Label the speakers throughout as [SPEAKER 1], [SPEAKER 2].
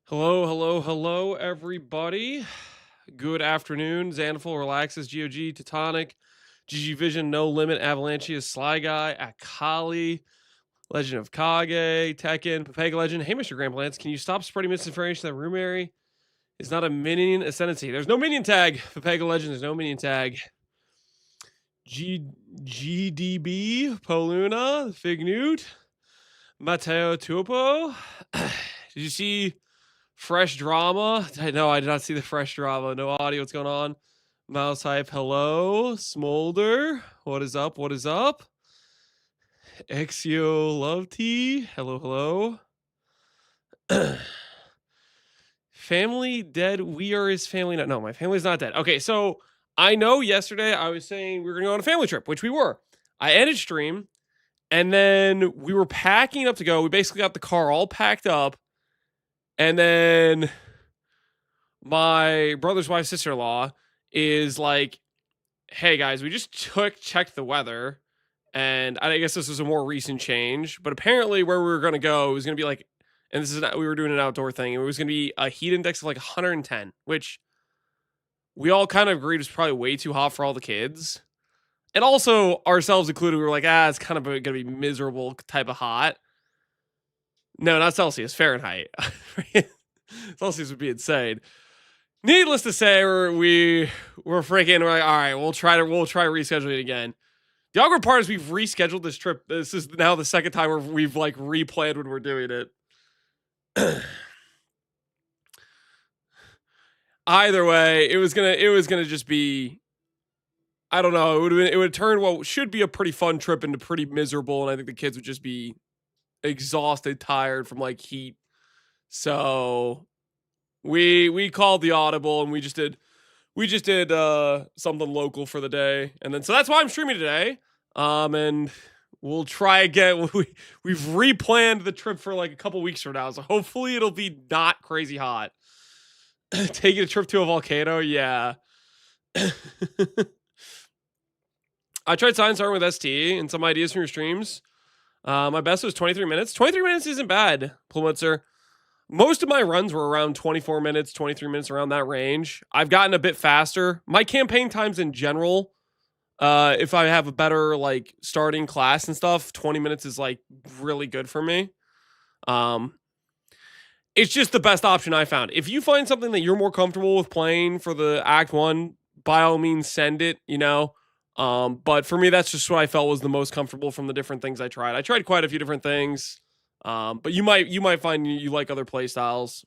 [SPEAKER 1] Hello, hello, hello, everybody. Good afternoon. Xanaful, Relaxes, GOG, Teutonic, GG Vision, No Limit, Avalanche, Sly Guy, Akali, Legend of Kage, Tekken, Papega Legend. Hey, Mr. Grandplants, can you stop spreading misinformation that Luminary is not a minion ascendancy? There's no minion tag. Papega Legend, there's no minion tag. GDB, Poluna, Fig Newt, Mateo Tuopo. Did you see fresh drama? No, I did not see the fresh drama. No audio. What's going on? Mouse hype. Hello. Smolder. What is up? What is up? Exio Love Tea. Hello, hello. Family dead. We are his family. No, my family's not dead. Okay, so I know yesterday I was saying we were gonna go on a family trip, which we were. I ended stream, and then we were packing up to go. We basically got the car all packed up, and then my brother's wife's sister-in-law is like, hey guys, we just checked the weather, and I guess this was a more recent change, but apparently where we were going to go, it was going to be like, and this is we were doing an outdoor thing, and it was going to be a heat index of like 110, which we all kind of agreed was probably way too hot for all the kids. And also ourselves included, we were like, it's kind of going to be miserable type of hot. No, not Celsius, Fahrenheit. Celsius would be insane. Needless to say, we're freaking. We're like, all right, we'll try rescheduling it again. The awkward part is we've rescheduled this trip. This is now the second time where we've like replanned when we're doing it. Either way, it was gonna just be, I don't know. It would turn what should be a pretty fun trip into pretty miserable, and I think the kids would just be exhausted, tired from like heat. So we called the audible, and we just did something local for the day, and then so that's why I'm streaming today. And we'll try again. We've replanned the trip for like a couple weeks from now, so hopefully it'll be not crazy hot. Taking a trip to a volcano, yeah. I tried science starting with ST and some ideas from your streams. My best was 23 minutes. 23 minutes isn't bad, Plumutzer. Most of my runs were around 24 minutes, 23 minutes, around that range. I've gotten a bit faster. My campaign times in general, if I have a better like starting class and stuff, 20 minutes is like really good for me. It's just the best option I found. If you find something that you're more comfortable with playing for the Act 1, by all means send it, you know. But for me, that's just what I felt was the most comfortable from the different things I tried. I tried quite a few different things. But you might find you like other play styles.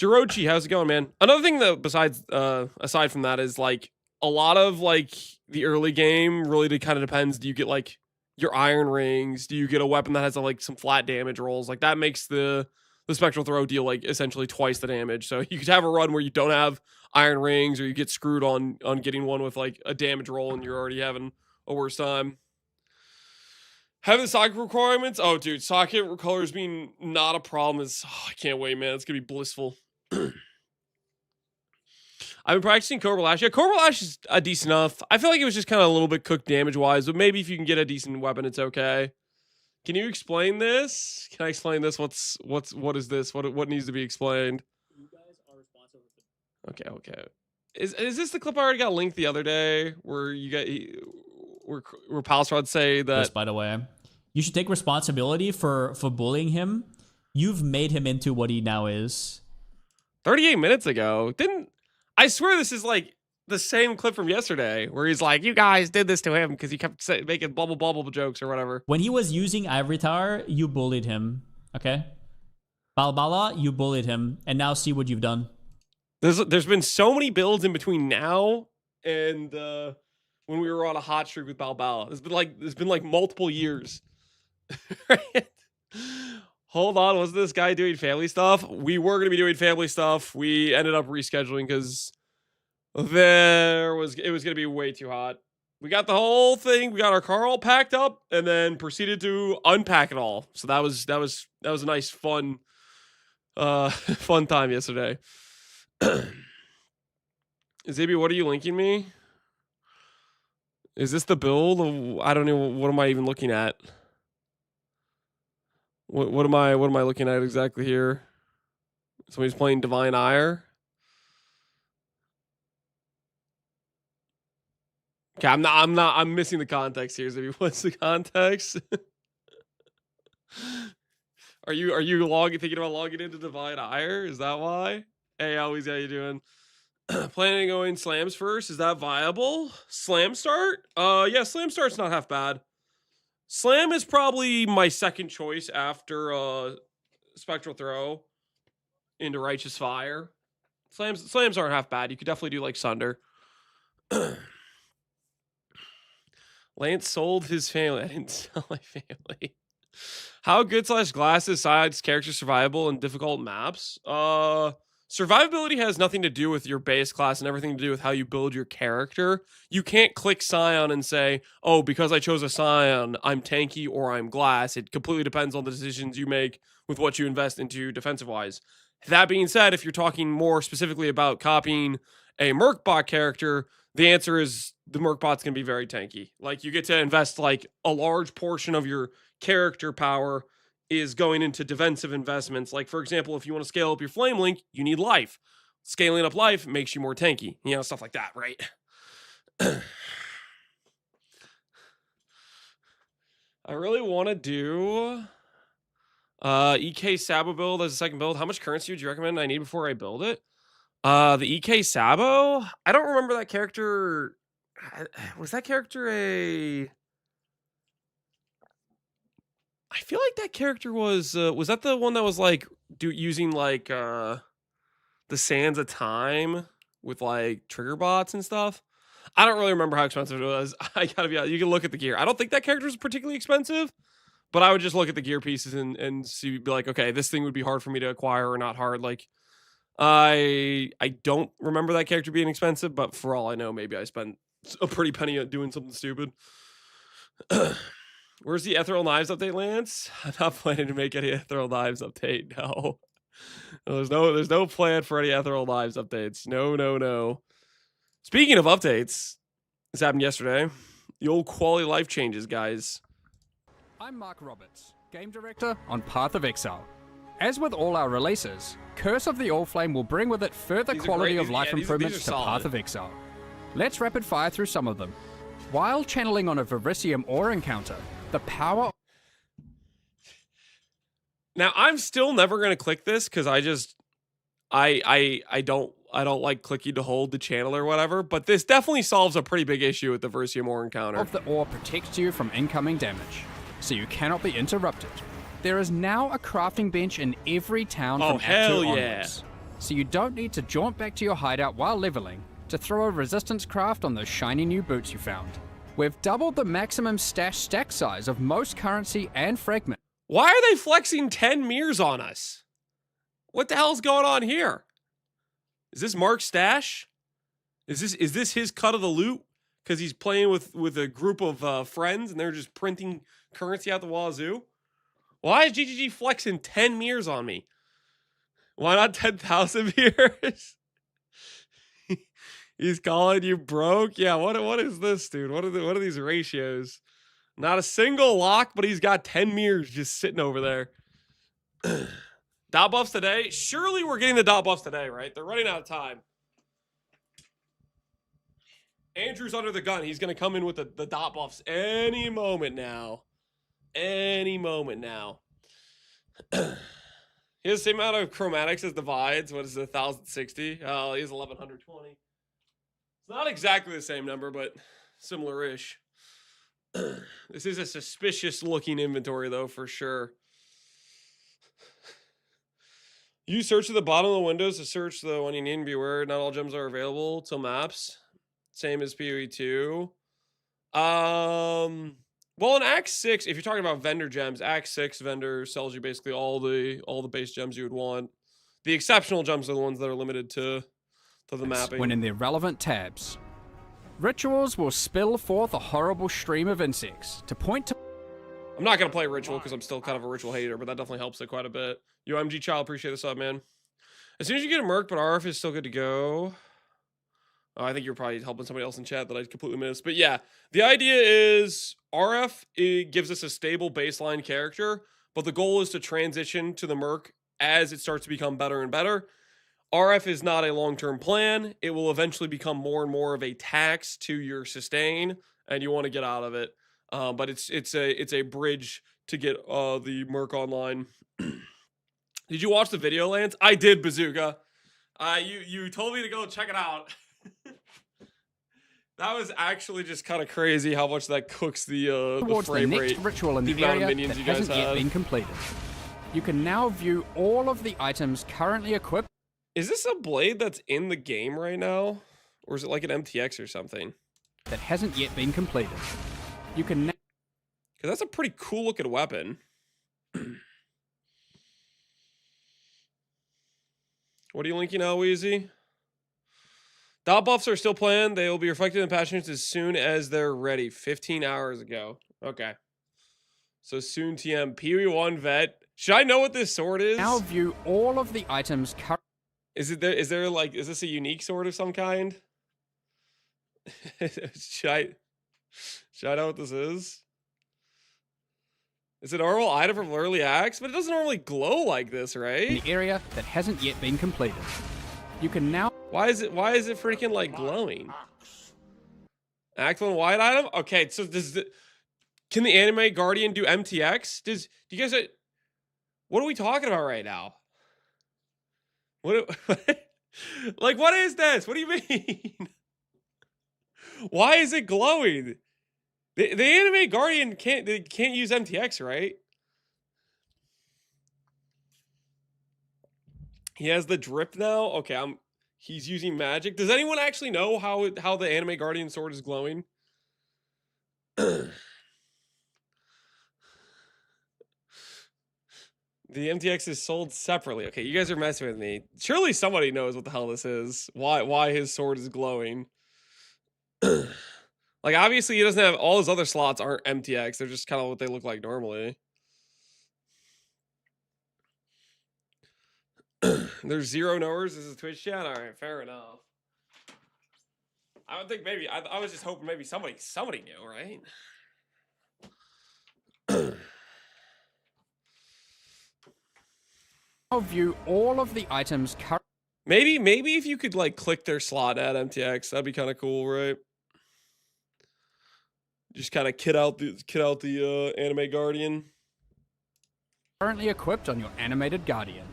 [SPEAKER 1] Jirochi, how's it going, man? Another thing that aside from that is like a lot of like the early game really kind of depends. Do you get like your iron rings? Do you get a weapon that has like some flat damage rolls? Like that makes the spectral throw deal like essentially twice the damage. So you could have a run where you don't have iron rings, or you get screwed on getting one with like a damage roll, and you're already having a worse time. Having socket requirements? Oh, dude, socket colors being not a problem is... I can't wait, man. It's going to be blissful. I've been practicing Cobra Lash. Yeah, Cobra Lash is decent enough. I feel like it was just kind of a little bit cooked damage-wise, but maybe if you can get a decent weapon, it's okay. Can you explain this? Can I explain this? What is this? What needs to be explained?
[SPEAKER 2] You guys are responsible.
[SPEAKER 1] Okay. Is this the clip I already got linked the other day where you got... Where Palstrod say that...
[SPEAKER 2] Yes, by the way. You should take responsibility for bullying him. You've made him into what he now is.
[SPEAKER 1] 38 minutes ago. I swear this is like the same clip from yesterday where he's like, you guys did this to him because he kept making bubble jokes or whatever.
[SPEAKER 2] When he was using Ivory Tower, you bullied him. Okay? Balbala, you bullied him. And now see what you've done.
[SPEAKER 1] There's been so many builds in between now and when we were on a hot streak with Balbala. There's been like multiple years. Right? Hold on, was this guy doing family stuff? We were going to be doing family stuff. We ended up rescheduling because it was going to be way too hot. We got the whole thing. We got our car all packed up and then proceeded to unpack it all. So that was a nice fun time yesterday. Zabi, what are you linking me? Is this the build? I don't know. What am I even looking at? What am I looking at exactly here? Somebody's playing Divine Ire. Okay, I'm missing the context here. So what's the context? Are you thinking about logging into Divine Ire? Is that why? Hey, Always, how you doing? Planning on going slams first. Is that viable? Slam start? Yeah, slam start's not half bad. Slam is probably my second choice after Spectral Throw into Righteous Fire. Slams aren't half bad. You could definitely do like Sunder. Lance sold his family. I didn't sell my family. How good / glasses sides character survivable in difficult maps? Survivability has nothing to do with your base class and everything to do with how you build your character. You can't click Scion and say, oh, because I chose a Scion, I'm tanky or I'm glass. It completely depends on the decisions you make with what you invest into defensive-wise. That being said, if you're talking more specifically about copying a Merkbot character, the answer is the Merkbot's going to be very tanky. Like, you get to invest like a large portion of your character power is going into defensive investments. Like, for example, if you want to scale up your Flame Link, you need life. Scaling up life makes you more tanky. You know, stuff like that, right? I really want to do EK Sabo build as a second build. How much currency would you recommend I need before I build it? The EK Sabo? I don't remember that character. Was that character a... I feel like that character was that the one that was like using like the Sands of Time with like trigger bots and stuff? I don't really remember how expensive it was. I gotta be honest. You can look at the gear. I don't think that character is particularly expensive, but I would just look at the gear pieces and see, be like, okay, this thing would be hard for me to acquire or not hard. Like, I don't remember that character being expensive, but for all I know, maybe I spent a pretty penny doing something stupid. Where's the Ethereal Knives update, Lance? I'm not planning to make any Ethereal Knives update. No. There's no plan for any Ethereal Knives updates. No. Speaking of updates, this happened yesterday. The old quality life changes, guys.
[SPEAKER 3] I'm Mark Roberts, game director on Path of Exile. As with all our releases, Curse of the Allflame will bring with it further quality of life improvements to Path of Exile. Let's rapid fire through some of them. While channeling on a Verisium ore encounter, the power...
[SPEAKER 1] Now, I'm still never going to click this because I don't like clicking to hold the channel or whatever, but this definitely solves a pretty big issue with the Verisium ore encounter.
[SPEAKER 3] ...of the ore protects you from incoming damage, so you cannot be interrupted. There is now a crafting bench in every town from Act 2 onwards, so you don't need to jaunt back to your hideout while leveling to throw a resistance craft on those shiny new boots you found. We've doubled the maximum stack size of most currency and fragment.
[SPEAKER 1] Why are they flexing 10 mirrors on us? What the hell's going on here? Is this Mark's stash? Is this his cut of the loot? Because he's playing with a group of friends and they're just printing currency out the wazoo? Why is GGG flexing 10 mirrors on me? Why not 10,000 mirrors? He's calling you broke? Yeah, what is this, dude? What are these ratios? Not a single lock, but he's got 10 mirrors just sitting over there. Dot buffs today? Surely we're getting the dot buffs today, right? They're running out of time. Andrew's under the gun. He's going to come in with the dot buffs any moment now. Any moment now. He has the same amount of chromatics as divides. What is it, 1060? Oh, he has 1120. It's not exactly the same number, but similar-ish. This is a suspicious-looking inventory, though, for sure. You search at the bottom of the windows to search the one you need and be aware not all gems are available till maps. Same as PoE 2. Well, in Act 6, if you're talking about vendor gems, Act 6 vendor sells you basically all the base gems you would want. The exceptional gems are the ones that are limited to the mapping.
[SPEAKER 3] When in their relevant tabs. Rituals will spill forth a horrible stream of insects to point to...
[SPEAKER 1] I'm not going to play Ritual because I'm still kind of a Ritual hater, but that definitely helps it quite a bit. Yo, MG Child, appreciate the sub, man. As soon as you get a Merc, but RF is still good to go. Oh, I think you're probably helping somebody else in chat that I completely missed. But yeah, the idea is RF, it gives us a stable baseline character, but the goal is to transition to the Merc as it starts to become better and better. RF is not a long-term plan. It will eventually become more and more of a tax to your sustain, and you want to get out of it. But it's a bridge to get the Merc online. Did you watch the video, Lance? I did, Bazooka. You told me to go check it out. That was actually just kind of crazy how much that cooks the frame
[SPEAKER 3] the next
[SPEAKER 1] rate.
[SPEAKER 3] ritual in the
[SPEAKER 1] amount of
[SPEAKER 3] area
[SPEAKER 1] minions
[SPEAKER 3] that
[SPEAKER 1] you guys
[SPEAKER 3] hasn't yet
[SPEAKER 1] have.
[SPEAKER 3] been completed. You can now view all of the items currently equipped.
[SPEAKER 1] Is this a blade that's in the game right now? Or is it like an MTX or something?
[SPEAKER 3] That hasn't yet been completed. You can now
[SPEAKER 1] Because that's a pretty cool looking weapon. What are you linking now, Wheezy? Dot buffs are still planned. They will be reflected in patch notes as soon as they're ready. 15 hours ago. Okay. So soon TM. PoE1 vet. Should I know what this sword is?
[SPEAKER 3] now view all of the items currently.
[SPEAKER 1] Is there like, is this a unique sword of some kind? should I know what this is? It's a normal item from early acts, but it doesn't normally glow like this,
[SPEAKER 3] in
[SPEAKER 1] right?
[SPEAKER 3] the area that hasn't yet been completed. You can now
[SPEAKER 1] Why is it freaking like glowing? Act 1 white item? Okay, so can the anime Guardian do MTX? Do you guys what are we talking about right now? What like what is this? What do you mean? Why is it glowing? The anime Guardian can't use MTX, right? He has the drip now. Okay, he's using magic. Does anyone actually know how the anime Guardian sword is glowing? The MTX is sold separately. Okay, you guys are messing with me. Surely somebody knows what the hell this is. Why his sword is glowing. Like, obviously, he doesn't have all his other slots aren't MTX. They're just kind of what they look like normally. There's 0 knowers. This is Twitch chat. All right, fair enough. I would think maybe I was just hoping maybe somebody knew, right?
[SPEAKER 3] now view all of the items currently.
[SPEAKER 1] Maybe if you could like click their slot at MTX, that'd be kind of cool, right? Just kind of kit out the anime Guardian.
[SPEAKER 3] currently equipped on your animated Guardian.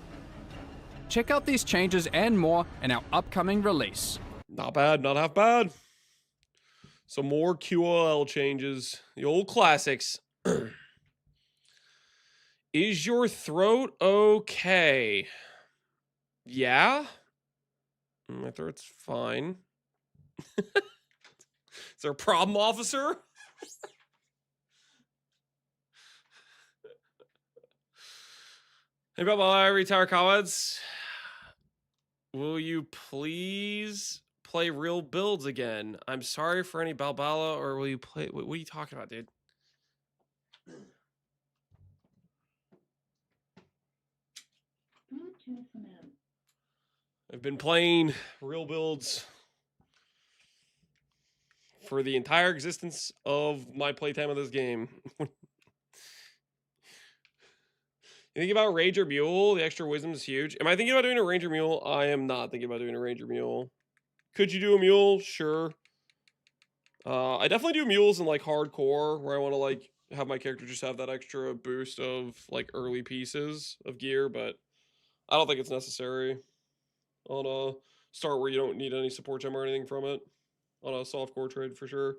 [SPEAKER 3] Check out these changes and more in our upcoming release.
[SPEAKER 1] Not bad, not half bad. Some more QOL changes. The old classics. Is your throat okay? Yeah? My throat's fine. Is there a problem, officer? Hey, Baba, retire comments. Will you please play real builds again? I'm sorry for any Balbala, or will you play? What are you talking about, dude? I've been playing real builds for the entire existence of my playtime of this game. You think about Ranger Mule? The extra wisdom is huge. Am I thinking about doing a Ranger Mule? I am not thinking about doing a Ranger Mule. Could you do a Mule? Sure. I definitely do Mules in like hardcore, where I want to like have my character just have that extra boost of like early pieces of gear, but I don't think it's necessary on a start where you don't need any support gem or anything from it. On a softcore trade for sure.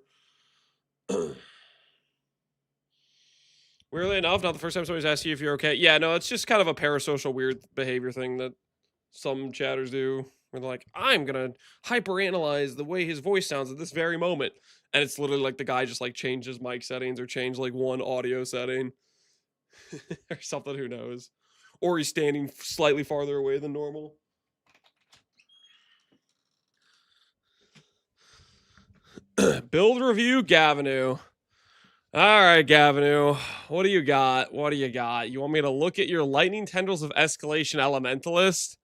[SPEAKER 1] Weirdly enough, not the first time somebody's asked you if you're okay. Yeah, no, it's just kind of a parasocial weird behavior thing that some chatters do. Where they're like, I'm going to hyperanalyze the way his voice sounds at this very moment. And it's literally like the guy just like changed his mic settings or changed like one audio setting. Or something, who knows. Or he's standing slightly farther away than normal. Build review, Gavinu. All right, Gavinu. What do you got? What do you got? You want me to look at your lightning tendrils of escalation elementalist?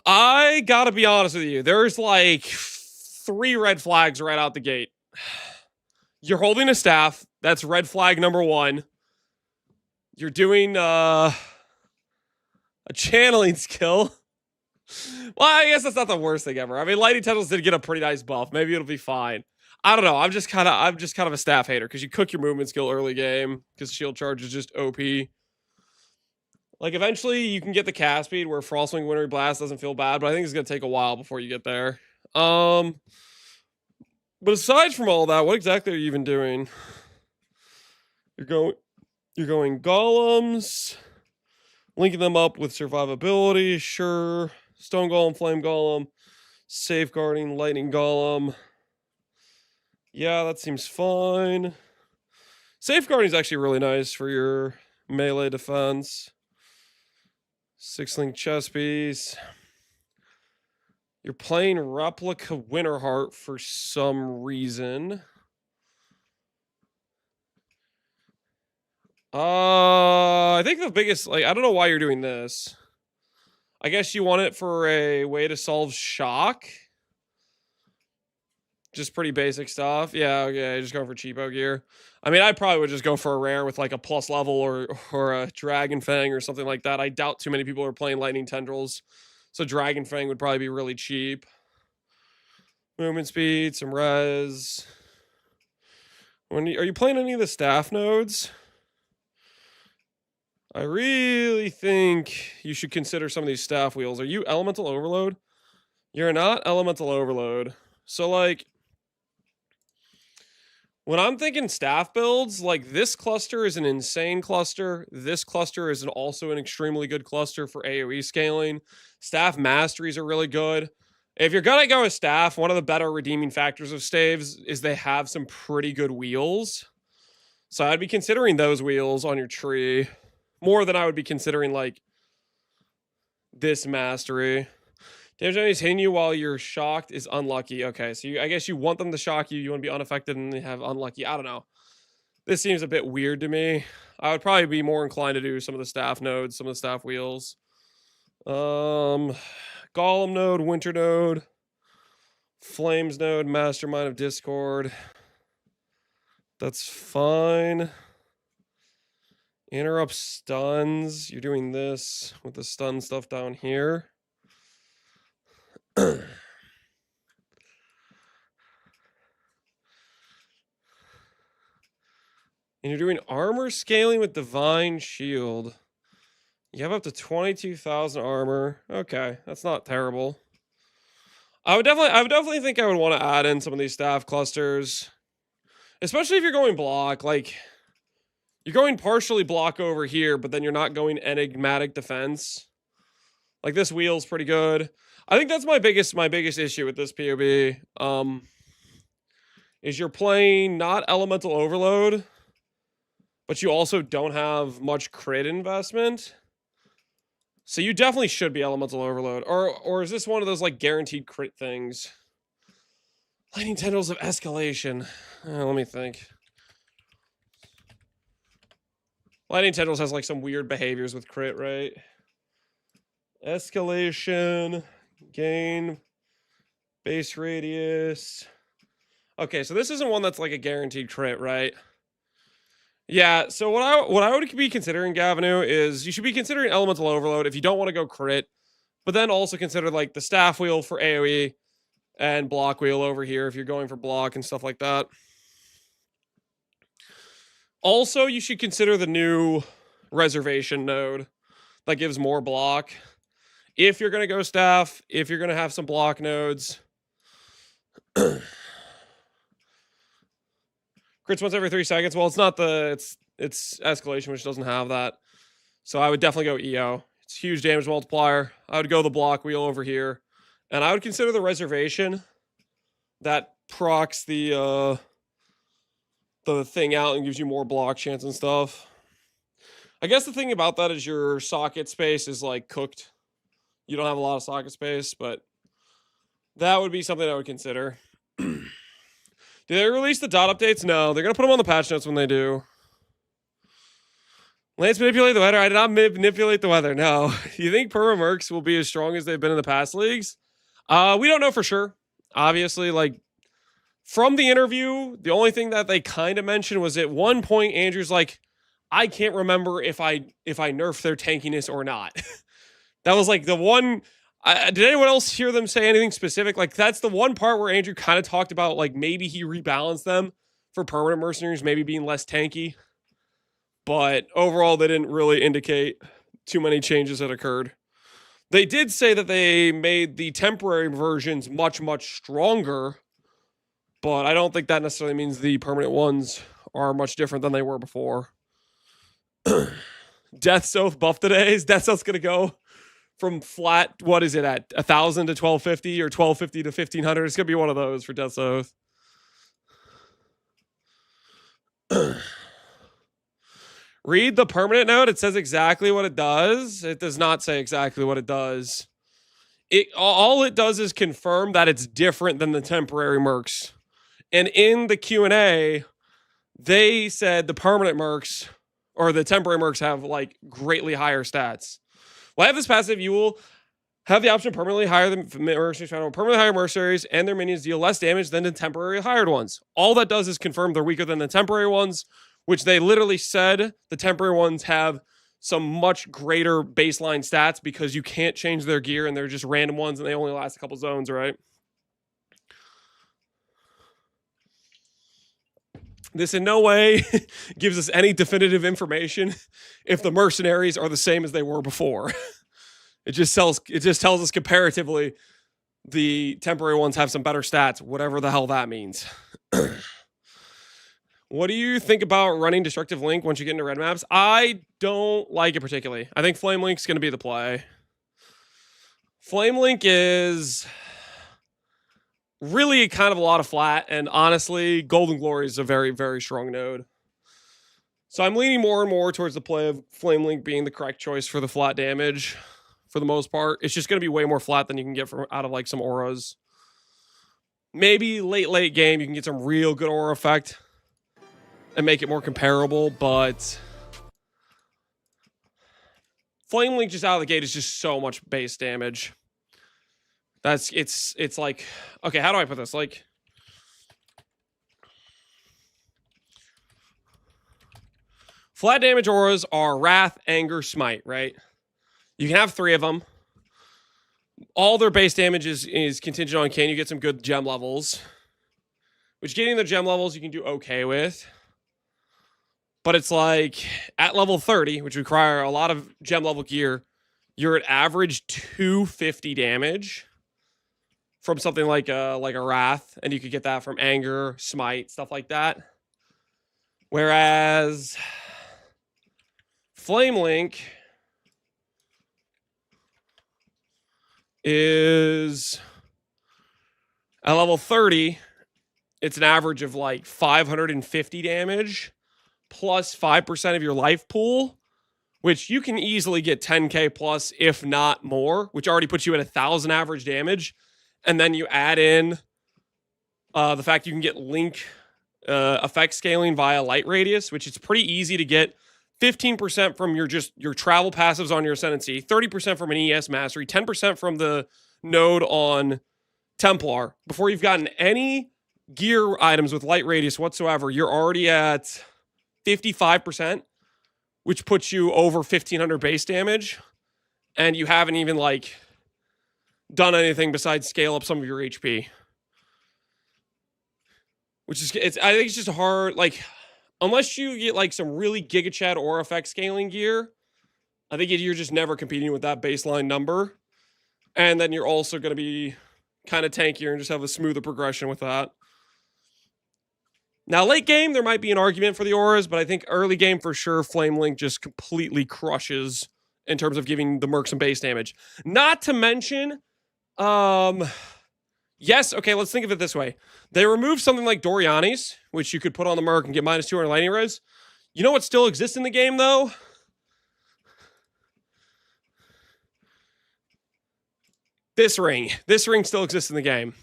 [SPEAKER 1] I gotta be honest with you. There's like 3 red flags right out the gate. You're holding a staff. That's red flag number 1. You're doing A channeling skill. Well, I guess that's not the worst thing ever. I mean, lightning tendrils did get a pretty nice buff. Maybe it'll be fine. I don't know. I'm just kind of a staff hater because you cook your movement skill early game because shield charge is just OP. Like eventually you can get the cast speed where Frostwing Wintry Blast doesn't feel bad, but I think it's gonna take a while before you get there. But aside from all that, what exactly are you even doing? You're going golems, linking them up with survivability, sure. Stone Golem, Flame Golem, safeguarding, lightning golem. Yeah, that seems fine. Safeguarding is actually really nice for your melee defense. 6-link chess piece. You're playing replica Winterheart for some reason. I think the biggest, like, I don't know why you're doing this. I guess you want it for a way to solve shock. Just pretty basic stuff. Yeah, okay, just going for cheapo gear. I mean, I probably would just go for a rare with like a plus level or a Dragon Fang or something like that. I doubt too many people are playing Lightning Tendrils. So Dragon Fang would probably be really cheap. Movement speed, some res. Are you playing any of the staff nodes? I really think you should consider some of these staff wheels. Are you Elemental Overload? You're not Elemental Overload. So, like, when I'm thinking staff builds, like, this cluster is an insane cluster. This cluster is also an extremely good cluster for AoE scaling. Staff masteries are really good. If you're going to go with staff, one of the better redeeming factors of staves is they have some pretty good wheels. So I'd be considering those wheels on your tree more than I would be considering, like, this mastery. Damage enemies hitting you while you're shocked is unlucky. Okay, so I guess you want them to shock you. You want to be unaffected and they have unlucky. I don't know. This seems a bit weird to me. I would probably be more inclined to do some of the staff nodes, some of the staff wheels. Golem node, Winter node, Flames node, Mastermind of Discord. That's fine. Interrupt stuns. You're doing this with the stun stuff down here. And you're doing armor scaling with Divine Shield. You have up to 22,000 armor. Okay, that's not terrible. I would definitely think I would want to add in some of these staff clusters. Especially if you're going block, like, you're going partially block over here, but then you're not going enigmatic defense. Like, this wheel's pretty good. I think that's my biggest issue with this POB. Is you're playing not Elemental Overload, but you also don't have much crit investment. So you definitely should be Elemental Overload. Or is this one of those, like, guaranteed crit things? Lightning Tendrils of Escalation. Let me think. Lightning Tendrils has, like, some weird behaviors with crit, right? Escalation. Gain. Base radius. Okay, so this isn't one that's, like, a guaranteed crit, right? Yeah, so what I would be considering, Gavinu, is you should be considering Elemental Overload if you don't want to go crit, but then also consider, like, the staff wheel for AoE and block wheel over here if you're going for block and stuff like that. Also, you should consider the new reservation node that gives more block. If you're going to go staff, if you're going to have some block nodes. Crits once every 3 seconds. Well, it's not it's escalation, which doesn't have that. So I would definitely go EO. It's a huge damage multiplier. I would go the block wheel over here. And I would consider the reservation that procs the thing out and gives you more block chance and stuff. I guess the thing about that is your socket space is, like, cooked. You don't have a lot of socket space, but that would be something I would consider. Do they release the dot updates? No, they're going to put them on the patch notes when they do. Lance manipulate the weather? I did not manipulate the weather, no. You think Perma Mercs will be as strong as they've been in the past leagues? We don't know for sure. Obviously, like, from the interview, the only thing that they kind of mentioned was at one point, Andrew's like, I can't remember if I nerfed their tankiness or not. That was like the one. Did anyone else hear them say anything specific? Like that's the one part where Andrew kind of talked about like maybe he rebalanced them for permanent mercenaries, maybe being less tanky. But overall, they didn't really indicate too many changes that occurred. They did say that they made the temporary versions much, much stronger, but I don't think that necessarily means the permanent ones are much different than they were before. Death's Oath buff today. Is Death's Oath's going to go from flat, what is it, at 1,000 to 1,250 or 1,250 to 1,500? It's going to be one of those for Death's Oath. Read the permanent note. It says exactly what it does. It does not say exactly what it does. All it does is confirm that it's different than the temporary mercs. And in the Q&A, they said the permanent mercs or the temporary mercs have like greatly higher stats. Well, I have this passive. You will have the option to permanently hire the mercenaries. Permanently hire mercenaries and their minions deal less damage than the temporary hired ones. All that does is confirm they're weaker than the temporary ones, which they literally said the temporary ones have some much greater baseline stats because you can't change their gear and they're just random ones and they only last a couple zones, right? This in no way gives us any definitive information if the mercenaries are the same as they were before. It just tells us comparatively the temporary ones have some better stats, whatever the hell that means. What do you think about running Destructive Link once you get into red maps? I don't like it particularly. I think Flame Link's going to be the play. Flame Link is really kind of a lot of flat, and honestly, Golden Glory is a very, very strong node. So I'm leaning more and more towards the play of Flame Link being the correct choice for the flat damage for the most part. It's just going to be way more flat than you can get out of like some auras. Maybe late game, you can get some real good aura effect and make it more comparable, but Flame Link just out of the gate is just so much base damage. It's like, okay, how do I put this? Like, flat damage auras are Wrath, Anger, Smite, right? You can have 3 of them. All their base damage is contingent on can you get some good gem levels, which getting the gem levels you can do okay with. But it's like at level 30, which require a lot of gem level gear, you're at average 250 damage from something like a Wrath, and you could get that from Anger, Smite, stuff like that. Whereas Flame Link is at level 30, it's an average of like 550 damage plus 5% of your life pool, which you can easily get 10k plus, if not more, which already puts you at 1,000 average damage. And then you add in the fact you can get link effect scaling via light radius, which is pretty easy to get. 15% from your travel passives on your ascendancy, 30% from an ES mastery, 10% from the node on Templar. Before you've gotten any gear items with light radius whatsoever, you're already at 55%, which puts you over 1,500 base damage, and you haven't even like done anything besides scale up some of your HP. Which is, I think it's just hard, like, unless you get like some really Giga Chad or effect scaling gear, I think you're just never competing with that baseline number. And then you're also going to be kind of tankier and just have a smoother progression with that. Now, late game, there might be an argument for the auras, but I think early game for sure, Flame Link just completely crushes in terms of giving the merc some base damage. Not to mention, yes, okay, let's think of it this way. They removed something like Doriani's, which you could put on the merc and get minus 200 lightning res. You know what still exists in the game, though? This ring. This ring still exists in the game.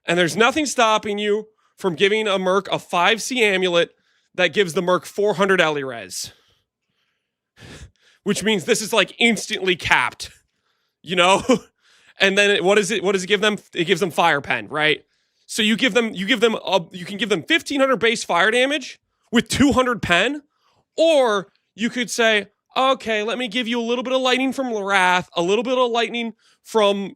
[SPEAKER 1] And there's nothing stopping you from giving a merc a 5C amulet that gives the merc 400 Ellie res. Which means this is like instantly capped. You know? And then what does it give them? It gives them fire pen, right? So you can give them 1,500 base fire damage with 200 pen, or you could say, okay, let me give you a little bit of lightning from Wrath, a little bit of lightning from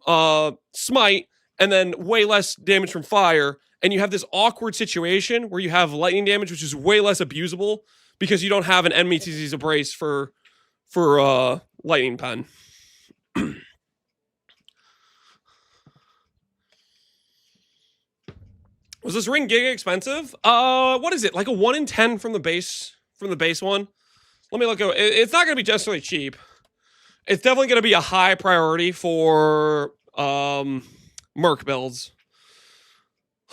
[SPEAKER 1] Smite, and then way less damage from fire. And you have this awkward situation where you have lightning damage, which is way less abusable because you don't have an enemy TC's brace for lightning pen. Was this ring giga expensive? What is it? Like a 1 in 10 from the base one? Let me look at it. It's not going to be necessarily cheap. It's definitely going to be a high priority for Merc builds.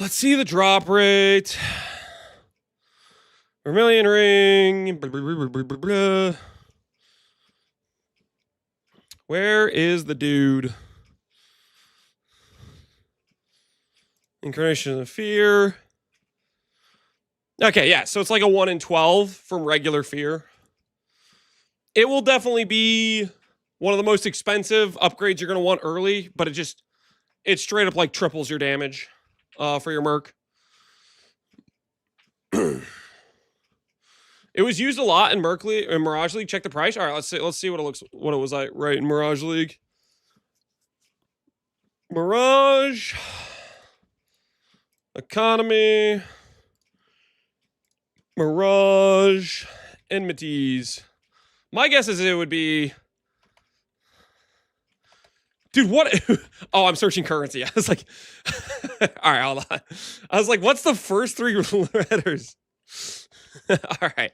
[SPEAKER 1] Let's see the drop rate. Vermilion ring. Where is the dude? Incarnation of Fear. Okay, yeah, so it's like a 1 in 12 from regular Fear. It will definitely be one of the most expensive upgrades you're going to want early, but it straight up like triples your damage for your Merc. It was used a lot in Mirage League. Check the price. All right, let's see what it was like right in Mirage League. Mirage Economy, Mirage, Enmities. My guess is it would be... Dude, what? Oh, I'm searching currency. I was like... All right, hold on. I was like, what's the first 3 letters? All right.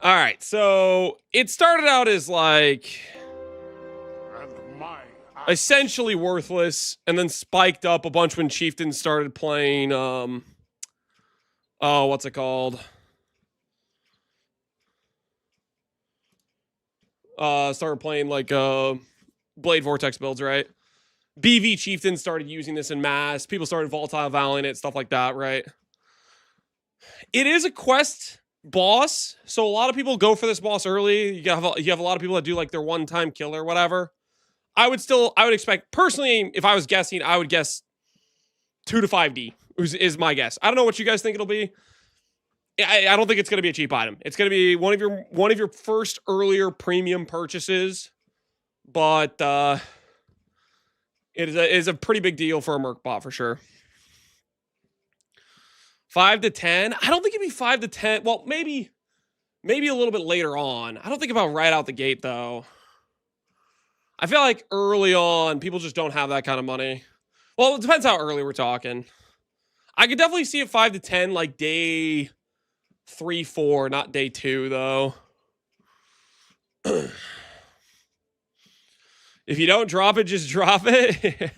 [SPEAKER 1] All right, so it started out as like... essentially worthless, and then spiked up a bunch when Chieftains started playing, what's it called? Started playing, like, Blade Vortex builds, right? BV Chieftains started using this in mass. People started volatile valing it, stuff like that, right? It is a quest boss, so a lot of people go for this boss early. You have a lot of people that do, like, their one-time kill or whatever. I would expect, personally, if I was guessing, I would guess 2 to 5D is my guess. I don't know what you guys think it'll be. I don't think it's going to be a cheap item. It's going to be one of your first earlier premium purchases, but it is a pretty big deal for a Merc bot for sure. 5 to 10? I don't think it'd be 5 to 10. Well, maybe a little bit later on. I don't think about right out the gate, though. I feel like early on, people just don't have that kind of money. Well, it depends how early we're talking. I could definitely see it 5 to 10, like day 3, 4, not day 2, though. If you don't drop it, just drop it.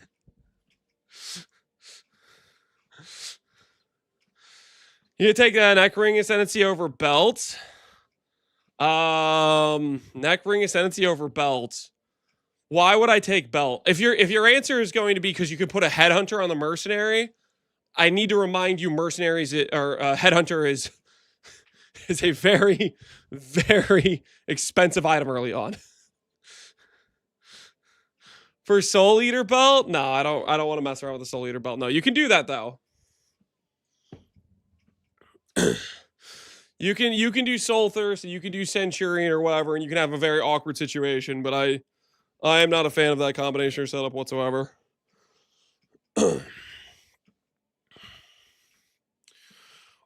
[SPEAKER 1] You take a neck ring ascendancy over belt. Neck ring ascendancy over belt. Why would I take belt? If your answer is going to be because you could put a headhunter on the mercenary, I need to remind you, mercenaries or headhunter is a very, very expensive item early on. For Soul Eater belt, no, I don't want to mess around with the Soul Eater belt. No, you can do that though. You can do Soul Thirst, and you can do Centurion or whatever, and you can have a very awkward situation. But I am not a fan of that combination or setup whatsoever.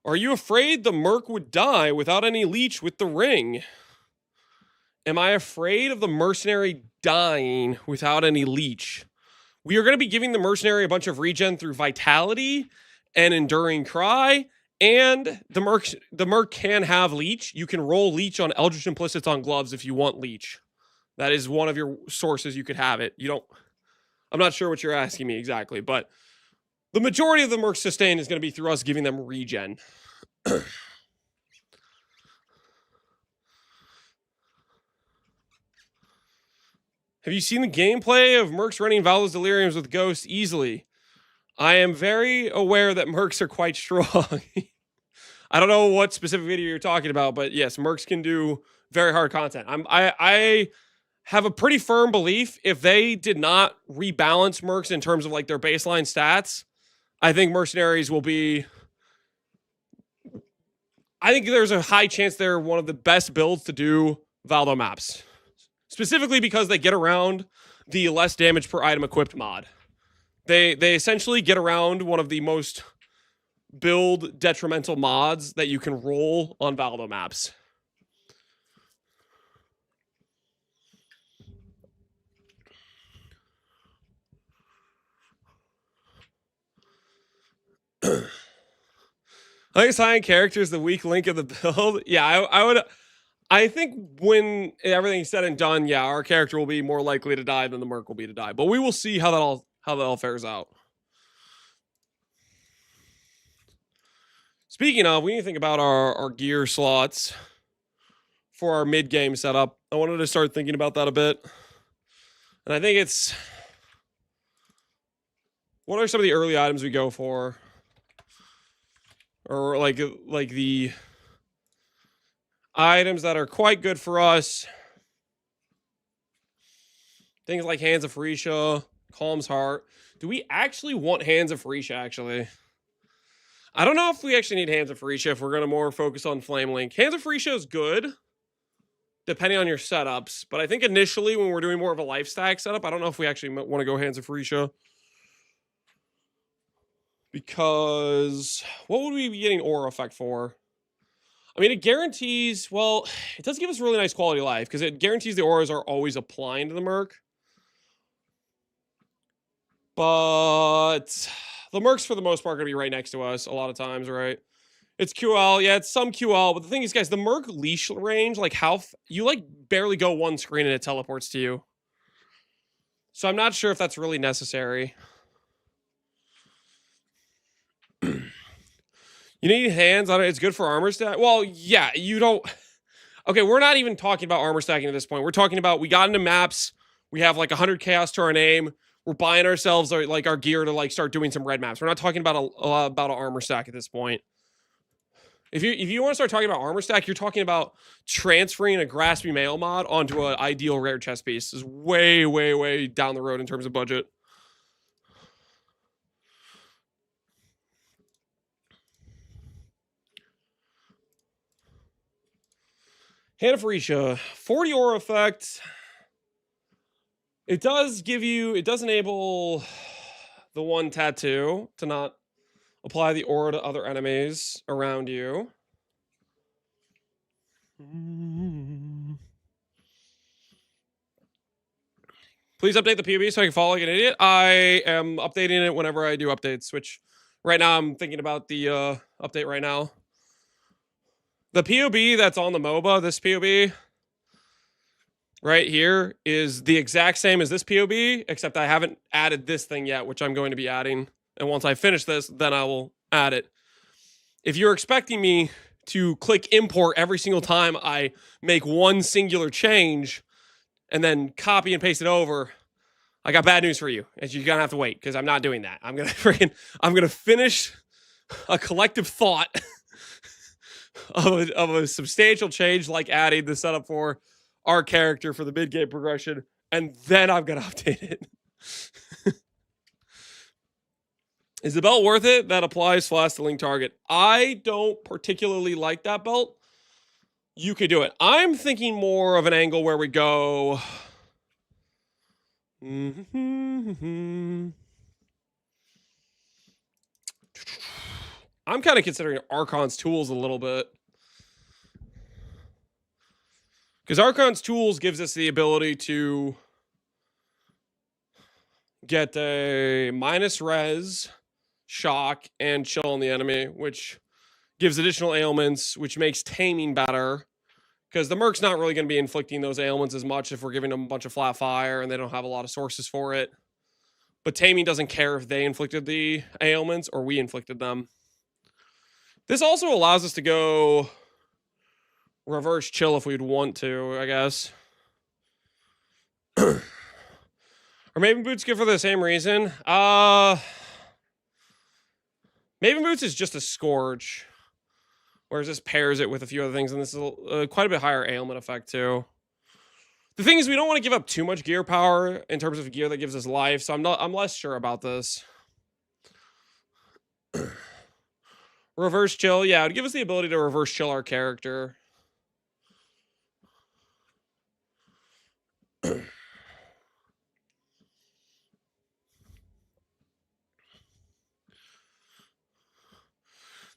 [SPEAKER 1] Are you afraid the Merc would die without any leech with the ring? Am I afraid of the mercenary dying without any leech? We are going to be giving the mercenary a bunch of regen through Vitality and Enduring Cry, and the Merc can have leech. You can roll leech on Eldritch Implicits on gloves if you want leech. That is one of your sources you could have it. I'm not sure what you're asking me exactly, but the majority of the Merc sustain is going to be through us giving them regen. Have you seen the gameplay of Mercs running Valor's Deliriums with Ghosts easily? I am very aware that Mercs are quite strong. I don't know what specific video you're talking about, but yes, Mercs can do very hard content. I have a pretty firm belief if they did not rebalance Mercs in terms of like their baseline stats, I think mercenaries will be I think there's a high chance they're one of the best builds to do Valdo maps. Specifically because they get around the less damage per item equipped mod. They essentially get around one of the most build detrimental mods that you can roll on Valdo maps. I think assigning characters the weak link of the build. Yeah, I would. I think when everything's said and done, yeah, our character will be more likely to die than the merc will be to die. But we will see how that all fares out. Speaking of, we need to think about our gear slots for our mid-game setup. I wanted to start thinking about that a bit. And I think it's... What are some of the early items we go for? Or like the items that are quite good for us. Things like Hands of Farisha, Calm's Heart. Do we actually want Hands of Farisha, actually? I don't know if we actually need Hands of Farisha if we're going to more focus on Flame Link. Hands of Farisha is good, depending on your setups. But I think initially, when we're doing more of a life stack setup, I don't know if we actually want to go Hands of Farisha. Because what would we be getting Aura Effect for? I mean, it guarantees, well, it does give us really nice quality of life because it guarantees the auras are always applying to the merc. But the mercs, for the most part, are going to be right next to us a lot of times, right? It's QL. Yeah, it's some QL. But the thing is, guys, the merc leash range, like how you like barely go one screen and it teleports to you. So I'm not sure if that's really necessary. You need hands on it. It's good for armor stack. Well, yeah, you don't. Okay, we're not even talking about armor stacking at this point. We're talking about we got into maps. We have like 100 chaos to our name. We're buying ourselves like our gear to like start doing some red maps. We're not talking about an armor stack at this point. If you want to start talking about armor stack, you're talking about transferring a Graspy Mail mod onto an ideal rare chest piece. This is way, way, way down the road in terms of budget. Hand of Farisha, 40 aura effect. It does enable the one tattoo to not apply the aura to other enemies around you. Please update the POB so I can follow like an idiot. I am updating it whenever I do updates, which right now I'm thinking about the update right now. The POB that's on the MOBA, this POB right here is the exact same as this POB, except I haven't added this thing yet, which I'm going to be adding. And once I finish this, then I will add it. If you're expecting me to click import every single time I make one singular change and then copy and paste it over, I got bad news for you. And you're going to have to wait because I'm not doing that. I'm going to finish a collective thought of a substantial change, like adding the setup for our character for the mid-game progression, and then I'm going to update it. Is the belt worth it? That applies flash to link target. I don't particularly like that belt. You could do it. I'm thinking more of an angle where we go... I'm kind of considering Archon's tools a little bit. Because Archon's tools gives us the ability to get a minus res, shock, and chill on the enemy, which gives additional ailments, which makes taming better. Because the merc's not really going to be inflicting those ailments as much if we're giving them a bunch of flat fire and they don't have a lot of sources for it. But taming doesn't care if they inflicted the ailments or we inflicted them. This also allows us to go reverse chill if we'd want to, I guess. Or Maven Boots good for the same reason. Maven Boots is just a Scourge. Whereas this pairs it with a few other things, and this is quite a bit higher ailment effect too. The thing is, we don't want to give up too much gear power in terms of gear that gives us life, so I'm less sure about this. Reverse chill. Yeah, it would give us the ability to reverse chill our character.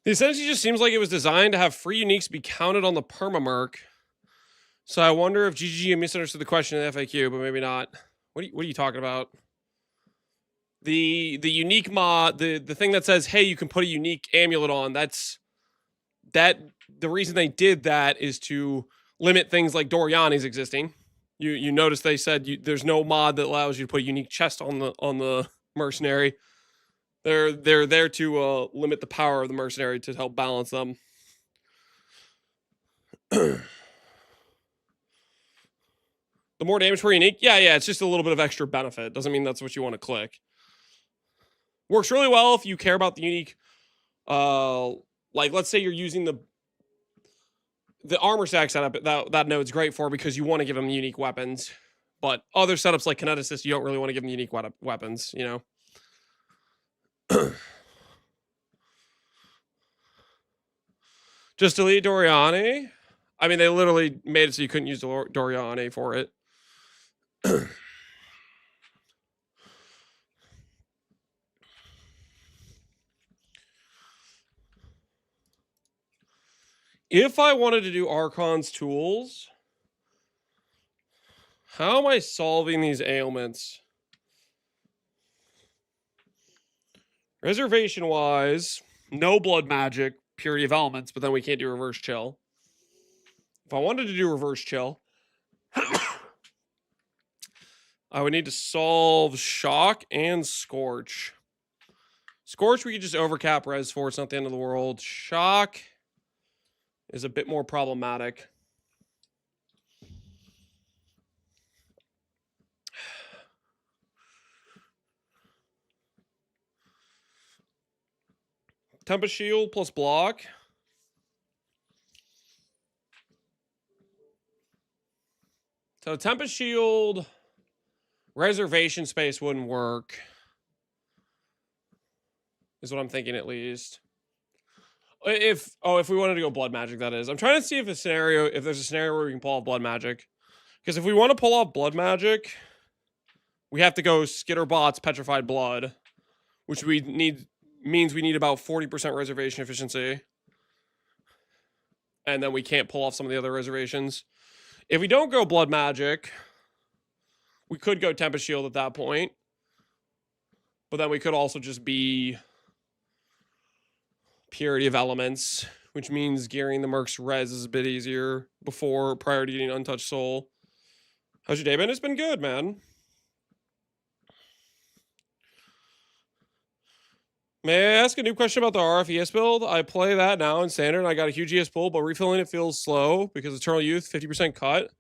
[SPEAKER 1] The essentially just seems like it was designed to have free uniques be counted on the permamerc. So I wonder if GGG misunderstood the question in the FAQ, but maybe not. What are you talking about? The unique mod, the thing that says, hey, you can put a unique amulet on, the reason they did that is to limit things like Doriani's existing. You notice they said there's no mod that allows you to put a unique chest on the mercenary. They're there to limit the power of the mercenary to help balance them. The more damage per unique, yeah, it's just a little bit of extra benefit. Doesn't mean that's what you want to click. Works really well if you care about the unique. Like let's say you're using the armor stack setup. That node's great for because you want to give them unique weapons. But other setups like Kineticist, you don't really want to give them unique weapons. You know. Just delete Doriani. I mean, they literally made it so you couldn't use Doriani for it. If I wanted to do Archon's tools, how am I solving these ailments? Reservation-wise, no blood magic, purity of elements, but then we can't do reverse chill. If I wanted to do reverse chill, I would need to solve shock and scorch. Scorch, we could just overcap res for. It's not the end of the world. Shock is a bit more problematic. Tempest Shield plus block. So Tempest Shield, reservation space wouldn't work. Is what I'm thinking at least. If we wanted to go blood magic, that is. I'm trying to see if there's a scenario where we can pull off blood magic. Because if we want to pull off blood magic, we have to go Skitterbots Petrified Blood, which means we need about 40% reservation efficiency. And then we can't pull off some of the other reservations. If we don't go blood magic, we could go Tempest Shield at that point. But then we could also just be Purity of Elements, which means gearing the Merc's res is a bit easier prior to getting Untouched Soul. How's your day been? It's been good, man. May I ask a new question about the RFES build? I play that now in Standard, and I got a huge ES pool, but refilling it feels slow because Eternal Youth, 50% cut.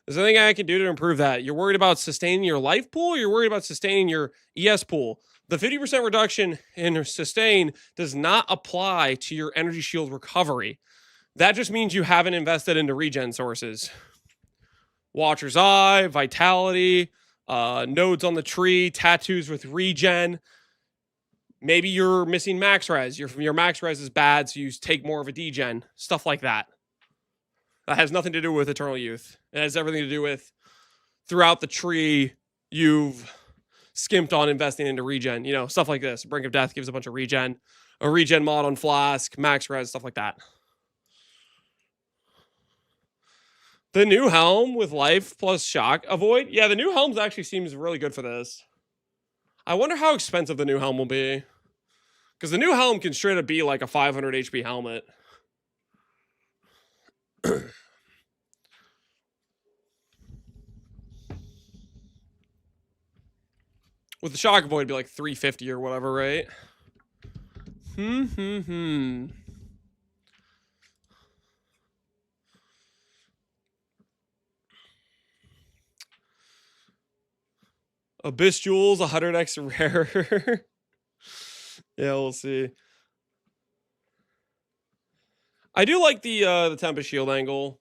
[SPEAKER 1] Is there anything I can do to improve that? You're worried about sustaining your life pool, or you're worried about sustaining your ES pool? The 50% reduction in sustain does not apply to your energy shield recovery. That just means you haven't invested into regen sources. Watcher's Eye, Vitality, nodes on the tree, tattoos with regen. Maybe you're missing max res. Your max res is bad, so you take more of a degen. Stuff like that. That has nothing to do with Eternal Youth. It has everything to do with throughout the tree, you've skimped on investing into regen. You know, stuff like this. Brink of Death gives a bunch of regen. A regen mod on Flask, max res, stuff like that. The new helm with life plus shock avoid. Yeah, the new helm actually seems really good for this. I wonder how expensive the new helm will be. Because the new helm can straight up be like a 500 HP helmet. With the shock avoid, it'd be like 350 or whatever, right? Abyss Jewels, 100x rarer. Yeah, we'll see. I do like the Tempest Shield angle.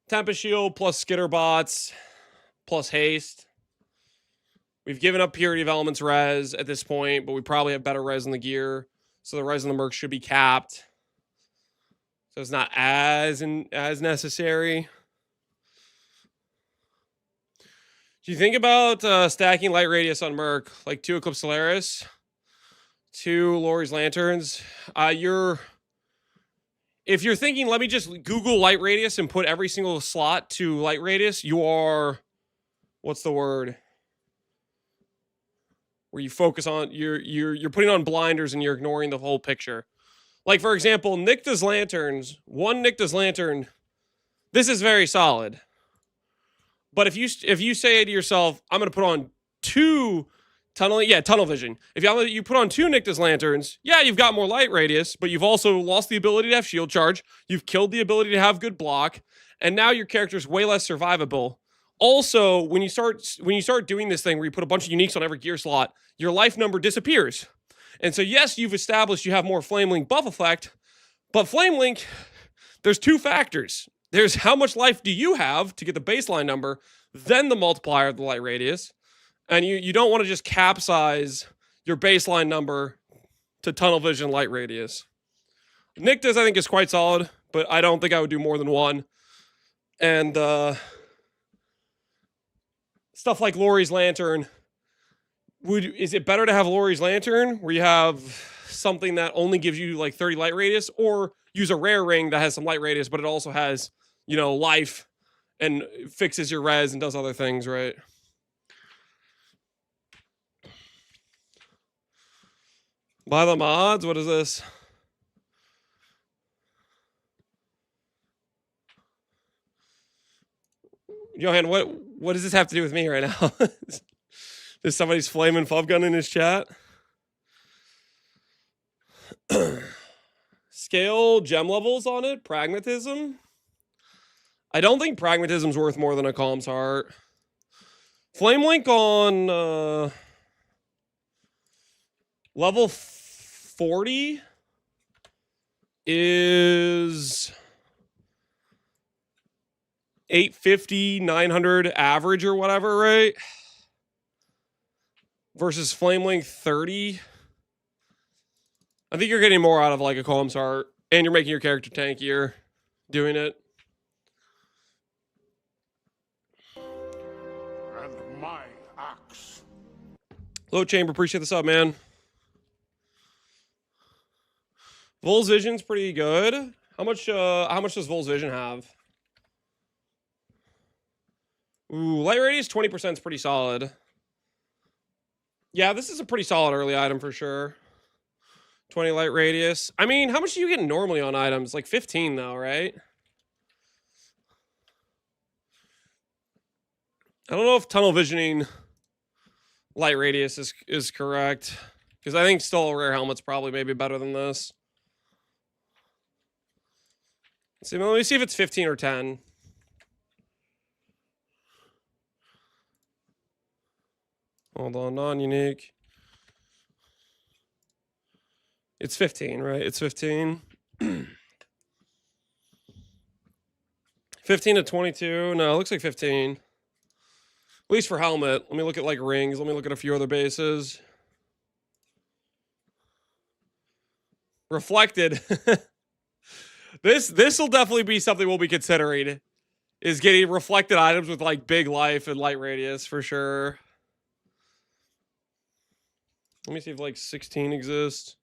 [SPEAKER 1] Tempest Shield plus Skitterbots plus haste. We've given up Purity of Elements res at this point, but we probably have better res in the gear. So the res on the merc should be capped. So it's not as necessary. Do you think about stacking light radius on merc, like 2 Eclipse Solaris, 2 Lori's Lanterns? If you're thinking, let me just Google light radius and put every single slot to light radius, you are, what's the word? Where you focus on, you're putting on blinders and you're ignoring the whole picture. Like, for example, Nycta's Lanterns, 1 Nycta's Lantern, this is very solid. But if you say to yourself, I'm going to put on 2 tunnel vision. If you put on 2 Nycta's Lanterns, yeah, you've got more light radius, but you've also lost the ability to have shield charge. You've killed the ability to have good block, and now your character's way less survivable. Also, when you start doing this thing where you put a bunch of uniques on every gear slot, your life number disappears. And so, yes, you've established you have more Flamelink buff effect, but Flamelink, there's 2 factors. There's how much life do you have to get the baseline number, then the multiplier of the light radius. And you don't want to just capsize your baseline number to tunnel vision light radius. Nycta's, I think, is quite solid, but I don't think I would do more than 1. And stuff like Lori's Lantern, is it better to have Lori's Lantern where you have something that only gives you like 30 light radius, or use a rare ring that has some light radius, but it also has, life and fixes your res and does other things, right? Buy the mods? What is this? Johan, what does this have to do with me right now? Is somebody's flaming fub gun in his chat? Scale gem levels on it? Pragmatism? I don't think pragmatism's worth more than a Calm's Heart. Flamelink on level 40 is 850, 900 average or whatever, right? Versus Flamelink 30. I think you're getting more out of like a Calm's Heart, and you're making your character tankier doing it.
[SPEAKER 4] And my axe.
[SPEAKER 1] Low Chamber, appreciate the sub, man. Vol's Vision's pretty good. How much does Vol's Vision have? Ooh, light radius 20% is pretty solid. Yeah, this is a pretty solid early item for sure. 20 light radius. I mean, how much do you get normally on items? Like 15 though, right? I don't know if tunnel visioning light radius is correct, because I think still a rare helmet's probably maybe better than this. Let's see, let me see if it's 15 or 10. Hold on, non-unique. It's 15, right? It's 15. 15 to 22. No, it looks like 15. At least for helmet. Let me look at like rings. Let me look at a few other bases. Reflected. This will definitely be something we'll be considering. Is getting reflected items with like big life and light radius for sure. Let me see if like 16 exists.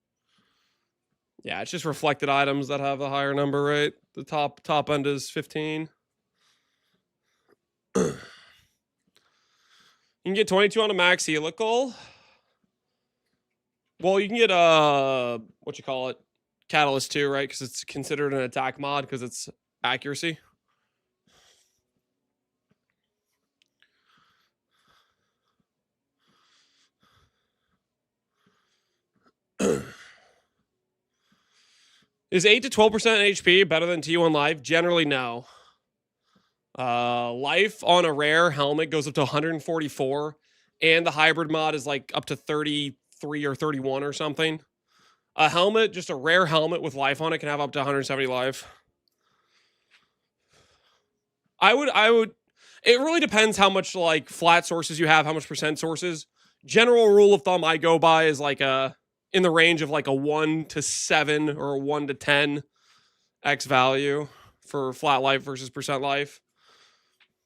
[SPEAKER 1] Yeah, it's just reflected items that have a higher number, right? The top end is 15. You can get 22 on a max helical. Well, you can get what you call it, Catalyst 2, right? Because it's considered an attack mod because it's accuracy. Is 8 to 12% HP better than T1 Life? Generally, no. Life on a rare helmet goes up to 144, and the hybrid mod is like up to 33 or 31 or something. A helmet, just a rare helmet with life on it, can have up to 170 life. I would. It really depends how much like flat sources you have, how much percent sources. General rule of thumb I go by is like a in the range of like a 1 to 7 or a 1 to 10 X value for flat life versus percent life.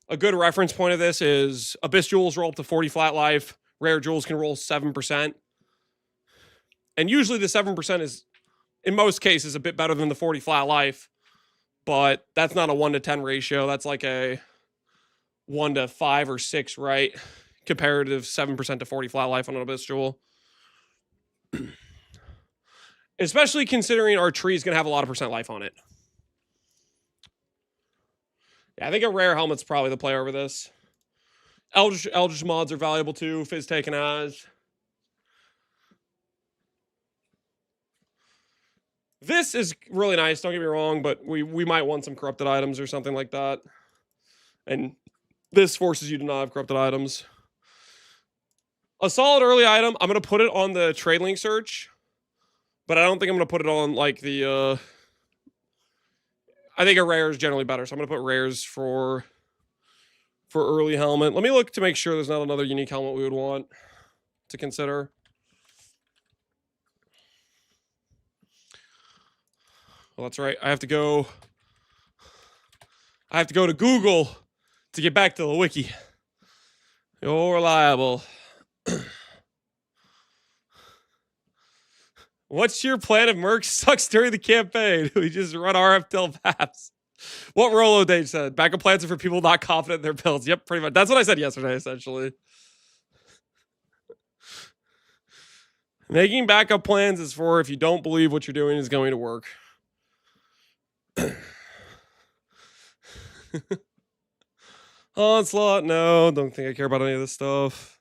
[SPEAKER 1] A good reference point of this is Abyss Jewels roll up to 40 flat life. Rare Jewels can roll 7%. And usually the 7% is, in most cases, a bit better than the 40 flat life. But that's not a 1 to 10 ratio. That's like a 1 to 5 or 6, right? Comparative 7% to 40 flat life on an Abyss Jewel. Especially considering our tree is going to have a lot of percent life on it. Yeah, I think a rare helmet's probably the play over this. Eldritch mods are valuable too. Fizz taken as. This is really nice, don't get me wrong, but we might want some corrupted items or something like that. And this forces you to not have corrupted items. A solid early item. I'm going to put it on the trade link search. But I don't think I'm going to put it on like the... I think a rare is generally better. So I'm going to put rares for early helmet. Let me look to make sure there's not another unique helmet we would want to consider. Well, that's right. I have to go to Google to get back to the wiki. You're reliable. What's your plan if Merc sucks during the campaign? We just run RF till pass. What Rolo Dage said. Backup plans are for people not confident in their builds. Yep, pretty much. That's what I said yesterday, essentially. Making backup plans is for if you don't believe what you're doing is going to work. Onslaught, no. Don't think I care about any of this stuff.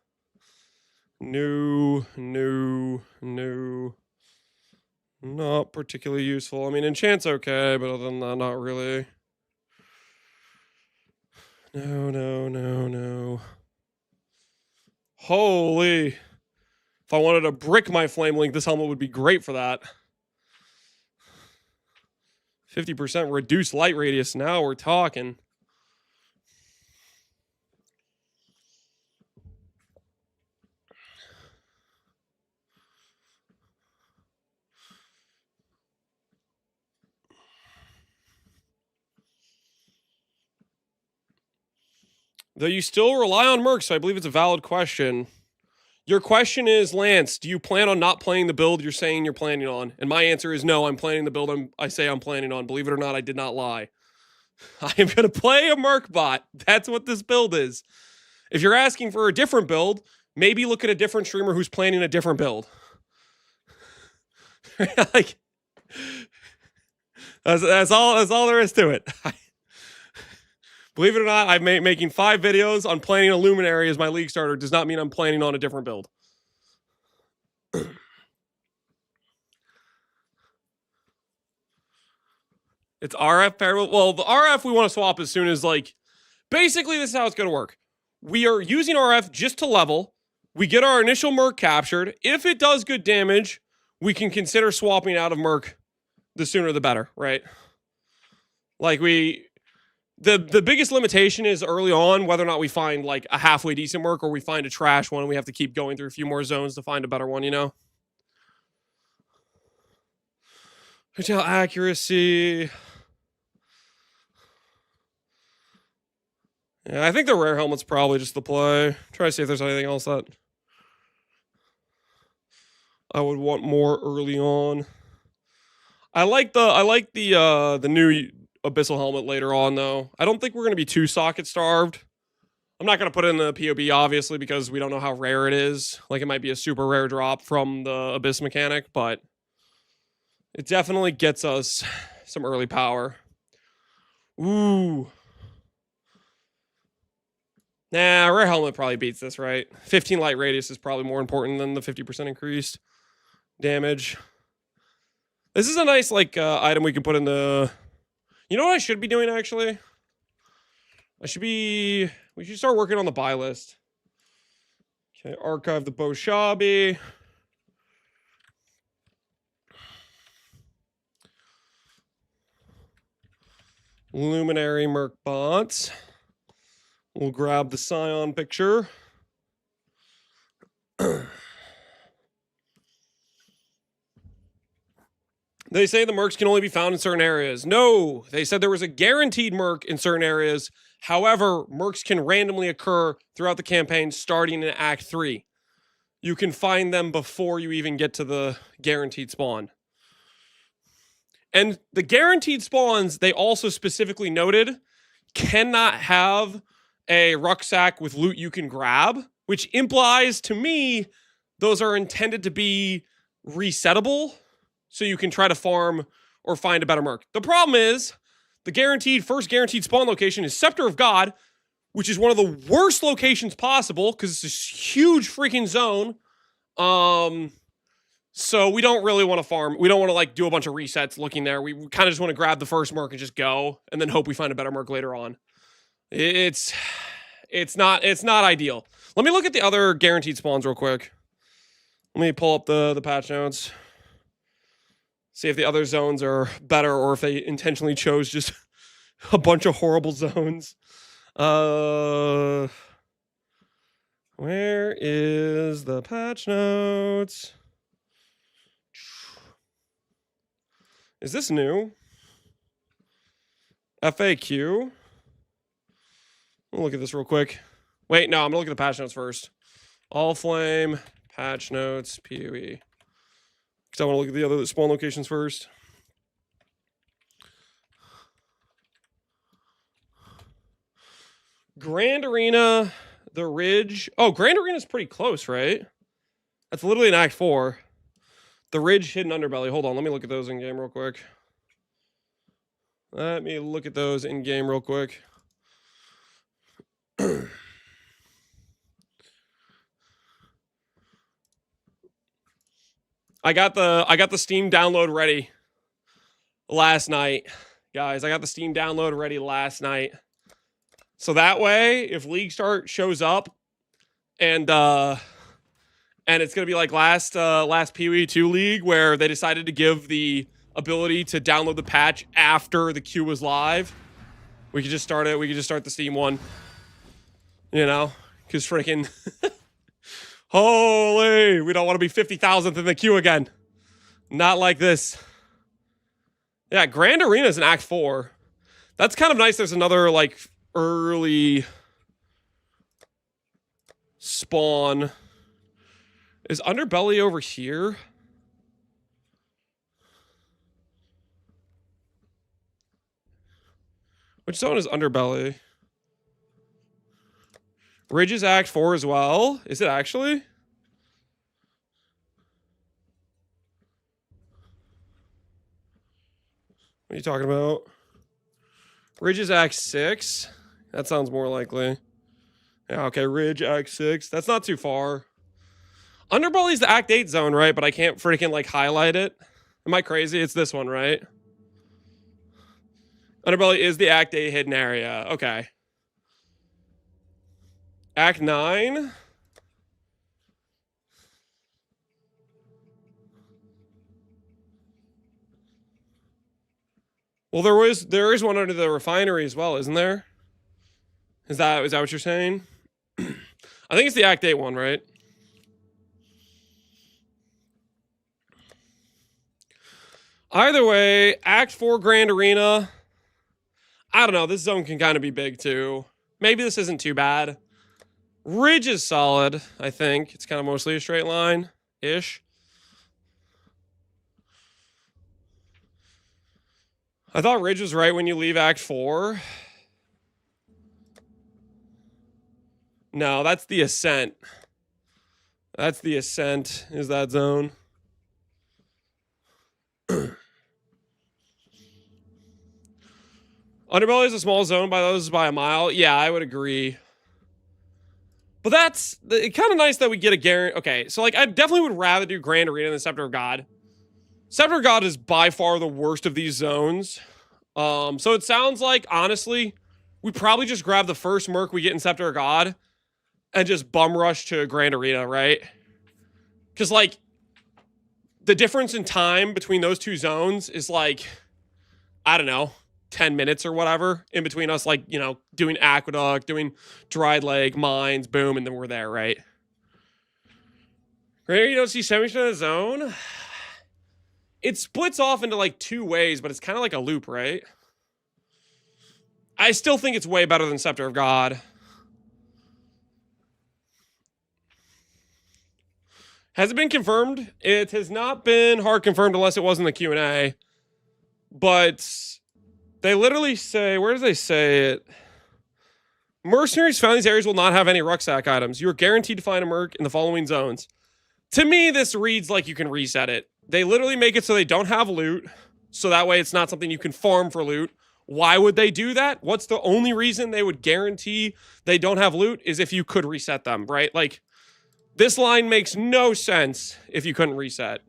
[SPEAKER 1] No. Not particularly useful. I mean, enchant's okay, but other than that, not really. No. Holy. If I wanted to brick my flame link, this helmet would be great for that. 50% reduced light radius. Now we're talking. Though you still rely on Merc, so I believe it's a valid question. Your question is, Lance, do you plan on not playing the build you're saying you're planning on? And my answer is no, I'm planning the build I say I'm planning on. Believe it or not, I did not lie. I am going to play a Merc bot. That's what this build is. If you're asking for a different build, maybe look at a different streamer who's planning a different build. Like, that's all there is to it. Believe it or not, I'm making 5 videos on planning a Luminary as my league starter. Does not mean I'm planning on a different build. It's RF parallel. Well, the RF we want to swap as soon as, like, basically this is how it's going to work. We are using RF just to level. We get our initial Merc captured. If it does good damage, we can consider swapping out of Merc. The sooner the better, right? Like the biggest limitation is early on whether or not we find like a halfway decent Merc or we find a trash one and we have to keep going through a few more zones to find a better one, you know? Hotel accuracy. Yeah, I think the rare helmet's probably just the play. Try to see if there's anything else that I would want more early on. I like the new Abyssal helmet later on, though. I don't think we're going to be too socket starved. I'm not going to put it in the POB, obviously, because we don't know how rare it is. Like, it might be a super rare drop from the Abyss mechanic, but it definitely gets us some early power. Ooh. Nah, rare helmet probably beats this, right? 15 light radius is probably more important than the 50% increased damage. This is a nice, like, item we can put in the... You know what I should be doing, actually? We should start working on the buy list. Okay, archive the Boshabi. Luminary Merc bots. We'll grab the Scion picture. They say the mercs can only be found in certain areas. No, they said there was a guaranteed merc in certain areas. However, mercs can randomly occur throughout the campaign starting in Act 3. You can find them before you even get to the guaranteed spawn. And the guaranteed spawns, they also specifically noted, cannot have a rucksack with loot you can grab, which implies to me those are intended to be resettable so you can try to farm or find a better merc. The problem is the first guaranteed spawn location is Scepter of God, which is one of the worst locations possible because it's this huge freaking zone. So we don't really want to farm. We don't want to like do a bunch of resets looking there. We kind of just want to grab the first merc and just go, and then hope we find a better merc later on. It's not ideal. Let me look at the other guaranteed spawns real quick. Let me pull up the patch notes. See if the other zones are better or if they intentionally chose just a bunch of horrible zones. Where is the patch notes? Is this new? FAQ? We'll look at this real quick. Wait, no, I'm gonna look at the patch notes first. All flame, patch notes, PoE. Because I want to look at the other spawn locations first. Grand Arena, the Ridge. Oh, Grand Arena is pretty close, right? That's literally in Act 4. The Ridge, Hidden Underbelly. Hold on, let me look at those in game real quick. Let me look at those in game real quick. I got the Steam download ready last night, guys. I got the Steam download ready last night. So that way, if League Start shows up and it's gonna be like last PoE 2 League where they decided to give the ability to download the patch after the queue was live, we could just start it. We could just start the Steam one. You know, because freaking holy, we don't want to be 50,000th in the queue again. Not like this. Yeah, Grand Arena is in Act 4. That's kind of nice. There's another like early spawn. Is Underbelly over here? Which zone is Underbelly? Ridge is Act 4 as well. Is it actually? What are you talking about? Ridge is Act 6. That sounds more likely. Yeah, okay, Ridge, Act 6. That's not too far. Underbelly's the Act 8 zone, right? But I can't freaking, like, highlight it. Am I crazy? It's this one, right? Underbelly is the Act 8 hidden area. Okay. Act 9. Well, there is one under the refinery as well, isn't there? Is that what you're saying? I think it's the Act 8 one, right? Either way, Act 4 Grand Arena. I don't know. This zone can kind of be big too. Maybe this isn't too bad. Ridge is solid, I think. It's kind of mostly a straight line-ish. I thought Ridge was right when you leave Act 4. No, that's the Ascent. That's the Ascent, is that zone. Underbelly is a small zone by a mile. Yeah, I would agree. But that's kind of nice that we get a guarantee. Okay, so like I definitely would rather do Grand Arena than Scepter of God. Scepter of God is by far the worst of these zones. So it sounds like, honestly, we probably just grab the first merc we get in Scepter of God and just bum rush to Grand Arena, right? Because like the difference in time between those two zones is like, I don't know, 10 minutes or whatever in between us, like, you know, doing Aqueduct, doing Dried Lake, Mines, boom, and then we're there, right? Right, you don't see 70% of the zone? It splits off into like 2 ways, but it's kind of like a loop, right? I still think it's way better than Scepter of God. Has it been confirmed? It has not been hard confirmed unless it was in the Q&A. But they literally say, where do they say it? Mercenaries found in these areas will not have any rucksack items. You are guaranteed to find a merc in the following zones. To me, this reads like you can reset it. They literally make it so they don't have loot. So that way it's not something you can farm for loot. Why would they do that? What's the only reason they would guarantee they don't have loot is if you could reset them, right? Like, this line makes no sense if you couldn't reset.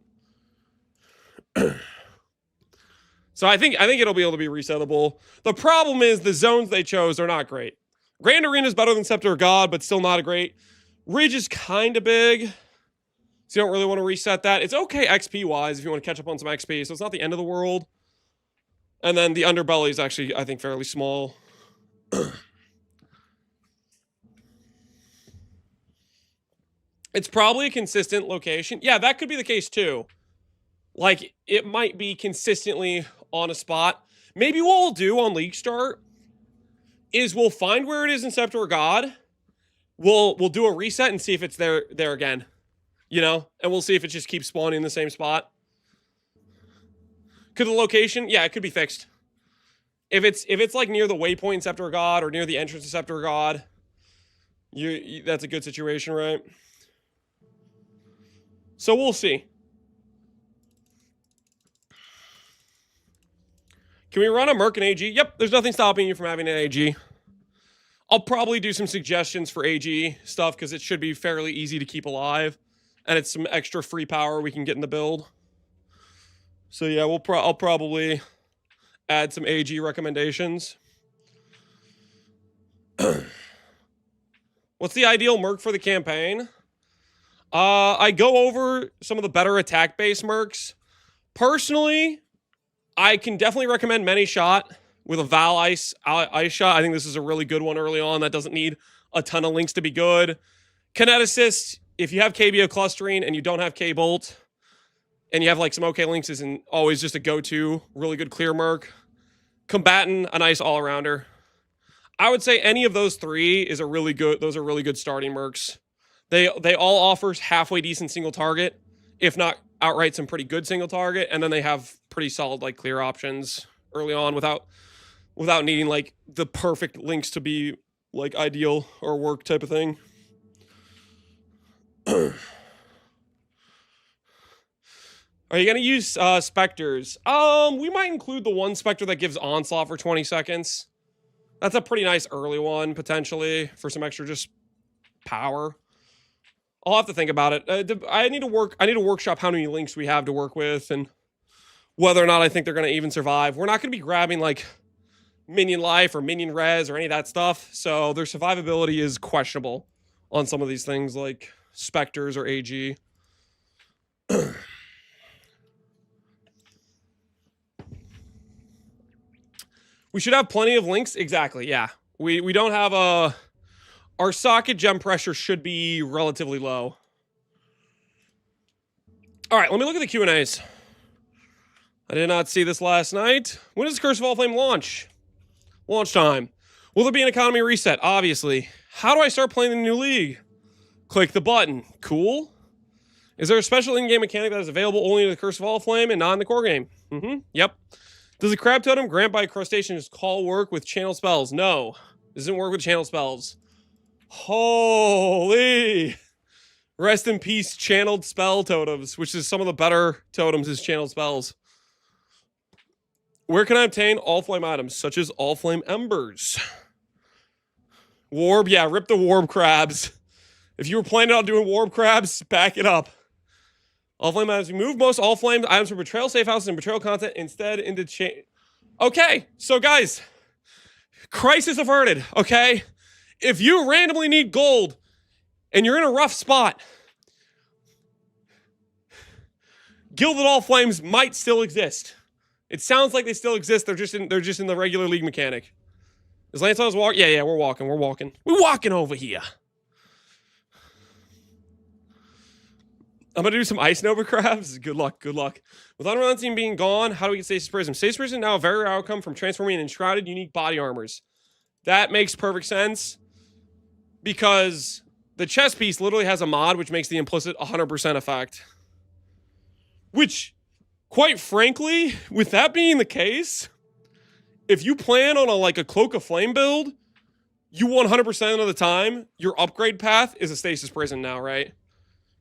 [SPEAKER 1] So I think it'll be able to be resettable. The problem is the zones they chose are not great. Grand Arena is better than Scepter of God, but still not a great. Ridge is kind of big. So you don't really want to reset that. It's okay XP-wise if you want to catch up on some XP, so it's not the end of the world. And then the underbelly is actually, I think, fairly small. It's probably a consistent location. Yeah, that could be the case too. Like, it might be consistently on a spot. Maybe what we'll do on League Start is we'll find where it is in Scepter of God. We'll do a reset and see if it's there again. You know? And we'll see if it just keeps spawning in the same spot. Could the location? Yeah, it could be fixed. If it's like near the waypoint in Scepter of God or near the entrance to Scepter of God, that's a good situation, right? So we'll see. Can we run a Merc and AG? Yep, there's nothing stopping you from having an AG. I'll probably do some suggestions for AG stuff because it should be fairly easy to keep alive. And it's some extra free power we can get in the build. So yeah, I'll probably add some AG recommendations. What's the ideal Merc for the campaign? I go over some of the better attack-based Mercs. Personally, I can definitely recommend Many Shot with a Val Ice Shot. I think this is a really good one early on that doesn't need a ton of links to be good. Kineticist, if you have KBO clustering and you don't have K-Bolt, and you have like some okay links, isn't always just a go-to, really good clear Merc. Combatant, a nice all-arounder. I would say any of those three is a really good, those are really good starting Mercs. They all offer halfway decent single target, if not outright some pretty good single target, and then they have pretty solid like clear options early on without needing like the perfect links to be like ideal or work type of thing. Are you gonna use Spectres? We might include the one Spectre that gives Onslaught for 20 seconds. That's a pretty nice early one, potentially, for some extra just power. I'll have to think about it. I need to workshop how many links we have to work with and whether or not I think they're going to even survive. We're not going to be grabbing like minion life or minion res or any of that stuff. So their survivability is questionable on some of these things like Spectres or AG. We should have plenty of links. Exactly. Yeah. We don't have a... Our socket gem pressure should be relatively low. All right, let me look at the Q&As. I did not see this last night. When does Curse of All Flame launch? Launch time. Will there be an economy reset? Obviously. How do I start playing the new league? Click the button. Cool. Is there a special in-game mechanic that is available only in the Curse of All Flame and not in the core game? Yep. Does the Crab Totem grant by crustaceans call work with channel spells? No. Doesn't work with channel spells. Holy. Rest in peace, channeled spell totems, which is some of the better totems is channeled spells. Where can I obtain all flame items, such as all flame embers? Warb, yeah, rip the warb crabs. If you were planning on doing warb crabs, back it up. All flame items. Remove most all flame items from betrayal safe houses and betrayal content instead into chain. Okay, so guys, crisis averted, okay? If you randomly need gold and you're in a rough spot, Gilded All Flames might still exist. It sounds like they still exist. They're just in the regular league mechanic. Is Lance on his walk? Yeah, we're walking. We're walking over here. I'm gonna do some ice nova crabs. Good luck, good luck. With Unreal Team being gone, how do we get Stasis Prism? Stasis Prism now a very rare outcome from transforming in enshrouded unique body armors. That makes perfect sense because the chest piece literally has a mod which makes the implicit 100% effect. Which, quite frankly, with that being the case, if you plan on a Cloak of Flame build, you 100% of the time, your upgrade path is a Stasis Prison now, right?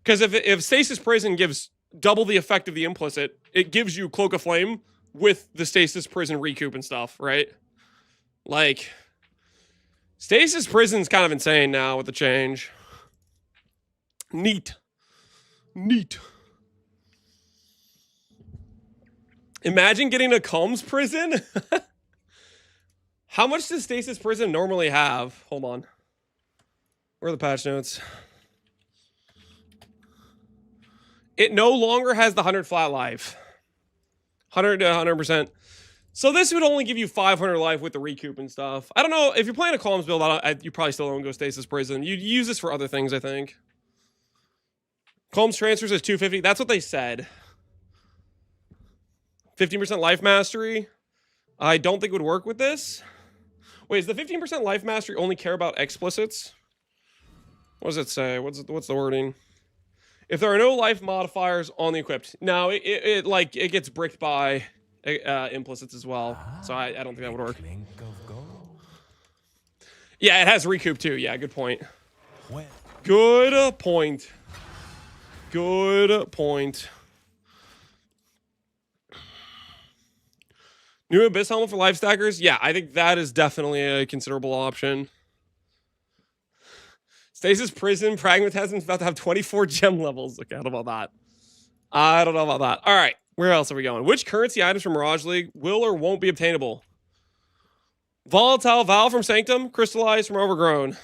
[SPEAKER 1] Because if Stasis Prison gives double the effect of the implicit, it gives you Cloak of Flame with the Stasis Prison recoup and stuff, right? Like, Stasis Prison's kind of insane now with the change. Neat. Neat. Imagine getting a Calms Prison. How much does Stasis Prison normally have? Hold on. Where are the patch notes? It no longer has the 100 flat life. 100 to 100%. So this would only give you 500 life with the recoup and stuff. I don't know. If you're playing a Calms build, you probably still don't go Stasis Prison. You'd use this for other things, I think. Calms transfers is 250. That's what they said. 15% life mastery. I don't think would work with this. Wait, is the 15% life mastery only care about explicits? What does it say? What's the wording? If there are no life modifiers on the equipped. No, it gets bricked by implicits as well. So I don't think that would work. Yeah, it has recoup too. Yeah, good point. Good point. Good point. New Abyss Helmet for life stackers? Yeah, I think that is definitely a considerable option. Stasis Prison, Pragmatism's about to have 24 gem levels. Okay, I don't know about that. I don't know about that. All right, where else are we going? Which currency items from Mirage League will or won't be obtainable? Volatile Val from Sanctum, Crystallized from Overgrown.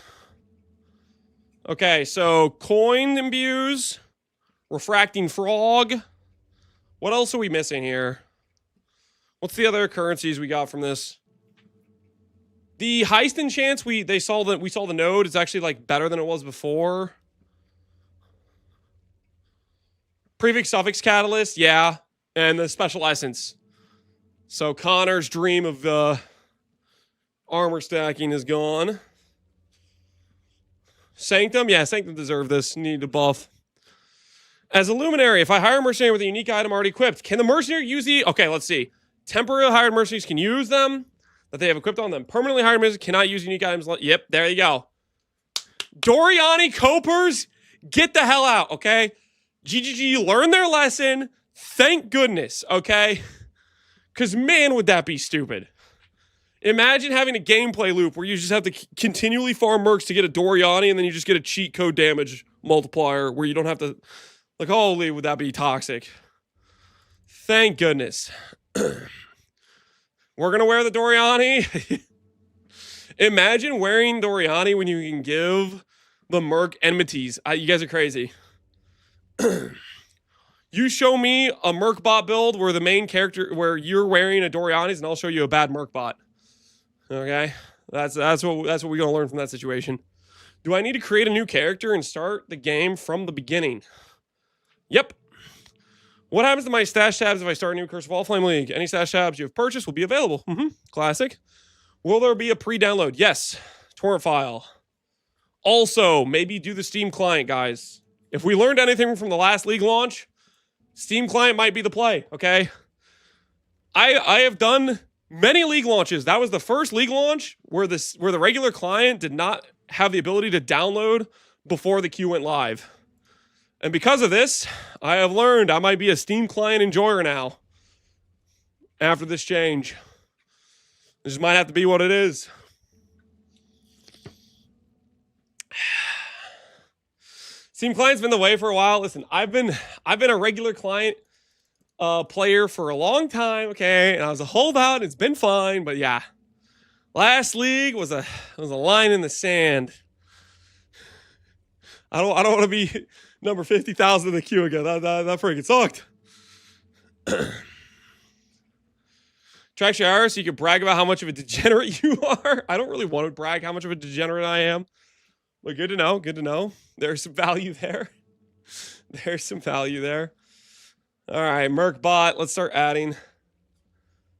[SPEAKER 1] Okay, so Coin Imbues, Refracting Frog. What else are we missing here? What's the other currencies we got from this? The heist enchants, we saw the node. It's actually like better than it was before. Prefix suffix catalyst, yeah, and the special essence. So Connor's dream of the armor stacking is gone. Sanctum, yeah, Sanctum deserved this. Need to buff. As a Luminary, if I hire a mercenary with a unique item already equipped, can the mercenary use the? Okay, let's see. Temporarily hired mercenaries can use them that they have equipped on them. Permanently hired mercenaries cannot use unique items. Yep, there you go. Doriani Copers, get the hell out, okay? GGG learned their lesson. Thank goodness, okay? Because, man, would that be stupid. Imagine having a gameplay loop where you just have to continually farm mercs to get a Doriani and then you just get a cheat code damage multiplier where you don't have to... Like, holy, would that be toxic. Thank goodness. We're going to wear the Doriani. Imagine wearing Doriani when you can give the merc enmities. You guys are crazy. You show me a merc bot build where the main character, where you're wearing a Doriani's, and I'll show you a bad merc bot. Okay? That's what we're going to learn from that situation. Do I need to create a new character and start the game from the beginning? Yep. What happens to my stash tabs if I start a new Curse of All Flame League? Any stash tabs you have purchased will be available. Classic. Will there be a pre-download? Yes. Torrent file. Also, maybe do the Steam client, guys. If we learned anything from the last League launch, Steam client might be the play, okay? I have done many League launches. That was the first League launch where the regular client did not have the ability to download before the queue went live. And because of this, I have learned I might be a Steam client enjoyer now. After this change. This just might have to be what it is. Steam client's been the way for a while. Listen, I've been a regular client player for a long time, okay? And I was a holdout. It's been fine, but yeah. Last League was a line in the sand. I don't want to be number 50,000 in the queue again. That freaking sucked. Track your hours so you can brag about how much of a degenerate you are. I don't really want to brag how much of a degenerate I am. But good to know. Good to know. There's some value there. There's some value there. All right, Merc bot. Let's start adding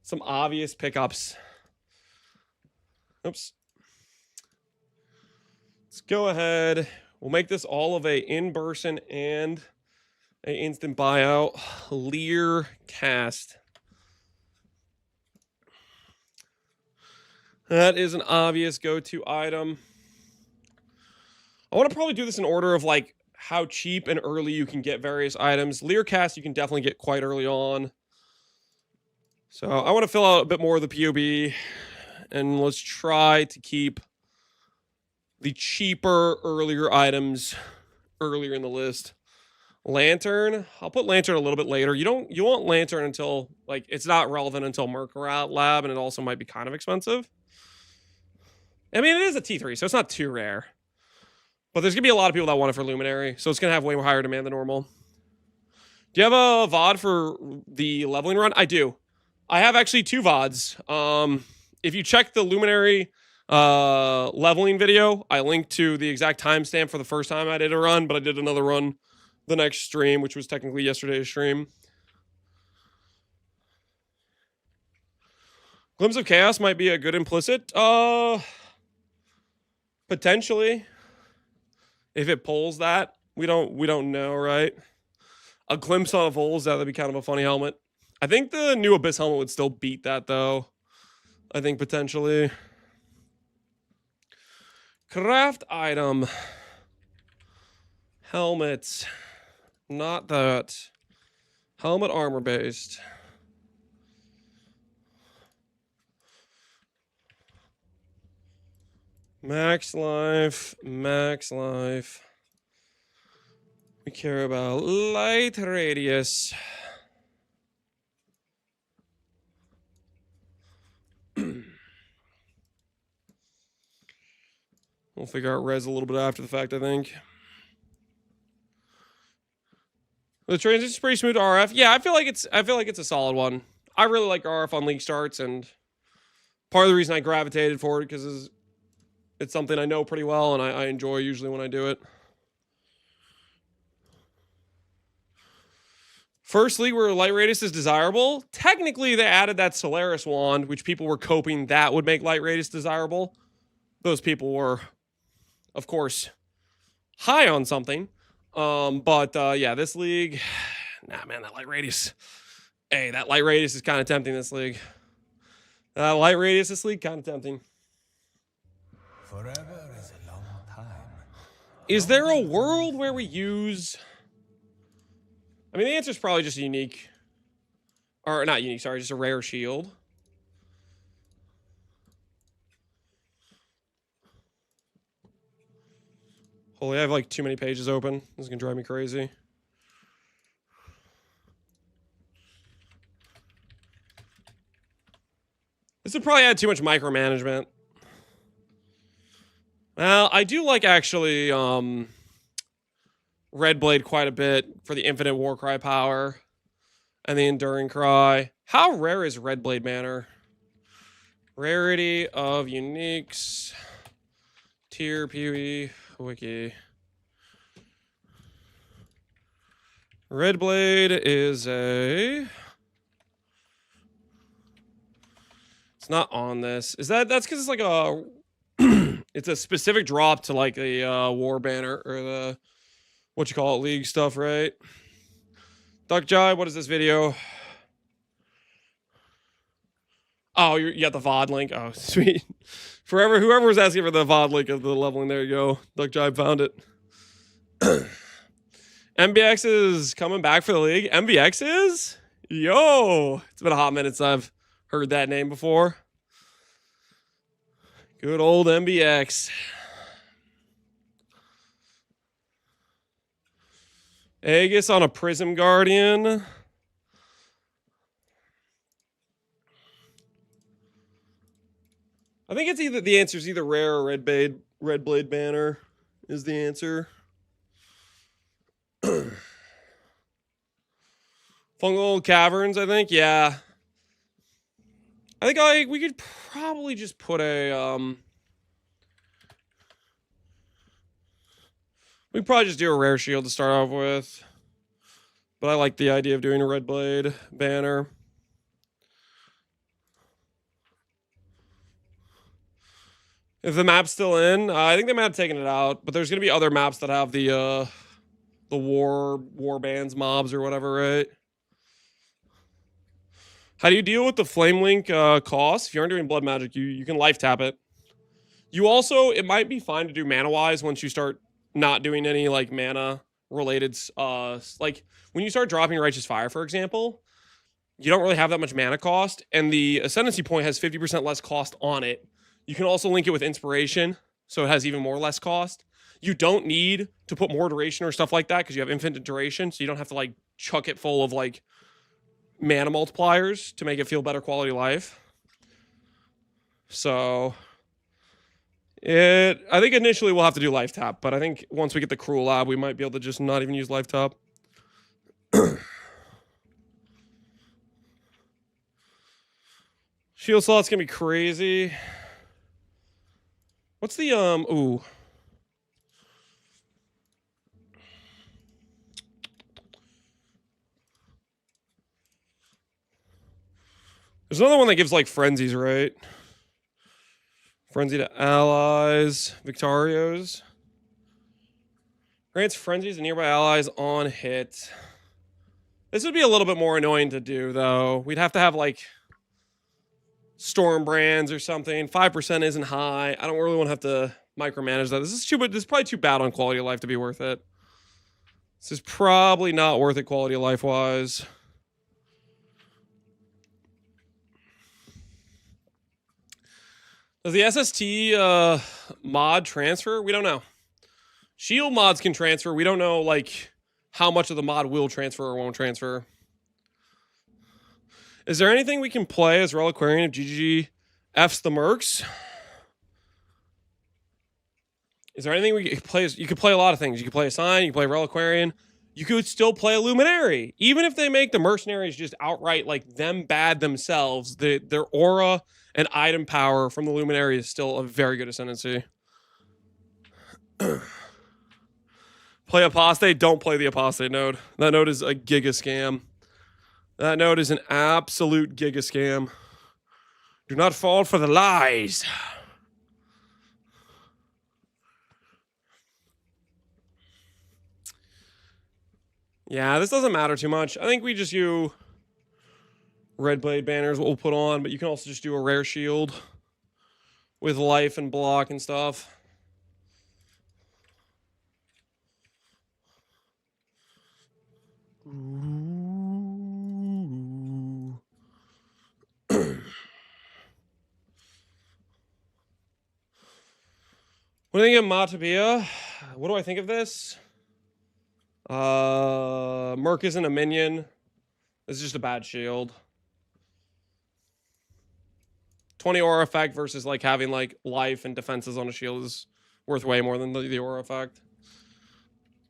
[SPEAKER 1] some obvious pickups. Oops. Let's go ahead. We'll make this all of a in-person and a instant buyout. Lear cast. That is an obvious go-to item. I want to probably do this in order of like how cheap and early you can get various items. Lear cast you can definitely get quite early on. So I want to fill out a bit more of the POB, and let's try to keep the cheaper, earlier items earlier in the list. Lantern, I'll put Lantern a little bit later. You want Lantern until, like, it's not relevant until Merc Lab, and it also might be kind of expensive. I mean, it is a T3, so it's not too rare. But there's going to be a lot of people that want it for Luminary, so it's going to have way more higher demand than normal. Do you have a VOD for the leveling run? I do. I have actually 2 VODs. If you check the Luminary leveling video, I linked to the exact timestamp for the first time I did a run, but I did another run the next stream, which was technically yesterday's stream. Glimpse of Chaos might be a good implicit. Potentially. If it pulls that, we don't know, right? A glimpse on a Vols, that'd be kind of a funny helmet. I think the new Abyss helmet would still beat that, though. I think potentially. Craft item. Helmet. Not that. Helmet armor based. Max life. Max life. We care about light radius. We'll figure out res a little bit after the fact, I think. The transition's pretty smooth to RF. Yeah, I feel like it's a solid one. I really like RF on league starts, and part of the reason I gravitated for it because it's something I know pretty well, and I enjoy usually when I do it. First league where light radius is desirable. Technically, they added that Solaris wand, which people were coping that would make light radius desirable. Those people were, of course, high on something. Yeah, this league, nah, man, that light radius. Hey, that light radius is kind of tempting this league. That light radius this league, kind of tempting.
[SPEAKER 5] Forever is a long time.
[SPEAKER 1] Is there a world where we use... I mean, the answer is probably just a unique... Or not unique, sorry, just a rare shield. Holy, I have like too many pages open. This is going to drive me crazy. This would probably add too much micromanagement. Well, I do like actually Red Blade quite a bit for the infinite Warcry power and the Enduring Cry. How rare is Red Blade Banner? Rarity of uniques. Tier PoE wiki. Red Blade is a... It's not on this. Is that's because it's like a... It's a specific drop to like a war banner or the... What you call it, league stuff, right? Duck Jai, what is this video? Oh, you got the VOD link. Oh, sweet. Whoever was asking for the VOD link of the leveling, there you go. Duck Jai found it. MBX is coming back for the league. MBX is? Yo! It's been a hot minute since I've heard that name before. Good old MBX. Aegis on a Prism Guardian. I think it's either the answer is either rare or Red Blade Banner is the answer. Fungal Caverns, I think, yeah. I think we could probably just put a we could probably just do a rare shield to start off with. But I like the idea of doing a red blade banner. If the map's still in, I think they might have taken it out. But there's gonna be other maps that have the war bands mobs or whatever, right? How do you deal with the flame link cost? If you aren't doing blood magic, you can life tap it. You also, it might be fine to do mana wise once you start not doing any like mana related like when you start dropping righteous fire, for example, you don't really have that much mana cost, and the ascendancy point has 50% less cost on it. You can also link it with inspiration, so it has even more less cost. You don't need to put more duration or stuff like that because you have infinite duration, so you don't have to like chuck it full of like mana multipliers to make it feel better quality of life. So I think initially we'll have to do life tap, but I think once we get the cruel lab, we might be able to just not even use life tap. Shield slot's gonna be crazy. What's the ooh. There's another one that gives like frenzies, right? Frenzy to allies, Victorios. Grants frenzies to nearby allies on hit. This would be a little bit more annoying to do, though. We'd have to have like storm brands or something. 5% isn't high. I don't really want to have to micromanage that. This is probably too bad on quality of life to be worth it. This is probably not worth it quality of life wise. Does the SST mod transfer? We don't know. Shield mods can transfer. We don't know like how much of the mod will transfer or won't transfer. Is there anything we can play as Reliquarian if GG F's the Mercs? Is there anything we could play? You could play a lot of things. You could play a Sign, you could play Reliquarian. You could still play a Luminary. Even if they make the Mercenaries just outright like them bad themselves, their aura and item power from the Luminary is still a very good ascendancy. Play Apostate, don't play the Apostate node. That node is a giga scam. That node is an absolute giga scam. Do not fall for the lies. Yeah, this doesn't matter too much. I think we just do red blade banners, what we'll put on, but you can also just do a rare shield with life and block and stuff. Ooh. What do you think of Matapia? What do I think of this? Merc isn't a minion. This is just a bad shield. 20 aura effect versus like having like life and defenses on a shield is worth way more than the aura effect.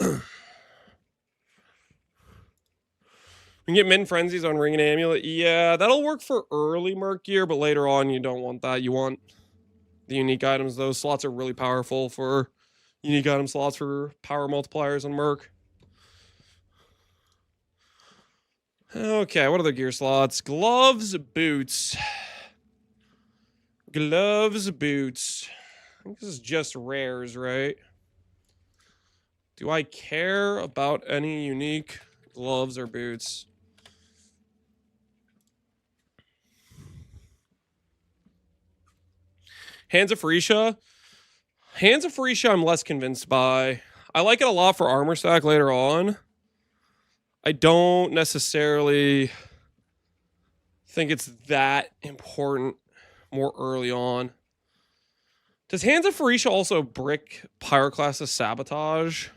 [SPEAKER 1] We can get min frenzies on ring and amulet. Yeah, that'll work for early merc gear, but later on you don't want that. You want the unique items. Those slots are really powerful for unique item slots for power multipliers on merc. Okay, what are the gear slots? Gloves, boots. Gloves, boots. I think this is just rares, right? Do I care about any unique gloves or boots? Hands of Phoresia. Hands of Phoresia I'm less convinced by. I like it a lot for armor stack later on. I don't necessarily think it's that important more early on. Does Hands of Phoresia also brick Pyroclas's Sabotage?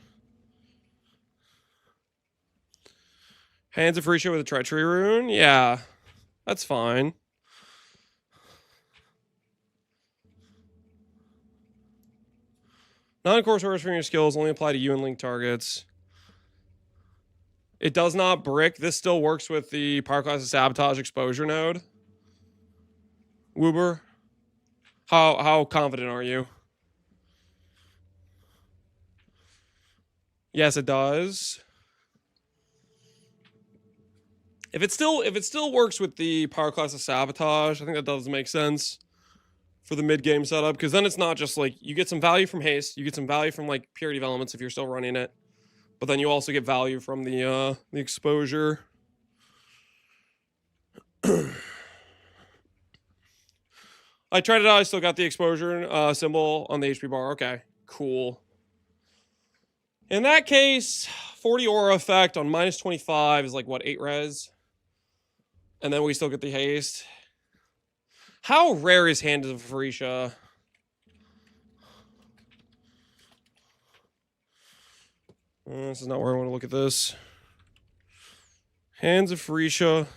[SPEAKER 1] Hands of Phoresia with a Treachery Rune? Yeah, that's fine. Non-core source from your skills only apply to you and link targets. It does not brick. This still works with the Pyroclas's Sabotage exposure node. Woober, how confident are you? Yes, it does. If it still works with the power class of sabotage, I think that does make sense for the mid game setup, because then it's not just like you get some value from haste, you get some value from like purity of elements if you're still running it, but then you also get value from the exposure. I tried it out. I still got the exposure symbol on the HP bar. Okay, cool. In that case, 40 aura effect on minus 25 is like what, 8 res? And then we still get the haste. How rare is Hand of Farisha? This is not where I want to look at this. Hands of Farisha.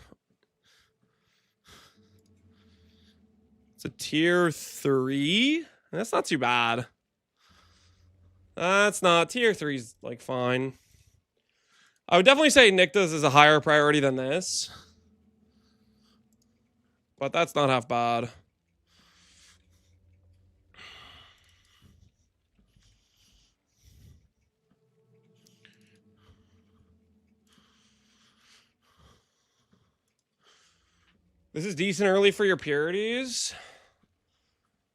[SPEAKER 1] It's a tier 3. That's not too bad. That's not. Tier 3's like fine. I would definitely say Nycta's is a higher priority than this. But that's not half bad. This is decent early for your purities.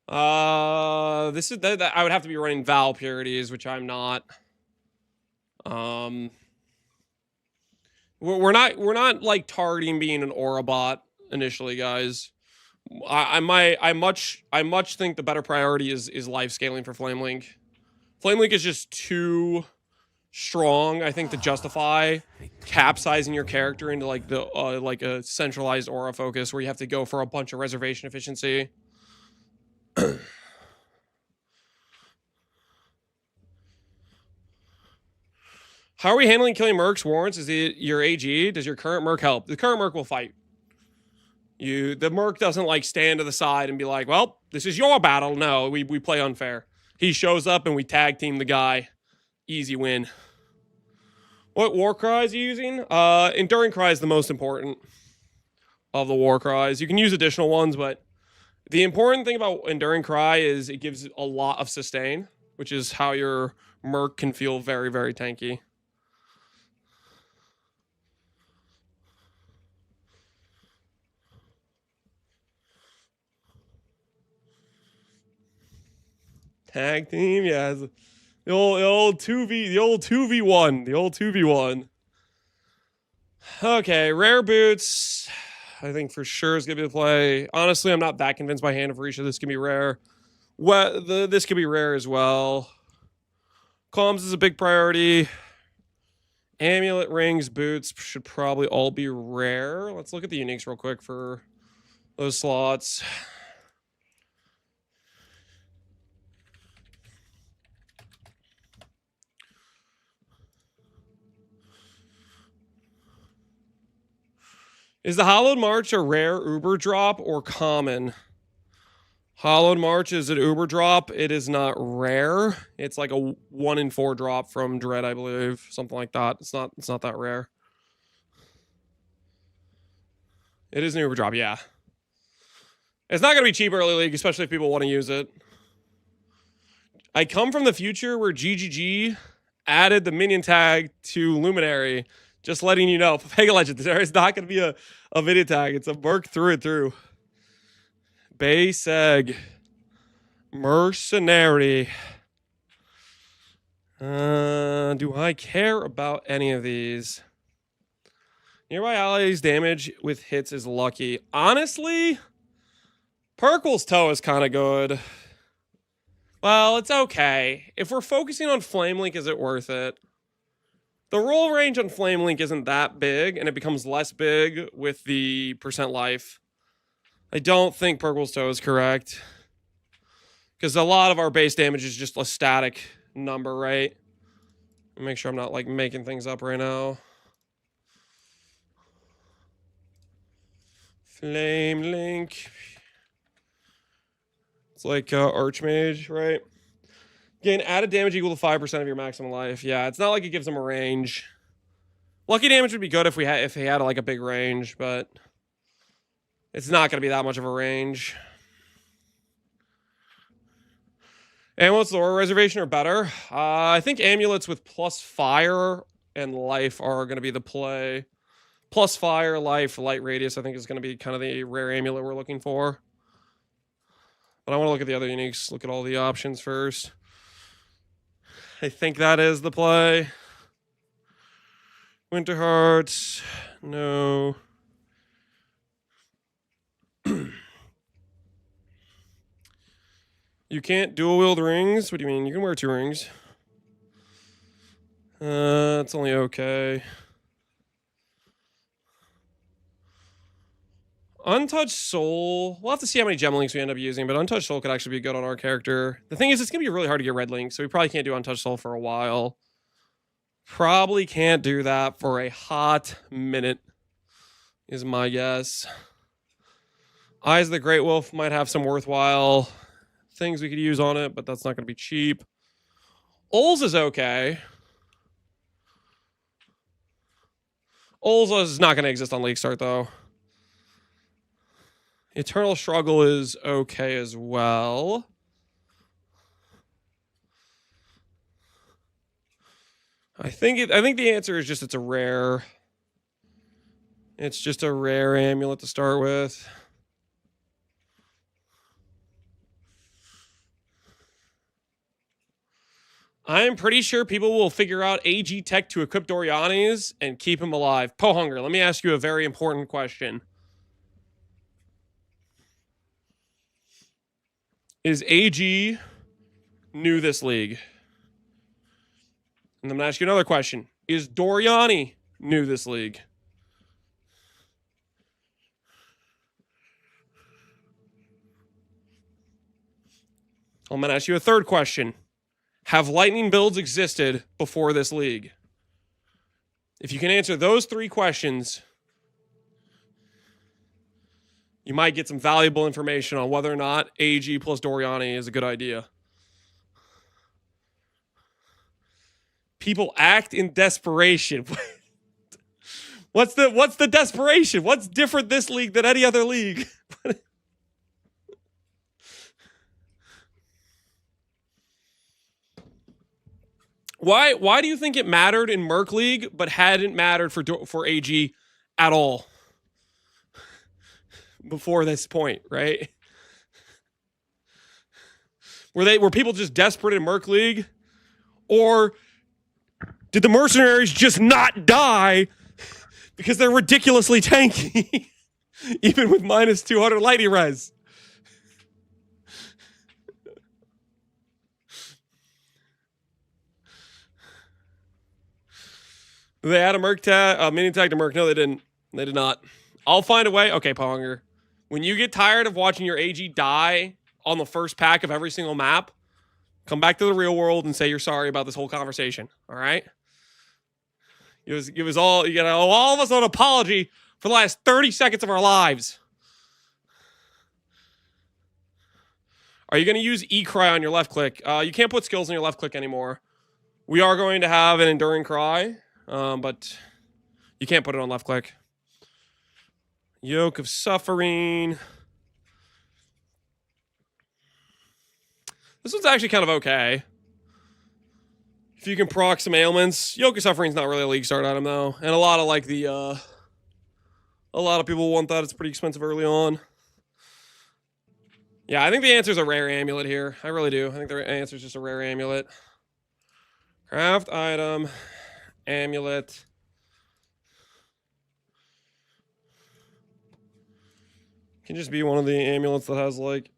[SPEAKER 1] This is that I would have to be running Val purities, which I'm not. We're not like targeting being an aura bot initially, guys. I much think the better priority is life scaling for Flamelink. Flamelink is just too strong, I think, to justify capsizing your character into like the like a centralized aura focus where you have to go for a bunch of reservation efficiency. How are we handling killing mercs? Warrants? Is it your AG? Does your current merc help? The current merc will fight. The merc doesn't like stand to the side and be like, well, this is your battle. No, we play unfair. He shows up and we tag team the guy. Easy win. What war cries are you using? Enduring Cry is the most important of the war cries. You can use additional ones, but the important thing about Enduring Cry is it gives a lot of sustain, which is how your merc can feel very, very tanky. Tag team, yeah. The old 2v1. Okay, rare boots. I think for sure is gonna be the play. Honestly, I'm not that convinced by Hand of Risha. This can be rare. This could be rare as well. Comms is a big priority. Amulet, rings, boots should probably all be rare. Let's look at the uniques real quick for those slots. Is the Hallowed March a rare Uber drop or common? Hallowed March is an Uber drop. It is not rare. It's like a 1 in 4 drop from Dread, I believe. Something like that. It's not that rare. It is an Uber drop, yeah. It's not going to be cheap early league, especially if people want to use it. I come from the future where GGG added the minion tag to Luminary. Just letting you know, Vega Legend, there is not going to be a minion tag. It's a merc through and through. Base egg. Mercenary. Do I care about any of these? Nearby allies damage with hits is lucky. Honestly, Perkle's toe is kind of good. Well, it's okay. If we're focusing on Flamelink, is it worth it? The roll range on Flamelink isn't that big, and it becomes less big with the percent life. I don't think Perkle's toe is correct. Because a lot of our base damage is just a static number, right? Make sure I'm not like making things up right now. Flamelink. It's like Archmage, right? Gain added damage equal to 5% of your maximum life. Yeah, it's not like it gives him a range. Lucky damage would be good if he had like a big range, but it's not going to be that much of a range. Amulets lower reservation are better. I think amulets with plus fire and life are going to be the play. Plus fire, life, light radius, I think is going to be kind of the rare amulet we're looking for. But I want to look at the other uniques, look at all the options first. I think that is the play. Winter Hearts, no. You can't dual wield rings? What do you mean? You can wear 2 rings. It's only okay. Untouched Soul. We'll have to see how many gem links we end up using, but Untouched Soul could actually be good on our character. The thing is, it's going to be really hard to get red links, so we probably can't do Untouched Soul for a while. Probably can't do that for a hot minute, is my guess. Eyes of the Great Wolf might have some worthwhile things we could use on it, but that's not going to be cheap. Ols is okay. Ols is not going to exist on League Start, though. Eternal Struggle is okay as well. I think the answer is just it's a rare. It's just a rare amulet to start with. I'm pretty sure people will figure out AG tech to equip Doriani's and keep him alive. Pohunger, let me ask you a very important question. Is AG new this league? And I'm going to ask you another question. Is Doriani new this league? I'm going to ask you a third question. Have lightning builds existed before this league? If you can answer those 3 questions, you might get some valuable information on whether or not AG plus Doriani is a good idea. People act in desperation. What's the desperation? What's different this league than any other league? Why do you think it mattered in Merc League but hadn't mattered for AG at all before this point, right? Were people just desperate in Merc League? Or did the mercenaries just not die because they're ridiculously tanky even with minus 200 lightning res? They had a Merc tag, mini tag to Merc. No, they didn't. They did not. I'll find a way. Okay, Ponger. When you get tired of watching your AG die on the first pack of every single map, come back to the real world and say you're sorry about this whole conversation. All right? Give us all, you gotta owe all of us an apology for the last 30 seconds of our lives. Are you going to use E-Cry on your left click? You can't put skills on your left click anymore. We are going to have an Enduring Cry. But you can't put it on left click. Yoke of Suffering. This one's actually kind of okay. If you can proc some ailments. Yoke of Suffering's not really a league start item though. And a lot of people want that. It's pretty expensive early on. Yeah, I think the answer is a rare amulet here. I really do. I think the answer is just a rare amulet. Craft item. Amulet. Can just be one of the amulets that has like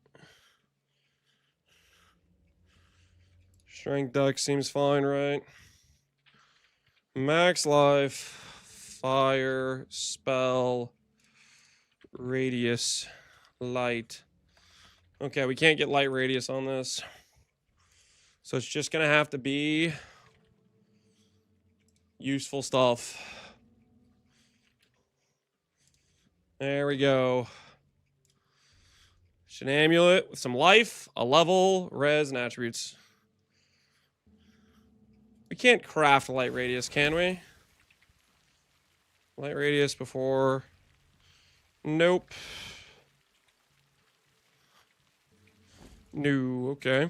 [SPEAKER 1] strength dex seems fine, right? Max life, fire, spell, radius, light. Okay, we can't get light radius on this. So it's just gonna have to be useful stuff. There we go. It's an amulet with some life, a level, res, and attributes. We can't craft light radius, can we? Light radius before. Nope. No, okay.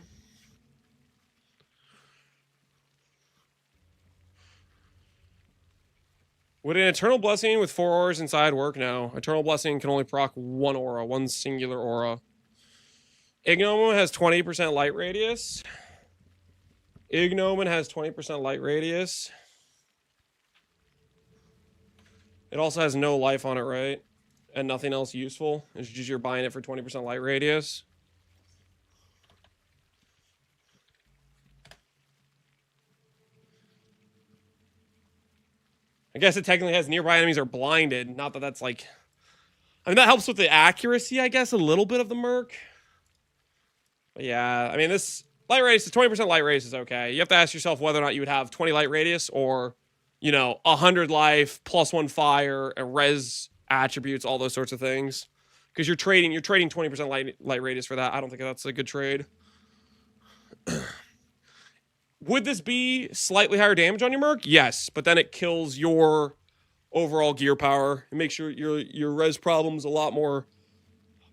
[SPEAKER 1] Would an Eternal Blessing with 4 auras inside work? No. Eternal Blessing can only proc 1 aura, 1 singular aura. Ignomen has 20% light radius. Ignomen has 20% light radius. It also has no life on it, right? And nothing else useful. It's just you're buying it for 20% light radius. I guess it technically has nearby enemies are blinded. Not that that's like... I mean, that helps with the accuracy, I guess, a little bit of the Merc. But yeah, I mean, this light radius, 20% light radius is okay. You have to ask yourself whether or not you would have 20 light radius or, you know, 100 life, +1 fire, and res attributes, all those sorts of things. Because you're trading 20% light radius for that. I don't think that's a good trade. Would this be slightly higher damage on your Merc? Yes, but then it kills your overall gear power. It makes your res problems a lot more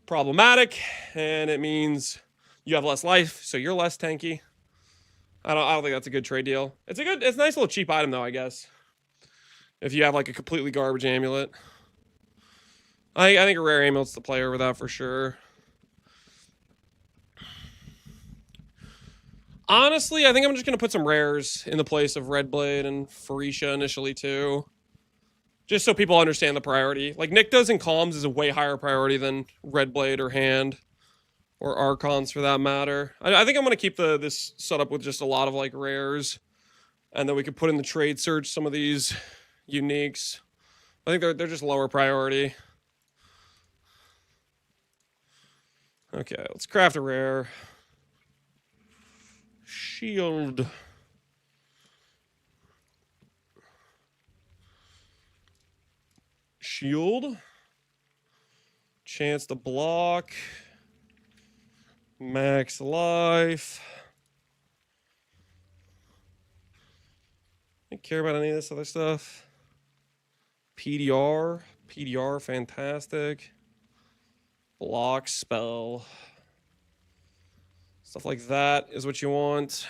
[SPEAKER 1] problematic, and it means you have less life, so you're less tanky. I don't think that's a good trade deal. It's a nice little cheap item though, I guess. If you have like a completely garbage amulet. I think a rare amulet's the play over that for sure. Honestly, I think I'm just going to put some rares in the place of Red Blade and Phoresia initially, too. Just so people understand the priority. Like, Nyctas and Calms is a way higher priority than Red Blade or Hand. Or Archons, for that matter. I think I'm going to keep this setup with just a lot of, like, rares. And then we could put in the trade search some of these uniques. I think they're just lower priority. Okay, let's craft a rare. Shield. Shield. Chance to block. Max life. I don't care about any of this other stuff. PDR. PDR, fantastic. Block spell. Stuff like that is what you want.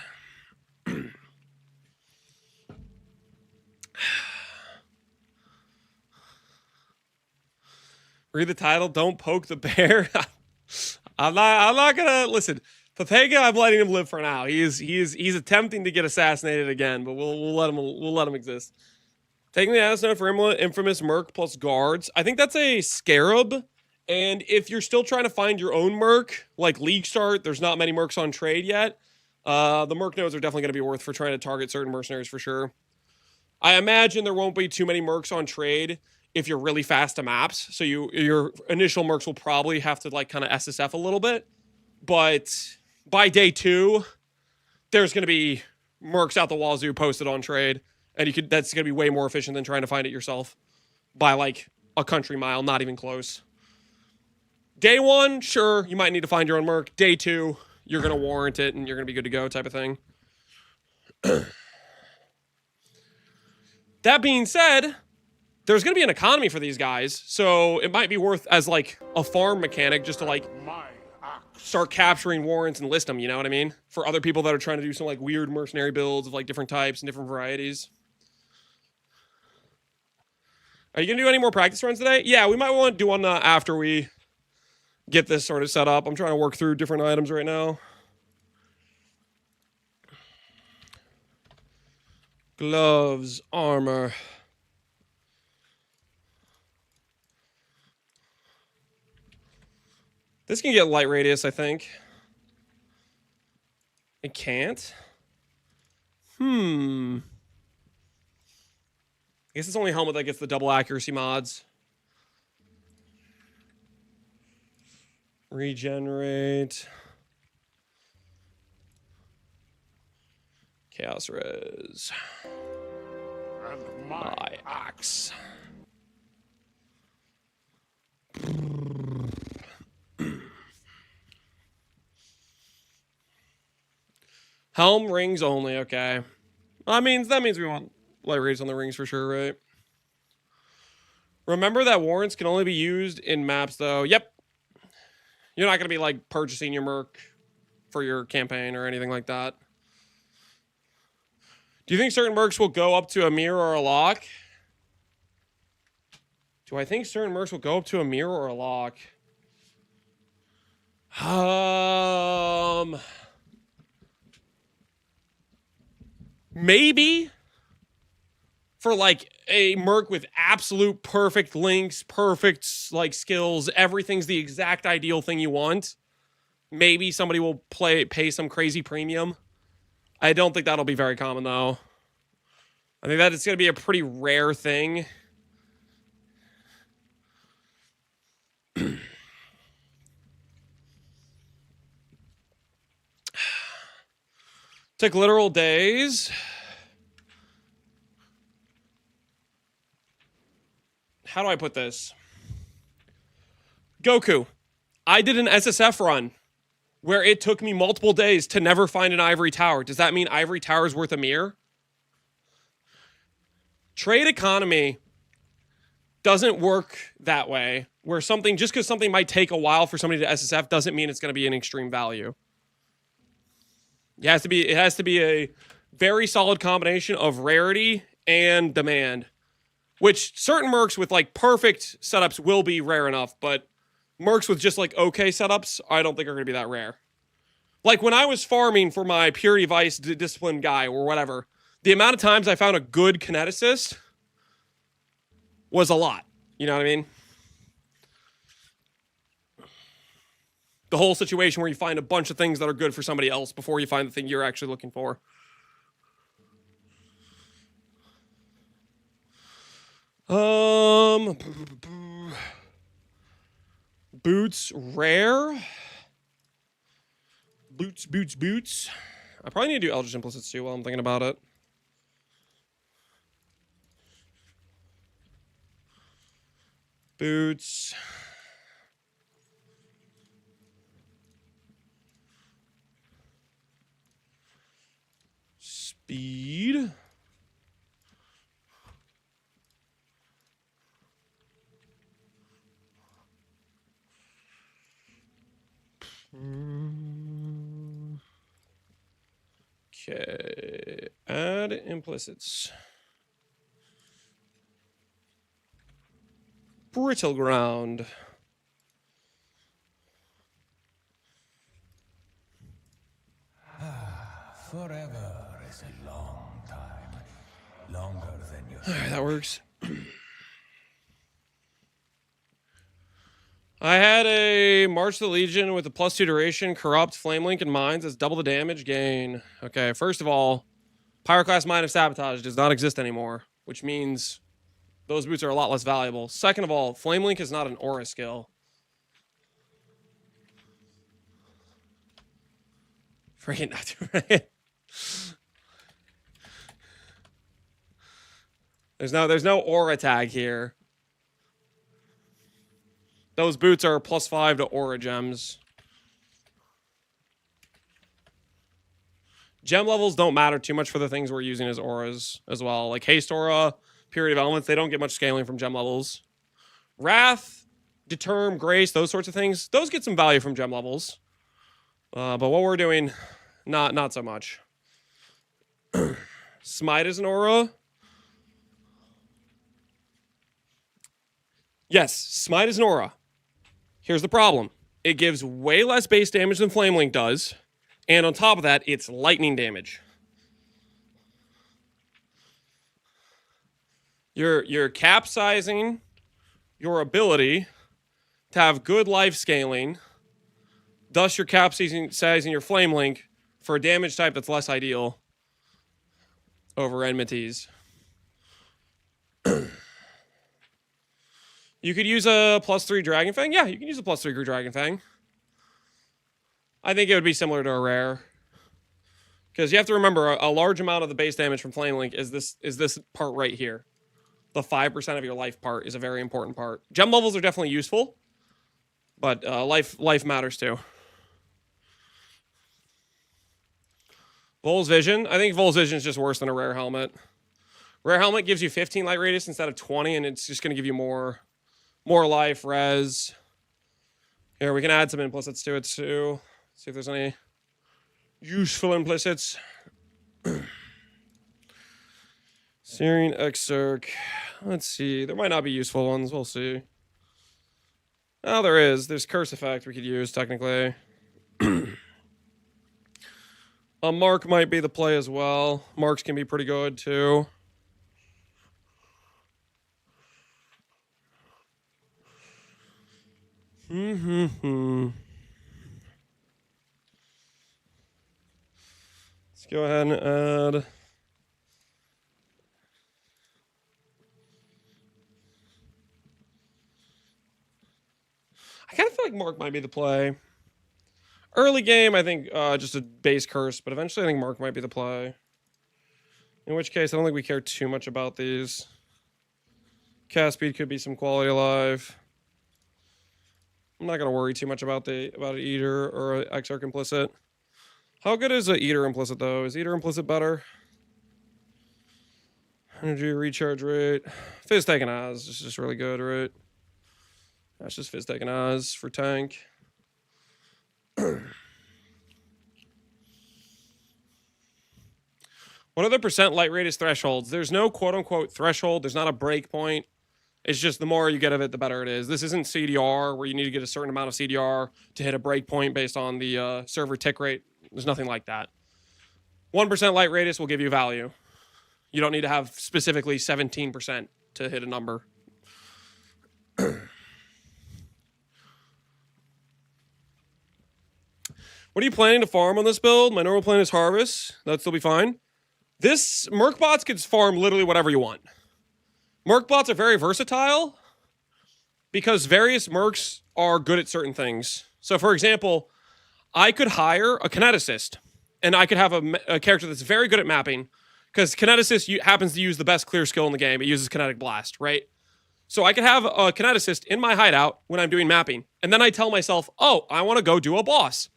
[SPEAKER 1] Read the title. Don't poke the bear. I'm not gonna listen. Papega, I'm letting him live for now. He's attempting to get assassinated again, but we'll let him exist. Taking the Addis Note for Infamous Merc plus guards. I think that's a Scarab. And if you're still trying to find your own Merc, like League Start, there's not many Mercs on trade yet. The Merc nodes are definitely going to be worth for trying to target certain mercenaries for sure. I imagine there won't be too many Mercs on trade if you're really fast to maps. So your initial Mercs will probably have to like kind of SSF a little bit. But by day 2, there's going to be Mercs out the wazoo posted on trade. And that's going to be way more efficient than trying to find it yourself by like a country mile, not even close. Day 1, sure, you might need to find your own Merc. Day 2, you're going to warrant it and you're going to be good to go type of thing. That being said, there's going to be an economy for these guys. So it might be worth as like a farm mechanic just to like start capturing warrants and list them, you know what I mean? For other people that are trying to do some like weird mercenary builds of like different types and different varieties. Are you going to do any more practice runs today? Yeah, we might want to do one after we get this sort of set up. I'm trying to work through different items right now. Gloves, armor. This can get light radius, I think. It can't? I guess it's only helmet that gets the double accuracy mods. Regenerate. Chaos res.
[SPEAKER 4] And
[SPEAKER 1] My axe. Helm rings only, okay. That means we want light rays on the rings for sure, right? Remember that warrants can only be used in maps though. Yep. You're not going to be like purchasing your Merc for your campaign or anything like that. Do you think certain Mercs will go up to a mirror or a lock? Do I think certain mercs will go up to a mirror or a lock? Maybe for like a merc with absolute perfect links, perfect like skills, everything's the exact ideal thing you want. Maybe somebody will pay some crazy premium. I don't think that'll be very common though. I think that it's going to be a pretty rare thing. Took literal days. How do I put this? Goku, I did an SSF run where it took me multiple days to never find an ivory tower. Does that mean ivory tower is worth a mirror? Trade economy doesn't work that way, where something, just because something might take a while for somebody to SSF doesn't mean it's going to be an extreme value. It has to be a very solid combination of rarity and demand, which certain mercs with like perfect setups will be rare enough, but mercs with just like okay setups, I don't think are going to be that rare. Like when I was farming for my Purity Vice discipline guy or whatever, the amount of times I found a good kineticist was a lot. You know what I mean? The whole situation where you find a bunch of things that are good for somebody else before you find the thing you're actually looking for. Boots rare. Boots. I probably need to do Eldritch Implicits too while I'm thinking about it. Boots. Speed. Okay. Add implicits. Brittle ground.
[SPEAKER 5] Forever is a long time. Longer than you
[SPEAKER 1] All right, that works. I had a March to the Legion with a +2 duration, corrupt, flame link, and mines. That's double the damage gain. Okay, first of all, Pyroclast Mine of Sabotage does not exist anymore, which means those boots are a lot less valuable. Second of all, flame link is not an aura skill. Freaking not right. There's no aura tag here. Those boots are +5 to aura gems. Gem levels don't matter too much for the things we're using as auras as well. Like Haste Aura, Period of Elements, they don't get much scaling from gem levels. Wrath, Determ, Grace, those sorts of things, those get some value from gem levels. But what we're doing, not so much. Smite is an aura. Yes, Smite is an aura. Here's the problem. It gives way less base damage than Flame Link does. And on top of that, it's lightning damage. You're capsizing your ability to have good life scaling. Thus, you're capsizing your Flame Link for a damage type that's less ideal over enmities. You could use a +3 Dragon Fang. Yeah, you can use a +3 Dragon Fang. I think it would be similar to a rare. Because you have to remember, a large amount of the base damage from Flame Link is this part right here. The 5% of your life part is a very important part. Gem levels are definitely useful, but life matters too. Vol's Vision. I think Vol's Vision is just worse than a rare helmet. Rare helmet gives you 15 light radius instead of 20, and it's just going to give you more life, res. Here, we can add some implicits to it too. See if there's any useful implicits. Searing Exarch. Let's see. There might not be useful ones. We'll see. Oh, there is. There's Curse Effect we could use, technically. A Mark might be the play as well. Marks can be pretty good, too. Let's go ahead and add... I kind of feel like Mark might be the play. Early game, I think just a base curse, but eventually I think Mark might be the play. In which case, I don't think we care too much about these. Cast speed could be some quality of life. I'm not going to worry too much about an Eater or an Exarch Implicit. How good is an Eater Implicit, though? Is Eater Implicit better? Energy recharge rate. Fizz taking Oz is just really good, right? That's just Fizz taking Oz for tank. What are the percent light radius thresholds? There's no quote-unquote threshold. There's not a break point. It's just the more you get of it, the better it is. This isn't CDR, where you need to get a certain amount of CDR to hit a break point based on the server tick rate. There's nothing like that. 1% light radius will give you value. You don't need to have specifically 17% to hit a number. What are you planning to farm on this build? My normal plan is Harvest. That'll still be fine. This Mercbots could farm literally whatever you want. Mercbots are very versatile because various Mercs are good at certain things. So, for example, I could hire a Kineticist, and I could have a character that's very good at mapping because Kineticist happens to use the best clear skill in the game. It uses Kinetic Blast, right? So I could have a Kineticist in my hideout when I'm doing mapping, and then I tell myself, oh, I want to go do a boss.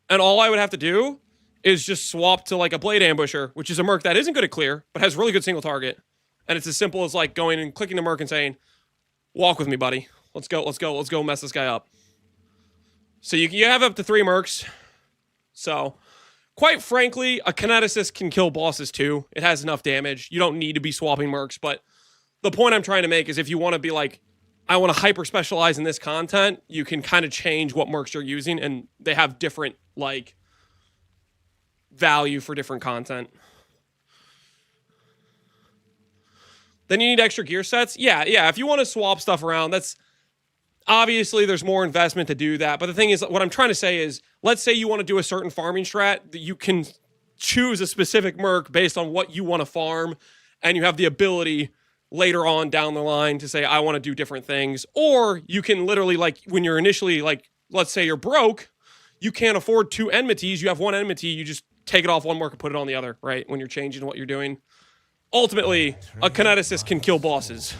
[SPEAKER 1] And all I would have to do is just swap to like a Blade Ambusher, which is a Merc that isn't good at clear, but has really good single target. And it's as simple as like going and clicking the Merc and saying, walk with me, buddy. Let's go mess this guy up. So you have up to 3 Mercs. So, quite frankly, a Kineticist can kill bosses too. It has enough damage. You don't need to be swapping Mercs, but the point I'm trying to make is if you want to be like, I want to hyper specialize in this content, you can kind of change what Mercs you're using, and they have different like value for different content. Then you need extra gear sets. Yeah. If you want to swap stuff around, that's obviously there's more investment to do that. But the thing is, what I'm trying to say is, let's say you want to do a certain farming strat that you can choose a specific Merc based on what you want to farm, and you have the ability later on down the line to say, I want to do different things. Or you can literally, like, when you're initially, like, let's say you're broke, you can't afford 2 enmities. You have 1 enmity. You just take it off one Merc and put it on the other, right? When you're changing what you're doing. Ultimately, a Kineticist can kill bosses.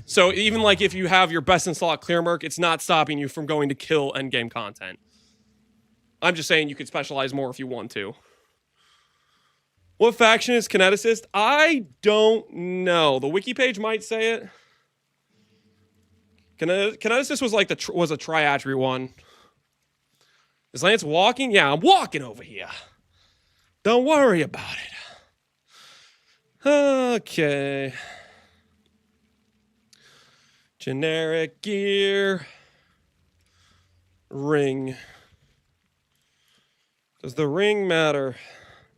[SPEAKER 1] So even like if you have your best in slot clear Merc, it's not stopping you from going to kill endgame content. I'm just saying you could specialize more if you want to. What faction is Kineticist? I don't know. The wiki page might say it. Kineticist was like was a tri-attribute one. Is Lance walking? Yeah, I'm walking over here. Don't worry about it. Okay. Generic gear. Ring. Does the ring matter?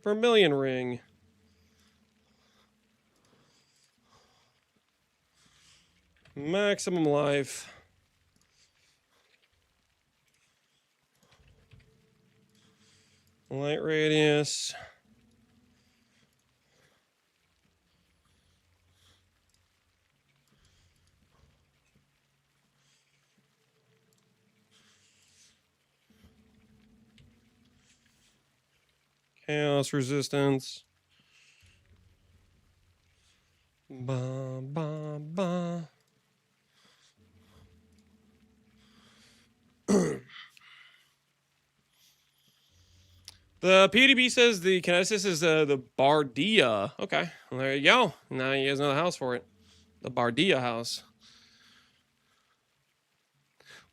[SPEAKER 1] Vermilion ring. Maximum life. Light radius. Chaos resistance. Ba, ba, ba. The PDB says the Kineticist is the Bardia. Okay, well, there you go. Now you guys know the house for it. The Bardia house.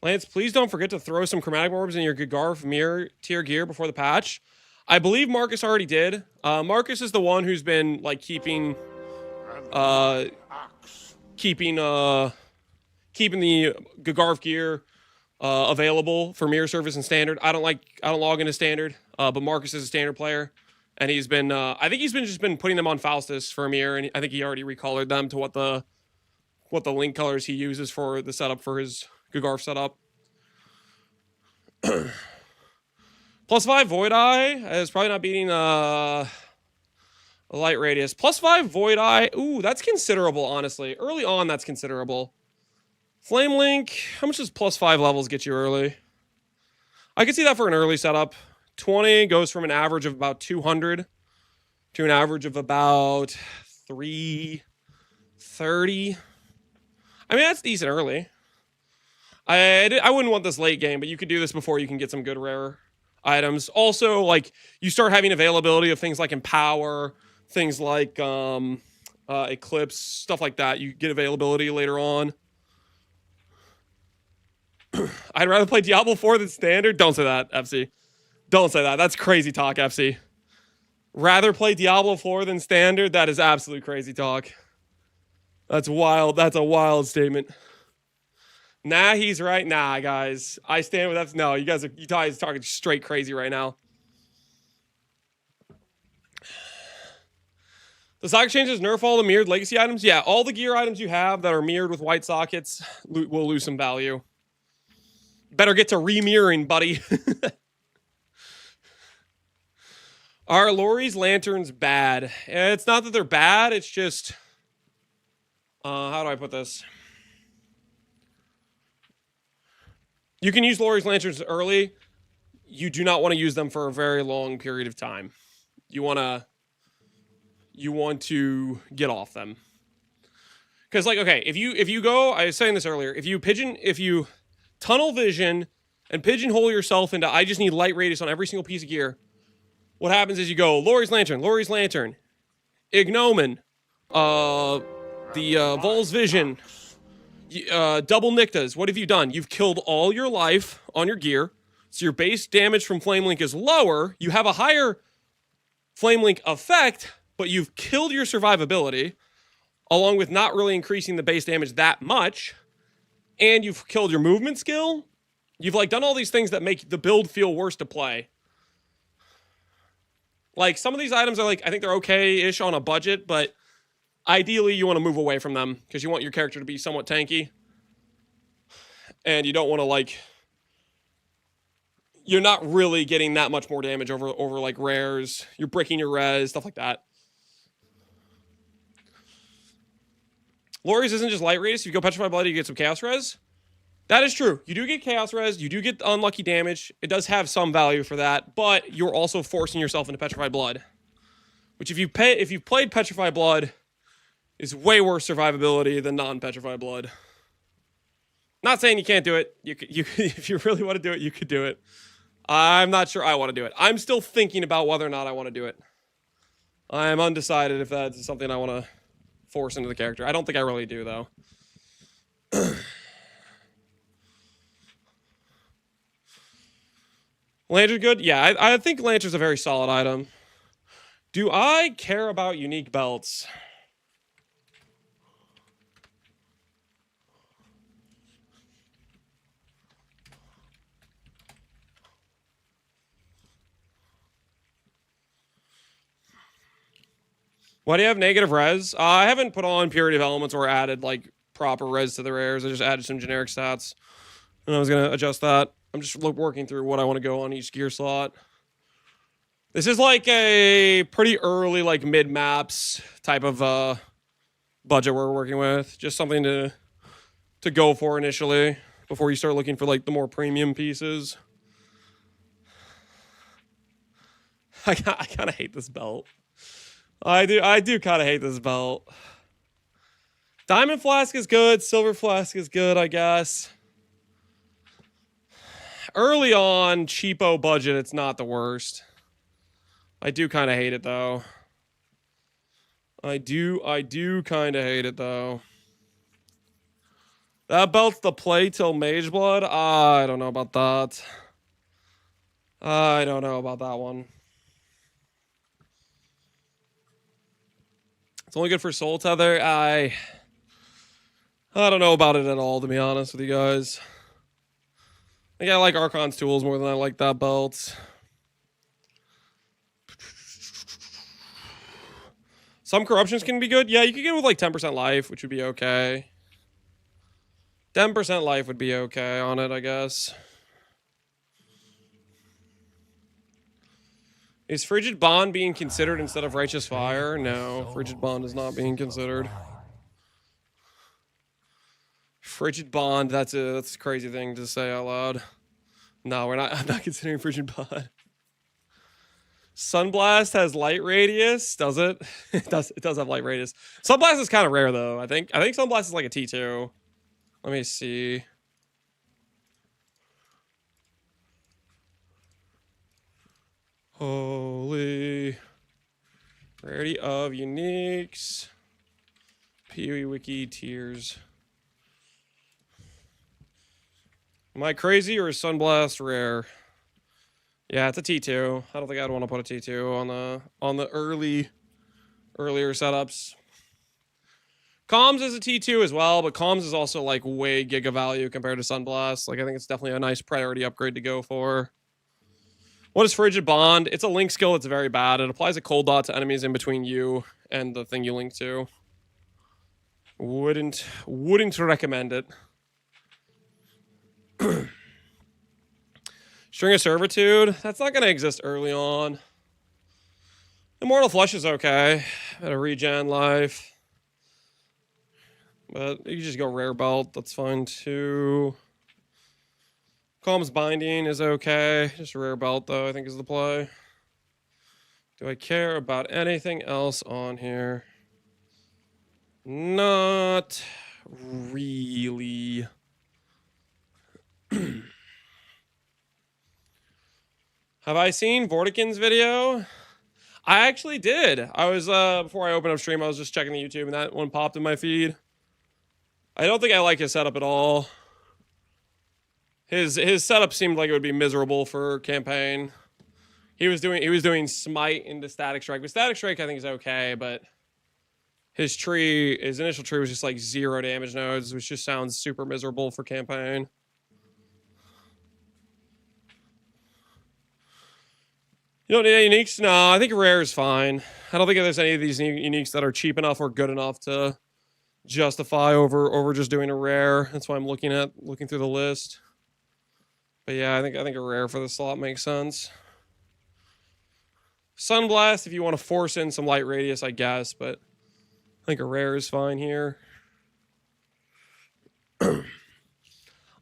[SPEAKER 1] Lance, please don't forget to throw some chromatic orbs in your Gagarf mirror tier gear before the patch. I believe Marcus already did. Marcus is the one who's been like keeping keeping the Gagarv gear available for mirror service and standard. I don't log into standard, but Marcus is a standard player, and he's been I think he's been putting them on Faustus for a mirror, and I think he already recolored them to what the link colors he uses for the setup for his Gagarv setup. +5 Void Eye is probably not beating a Light Radius. +5 Void Eye. Ooh, that's considerable, honestly. Early on, that's considerable. Flame Link. How much does +5 levels get you early? I could see that for an early setup. 20 goes from an average of about 200 to an average of about 330. I mean, that's decent early. I wouldn't want this late game, but you could do this before you can get some good rare items. Also, like, you start having availability of things like Empower, things like Eclipse, stuff like that. You get availability later on. I'd rather play Diablo 4 than Standard. Don't say that, FC. Don't say that. That's crazy talk, FC. Rather play Diablo 4 than Standard? That is absolute crazy talk. That's wild. That's a wild statement. Nah, he's right. Nah, guys. I stand with that. No, you guys are talking straight crazy right now. The socket changes nerf all the mirrored legacy items. Yeah, all the gear items you have that are mirrored with white sockets will lose some value. Better get to re-mirroring, buddy. Are Lori's lanterns bad? It's not that they're bad. It's just... how do I put this? You can use Lori's lanterns early. You do not want to use them for a very long period of time. You want to get off them. Because, like, okay, if you go, I was saying this earlier, if you tunnel vision and pigeonhole yourself into I just need light radius on every single piece of gear, what happens is you go Lori's lantern, Ignomen, the Vol's vision, double Nictas. What have you done? You've killed all your life on your gear, so your base damage from Flame Link is lower. You have a higher Flame Link effect, but you've killed your survivability, along with not really increasing the base damage that much, and you've killed your movement skill. You've, like, done all these things that make the build feel worse to play. Like, some of these items are, like, I think they're okay-ish on a budget, but ideally you want to move away from them because you want your character to be somewhat tanky. And you don't want to, like... You're not really getting that much more damage over like, rares. You're breaking your res, stuff like that. Lori's isn't just light radius. If you go Petrified Blood, you get some Chaos Res. That is true. You do get Chaos Res. You do get unlucky damage. It does have some value for that, but you're also forcing yourself into Petrified Blood, which if you've played Petrified Blood, is way worse survivability than non-Petrified Blood. Not saying you can't do it. You if you really want to do it, you could do it. I'm not sure I want to do it. I'm still thinking about whether or not I want to do it. I'm undecided if that's something I want to force into the character. I don't think I really do, though. Lantern good? Yeah, I think Lantern's a very solid item. Do I care about unique belts? Why do you have negative res? I haven't put on Purity of Elements or added, like, proper res to the rares. I just added some generic stats. And I was going to adjust that. I'm just working through what I want to go on each gear slot. This is like a pretty early, like, mid-maps type of budget we're working with. Just something to go for initially before you start looking for, like, the more premium pieces. I kind of hate this belt. I do kind of hate this belt. Diamond Flask is good. Silver Flask is good, I guess. Early on, cheapo budget, it's not the worst. I do kind of hate it, though. I do kind of hate it, though. That belt's the play till Mage Blood? I don't know about that. I don't know about that one. It's only good for Soul Tether. I don't know about it at all, to be honest with you guys. I think I like Archon's tools more than I like that belt. Some corruptions can be good. Yeah, you could get with like 10% life, which would be okay. 10% life would be okay on it, I guess. Is Frigid Bond being considered instead of Righteous Fire? No, Frigid Bond is not being considered. Frigid Bond, that's a crazy thing to say out loud. No, I'm not considering Frigid Bond. Sunblast has light radius, does it? It does have light radius. Sunblast is kind of rare though. I think Sunblast is like a T2. Let me see. Holy rarity of uniques. PoE wiki tiers. Am I crazy or is Sunblast rare? Yeah, it's a T2. I don't think I'd want to put a T2 on the earlier setups. Comms is a T2 as well, but Comms is also like way giga value compared to Sunblast. Like I think it's definitely a nice priority upgrade to go for. What is Frigid Bond? It's a link skill that's very bad. It applies a cold dot to enemies in between you and the thing you link to. Wouldn't recommend it. String of Servitude. That's not going to exist early on. Immortal Flush is okay. Better regen life. But you can just go rare belt. That's fine too. Calm's Binding is okay. Just rare belt though, I think is the play. Do I care about anything else on here? Not really. Have I seen Vortican's video? I actually did. I was, before I opened up stream, I was just checking the YouTube and that one popped in my feed. I don't think I like his setup at all. His setup seemed like it would be miserable for campaign. He was doing Smite into Static Strike. But Static Strike I think is okay, but his initial tree was just like 0 damage nodes, which just sounds super miserable for campaign. You don't need any uniques? No, I think rare is fine. I don't think there's any of these uniques that are cheap enough or good enough to justify over just doing a rare. That's why I'm looking through the list. But yeah, I think a rare for the slot makes sense. Sunblast, if you want to force in some light radius, I guess, but I think a rare is fine here.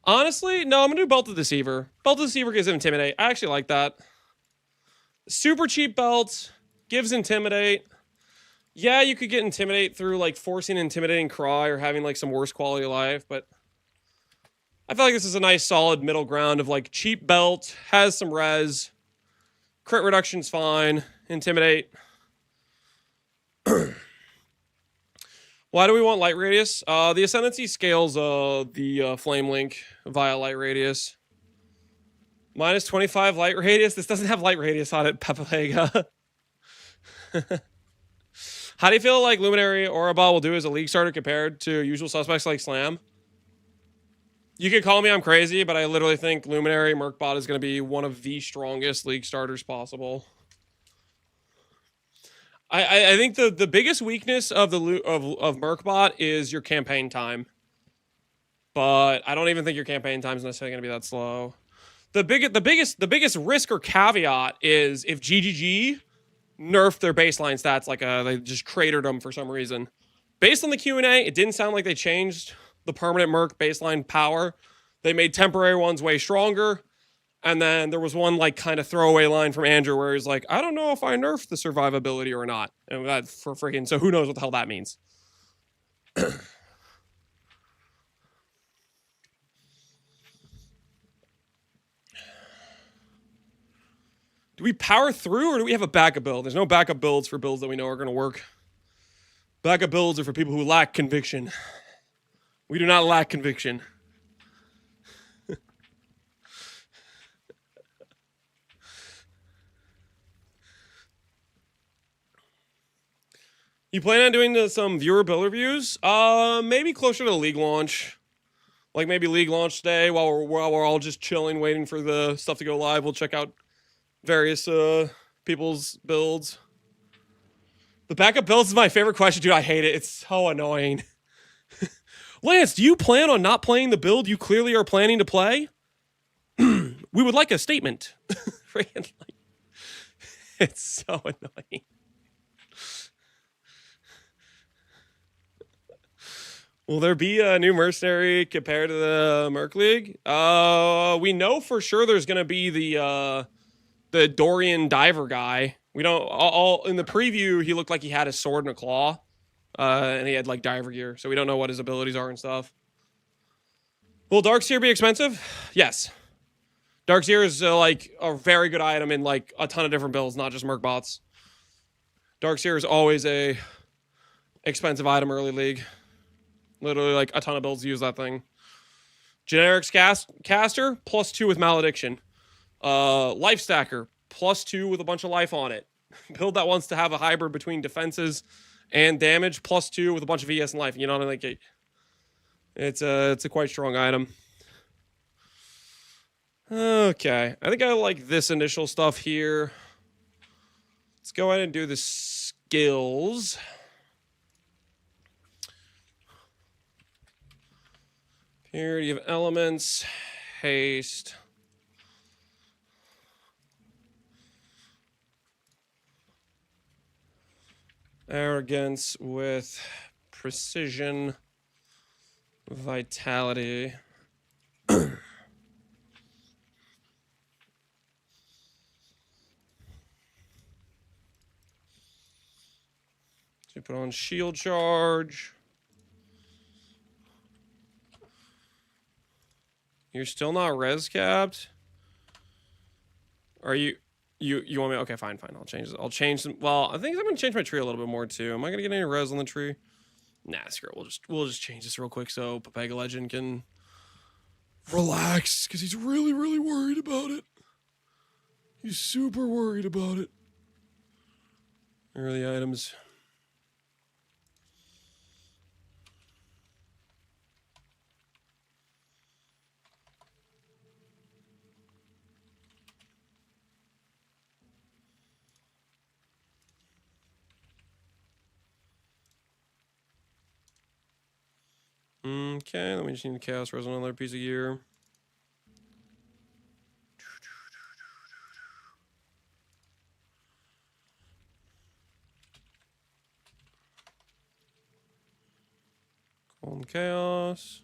[SPEAKER 1] Honestly, no, I'm gonna do Belt of Deceiver. Belt of Deceiver gives Intimidate. I actually like that. Super cheap belt, gives Intimidate. Yeah, you could get Intimidate through like forcing Intimidating Cry or having like some worse quality of life, but I feel like this is a nice solid middle ground of like cheap belt, has some res, crit reduction's fine, Intimidate. Why do we want light radius? The Ascendancy scales the flame link via light radius. Minus 25 light radius. This doesn't have light radius on it, Pepega. How do you feel like Luminary or Aurabal will do as a league starter compared to usual suspects like Slam? You could call me I'm crazy, but I literally think Luminary Merkbot is going to be one of the strongest league starters possible. I think the biggest weakness of Merkbot is your campaign time. But I don't even think your campaign time is necessarily going to be that slow. The biggest risk or caveat is if GGG nerfed their baseline stats like they just cratered them for some reason. Based on the Q&A, it didn't sound like they changed the permanent Merc baseline power. They made temporary ones way stronger. And then there was one like kind of throwaway line from Andrew where he's like, I don't know if I nerfed the survivability or not. And that for freaking, so who knows what the hell that means. Do we power through or do we have a backup build? There's no backup builds for builds that we know are going to work. Backup builds are for people who lack conviction. We do not lack conviction. You plan on doing some viewer build reviews? Maybe closer to league launch. Like maybe league launch day while we're all just chilling, waiting for the stuff to go live. We'll check out various people's builds. The backup builds is my favorite question, dude. I hate it. It's so annoying. Lance, do you plan on not playing the build you clearly are planning to play? We would like a statement. It's so annoying. Will there be a new mercenary compared to the Merc League? We know for sure there's gonna be the Dorian diver guy. We don't all in the preview. He looked like he had a sword and a claw, and he had like diver gear. So we don't know what his abilities are and stuff. Will Darkseer be expensive? Yes. Darkseer is like a very good item in like a ton of different builds, not just Merc bots. Darkseer is always a expensive item early league. Literally, like, a ton of builds use that thing. Generics caster, +2 with malediction. Life stacker, +2 with a bunch of life on it. Build that wants to have a hybrid between defenses and damage, +2 with a bunch of ES and life. You know what I mean? Like, it's a quite strong item. Okay, I think I like this initial stuff here. Let's go ahead and do the skills. Purity of elements, haste. Arrogance with precision, vitality. So put on shield charge. You're still not res capped? Are you want me? Okay, fine. I'll change it. I'll change them. Well, I think I'm gonna change my tree a little bit more too. Am I gonna get any res on the tree? Nah, screw it. We'll just change this real quick so Papega Legend can relax because he's really, really worried about it. He's super worried about it. Early items. Okay, then we just need to cast res on another piece of gear. Calm chaos.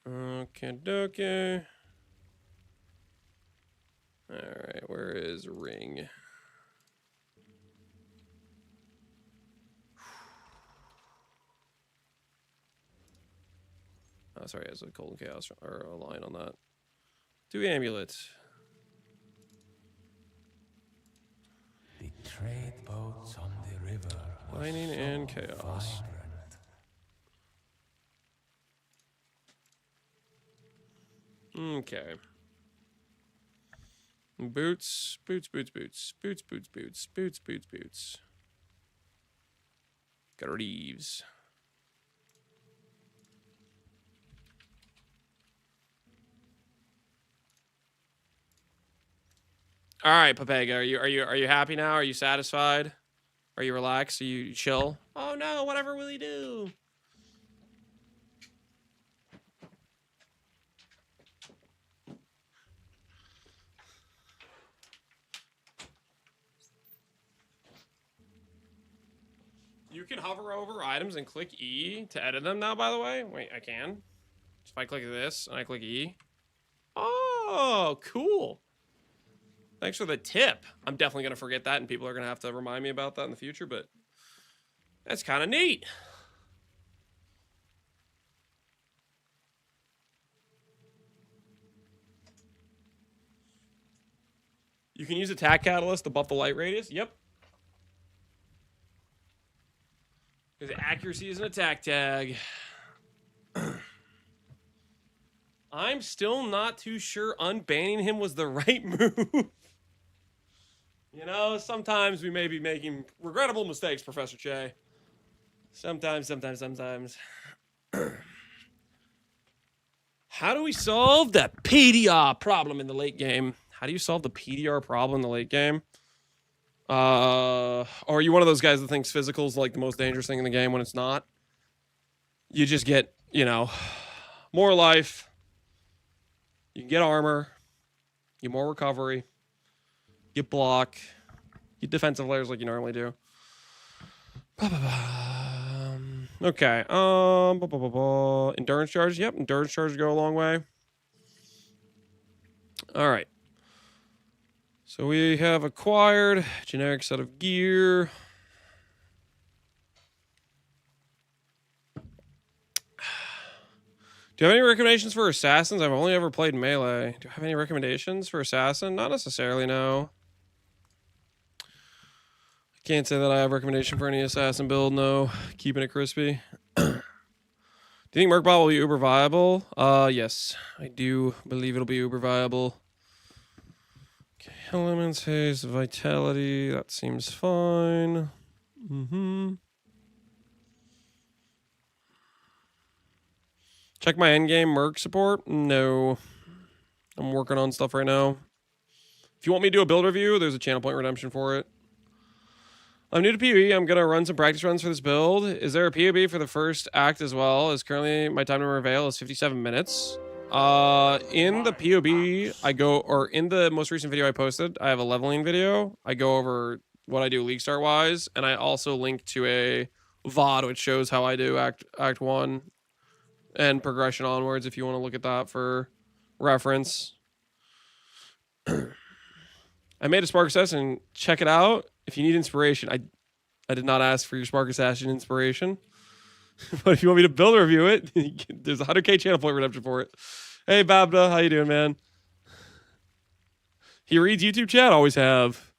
[SPEAKER 1] Okay, dokie. Alright, where is ring? Oh, sorry, it has a golden chaos or a line on that. Do amulet.
[SPEAKER 5] The trade boats on the river.
[SPEAKER 1] Lightning and chaos. Okay. Boots. Greaves. All right, Papega, are you happy now? Are you satisfied? Are you relaxed? Are you chill? Oh no, whatever will he do? You can hover over items and click E to edit them now, by the way. Wait, I can. So if I click this and I click E. Oh, cool. Thanks for the tip. I'm definitely going to forget that, and people are going to have to remind me about that in the future, but that's kind of neat. You can use attack catalyst to buff the light radius. Yep. Because accuracy is an attack tag. I'm still not too sure unbanning him was the right move. You know, sometimes we may be making regrettable mistakes, Professor Che. Sometimes. How do we solve that PDR problem in the late game? How do you solve the PDR problem in the late game? Or are you one of those guys that thinks physical is like the most dangerous thing in the game when it's not? You just get, you know, more life. You can get armor. You get more recovery. You block. You defensive layers like you normally do. Okay. Endurance charge. Yep, endurance charge go a long way. All right. So we have acquired generic set of gear. Do you have any recommendations for assassins? I've only ever played melee. Do you have any recommendations for assassin? Not necessarily, no. I can't say that I have recommendation for any assassin build, no. Keeping it crispy. Do you think Merkbot will be uber viable? Yes. I do believe it'll be uber viable. Okay, elements, haste, vitality. That seems fine. Check my endgame Merc support? No. I'm working on stuff right now. If you want me to do a build review, there's a channel point redemption for it. I'm new to PoE. I'm going to run some practice runs for this build. Is there a PoB for the first act as well? As currently my time to reveal is 57 minutes. In the PoB, I go, or in the most recent video I posted, I have a leveling video. I go over what I do league start wise, and I also link to a VOD which shows how I do act 1 and progression onwards if you want to look at that for reference. I made a Spark Assassin. Check it out if you need inspiration. I did not ask for your Spark Assassin inspiration. But if you want me to build or review it, there's a 100k channel point redemption for it. Hey, Babda, how you doing, man? He reads YouTube chat. Always have.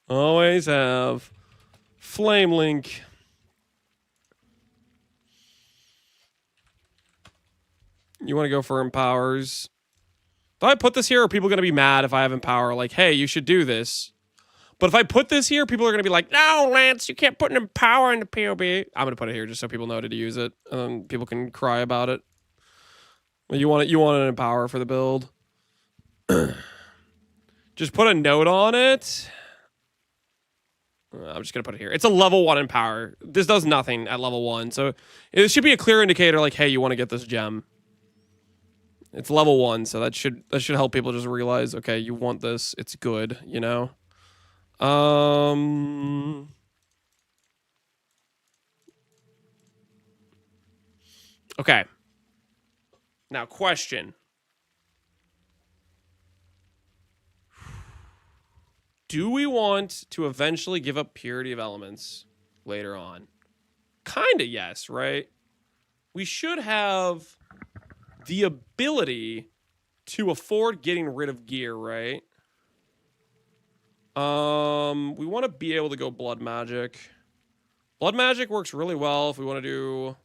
[SPEAKER 1] Always have. Flame link. You want to go for empowers. If I put this here, are people going to be mad if I have empower? Like, hey, you should do this. But if I put this here, people are going to be like, no, Lance, you can't put an empower in the PoB. I'm going to put it here just so people know to use it. And then people can cry about it. You want an empower for the build. Just put a note on it. I'm just going to put it here. It's a level 1 empower. This does nothing at level 1. So it should be a clear indicator like, hey, you want to get this gem. It's level 1, so that should help people just realize, okay, you want this. It's good, you know? Okay. Now, question. Do we want to eventually give up purity of elements later on? Kinda yes, right? We should have the ability to afford getting rid of gear, right? We want to be able to go blood magic. Blood magic works really well if we want to do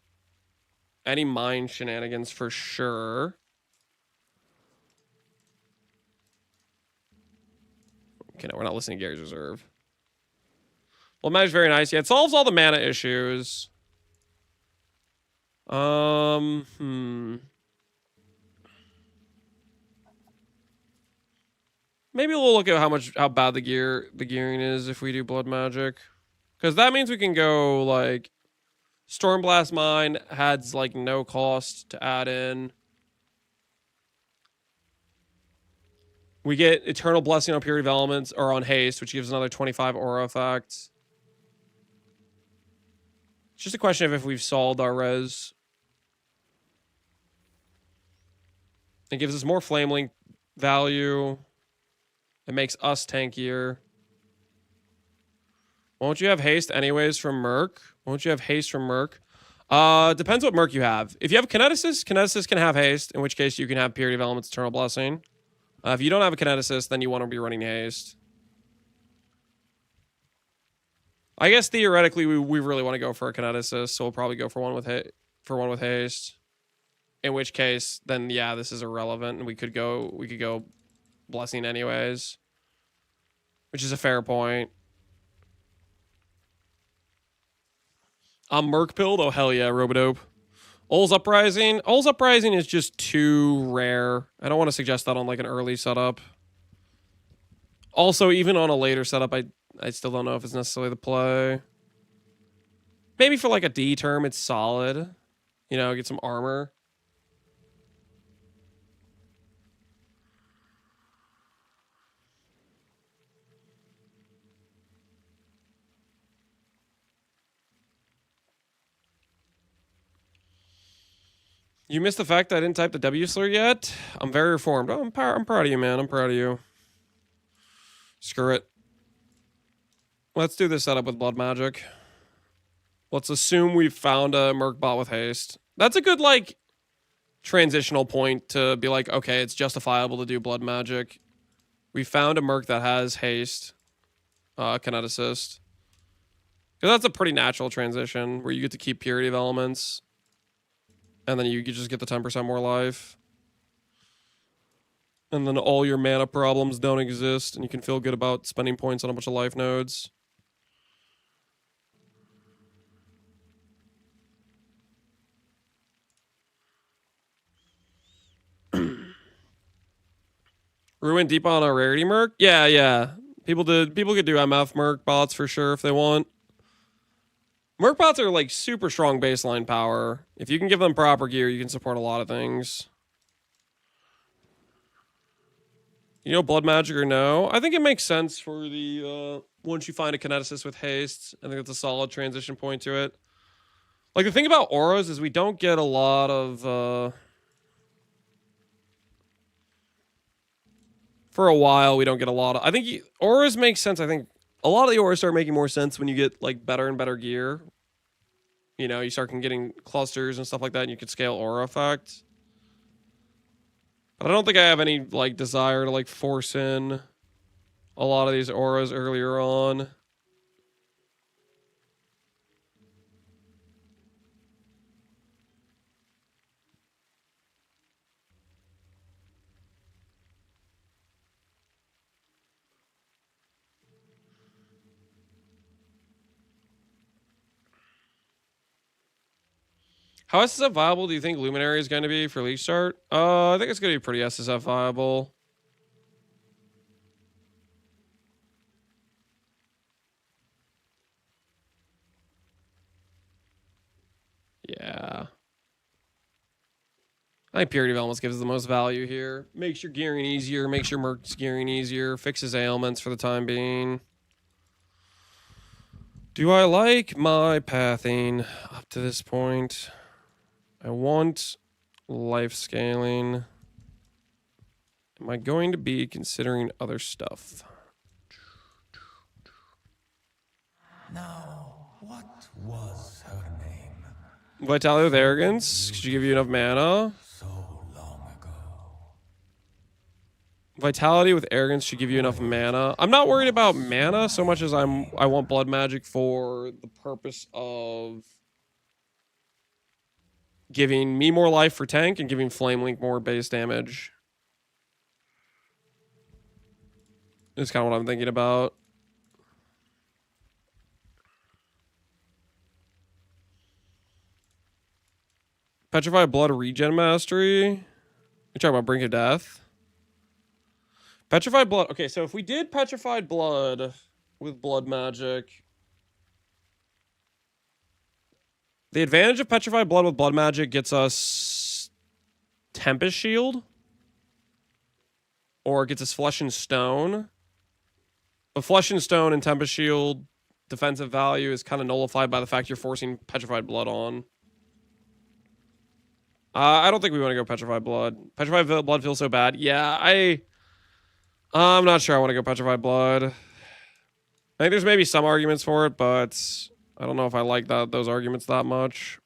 [SPEAKER 1] any mind shenanigans for sure. Okay, no, we're not listening to Gary's Reserve. Blood magic's very nice. Yeah, it solves all the mana issues. Maybe we'll look at how bad the gearing is if we do blood magic. Because that means we can go like Stormblast Mine adds like no cost to add in. We get Eternal Blessing on Purity of Elements or on Haste, which gives another 25 aura effect. It's just a question of if we've solved our res. It gives us more Flame Link value. It makes us tankier. Won't you have haste anyways from Merc? Won't you have haste from Merc? Depends what Merc you have. If you have Kineticist, Kineticist can have haste, in which case you can have Purity of Elements, Eternal Blessing. If you don't have a Kineticist, then you want to be running haste. I guess theoretically we really want to go for a Kineticist, so we'll probably go for one with haste. In which case, then yeah, this is irrelevant, and we could go Blessing anyways. which is a fair point. I'm Merc Pilled? Oh, hell yeah, Robodope. Ul's Uprising. Ul's Uprising is just too rare. I don't want to suggest that on like an early setup. Also, even on a later setup, I still don't know if it's necessarily the play. Maybe for like a D term, it's solid. You know, get some armor. You missed the fact that I didn't type the W slur yet? I'm very reformed. Oh, I'm proud of you, man. I'm proud of you. Screw it. Let's do this setup with Blood Magic. Let's assume we've found a Merc bot with haste. That's a good, like, transitional point to be like, okay, it's justifiable to do Blood Magic. We found a Merc that has haste. Kineticist. Because that's a pretty natural transition where you get to keep Purity of Elements. And then you just get the 10% more life. And then all your mana problems don't exist, and you can feel good about spending points on a bunch of life nodes. Ruin deep on a rarity merc? Yeah. People could do MF merc bots for sure if they want. Merc bots are like super strong baseline power. If you can give them proper gear, you can support a lot of things. You know, Blood Magic or no? I think it makes sense for the, once you find a Kineticist with haste, I think it's a solid transition point to it. Like, the thing about auras is we don't get a lot of, for a while, we don't get a lot of, I think auras make sense. I think a lot of the auras start making more sense when you get, like, better and better gear. You know, you start getting clusters and stuff like that, and you can scale aura effect. But I don't think I have any, like, desire to, like, force in a lot of these auras earlier on. How SSF viable do you think Luminary is going to be for League Start? I think it's going to be pretty SSF viable. Yeah. I think Purity of Elements gives the most value here. Makes your gearing easier, makes your Merc's gearing easier, fixes ailments for the time being. Do I like my pathing up to this point? I want life scaling. Am I going to be considering other stuff?
[SPEAKER 5] Now, what was her name?
[SPEAKER 1] Vitality with Arrogance. Should give you enough mana.
[SPEAKER 5] So long ago.
[SPEAKER 1] Vitality with Arrogance should give you enough mana. I'm not worried about mana so much as I want Blood Magic for the purpose of giving me more life for tank and giving Flame Link more base damage. Is kind of what I'm thinking about. Petrified Blood regen mastery. You're talking about Brink of Death? Petrified Blood. Okay, so if we did Petrified Blood with Blood Magic, the advantage of Petrified Blood with Blood Magic gets us Tempest Shield, or it gets us Flesh and Stone. But Flesh and Stone and Tempest Shield defensive value is kind of nullified by the fact you're forcing Petrified Blood on. I don't think we want to go Petrified Blood. Petrified Blood feels so bad. Yeah, I'm not sure I want to go Petrified Blood. I think there's maybe some arguments for it, but I don't know if I like those arguments that much.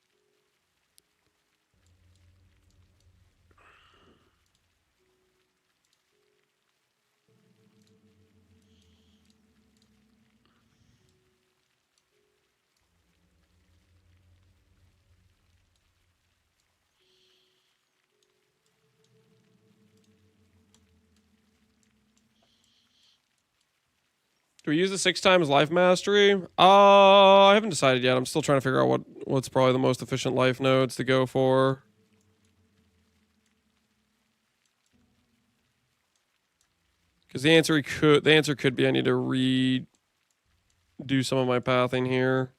[SPEAKER 1] Do we use the 6 times life mastery? I haven't decided yet. I'm still trying to figure out what's probably the most efficient life nodes to go for. Because the answer could be I need to redo some of my pathing here.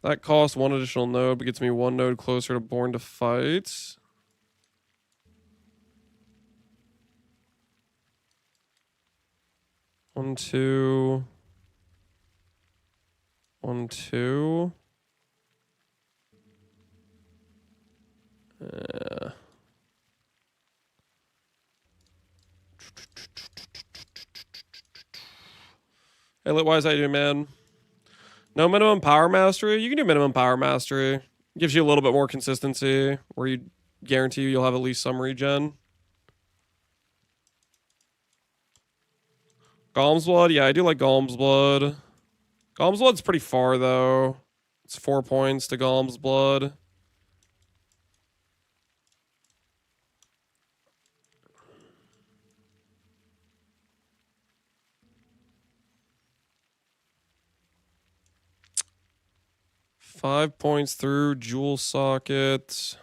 [SPEAKER 1] That costs 1 additional node, but gets me 1 node closer to Born to Fight. One, two. 1, 2. Hey, Litwise, how you doing, man? No minimum power mastery? You can do minimum power mastery. Gives you a little bit more consistency, where you guarantee you'll have at least some regen. Golem's Blood? Yeah, I do like Golem's Blood. Golem's Blood's pretty far, though. It's 4 points to Golem's Blood. Five points through Jewel Socket.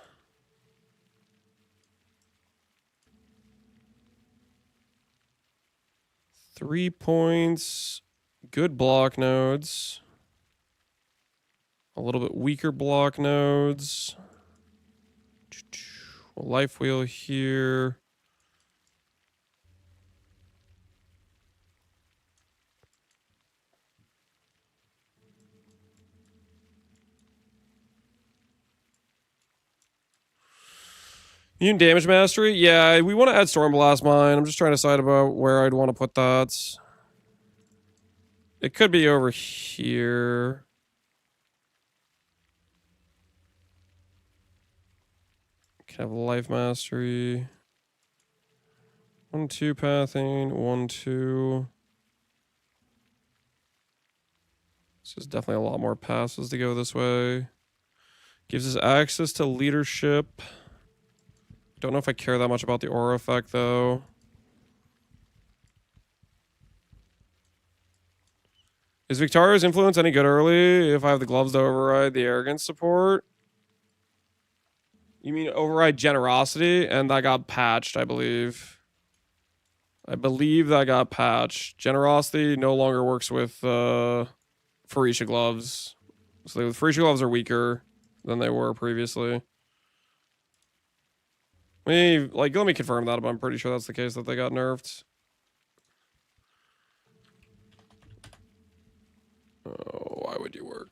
[SPEAKER 1] Three points. Good block nodes. A little bit weaker block nodes. Life wheel here. Immune damage mastery? Yeah, we want to add Stormblast Mine. I'm just trying to decide about where I'd want to put that. It could be over here. Can have life mastery. 1, 2 pathing. 1, 2. This is definitely a lot more passes to go this way. Gives us access to leadership. Don't know if I care that much about the aura effect, though. Is Victoria's influence any good early if I have the gloves to override the arrogance support? You mean override generosity? And that got patched, I believe. I believe that got patched. Generosity no longer works with Phoresia gloves. So the Phoresia gloves are weaker than they were previously. Let me confirm that, but I'm pretty sure that's the case, that they got nerfed. Oh, why would you work?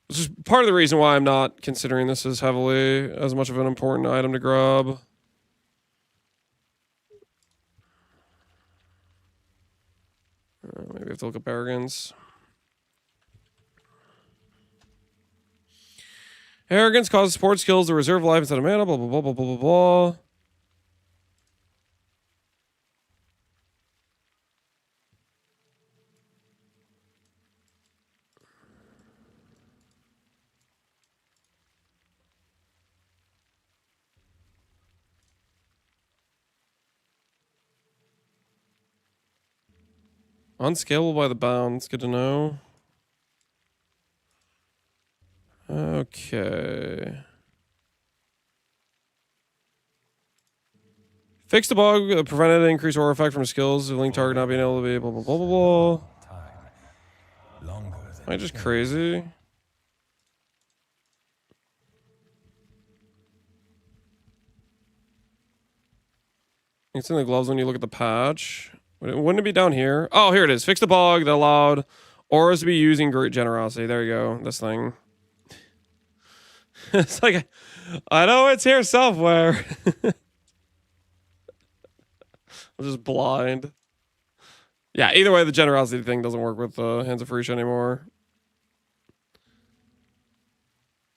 [SPEAKER 1] This is part of the reason why I'm not considering this as heavily, as much of an important item to grab. Maybe I have to look up arrogance. Arrogance causes support skills to reserve life instead of mana, blah, blah, blah, blah, blah, blah, blah. Unscalable by the bounds. Good to know. Okay. Fix the bug. Prevented increased aura effect from skills. Link target not being able to be blah, blah, blah, blah, blah. Am I just crazy? It's in the gloves when you look at the patch. Wouldn't it be down here? Oh, here it is. Fix the bug that allowed auras to be using great generosity. There you go. This thing. It's like, I know it's here somewhere. I'm just blind. Yeah, either way, the generosity thing doesn't work with Hands of Phoresia anymore.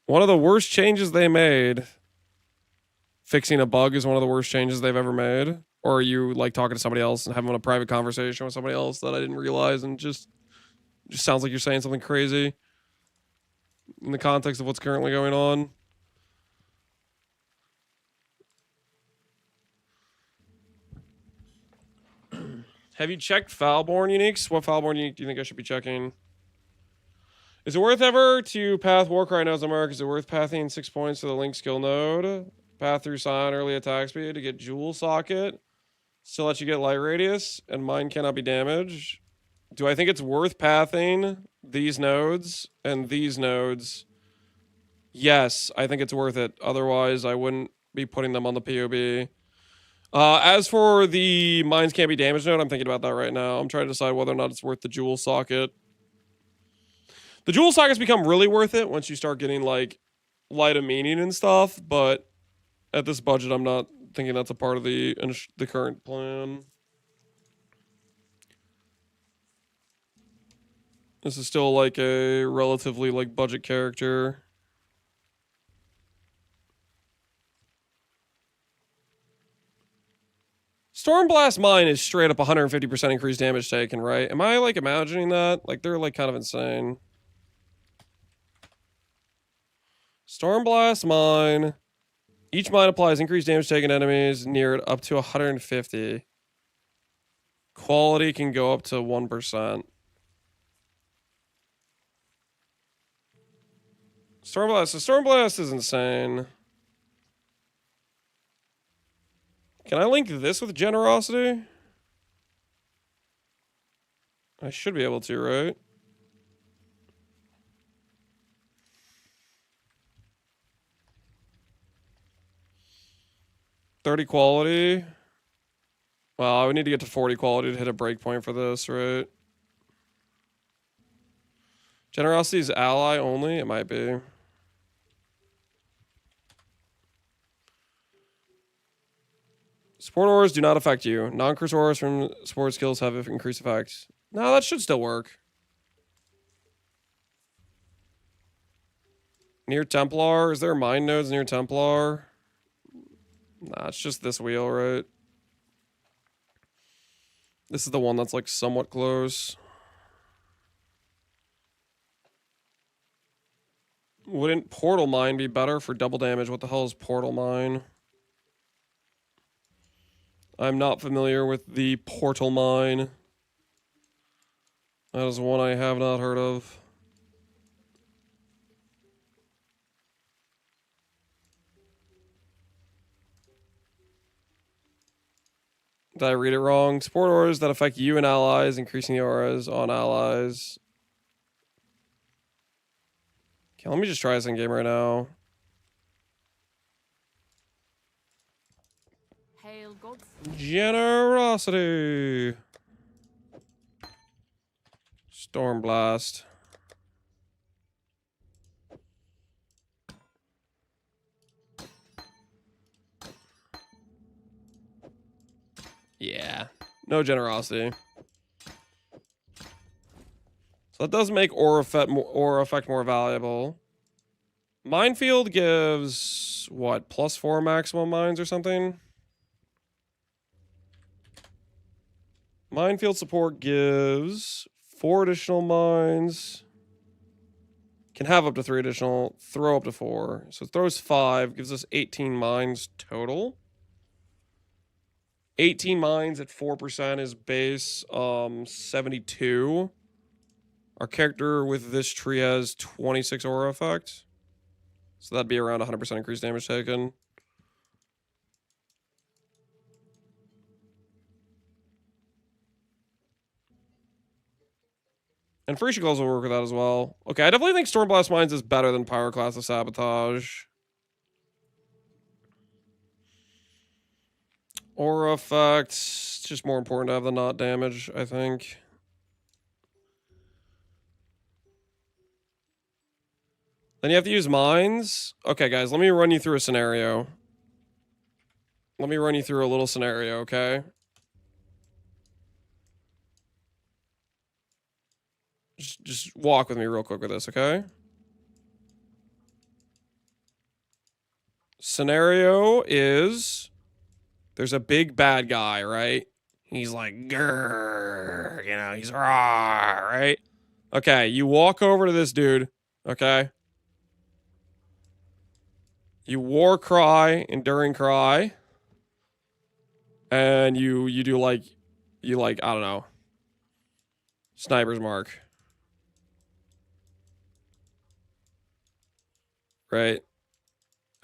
[SPEAKER 1] One of the worst changes they made. Fixing a bug is one of the worst changes they've ever made. Or are you like talking to somebody else and having a private conversation with somebody else that I didn't realize and just Just sounds like you're saying something crazy in the context of what's currently going on. Have you checked Foulborn uniques? What Foulborn unique do you think I should be checking? Is it worth ever to path Warcry Nodes on Mark? Is it worth pathing 6 points to the Link skill node? Path through Scion early attack speed to get Jewel Socket. Still let you get Light Radius, and mine cannot be damaged. Do I think it's worth pathing these nodes and these nodes? Yes, I think it's worth it. Otherwise, I wouldn't be putting them on the POB. As for the mines can't be damaged node, I'm thinking about that right now. I'm trying to decide whether or not it's worth the Jewel Socket. The Jewel Sockets become really worth it once you start getting, like, Light of Meaning and stuff, but at this budget, I'm not thinking that's a part of the current plan. This is still, like, a relatively, like, budget character. Stormblast Mine is straight up 150% increased damage taken, right? Am I, like, imagining that? Like, they're, like, kind of insane. Stormblast Mine. Each mine applies increased damage taken enemies near it up to 150. Quality can go up to 1%. Stormblast. So Stormblast is insane. Can I link this with Generosity? I should be able to, right? $30 quality. Well, I would need to get to 40 quality to hit a breakpoint for this, right? Generosity is ally only? It might be. Support auras do not affect you. Non-curse auras from support skills have increased effects. No, that should still work. Near Templar? Is there mine nodes near Templar? Nah, it's just this wheel, right? This is the one that's, like, somewhat close. Wouldn't Portal Mine be better for double damage? What the hell is Portal Mine? I'm not familiar with the Portal Mine. That is one I have not heard of. Did I read it wrong? Support auras that affect you and allies, increasing the auras on allies. Okay, let me just try this in game right now.
[SPEAKER 6] Hail gods.
[SPEAKER 1] Generosity. Stormblast. Yeah, no generosity. So that does make aura effect more valuable. Minefield gives what, +4 maximum mines or something? Minefield support gives 4 additional mines. Can have up to 3 additional, throw up to 4. So it throws 5, gives us 18 mines total. 18 mines at 4% is base 72. Our character with this tree has 26 aura effect. So that'd be around 100% increased damage taken. And Freesia Gloves will work with that as well. Okay, I definitely think Stormblast Mines is better than Pyroclast of Sabotage. Aura effect, it's just more important to have the not damage, I think. Then you have to use mines. Okay, guys, let me run you through a scenario. Let me run you through a little scenario, okay? Just walk with me real quick with this, okay? Scenario is there's a big bad guy, right? He's like, grrr, you know, he's raw, right? Okay, you walk over to this dude. Okay. You war cry, enduring cry. And you do like, I don't know. Sniper's mark. Right?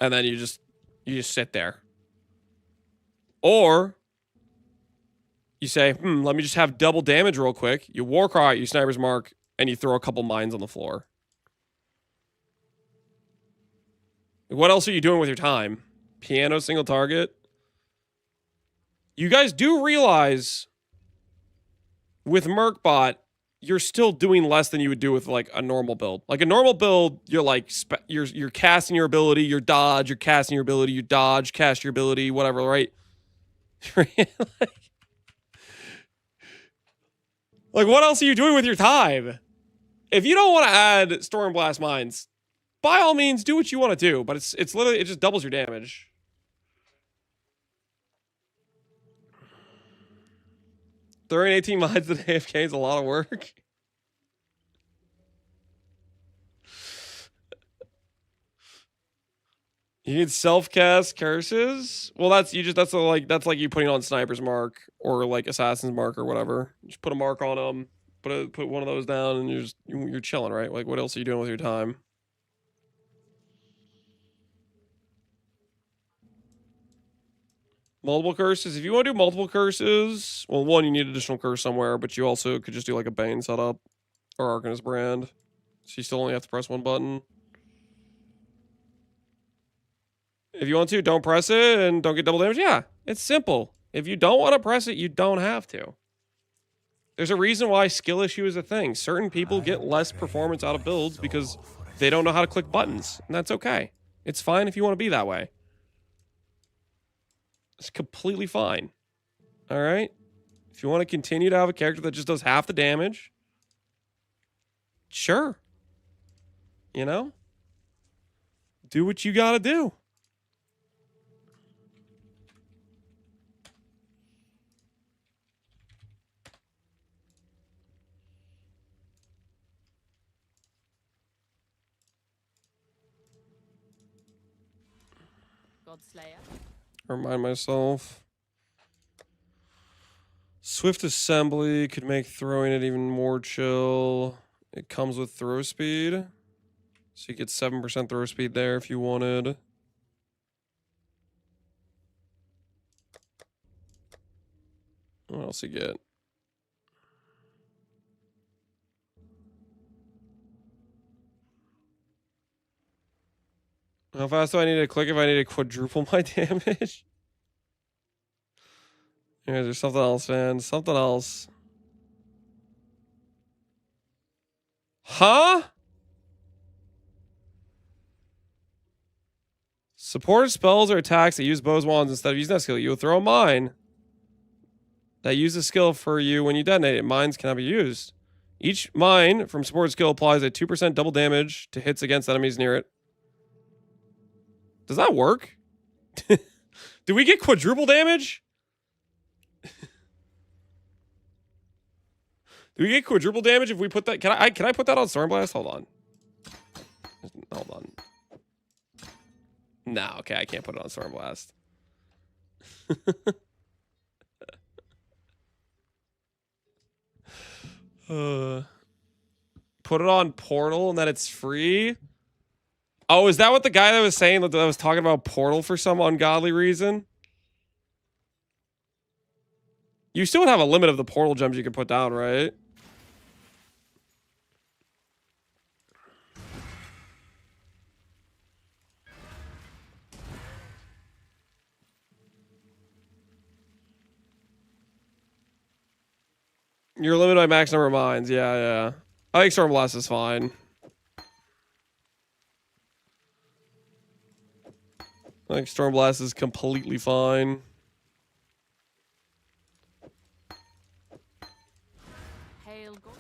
[SPEAKER 1] And then you just sit there. Or you say, let me just have double damage real quick. You war cry, you sniper's mark, and you throw a couple mines on the floor. What else are you doing with your time? Piano single target? You guys do realize with Mercbot, you're still doing less than you would do with like a normal build. Like a normal build, you're like you're casting your ability, your dodge, you're casting your ability, you dodge, cast your ability, whatever, right? Like what else are you doing with your time? If you don't want to add Stormblast mines, by all means do what you want to do, but it's literally, it just doubles your damage. Throwing 18 mines at AFK is a lot of work. You need self-cast curses? Well, that's like you putting on Sniper's Mark or like Assassin's Mark or whatever. Just put a mark on them, put one of those down, and you're chilling, right? Like, what else are you doing with your time? Multiple curses. If you want to do multiple curses, well, one, you need additional curse somewhere, but you also could just do like a Bane setup or Arcanist brand. So you still only have to press one button. If you want to, don't press it and don't get double damage. Yeah, it's simple. If you don't want to press it, you don't have to. There's a reason why skill issue is a thing. Certain people get less performance out of builds because they don't know how to click buttons, and that's okay. It's fine if you want to be that way. It's completely fine. All right? If you want to continue to have a character that just does half the damage, sure. You know? Do what you gotta do.
[SPEAKER 6] Godslayer.
[SPEAKER 1] Remind myself. Swift assembly could make throwing it even more chill. It comes with throw speed. So you get 7% throw speed there if you wanted. What else you get? How fast do I need to click if I need to quadruple my damage? Yeah, there's something else, man. Something else. Huh? Supported spells or attacks that use bows wands instead of using that skill. You will throw a mine that uses skill for you when you detonate it. Mines cannot be used. Each mine from supported skill applies a 2% double damage to hits against enemies near it. Does that work? Do we get quadruple damage? Do we get quadruple damage if we put that? Can I put that on Stormblast? Hold on. Hold on. No, okay, I can't put it on Stormblast. Put it on Portal and that it's free. Oh, is that what the guy that was saying that was talking about Portal for some ungodly reason? You still would have a limit of the Portal gems you could put down, right? You're limited by max number of mines. Yeah, yeah. I think Stormblast is fine. I think Stormblast is completely fine.
[SPEAKER 6] Hail God.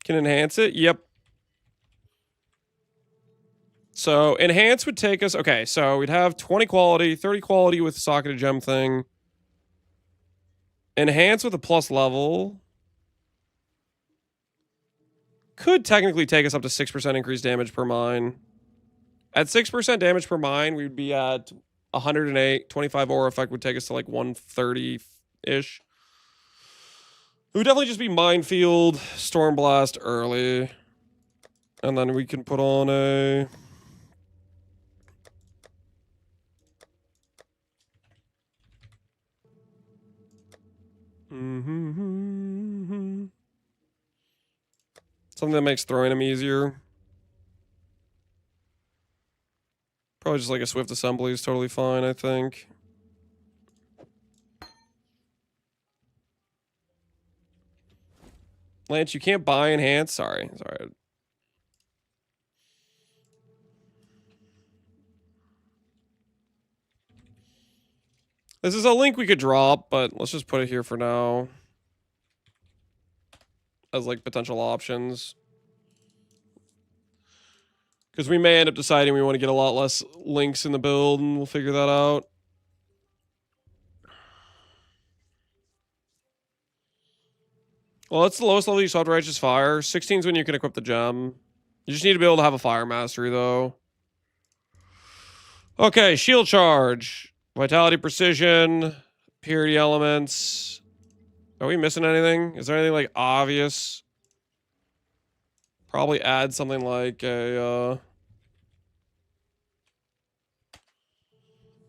[SPEAKER 1] Can enhance it? Yep. So enhance would take us. Okay, so we'd have 20 quality, 30 quality with socketed gem thing. Enhance with a plus level. Could technically take us up to 6% increased damage per mine. At 6% damage per mine, we'd be at 108. 25 aura effect would take us to like 130-ish. It would definitely just be Minefield, Stormblast early. And then we can put on a... Something that makes throwing them easier. Probably just like a swift assembly is totally fine, I think. Lance, you can't buy enhance. Sorry. This is a link we could drop, but let's just put it here for now. As like potential options. Because we may end up deciding we want to get a lot less links in the build, and we'll figure that out. Well, that's the lowest level you saw to Righteous Fire. 16 is when you can equip the gem. You just need to be able to have a Fire Mastery, though. Okay, Shield Charge. Vitality Precision. Purity Elements. Are we missing anything? Is there anything, like, obvious? Probably add something like a...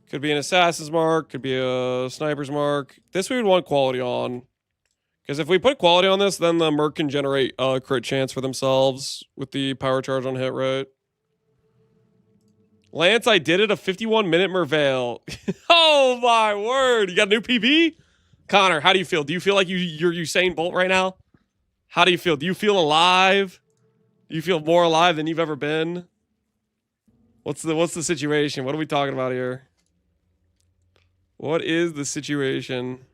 [SPEAKER 1] Could be an Assassin's Mark. Could be a Sniper's Mark. This we would want quality on. Because if we put quality on this, then the Merc can generate a crit chance for themselves with the power charge on hit rate. Lance, I did it, a 51-minute Merveil. Oh my word. You got a new PB? Connor, how do you feel? Do you feel like you're Usain Bolt right now? How do you feel? Do you feel alive? Do you feel more alive than you've ever been? What's the situation? What are we talking about here? What is the situation?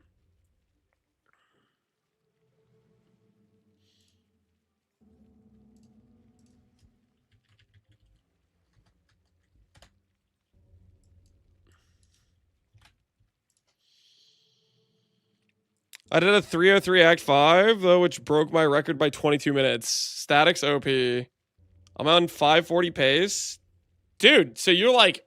[SPEAKER 1] I did a 303 Act 5, though, which broke my record by 22 minutes. Statics OP. I'm on 540 pace. Dude, so you're like...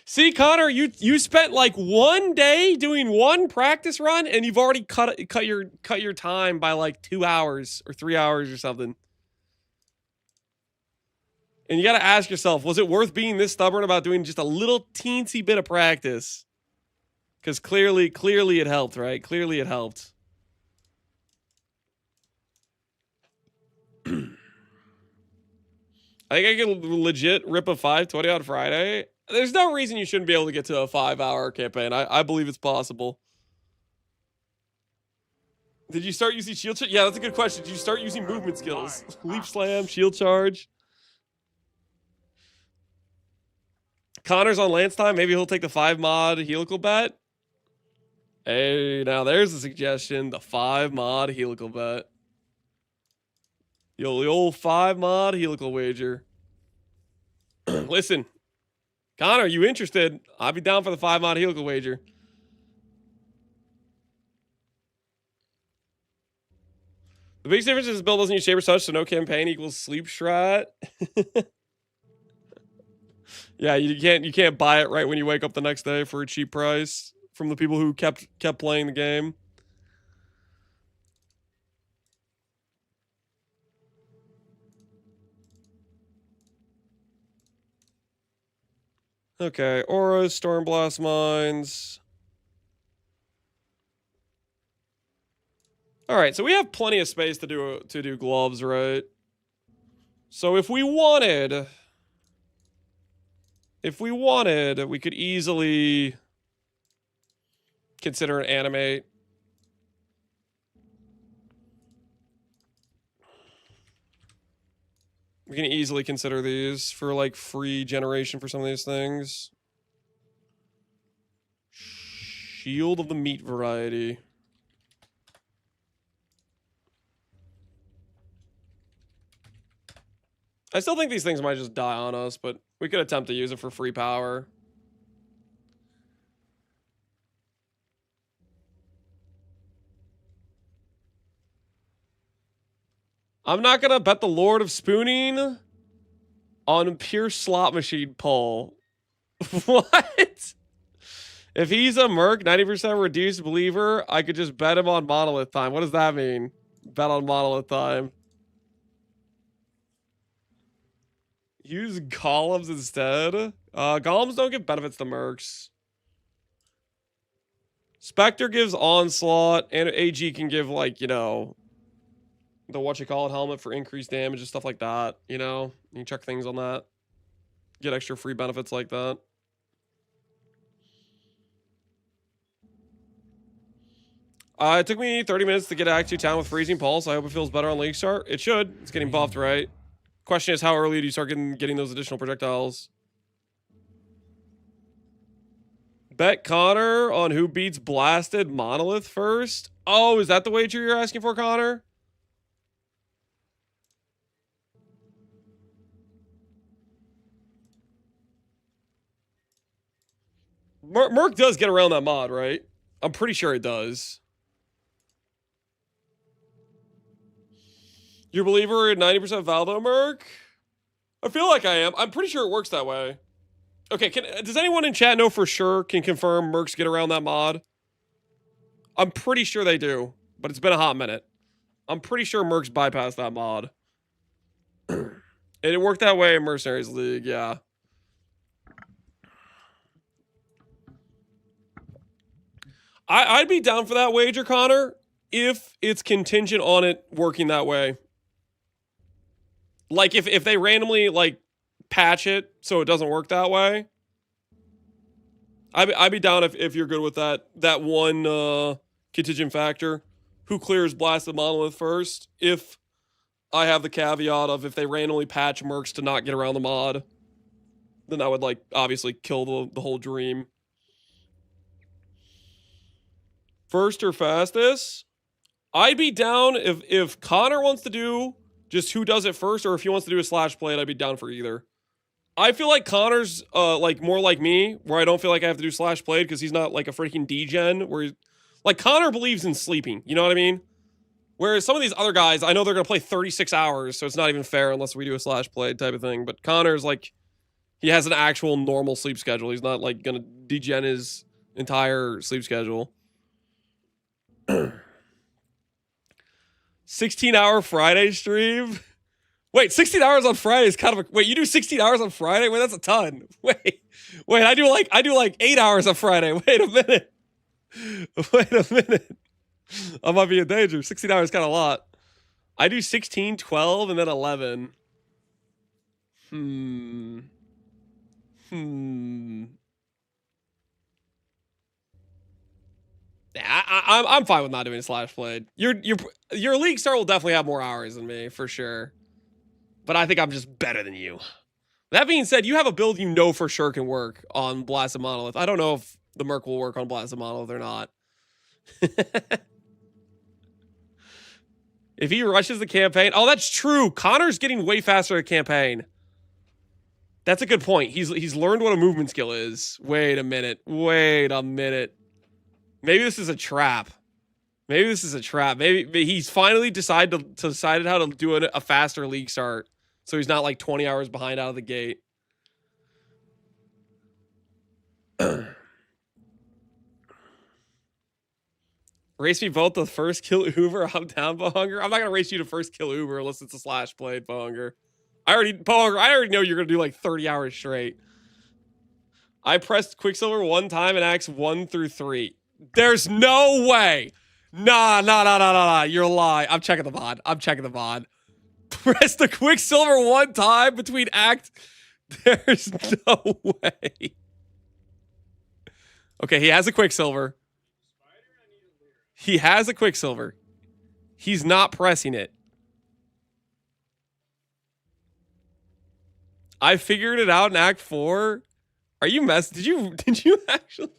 [SPEAKER 1] See, Connor, you spent like 1 day doing one practice run, and you've already cut your time by like 2 hours or 3 hours or something. And you got to ask yourself, was it worth being this stubborn about doing just a little teensy bit of practice? Because clearly it helped, right? Clearly it helped. I think I can legit rip a 520 on Friday. There's no reason you shouldn't be able to get to a 5-hour campaign. I believe it's possible. Did you start using shield charge? Yeah, that's a good question. Did you start using movement skills? Leap slam, shield charge. Connor's on Lance time. Maybe he'll take the 5-mod helical bet. Hey, now there's a suggestion. The 5-mod helical bet. The old 5-mod helical wager. Listen, Connor, you interested? I'll be down for the 5-mod helical wager. The biggest difference is this build doesn't use Shaper's Touch, so no campaign equals sleep strat. Yeah, you can't buy it right when you wake up the next day for a cheap price from the people who kept playing the game. Okay, auras, Stormblast mines. All right, so we have plenty of space to do gloves, right? So if we wanted, we could easily consider an animate. We can easily consider these for like free generation for some of these things. Shield of the meat variety. I still think these things might just die on us, but we could attempt to use it for free power. I'm not gonna bet the Lord of Spooning on pure slot machine pull. What? If he's a Merc, 90% reduced believer, I could just bet him on Monolith time. What does that mean? Bet on Monolith time. Use Golems instead. Golems don't give benefits to Mercs. Spectre gives Onslaught, and AG can give, like, you know, the whatchamacallit helmet for increased damage and stuff like that. You know, you can check things on that. Get extra free benefits like that. It took me 30 minutes to get Act 2 Town with Freezing Pulse. I hope it feels better on League Start. It should. It's getting buffed, right? Question is, how early do you start getting those additional projectiles? Bet Connor on who beats Blasted Monolith first. Oh, is that the wager you're asking for, Connor? Merc does get around that mod, right? I'm pretty sure it does. You're a believer in 90% Valdo Merc? I feel like I am. I'm pretty sure it works that way. Okay, does anyone in chat know for sure, can confirm Mercs get around that mod? I'm pretty sure they do, but it's been a hot minute. I'm pretty sure Mercs bypassed that mod. And it worked that way in Mercenaries League, yeah. I'd be down for that wager, Connor, if it's contingent on it working that way. Like, if they randomly, like, patch it so it doesn't work that way, I'd be down if you're good with that one contingent factor. Who clears Blasted Monolith first? If I have the caveat of if they randomly patch Mercs to not get around the mod, then that would, like, obviously kill the whole dream. First or fastest? I'd be down if Connor wants to do just who does it first, or if he wants to do a slash play, I'd be down for either. I feel like Connor's like more like me, where I don't feel like I have to do slash played because he's not like a freaking degen. Where like Connor believes in sleeping, you know what I mean? Whereas some of these other guys, I know they're gonna play 36 hours, so it's not even fair unless we do a slash played type of thing. But Connor's like, he has an actual normal sleep schedule. He's not like gonna degen his entire sleep schedule. 16-hour Friday stream. Wait, 16 hours on Friday is kind of a... Wait, you do 16 hours on Friday? Wait, that's a ton. Wait, I do like 8 hours on Friday. Wait a minute. I might be in danger. 16 hours is kind of a lot. I do 16, 12, and then 11. Yeah, I'm fine with not doing slash played. Your league star will definitely have more hours than me, for sure. But I think I'm just better than you. That being said, you have a build you know for sure can work on Blasted Monolith. I don't know if the Merc will work on Blasted Monolith or not. If he rushes the campaign... Oh, that's true. Connor's getting way faster at campaign. That's a good point. He's learned what a movement skill is. Wait a minute. Maybe this is a trap. Maybe he's finally decided how to do a faster league start, so he's not like 20 hours behind out of the gate. Race me both to first kill Uber. I'm down, Bohunger. I'm not gonna race you to first kill Uber unless it's a slash played, Bohunger. I already know you're gonna do like 30 hours straight. I pressed Quicksilver one time in acts 1 through 3. There's no way. Nah. You're lying. I'm checking the VOD. Press the Quicksilver one time between act. There's no way. Okay, he has a Quicksilver. He's not pressing it. I figured it out in Act 4. Are you did you actually?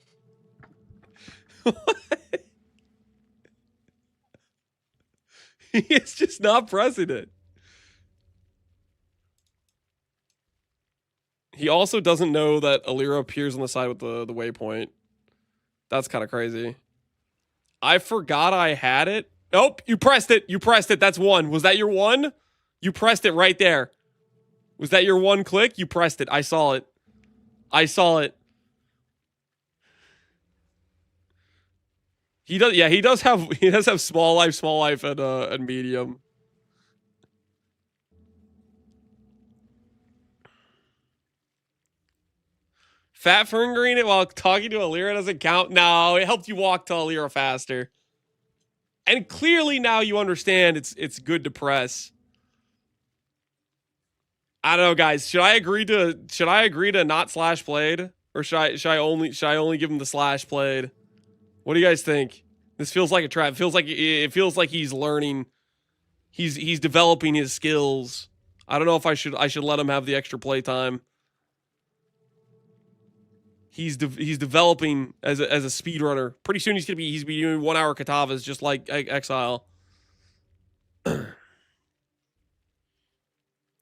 [SPEAKER 1] What? He is just not pressing it. He also doesn't know that Alira appears on the side with the waypoint. That's kind of crazy. I forgot I had it. Nope, you pressed it. You pressed it. That's one. Was that your one? You pressed it right there. Was that your one click? You pressed it. I saw it. I saw it. He does. Yeah, he does have small life, and medium. Fat fingering it while talking to Alira doesn't count. No, it helped you walk to Alira faster. And clearly now you understand it's good to press. I don't know, guys. Should I agree to not slash played, or should I only give him the slash played? What do you guys think? This feels like a trap. It feels like he's learning. He's developing his skills. I don't know if I should let him have the extra play time. He's developing as a speedrunner. Pretty soon he's be doing 1 hour katavas just like Exile.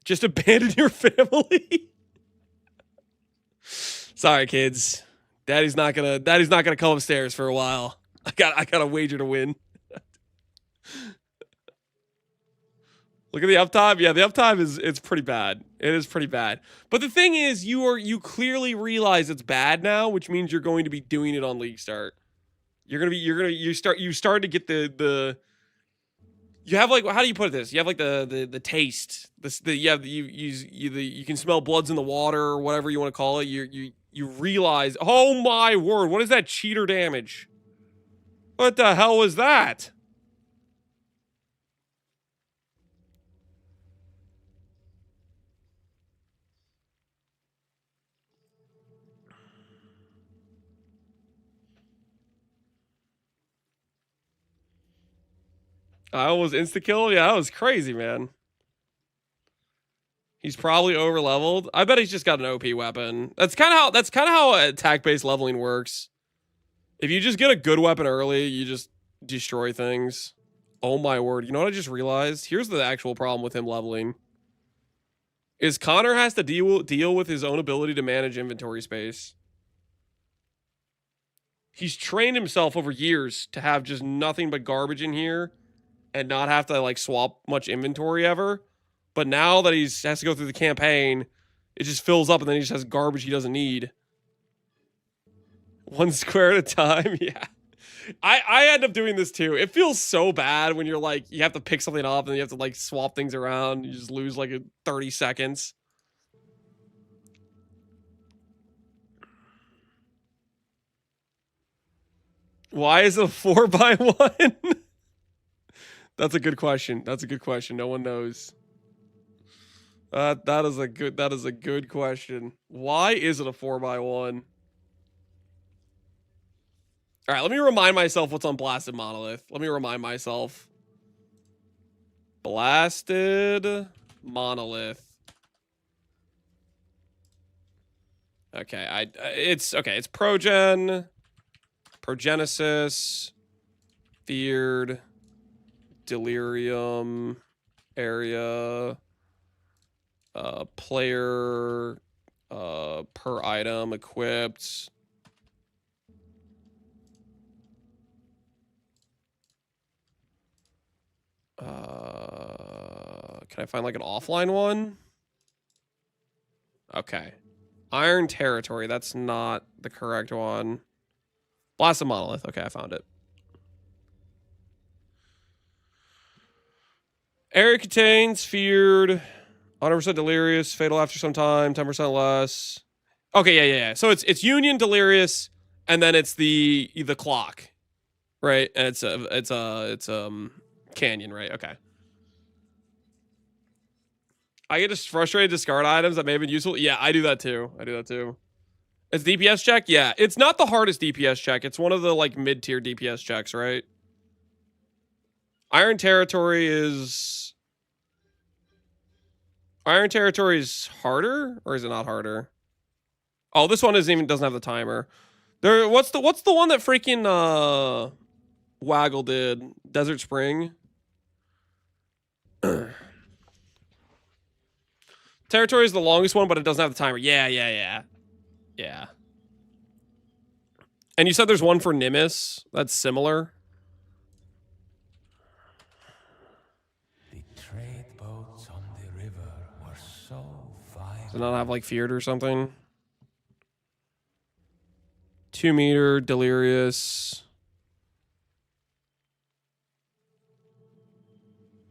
[SPEAKER 1] Just abandon your family. Sorry, kids. Daddy's not gonna come upstairs for a while. I got a wager to win. Look at the uptime. Yeah, the uptime it's pretty bad. It is pretty bad. But the thing is, you clearly realize it's bad now, which means you're going to be doing it on League Start. You start to get the you have, like, how do you put this? You have like the taste. You can smell bloods in the water or whatever you want to call it. You realize, oh my word, what is that cheater damage? What the hell was that? I almost insta-kill? Yeah, that was crazy, man. He's probably over-leveled. I bet he's just got an OP weapon. That's kind of how attack-based leveling works. If you just get a good weapon early, you just destroy things. Oh my word. You know what I just realized? Here's the actual problem with him leveling. Is Connor has to deal with his own ability to manage inventory space. He's trained himself over years to have just nothing but garbage in here and not have to, like, swap much inventory ever. But now that he has to go through the campaign, it just fills up and then he just has garbage he doesn't need. 1 square at a time. Yeah. I end up doing this too. It feels so bad when you're like, you have to pick something up and you have to, like, swap things around. You just lose like 30 seconds. Why is it a 4x1? That's a good question. That's a good question. No one knows. That is a good question. Why is it a 4x1? All right, let me remind myself what's on Blasted Monolith. Let me remind myself. Blasted Monolith. Okay, it's Progen, Progenesis, Feared, Delirium, Area, player, per item, equipped. Can I find like an offline one? Okay. Iron Territory, that's not the correct one. Blast of Monolith, okay, I found it. Area contains feared, 100% delirious, fatal after some time, 10% less. Okay, yeah. So it's Union, delirious, and then it's the clock, right? And it's Canyon, right? Okay. I get just frustrated to discard items that may have been useful. Yeah, I do that too. It's DPS check? Yeah. It's not the hardest DPS check. It's one of the, like, mid-tier DPS checks, right? Iron Territory is harder, or is it not harder? Oh, this one doesn't have the timer. What's the one that freaking Waggle did? Desert Spring. Territory is the longest one, but it doesn't have the timer. Yeah. And you said there's one for Nimbus that's similar.
[SPEAKER 5] The trade boats on the river were so violent.
[SPEAKER 1] Does it not have like feared or something? 2 meter, delirious.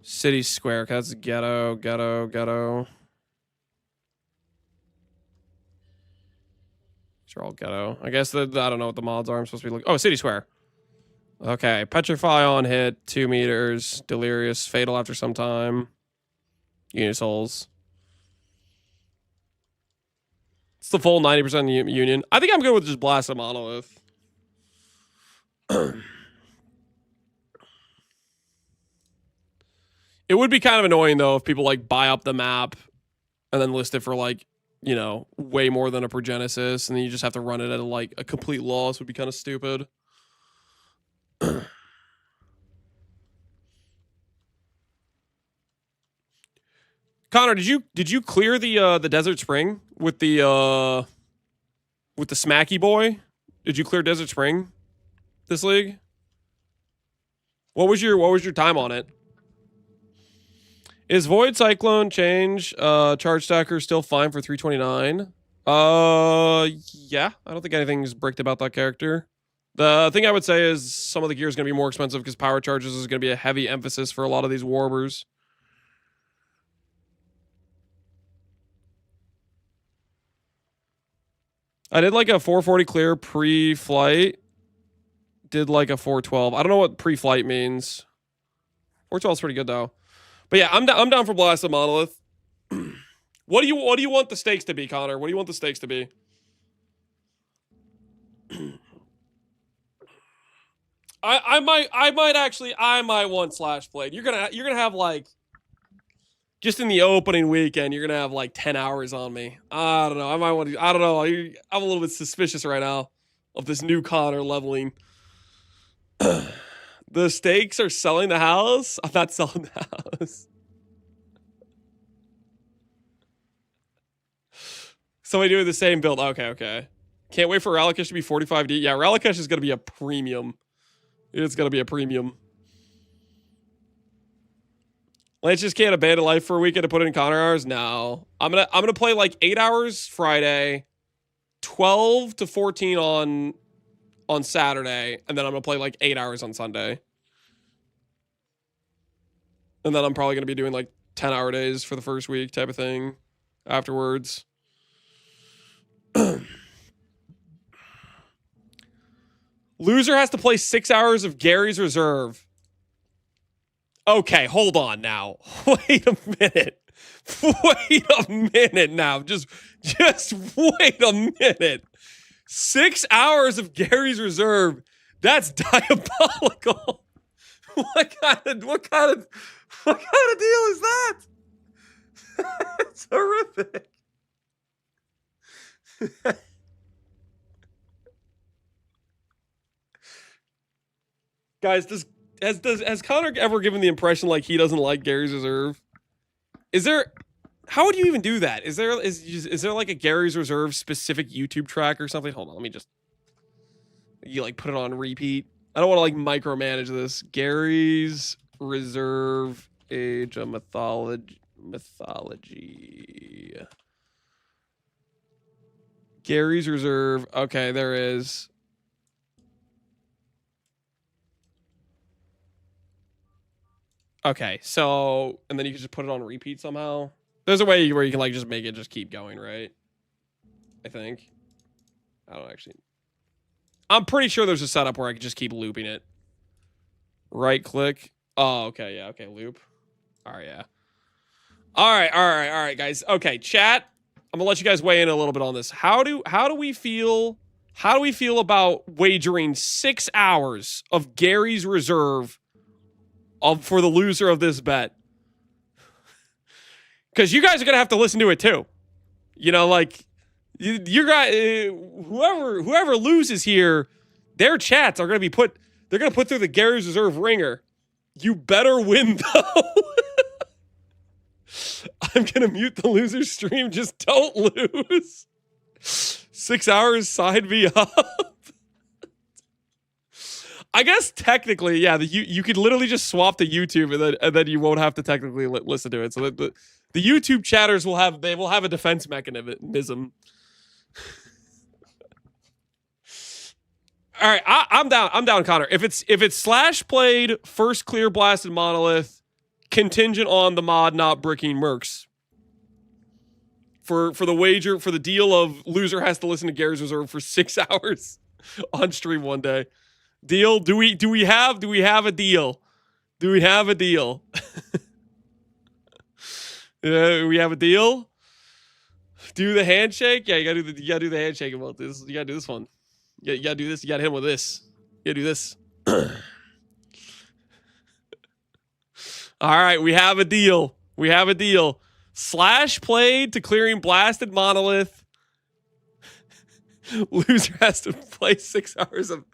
[SPEAKER 1] City Square. That's ghetto. These are all ghetto. I guess I don't know what the mods are. I'm supposed to be looking. Oh, City Square. Okay. Petrify on hit. 2 meters. Delirious. Fatal after some time. Unisouls. It's the full 90% union. I think I'm good with just Blast a Monolith. It would be kind of annoying, though, if people, like, buy up the map and then list it for, like, you know, way more than a Progenesis, and then you just have to run it at, like, a complete loss. Would be kind of stupid. Connor, did you clear the Desert Spring with the Smacky Boy? Did you clear Desert Spring this league? What was your time on it? Is Void Cyclone change charge stacker still fine for 329? Yeah. I don't think anything's bricked about that character. The thing I would say is some of the gear is going to be more expensive because power charges is going to be a heavy emphasis for a lot of these warbers. I did like a 440 clear pre-flight. Did like a 412. I don't know what pre-flight means. 412 is pretty good though. But yeah, I'm down for Blast of Monolith. What do you want the stakes to be, Connor? What do you want the stakes to be? I might want Slash Blade. You're gonna have like just in the opening weekend, you're gonna have like 10 hours on me. I don't know. I don't know. I'm a little bit suspicious right now of this new Connor leveling. The stakes are selling the house. I'm not selling the house. Somebody doing the same build. Okay. Can't wait for Rallycush to be 45D. Yeah, Rallycush is going to be a premium. It's going to be a premium. Lance just can't abandon life for a weekend to put in Connor hours. No, I'm gonna play like 8 hours Friday, 12 to 14 on Saturday, and then I'm gonna play like 8 hours on Sunday. And then I'm probably gonna be doing like 10-hour days for the first week type of thing afterwards. Loser has to play 6 hours of Gary's Reserve. Okay, hold on now. Wait a minute. Wait a minute now. Just wait a minute. 6 hours of Gary's Reserve. That's diabolical. What kind of deal is that? It's horrific. Guys, has Connor ever given the impression like he doesn't like Gary's Reserve? How would you even do that? Is there like a Gary's Reserve specific YouTube track or something? Hold on, let me just you like put it on repeat. I don't want to like micromanage this. Gary's Reserve Age of Mythology. Gary's Reserve. Okay, there is. Okay, so and then you can just put it on repeat somehow. There's a way where you can like just make it just keep going, right? I think. I don't actually. I'm pretty sure there's a setup where I can just keep looping it. Right click. Oh, okay, yeah, okay, loop. All right, yeah. All right, guys. Okay, chat. I'm gonna let you guys weigh in a little bit on this. How do we feel? How do we feel about wagering 6 hours of Gary's Reserve for the loser of this bet? Because you guys are gonna have to listen to it too. You know, like you guys, whoever loses here, their chats are gonna be put. They're gonna put through the Gary's Reserve ringer. You better win though. I'm going to mute the loser stream. Just don't lose. 6 hours, sign me up. I guess technically, yeah, you could literally just swap to YouTube and then you won't have to technically listen to it. So the YouTube chatters will have a defense mechanism. All right, I'm down. I'm down, Connor. If it's slash played, first clear blasted monolith, contingent on the mod not bricking mercs. For the wager, for the deal of loser has to listen to Gary's Reserve for 6 hours on stream one day. Deal? Do we have a deal? Do we have a deal? We have a deal? Do the handshake? Yeah, you gotta do the handshake about this. You gotta do this one. You gotta do this. You gotta hit him with this. You gotta do this. All right, we have a deal. We have a deal. Slash played to clearing blasted monolith. Loser has to play 6 hours of.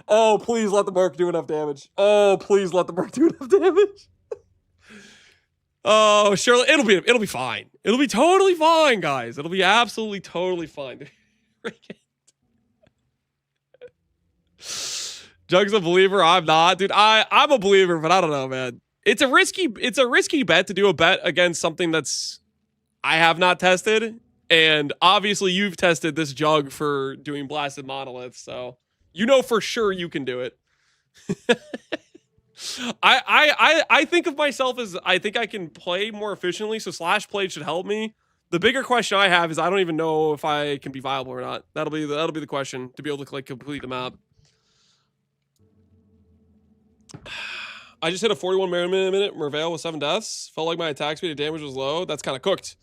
[SPEAKER 1] Oh, please let the Merc do enough damage. Oh, please let the Merc do enough damage. Oh, surely it'll be fine. It'll be totally fine, guys. It'll be absolutely totally fine. Jug's a believer. I'm not, dude. I'm a believer, but I don't know, man. It's a risky bet to do a bet against something that's I have not tested, and obviously you've tested this Jug for doing blasted monoliths, so you know for sure you can do it. I think of myself as I think I can play more efficiently, so slash play should help me. The bigger question I have is I don't even know if I can be viable or not. That'll be the question to be able to like complete the map. I just hit a 41 minute Merveil with 7 deaths. Felt like my attack speed and damage was low. That's kind of cooked.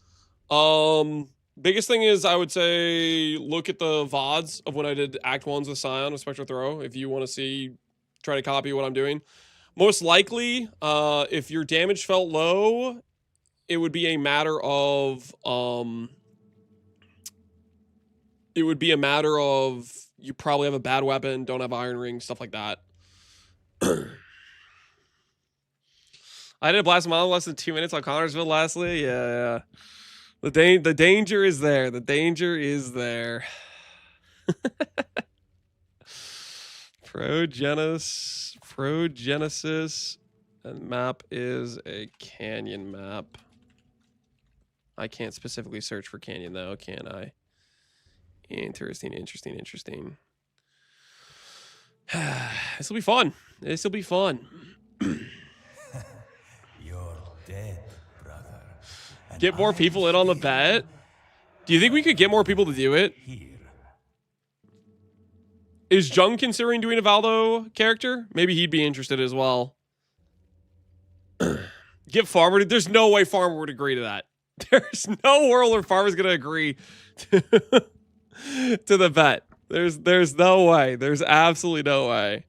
[SPEAKER 1] Biggest thing is I would say look at the VODs of when I did Act 1s with Scion with Spectral Throw if you want to see, try to copy what I'm doing. Most likely, if your damage felt low, it would be a matter of you probably have a bad weapon, don't have Iron Ring, stuff like that. I did a blast model less than 2 minutes on Connorsville lastly. Yeah. The danger is there. The danger is there. Progenesis, and map is a canyon map. I can't specifically search for canyon though, can I? Interesting. This will be fun.
[SPEAKER 5] You're dead, brother. And
[SPEAKER 1] Get more people in on the bet. Do you think we could get more people to do it?
[SPEAKER 5] here.
[SPEAKER 1] Is Jung considering doing a Valdo character? Maybe he'd be interested as well. Get Farmer. There's no way Farmer would agree to that. There's no world where Farmer's gonna agree to the bet. There's no way. There's absolutely no way.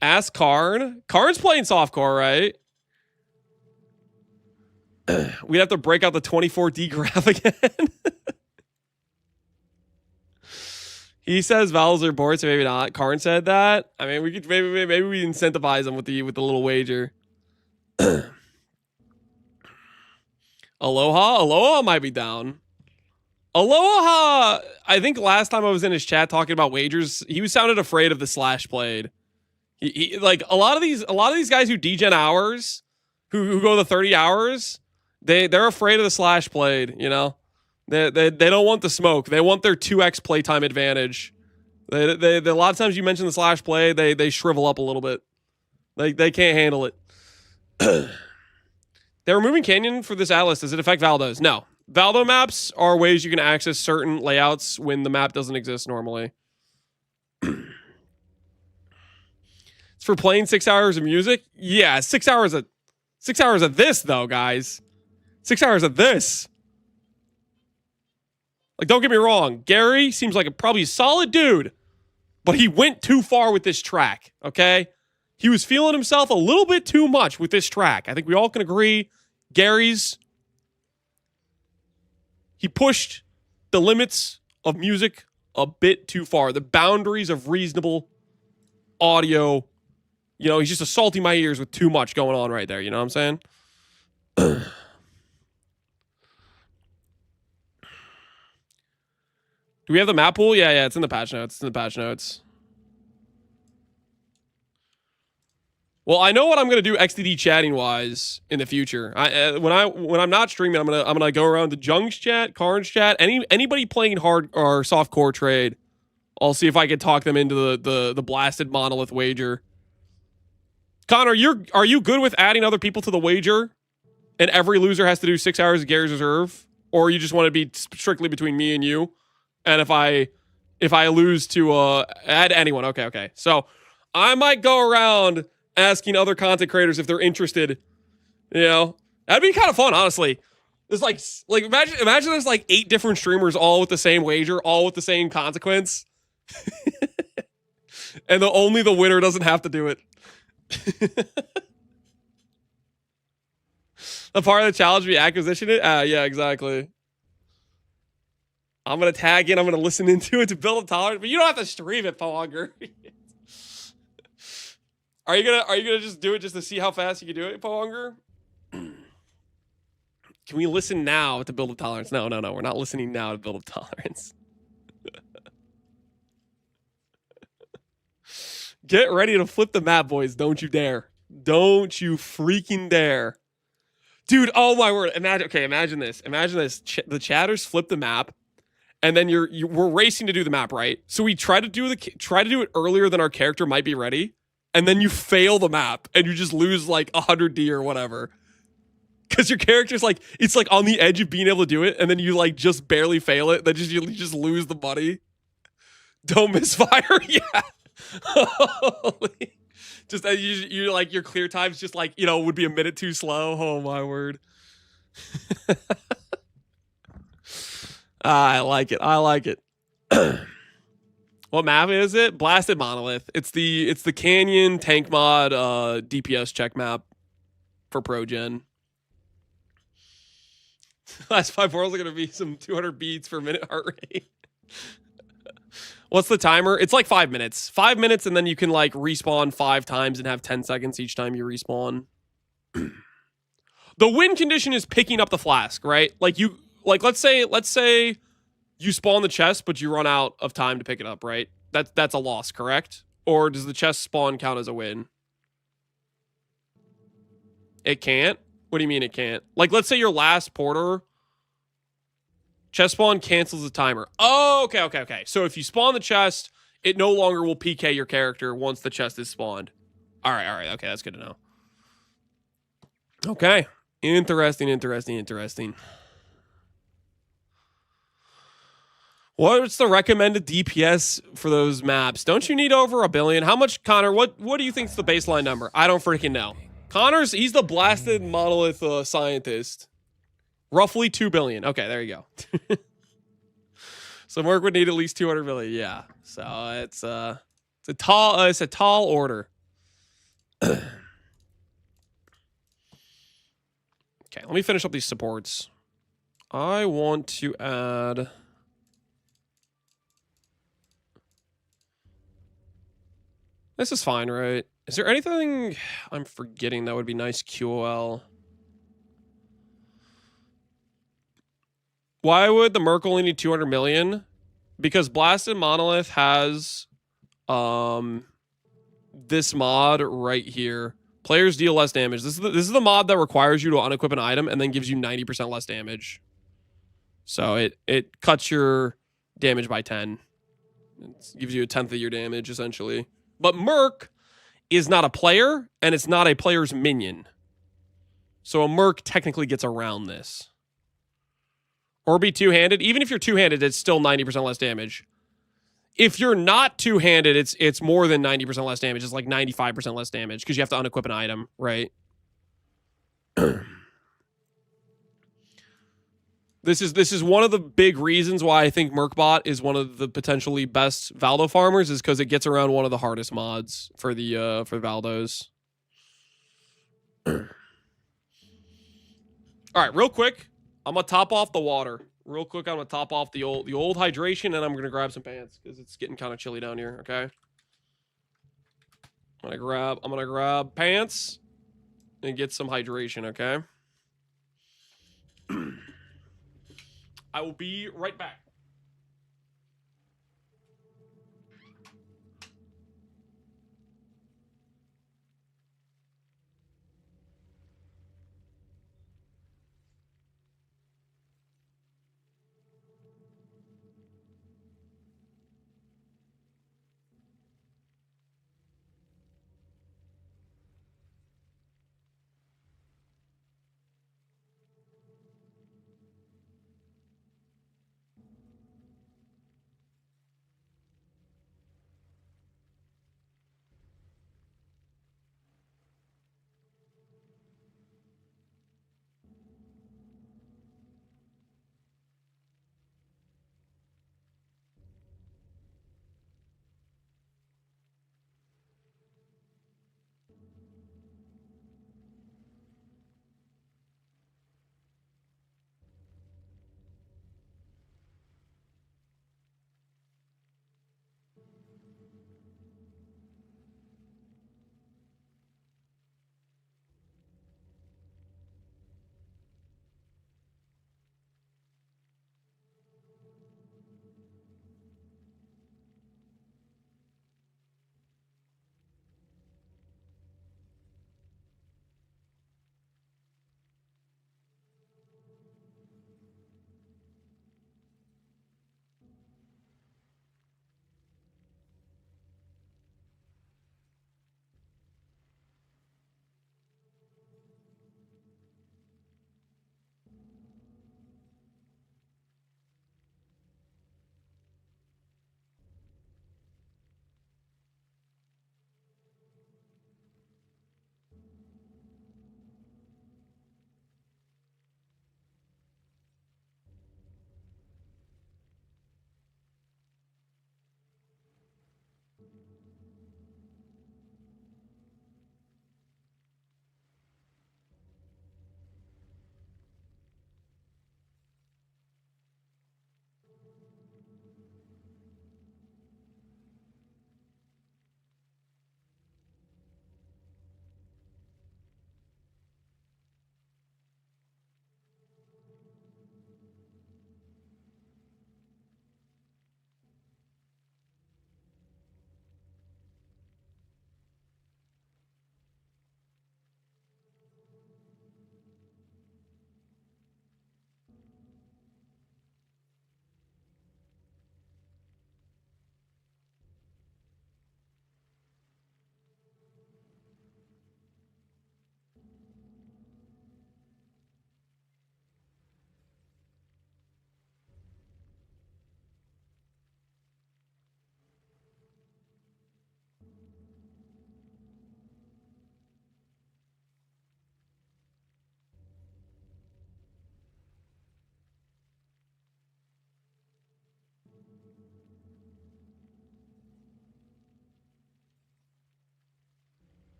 [SPEAKER 1] Ask Karn. Karn's playing softcore, right? We'd have to break out the 24D graph again. He says vowels are bored, so maybe not. Karn said that. I mean, we could maybe we incentivize him with the little wager. Aloha might be down. Aloha, I think last time I was in his chat talking about wagers, he sounded afraid of the slash played. He like a lot of these guys who degen hours, who go the 30 hours, they're afraid of the slash played, you know? They don't want the smoke. They want their 2x playtime advantage. They a lot of times you mention the slash play, they shrivel up a little bit. They can't handle it. They're removing Canyon for this atlas. Does it affect Valdos? No. Valdo maps are ways you can access certain layouts when the map doesn't exist normally. It's for playing 6 hours of music? Yeah, 6 hours of this though, guys. 6 hours of this. Like, don't get me wrong. Gary seems like probably a solid dude, but he went too far with this track, okay? He was feeling himself a little bit too much with this track. I think we all can agree. He pushed the limits of music a bit too far. The boundaries of reasonable audio. You know, he's just assaulting my ears with too much going on right there. You know what I'm saying? Do we have the map pool? Yeah, it's in the patch notes. It's in the patch notes. Well, I know what I'm gonna do XDD chatting wise in the future. When I'm not streaming, I'm gonna go around to Jung's chat, Karn's chat, anybody playing hard or soft core trade. I'll see if I can talk them into the blasted monolith wager. Connor, are you good with adding other people to the wager, and every loser has to do 6 hours of Gary's Reserve, or you just want to be strictly between me and you? And if I lose to add anyone, okay. So I might go around asking other content creators if they're interested. You know, that'd be kind of fun, honestly. There's like imagine there's like 8 different streamers all with the same wager, all with the same consequence. And only the winner doesn't have to do it. The part of the challenge be acquisition it? Yeah, exactly. I'm gonna tag in, I'm gonna listen into it to build a tolerance, but you don't have to stream it, Powanger. Are you gonna just do it just to see how fast you can do it, Powanger? Can we listen now to build a tolerance? No, we're not listening now to build a tolerance. Get ready to flip the map, boys. Don't you dare. Don't you freaking dare. Dude, oh my word. Imagine this. The chatters flip the map, and then we're racing to do the map, right? So we try to do it earlier than our character might be ready, and then you fail the map, and you just lose like 100 D or whatever. Because your character's like, it's like on the edge of being able to do it, and then you like just barely fail it, then you just lose the money. Don't misfire, yeah. Holy. Just you like your clear times just like, you know, would be a minute too slow. Oh my word. I like it. What map is it? Blasted Monolith. It's the Canyon tank mod DPS check map for Pro Gen. Last 5 worlds are gonna be some 200 beats per minute heart rate. What's the timer? It's like 5 minutes. 5 minutes, and then you can like respawn 5 times and have 10 seconds each time you respawn. The win condition is picking up the flask, right? Let's say you spawn the chest, but you run out of time to pick it up, right? That's a loss, correct? Or does the chest spawn count as a win? It can't? What do you mean it can't? Like, let's say your last porter chest spawn cancels the timer. Oh, okay. So if you spawn the chest, it no longer will PK your character once the chest is spawned. All right. Okay, that's good to know. Okay. Interesting. What's the recommended DPS for those maps? Don't you need over 1 billion? How much, Connor? What do you think's the baseline number? I don't freaking know. He's the blasted monolith scientist. Roughly 2 billion. Okay, there you go. So Merc would need at least 200 million. Yeah. So it's a tall order. Okay, let me finish up these supports. I want to add. This is fine, right? Is there anything I'm forgetting that would be nice QOL? Why would the Merc only need 200 million? Because Blasted Monolith has this mod right here. Players deal less damage. This is the mod that requires you to unequip an item and then gives you 90% less damage. So it cuts your damage by 10. It gives you 1/10 of your damage, essentially. But Merc is not a player, and it's not a player's minion. So a Merc technically gets around this. Or be two-handed. Even if you're two-handed, it's still 90% less damage. If you're not two-handed, it's more than 90% less damage. It's like 95% less damage because you have to unequip an item, right? This is one of the big reasons why I think Mercbot is one of the potentially best Valdo farmers, is because it gets around one of the hardest mods for the Valdos. All right, real quick. I'm gonna top off the water. Real quick, I'm gonna top off the old hydration, and I'm gonna grab some pants because it's getting kind of chilly down here. Okay. I'm gonna grab pants and get some hydration. Okay. I will be right back.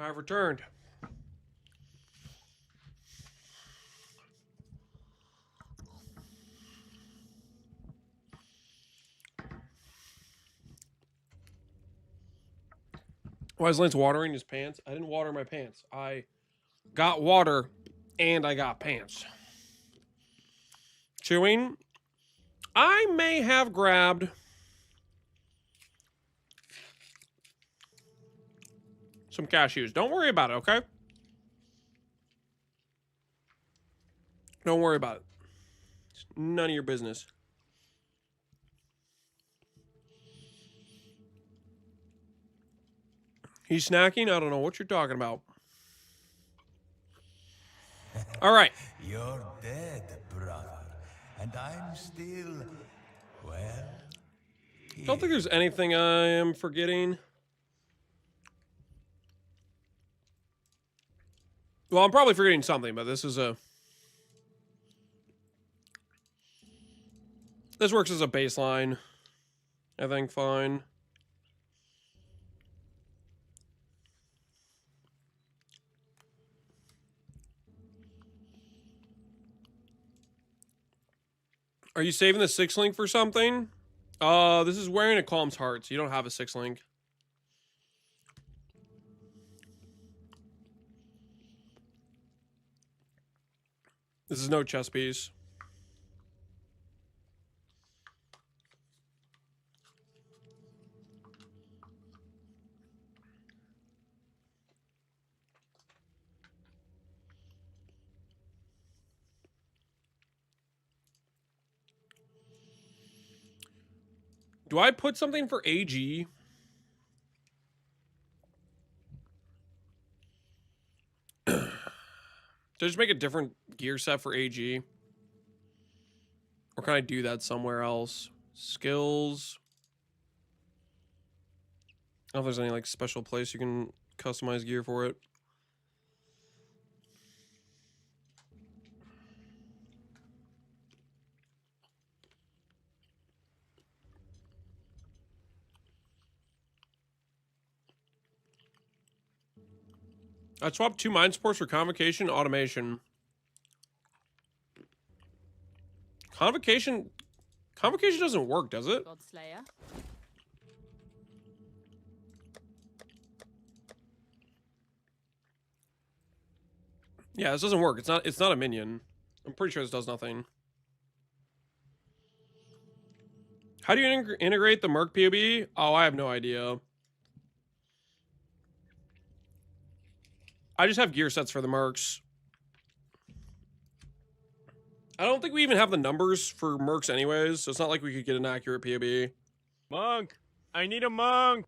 [SPEAKER 1] I've returned. Why is Lance watering his pants? I didn't water my pants. I got water and I got pants. Chewing. I may have grabbed some cashews. Don't worry about it, okay? Don't worry about it. It's none of your business. He's snacking? I don't know what you're talking about. All right.
[SPEAKER 5] You're dead, brother. And I'm still, well,
[SPEAKER 1] Don't think there's anything I am forgetting. Well, I'm probably forgetting something, but this works as a baseline. I think fine. Are you saving the 6 link for something? This is wearing a calms heart, so you don't have a 6 link. This is no chess piece. Do I put something for AG? Did I just make a different gear set for AG? Or can I do that somewhere else? Skills. I don't know if there's any like special place you can customize gear for it. I swapped 2 mind supports for convocation automation. Convocation doesn't work, does it?
[SPEAKER 6] Godslayer.
[SPEAKER 1] Yeah, this doesn't work. It's not a minion. I'm pretty sure this does nothing. How do you integrate the Merc POB? Oh, I have no idea. I just have gear sets for the Mercs. I don't think we even have the numbers for Mercs anyways, so it's not like we could get an accurate POB.
[SPEAKER 7] Monk! I need a monk!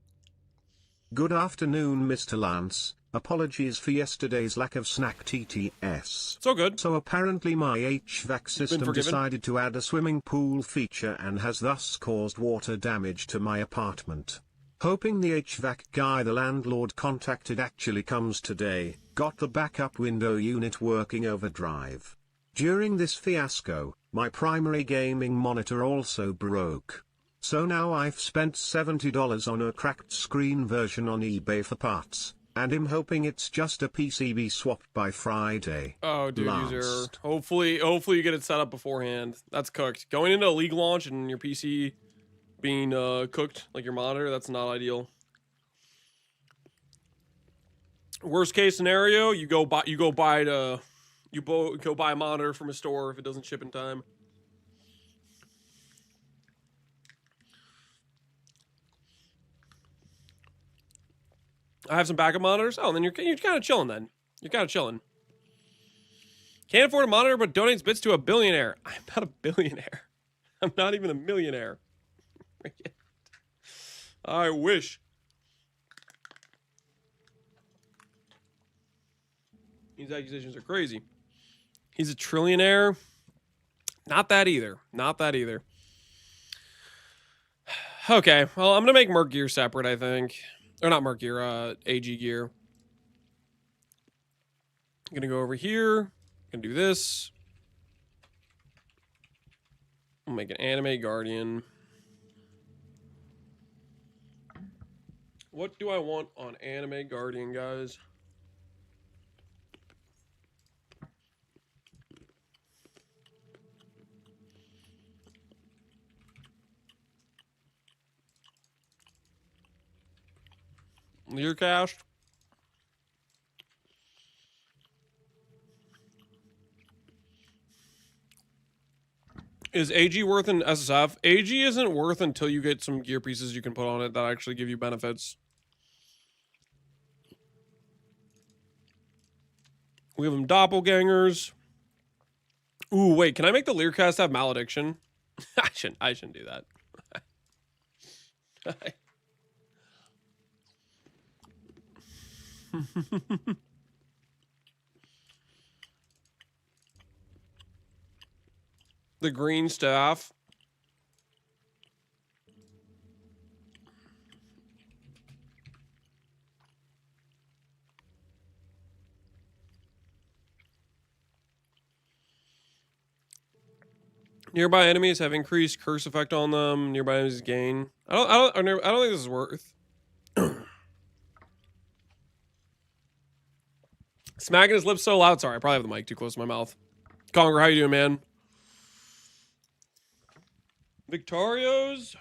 [SPEAKER 8] Good afternoon, Mr. Lance. Apologies for yesterday's lack of snack TTS.
[SPEAKER 1] So good.
[SPEAKER 8] So apparently my HVAC system
[SPEAKER 1] forgiven.
[SPEAKER 8] decided to add a swimming pool feature and has thus caused water damage to my apartment. Hoping the HVAC guy the landlord contacted actually comes today, got the backup window unit working overdrive. During this fiasco, my primary gaming monitor also broke. So now I've spent $70 on a cracked screen version on eBay for parts, and I'm hoping it's just a PCB swap by Friday.
[SPEAKER 1] Oh, dude,
[SPEAKER 8] Last.
[SPEAKER 1] user. Hopefully you get it set up beforehand. That's cooked. Going into a league launch and your PC being cooked like your monitor, that's not ideal. Worst case scenario, you go buy a monitor from a store if it doesn't ship in time. I have some backup monitors. Oh, then you're kind of chilling then. You're kind of chilling. Can't afford a monitor, but donates bits to a billionaire. I'm not a billionaire. I'm not even a millionaire. I wish. These accusations are crazy. He's a trillionaire. Not that either. Not that either. Okay, well, I'm going to make Merc gear separate, I think. Or not Merc gear, AG gear. I'm going to go over here. I'm going to do this. I'll make an anime guardian. What do I want on anime guardian, guys? Learcast. Is AG worth an SSF? AG isn't worth until you get some gear pieces you can put on it that actually give you benefits. We have them doppelgangers. Ooh, wait, can I make the Learcast have malediction? I shouldn't do that. The green staff. Nearby enemies have increased curse effect on them. Nearby enemies gain. I don't think this is worth. Smacking his lips so loud. Sorry, I probably have the mic too close to my mouth. Conger, how you doing, man? Victorios.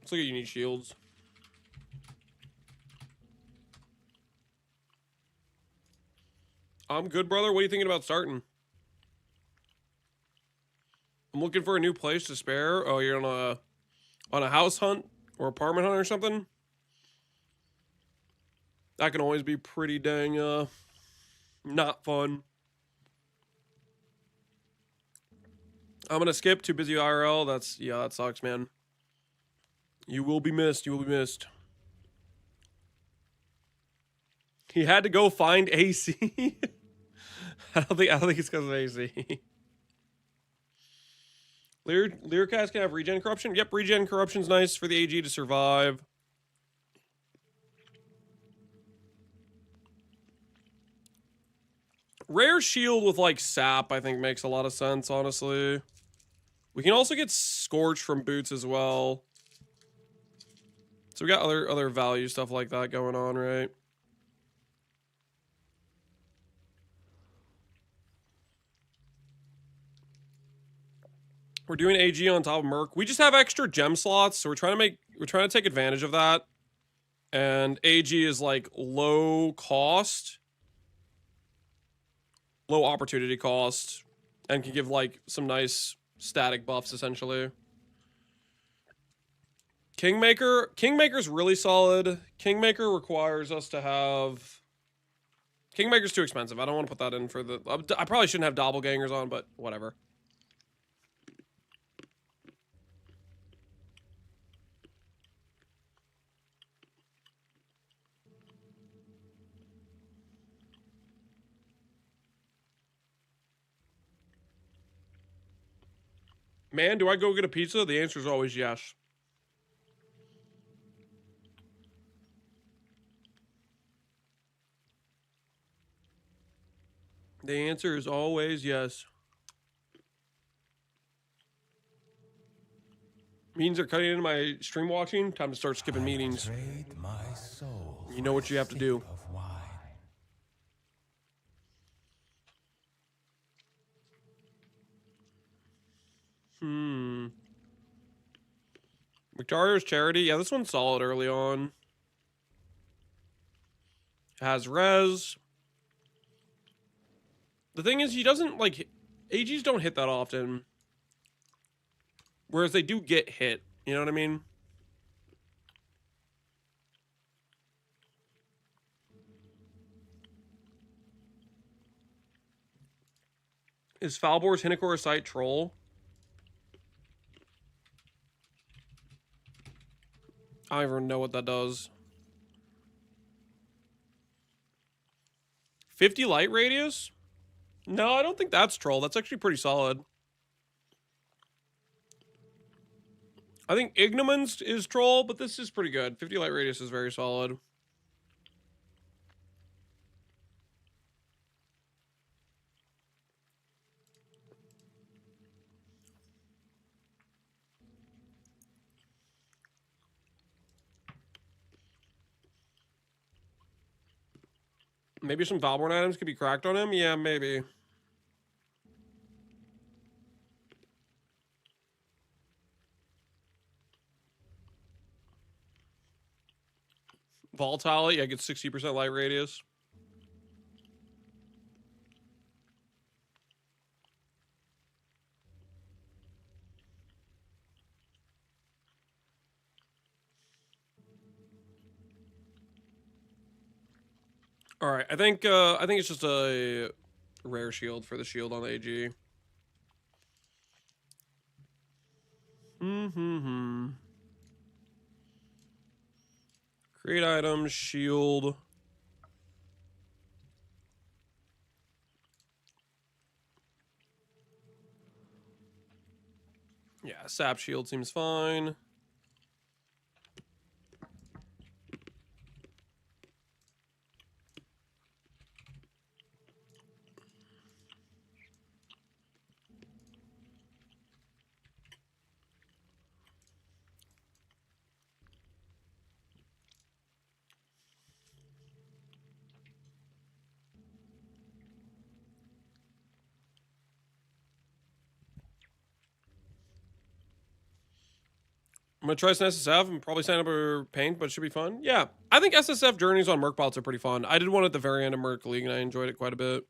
[SPEAKER 1] Let's look at unique shields. I'm good, brother. What are you thinking about starting? I'm looking for a new place to spare. Oh, you're on a house hunt or apartment hunt or something? That can always be pretty dang not fun. I'm gonna skip. Too busy IRL. That sucks, man. You will be missed. You will be missed. He had to go find AC. I don't think it's because of AC. Learcast can have regen corruption. Yep, regen corruption's nice for the AG to survive. Rare shield with like sap, I think makes a lot of sense, honestly. We can also get scorch from boots as well. So we got other value stuff like that going on, right? We're doing AG on top of Merc. We just have extra gem slots, so we're trying to take advantage of that. And AG is like low cost, low opportunity cost, and can give like some nice static buffs essentially. Kingmaker's really solid. Kingmaker requires us to have. Kingmaker's too expensive. I don't want to put that in for the. I probably shouldn't have doppelgangers on, but whatever. Man, do I go get a pizza? The answer is always yes. The answer is always yes. Meetings are cutting into my stream watching. Time to start skipping meetings. You know what you have to do. Victoria's Charity. Yeah, this one's solid early on. Has res. The thing is, he doesn't, like, AGs don't hit that often. Whereas they do get hit. You know what I mean? Is Falbor's Hinakora Sight troll? I don't even know what that does. 50 light radius? No, I don't think that's troll. That's actually pretty solid. I think Ignomens is troll, but this is pretty good. 50 light radius is very solid. Maybe some Valborn items could be cracked on him? Yeah, maybe. Volatile, yeah, get 60% light radius. All right, I think it's just a rare shield for the shield on the AG. Create item, shield. Yeah, sap shield seems fine. I'm gonna try some SSF and probably sign up for paint, but it should be fun. Yeah, I think SSF journeys on Merc bots are pretty fun. I did one at the very end of Merc League and I enjoyed it quite a bit.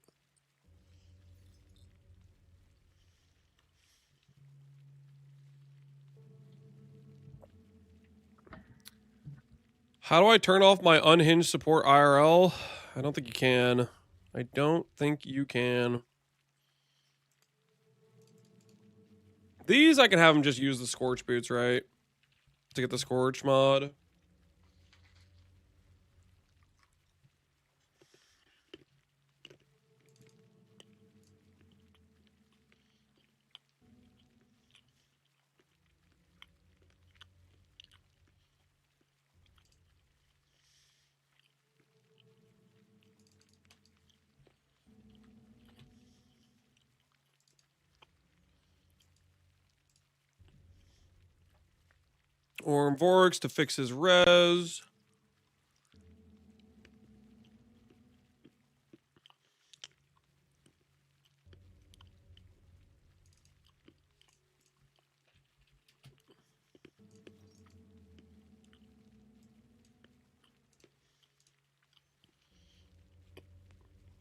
[SPEAKER 1] How do I turn off my unhinged support IRL? I don't think you can. I don't think you can. These I can have them just use the Scorch boots, right? To get the Scorch mod. Or Vorix to fix his res.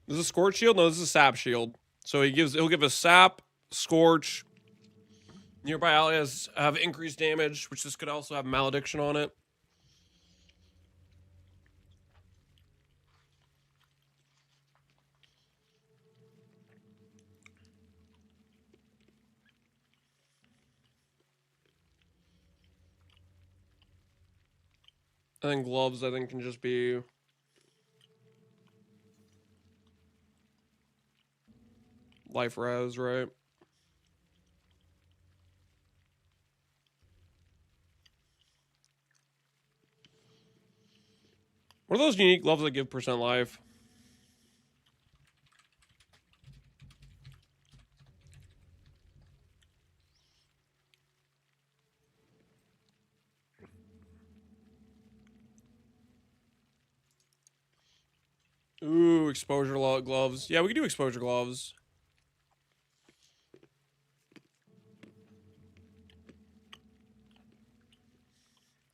[SPEAKER 1] This is a Scorch shield? No, this is a Sap shield. So he'll give a Sap, Scorch. Nearby allies have increased damage, which this could also have Malediction on it. And then gloves, I think, can just be life res, right? What are those unique gloves that give percent life? Ooh, exposure gloves. Yeah, we can do exposure gloves.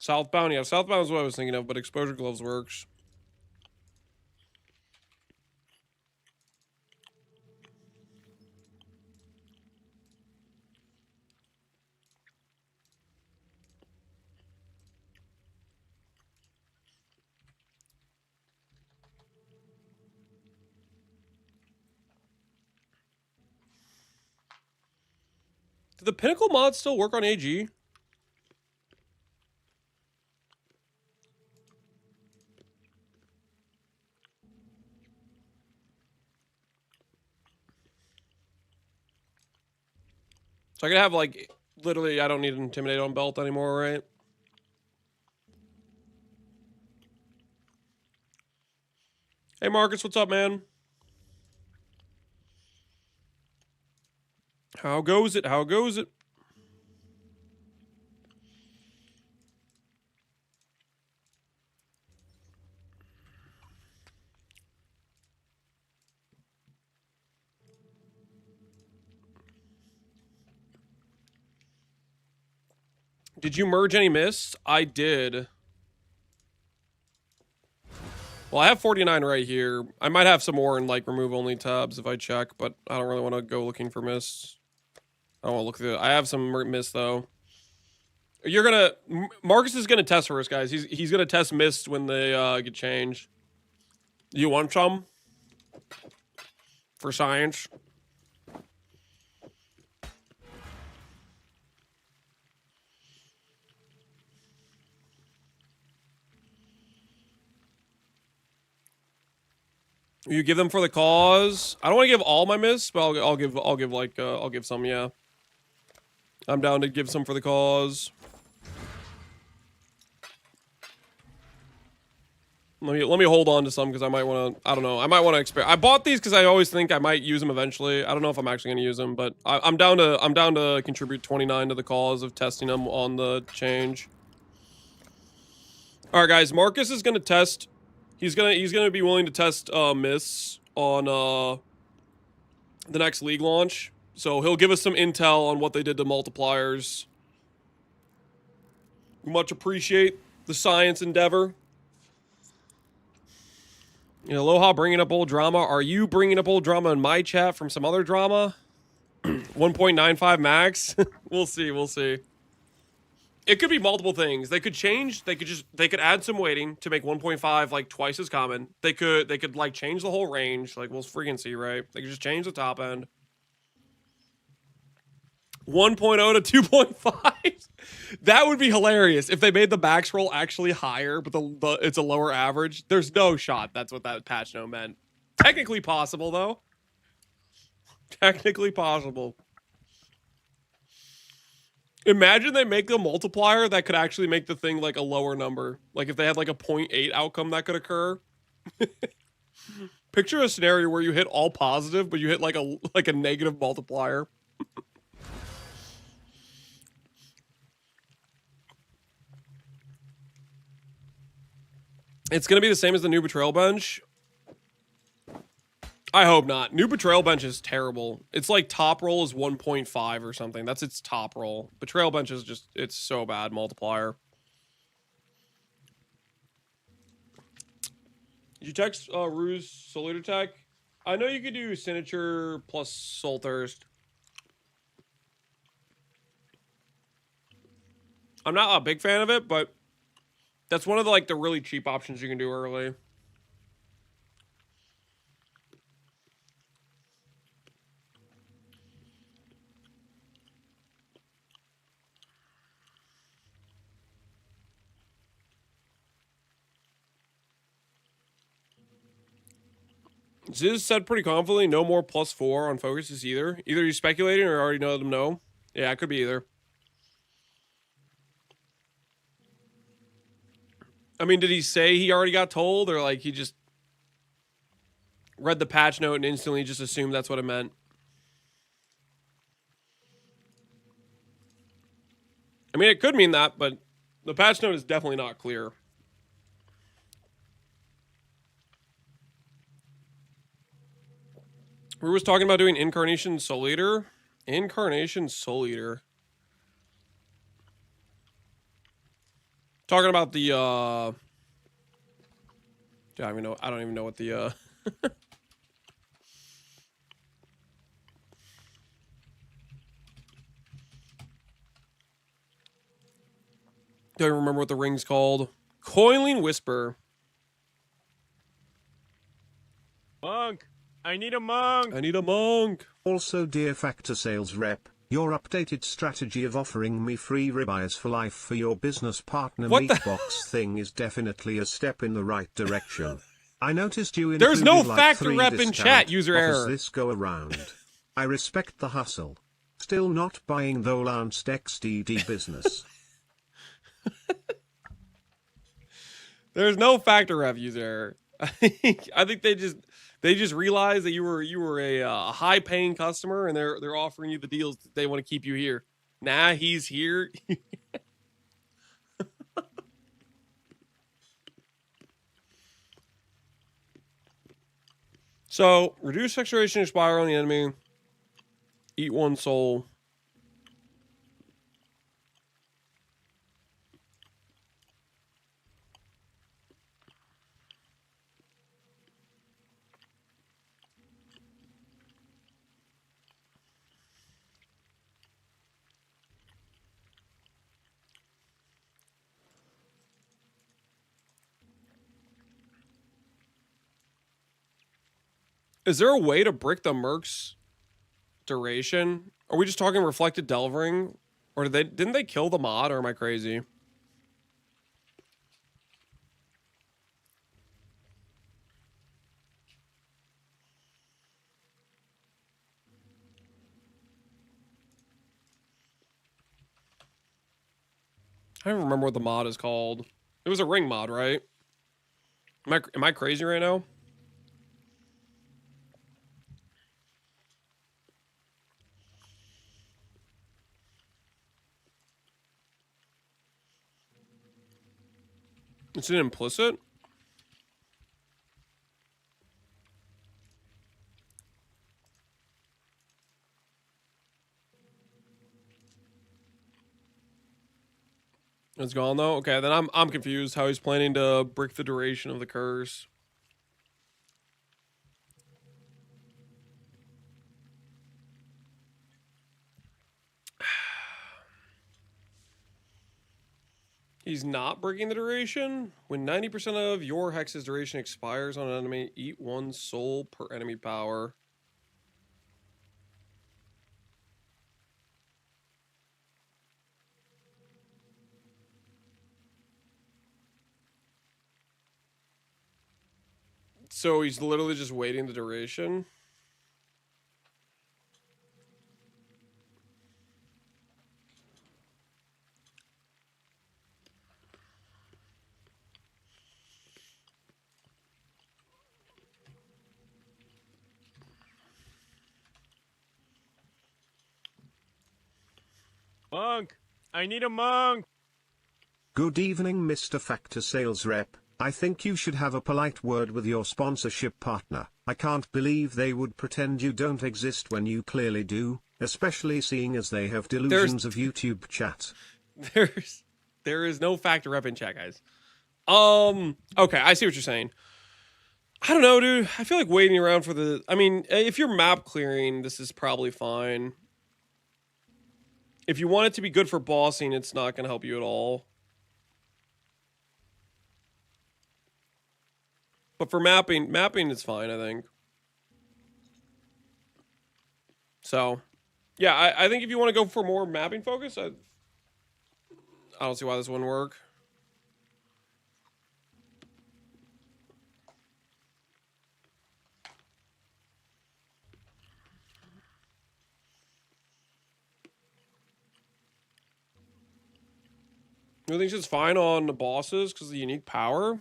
[SPEAKER 1] Southbound, yeah, southbound is what I was thinking of, but exposure gloves works. Do the Pinnacle mods still work on AG? So I could have, like, literally, I don't need an Intimidate on belt anymore, right? Hey, Marcus, what's up, man? How goes it? How goes it? Did you merge any mists? I did. Well, I have 49 right here. I might have some more in like remove only tabs if I check, but I don't really want to go looking for mists. I don't want to look through it. I have some mists though. Marcus is gonna test for us, guys. He's gonna test mists when they get changed. You want some? For science? You give them for the cause. I don't want to give all my mists, but I'll give some. Yeah, I'm down to give some for the cause. Let me hold on to some because I might want to. I don't know. I might want to experiment. I bought these because I always think I might use them eventually. I don't know if I'm actually going to use them, but I'm down to contribute 29 to the cause of testing them on the change. All right, guys. Marcus is going to test. He's gonna be willing to test mists on the next league launch. So he'll give us some intel on what they did to multipliers. We much appreciate the science endeavor. You know, Aloha bringing up old drama. Are you bringing up old drama in my chat from some other drama? 1.95 max? We'll see, we'll see. It could be multiple things. They could change, they could add some weighting to make 1.5 like twice as common. They could like change the whole range. Like we'll freaking see, right? They could just change the top end. 1.0 to 2.5. That would be hilarious if they made the back scroll actually higher, but it's a lower average. There's no shot that's what that patch note meant. Technically possible, though. Technically possible. Imagine they make a multiplier that could actually make the thing like a lower number. Like if they had like a 0.8 outcome that could occur. Picture a scenario where you hit all positive, but you hit like a negative multiplier. It's going to be the same as the new betrayal bench. I hope not. New betrayal bench is terrible. It's like top roll is 1.5 or something. That's its top roll. Betrayal bench is just, it's so bad multiplier. Did you text Ruse Salute Attack? I know you could do Signature plus Soul Thirst. I'm not a big fan of it, but that's one of the, like, the really cheap options you can do early. Ziz said pretty confidently, no more +4 on focuses either. Either you're speculating or already know them no. Yeah, it could be either. I mean, did he say he already got told, or like he just read the patch note and instantly just assumed that's what it meant? I mean, it could mean that, but the patch note is definitely not clear. We was talking about doing Incarnation Soul Eater. Incarnation Soul Eater. Talking about the I don't even know what the don't even remember what the ring's called. Coiling Whisper.
[SPEAKER 7] Monk, I need a monk.
[SPEAKER 1] I need a monk.
[SPEAKER 8] Also, dear Factor Sales Rep, your updated strategy of offering me free ribeyes for life for your business partner
[SPEAKER 1] What the-
[SPEAKER 8] meat box thing is definitely a step in the right direction. I noticed you
[SPEAKER 1] There's
[SPEAKER 8] included
[SPEAKER 1] no
[SPEAKER 8] like
[SPEAKER 1] Factor
[SPEAKER 8] 3
[SPEAKER 1] Rep in
[SPEAKER 8] discount
[SPEAKER 1] chat, user
[SPEAKER 8] offers
[SPEAKER 1] error.
[SPEAKER 8] this go around. I respect the hustle. Still not buying the Lance XDD business.
[SPEAKER 1] There's no Factor Rep user error. I think they just realized that you were a high paying customer and they're offering you the deals that they want to keep you here. Nah, he's here. So reduce saturation expire on the enemy. Eat 1 soul. Is there a way to brick the Merc's duration? Are we just talking reflected delvering? Or didn't they kill the mod, or am I crazy? I don't remember what the mod is called. It was a ring mod, right? Am I crazy right now? It's an implicit? It's gone though? Okay, then I'm confused how he's planning to brick the duration of the curse. He's not breaking the duration. When 90% of your hex's duration expires on an enemy, eat 1 soul per enemy power. So he's literally just waiting the duration.
[SPEAKER 7] Monk! I need a monk!
[SPEAKER 8] Good evening, Mr. Factor Sales Rep. I think you should have a polite word with your sponsorship partner. I can't believe they would pretend you don't exist when you clearly do, especially seeing as they have delusions of YouTube chat.
[SPEAKER 1] There is no Factor Rep in chat, guys. Okay, I see what you're saying. I don't know, dude. I feel like waiting around for the... I mean, if you're map clearing, this is probably fine. If you want it to be good for bossing, it's not going to help you at all. But for mapping is fine, I think. So, yeah, I think if you want to go for more mapping focus, I don't see why this wouldn't work. I think it's just fine on the bosses because of the unique power.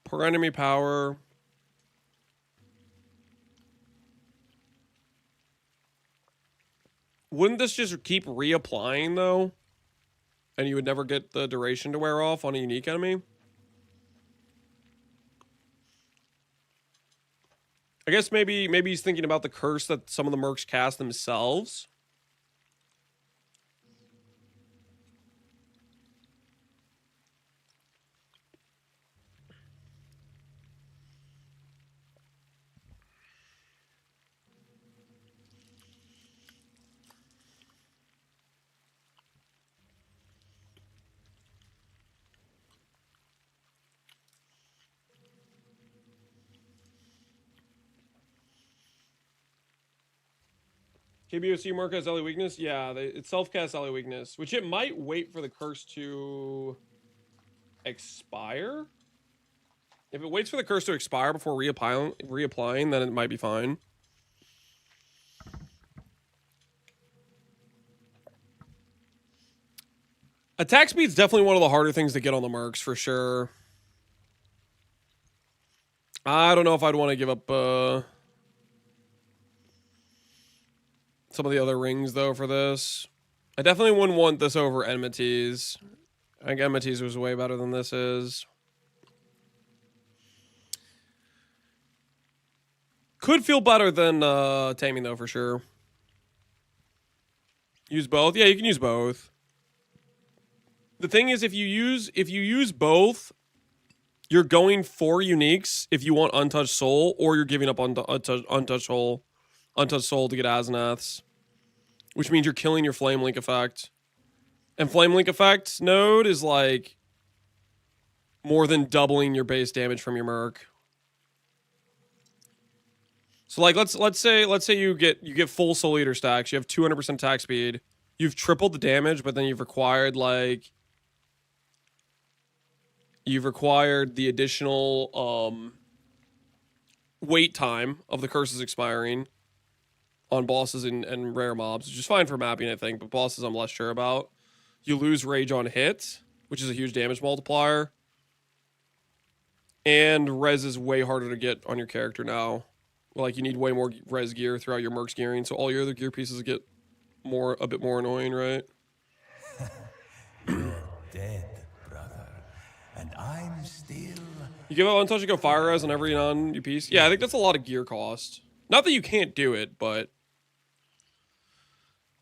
[SPEAKER 1] Per enemy power. Wouldn't this just keep reapplying though? And you would never get the duration to wear off on a unique enemy? I guess maybe he's thinking about the curse that some of the mercs cast themselves. KBOC mark has ally weakness? Yeah, it self-casts ally weakness, which it might wait for the curse to expire. If it waits for the curse to expire before reapplying, then it might be fine. Attack speed's definitely one of the harder things to get on the mercs, for sure. I don't know if I'd want to give up some of the other rings, though, for this. I definitely wouldn't want this over Enmities. I think Enmities was way better than this is. Could feel better than Taming, though, for sure. Use both? Yeah, you can use both. The thing is, if you use both, you're going for uniques if you want Untouched Soul, or you're giving up Untouched Soul to get Asenaths, which means you're killing your Flame Link effect. And Flame Link effect node is like more than doubling your base damage from your Merc. So like let's say you get full Soul Eater stacks. You have 200% attack speed. You've tripled the damage, but then you've required the additional wait time of the curses expiring on bosses and rare mobs, which is fine for mapping, I think, but bosses I'm less sure about. You lose rage on hit, which is a huge damage multiplier. And res is way harder to get on your character now. Like, you need way more res gear throughout your mercs gearing, so all your other gear pieces get a bit more annoying, right?
[SPEAKER 5] You're dead, brother. And I'm still...
[SPEAKER 1] You give up untouched, you go fire res on every non-new piece? Yeah, I think that's a lot of gear cost. Not that you can't do it, but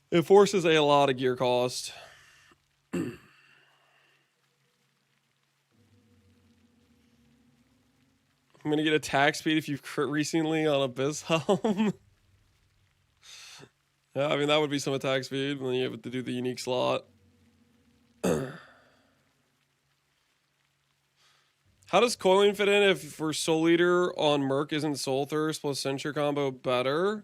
[SPEAKER 1] it forces a lot of gear cost. I'm gonna get attack speed if you've crit recently on Abyss Helm. Yeah, I mean, that would be some attack speed, and then you have to do the unique slot. How does coiling fit in if for Soul Eater on Merc isn't Soul Thirst plus Censure combo better?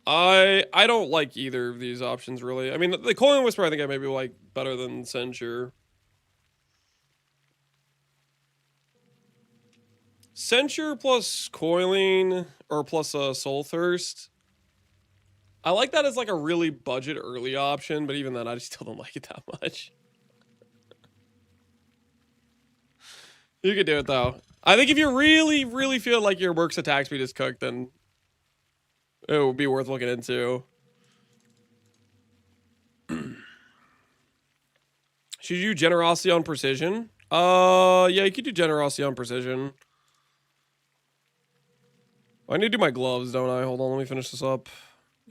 [SPEAKER 1] I don't like either of these options, really. I mean, the Coiling Whisper I think I maybe like better than Censure. Censure plus Coiling, or plus Soul Thirst. I like that as like a really budget early option, but even then I still don't like it that much. You could do it though. I think if you really, really feel like your Merc's attack speed is cooked, then it would be worth looking into. Should you do Generosity on Precision? Yeah, you could do Generosity on Precision. I need to do my gloves, don't I? Hold on, let me finish this up.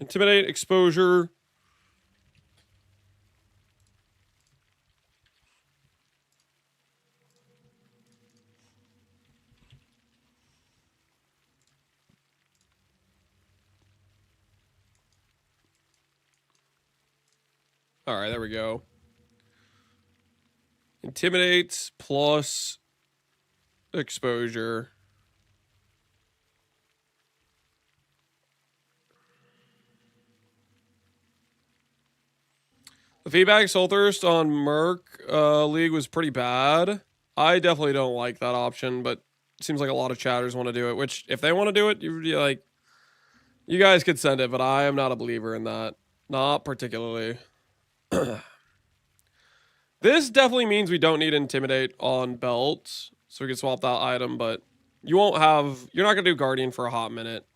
[SPEAKER 1] Intimidate, Exposure. All right, there we go. Intimidate plus Exposure. The feedback Soul Thirst on Merc League was pretty bad. I definitely don't like that option, but it seems like a lot of chatters want to do it, which if they want to do it, you guys could send it, but I am not a believer in that. Not particularly. This definitely means we don't need Intimidate on belts, so we can swap that item, but you're not going to do Guardian for a hot minute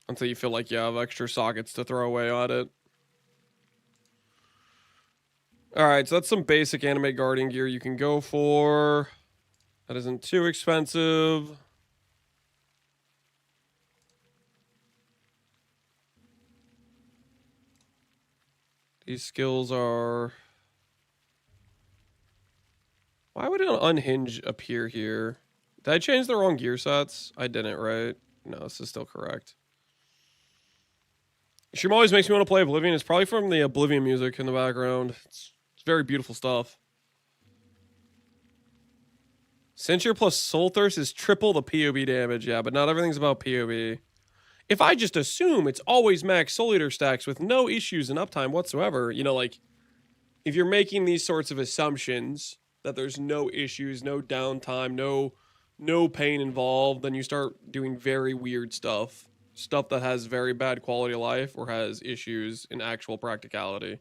[SPEAKER 1] until you feel like you have extra sockets to throw away on it. Alright, so that's some basic Animate Guardian gear you can go for. That isn't too expensive. These skills are... Why would an Unhinge appear here? Did I change the wrong gear sets? I didn't, right? No, this is still correct. Stream always makes me want to play Oblivion. It's probably from the Oblivion music in the background. It's very beautiful stuff. Censure plus Soul Thirst is triple the POB damage. Yeah, but not everything's about POB. If I just assume it's always max Soul Eater stacks with no issues in uptime whatsoever, you know, like, if you're making these sorts of assumptions that there's no issues, no downtime, no pain involved, then you start doing very weird stuff. Stuff that has very bad quality of life or has issues in actual practicality.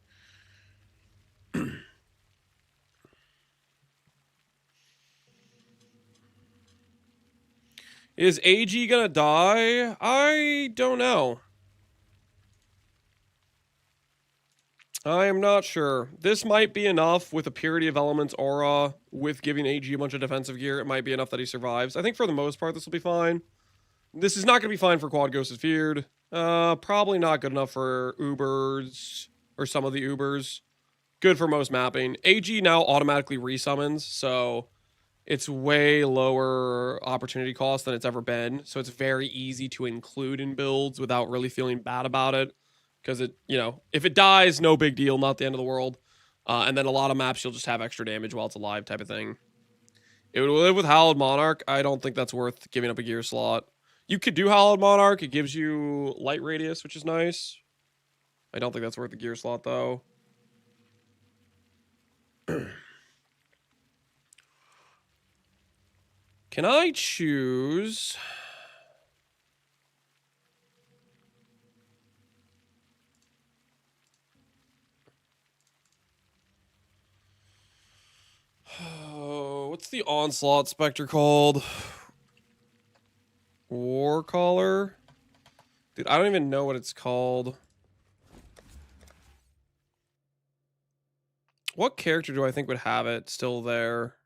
[SPEAKER 1] Is AG gonna die? I don't know. I am not sure. This might be enough with a Purity of Elements aura, with giving AG a bunch of defensive gear. It might be enough that he survives. I think for the most part, this will be fine. This is not going to be fine for Quad Ghost is Feared. Probably not good enough for Ubers, or some of the Ubers. Good for most mapping. AG now automatically resummons, so it's way lower opportunity cost than it's ever been. So it's very easy to include in builds without really feeling bad about it. Because it, you know, if it dies, no big deal, not the end of the world. And then a lot of maps, you'll just have extra damage while it's alive type of thing. It would live with Hallowed Monarch. I don't think that's worth giving up a gear slot. You could do Hallowed Monarch. It gives you light radius, which is nice. I don't think that's worth the gear slot, though. Can I choose... Oh, what's the Onslaught Spectre called? Warcaller? Dude, I don't even know what it's called. What character do I think would have it still there?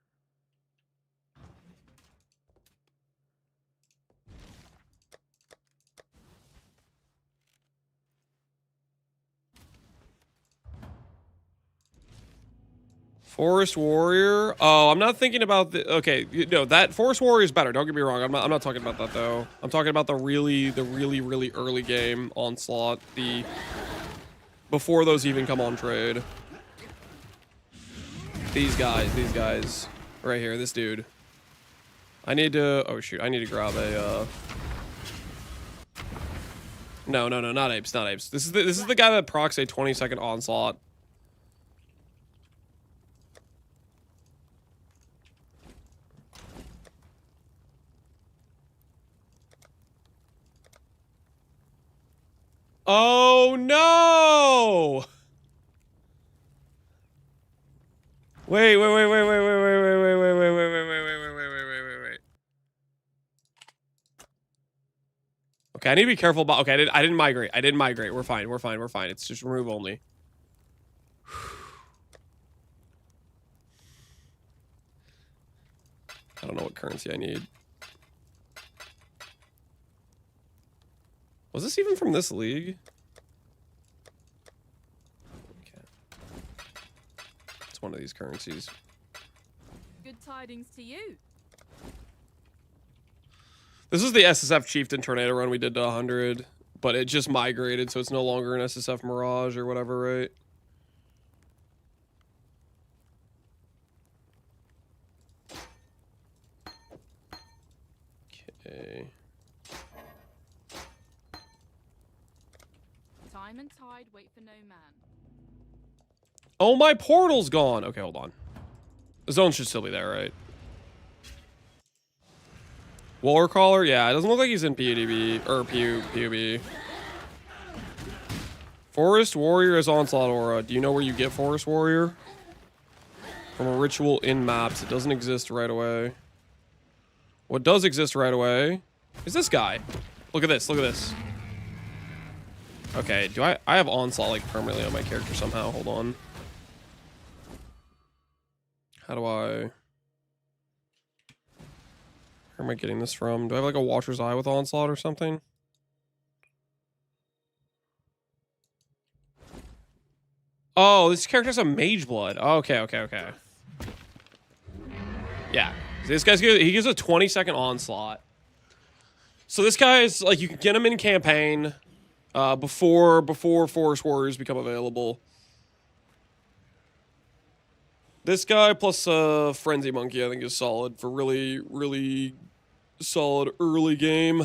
[SPEAKER 1] Forest Warrior. Oh, I'm not thinking about the. Okay, no, that Forest Warrior is better. Don't get me wrong. I'm not talking about that though. I'm talking about the really early game Onslaught. The before those even come on trade. These guys, right here. This dude. I need to. Oh shoot! I need to grab a. No, not apes, not apes. This is the guy that procs a 20-second onslaught. Oh no! Wait. Okay, I need to be careful about. Okay, I didn't migrate. We're fine. It's just remove only. I don't know what currency I need. Was this even from this league? Okay. It's one of these currencies.
[SPEAKER 6] Good tidings to you.
[SPEAKER 1] This is the SSF Chieftain Tornado run we did to 100, but it just migrated, so it's no longer an SSF Mirage or whatever, right? Okay.
[SPEAKER 6] Time and tide wait for no man.
[SPEAKER 1] Oh, my portal's gone. Okay, hold on. The zone should still be there, right? Warcaller? Yeah, it doesn't look like he's in PUBB or PUB. Forest Warrior is Onslaught Aura. Do you know where you get Forest Warrior? From a ritual in maps. It doesn't exist right away. What does exist right away is this guy. Look at this. Look at this. Okay, do I have Onslaught like permanently on my character somehow? Hold on. How do I... Where am I getting this from? Do I have like a Watcher's Eye with Onslaught or something? Oh, this character has a Mage Blood. Okay. Yeah. This guy's good. He gives a 20-second Onslaught. So this guy is like, you can get him in campaign before Forest Warriors become available. This guy plus Frenzy Monkey I think is solid for really solid early game.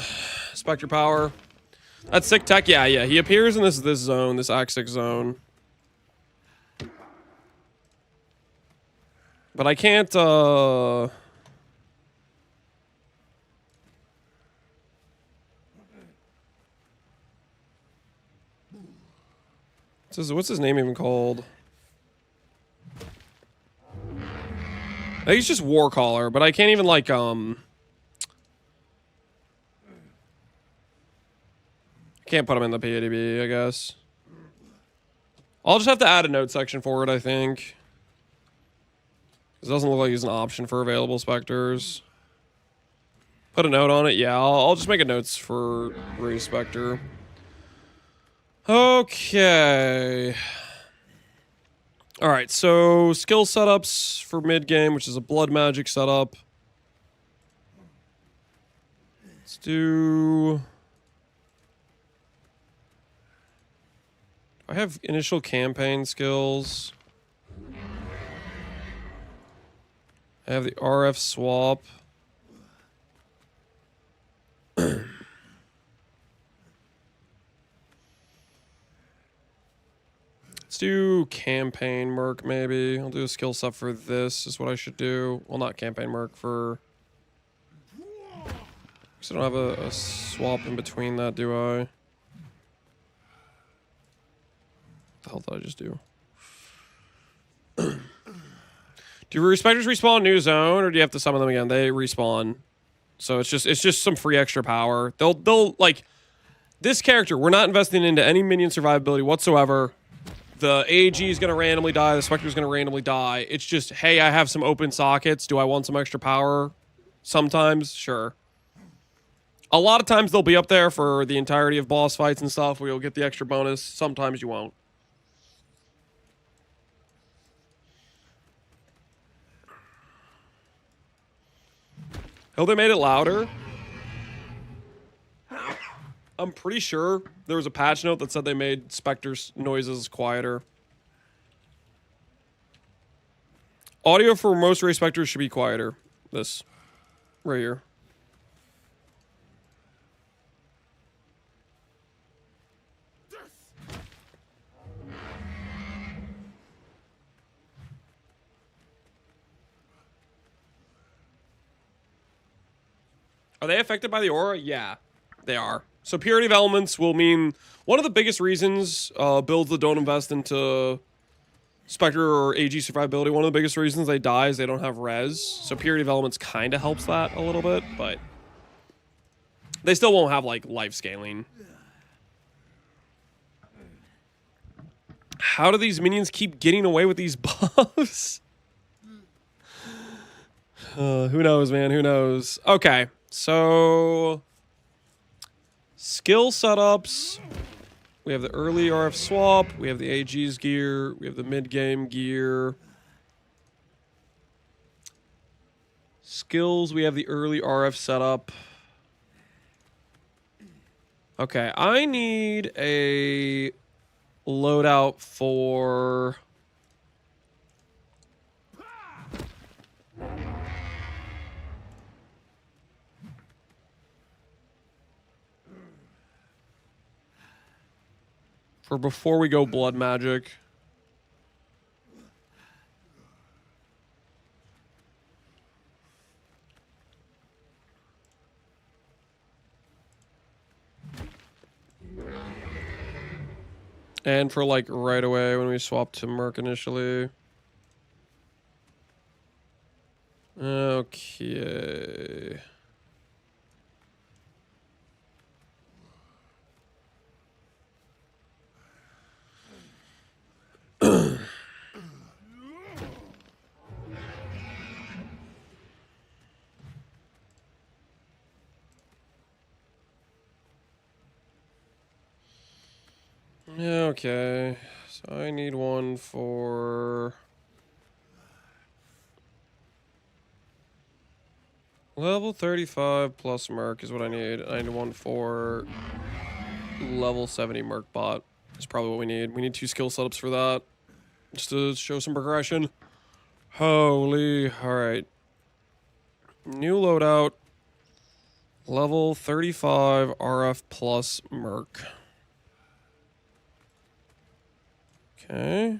[SPEAKER 1] Spectre Power. That's sick tech. Yeah. He appears in this zone, this Act 6 zone. But I can't what's his name even called? I think it's just Warcaller, but I can't even like can't put him in the PADB, I guess. I'll just have to add a note section for it, I think. It doesn't look like he's an option for available Spectres. Put a note on it. Yeah, I'll just make a notes for Raise Spectre. Okay. Alright, so skill setups for mid-game, which is a blood magic setup. Let's do... I have initial campaign skills. I have the RF swap. do campaign merc maybe. I'll do a skill set for this is what I should do. Well, not campaign merc for... Because I don't have a swap in between that, do I? What the hell did I just do? Do respectors respawn new zone, or do you have to summon them again? They respawn. So it's just some free extra power. They'll like this character, we're not investing into any minion survivability whatsoever. The AG is gonna randomly die, the Spectre is gonna randomly die. It's just, hey, I have some open sockets. Do I want some extra power? Sometimes, sure. A lot of times they'll be up there for the entirety of boss fights and stuff where you'll get the extra bonus. Sometimes you won't. Oh, they made it louder? I'm pretty sure there was a patch note that said they made Spectre's noises quieter. Audio for most race Spectres should be quieter. This. Right here. Are they affected by the aura? Yeah, they are. So purity of elements will mean one of the biggest reasons builds that don't invest into Spectre or AG survivability. One of the biggest reasons they die is they don't have res. So purity of elements kind of helps that a little bit, but they still won't have like life scaling. How do these minions keep getting away with these buffs? Who knows, man? Who knows? Okay. So, skill setups. We have the early RF swap. We have the AG's gear. We have the mid-game gear. Skills, we have the early RF setup. Okay, I need a loadout for... For before we go blood magic. And for like right away when we swap to Merc initially. Okay. Okay, so I need one for level 35 plus Merc is what I need. I need one for level 70 Merc bot. That's probably what we need. We need 2 skill setups for that, just to show some progression. Holy, all right. New loadout, level 35 RF plus Merc. Okay.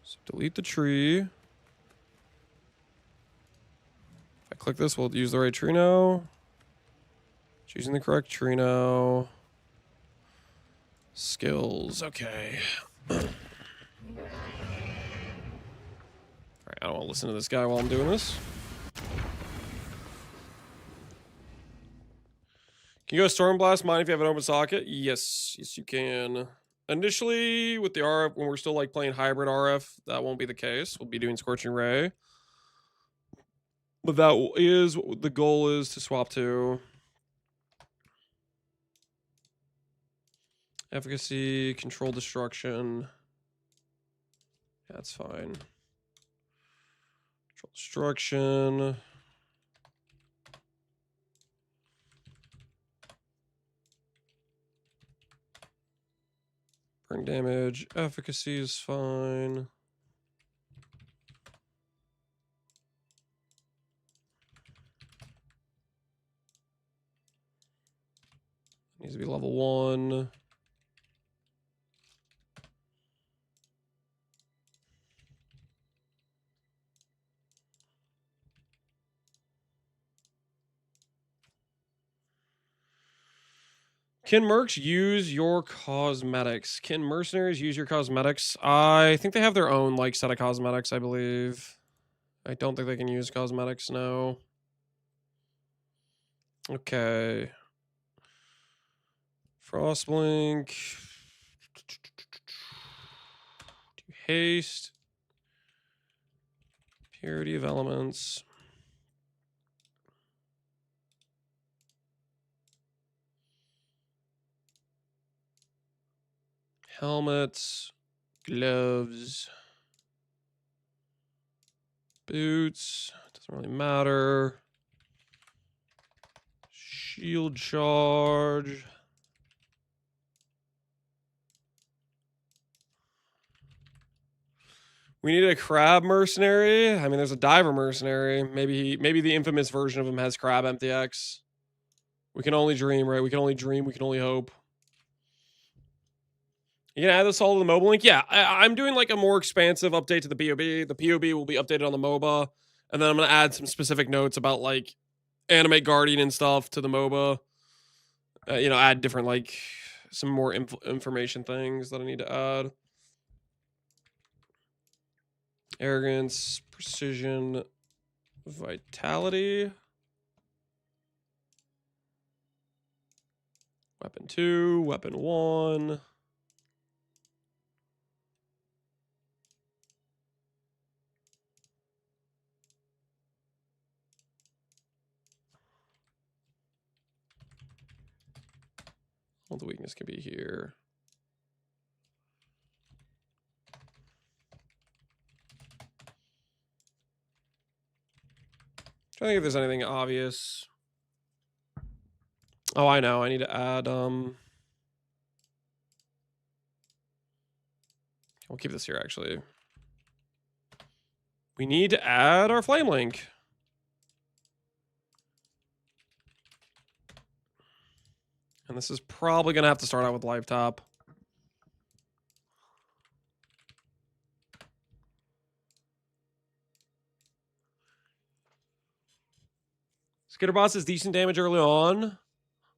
[SPEAKER 1] So delete the tree. If I click this, we'll use the right tree now. Choosing the correct tree now. Skills, okay. Alright, I don't want to listen to this guy while I'm doing this. Can you go Stormblast mine if you have an open socket? Yes, yes you can. Initially, with the RF, when we're still like playing hybrid RF, that won't be the case. We'll be doing Scorching Ray. But that is what the goal is to swap to. Efficacy, control destruction. That's fine. Control destruction. Burn damage. Efficacy is fine. be level 1. Can mercs use your cosmetics? Can mercenaries use your cosmetics? I think they have their own like set of cosmetics, I believe. I don't think they can use cosmetics, no. Okay. Frostblink. Haste. Purity of elements. Helmets. Gloves. Boots. Doesn't really matter. Shield charge. We need a crab mercenary. I mean, there's a diver mercenary. Maybe the infamous version of him has crab MTX. We can only dream, right? We can only dream. We can only hope. You can add this all to the mobile link. Yeah, I'm doing like a more expansive update to the POB. The POB will be updated on the MOBA, and then I'm gonna add some specific notes about like Animate Guardian and stuff to the MOBA. Add different like some more information things that I need to add. Arrogance, precision, vitality. Weapon 2, weapon 1. All the weakness can be here. Trying to think if there's anything obvious. Oh, I know. I need to add we'll keep this here actually. We need to add our flame link. And this is probably gonna have to start out with live top. Skitterbots is decent damage early on.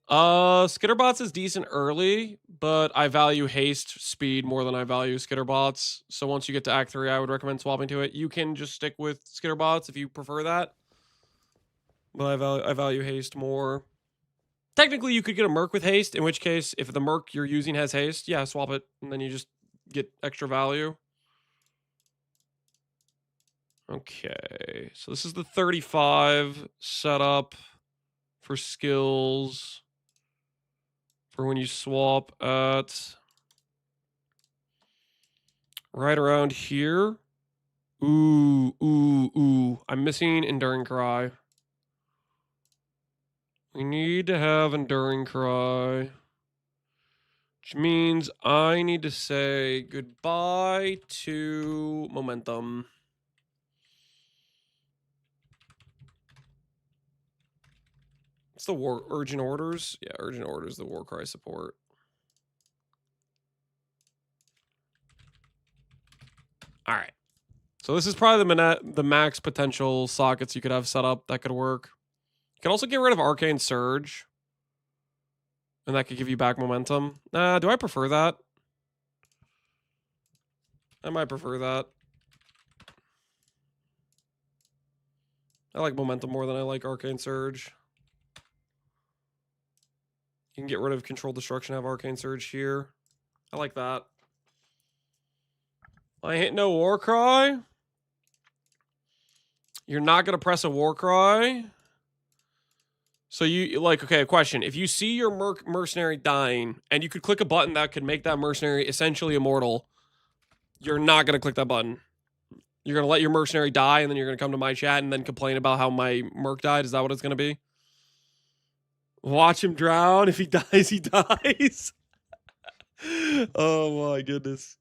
[SPEAKER 1] Skitterbots is decent early, but I value haste speed more than I value Skitterbots. So once you get to Act 3, I would recommend swapping to it. You can just stick with Skitterbots if you prefer that. But I value haste more. Technically, you could get a merc with haste, in which case, if the merc you're using has haste, yeah, swap it, and then you just get extra value. Okay, so this is the 35 setup for skills for when you swap at right around here. Ooh. I'm missing Enduring Cry. We need to have Enduring Cry, which means I need to say goodbye to Momentum. It's the Urgent Orders. Yeah, Urgent Orders, the War Cry support. All right. So this is probably the max potential sockets you could have set up that could work. You can also get rid of Arcane Surge. And that could give you back momentum. Do I prefer that? I might prefer that. I like momentum more than I like Arcane Surge. You can get rid of Controlled Destruction, have Arcane Surge here. I like that. I hit no War Cry. You're not going to press a War Cry. So okay, a question. If you see your mercenary dying, and you could click a button that could make that mercenary essentially immortal, you're not going to click that button. You're going to let your mercenary die, and then you're going to come to my chat and then complain about how my merc died? Is that what it's going to be? Watch him drown. If he dies, he dies. Oh my goodness.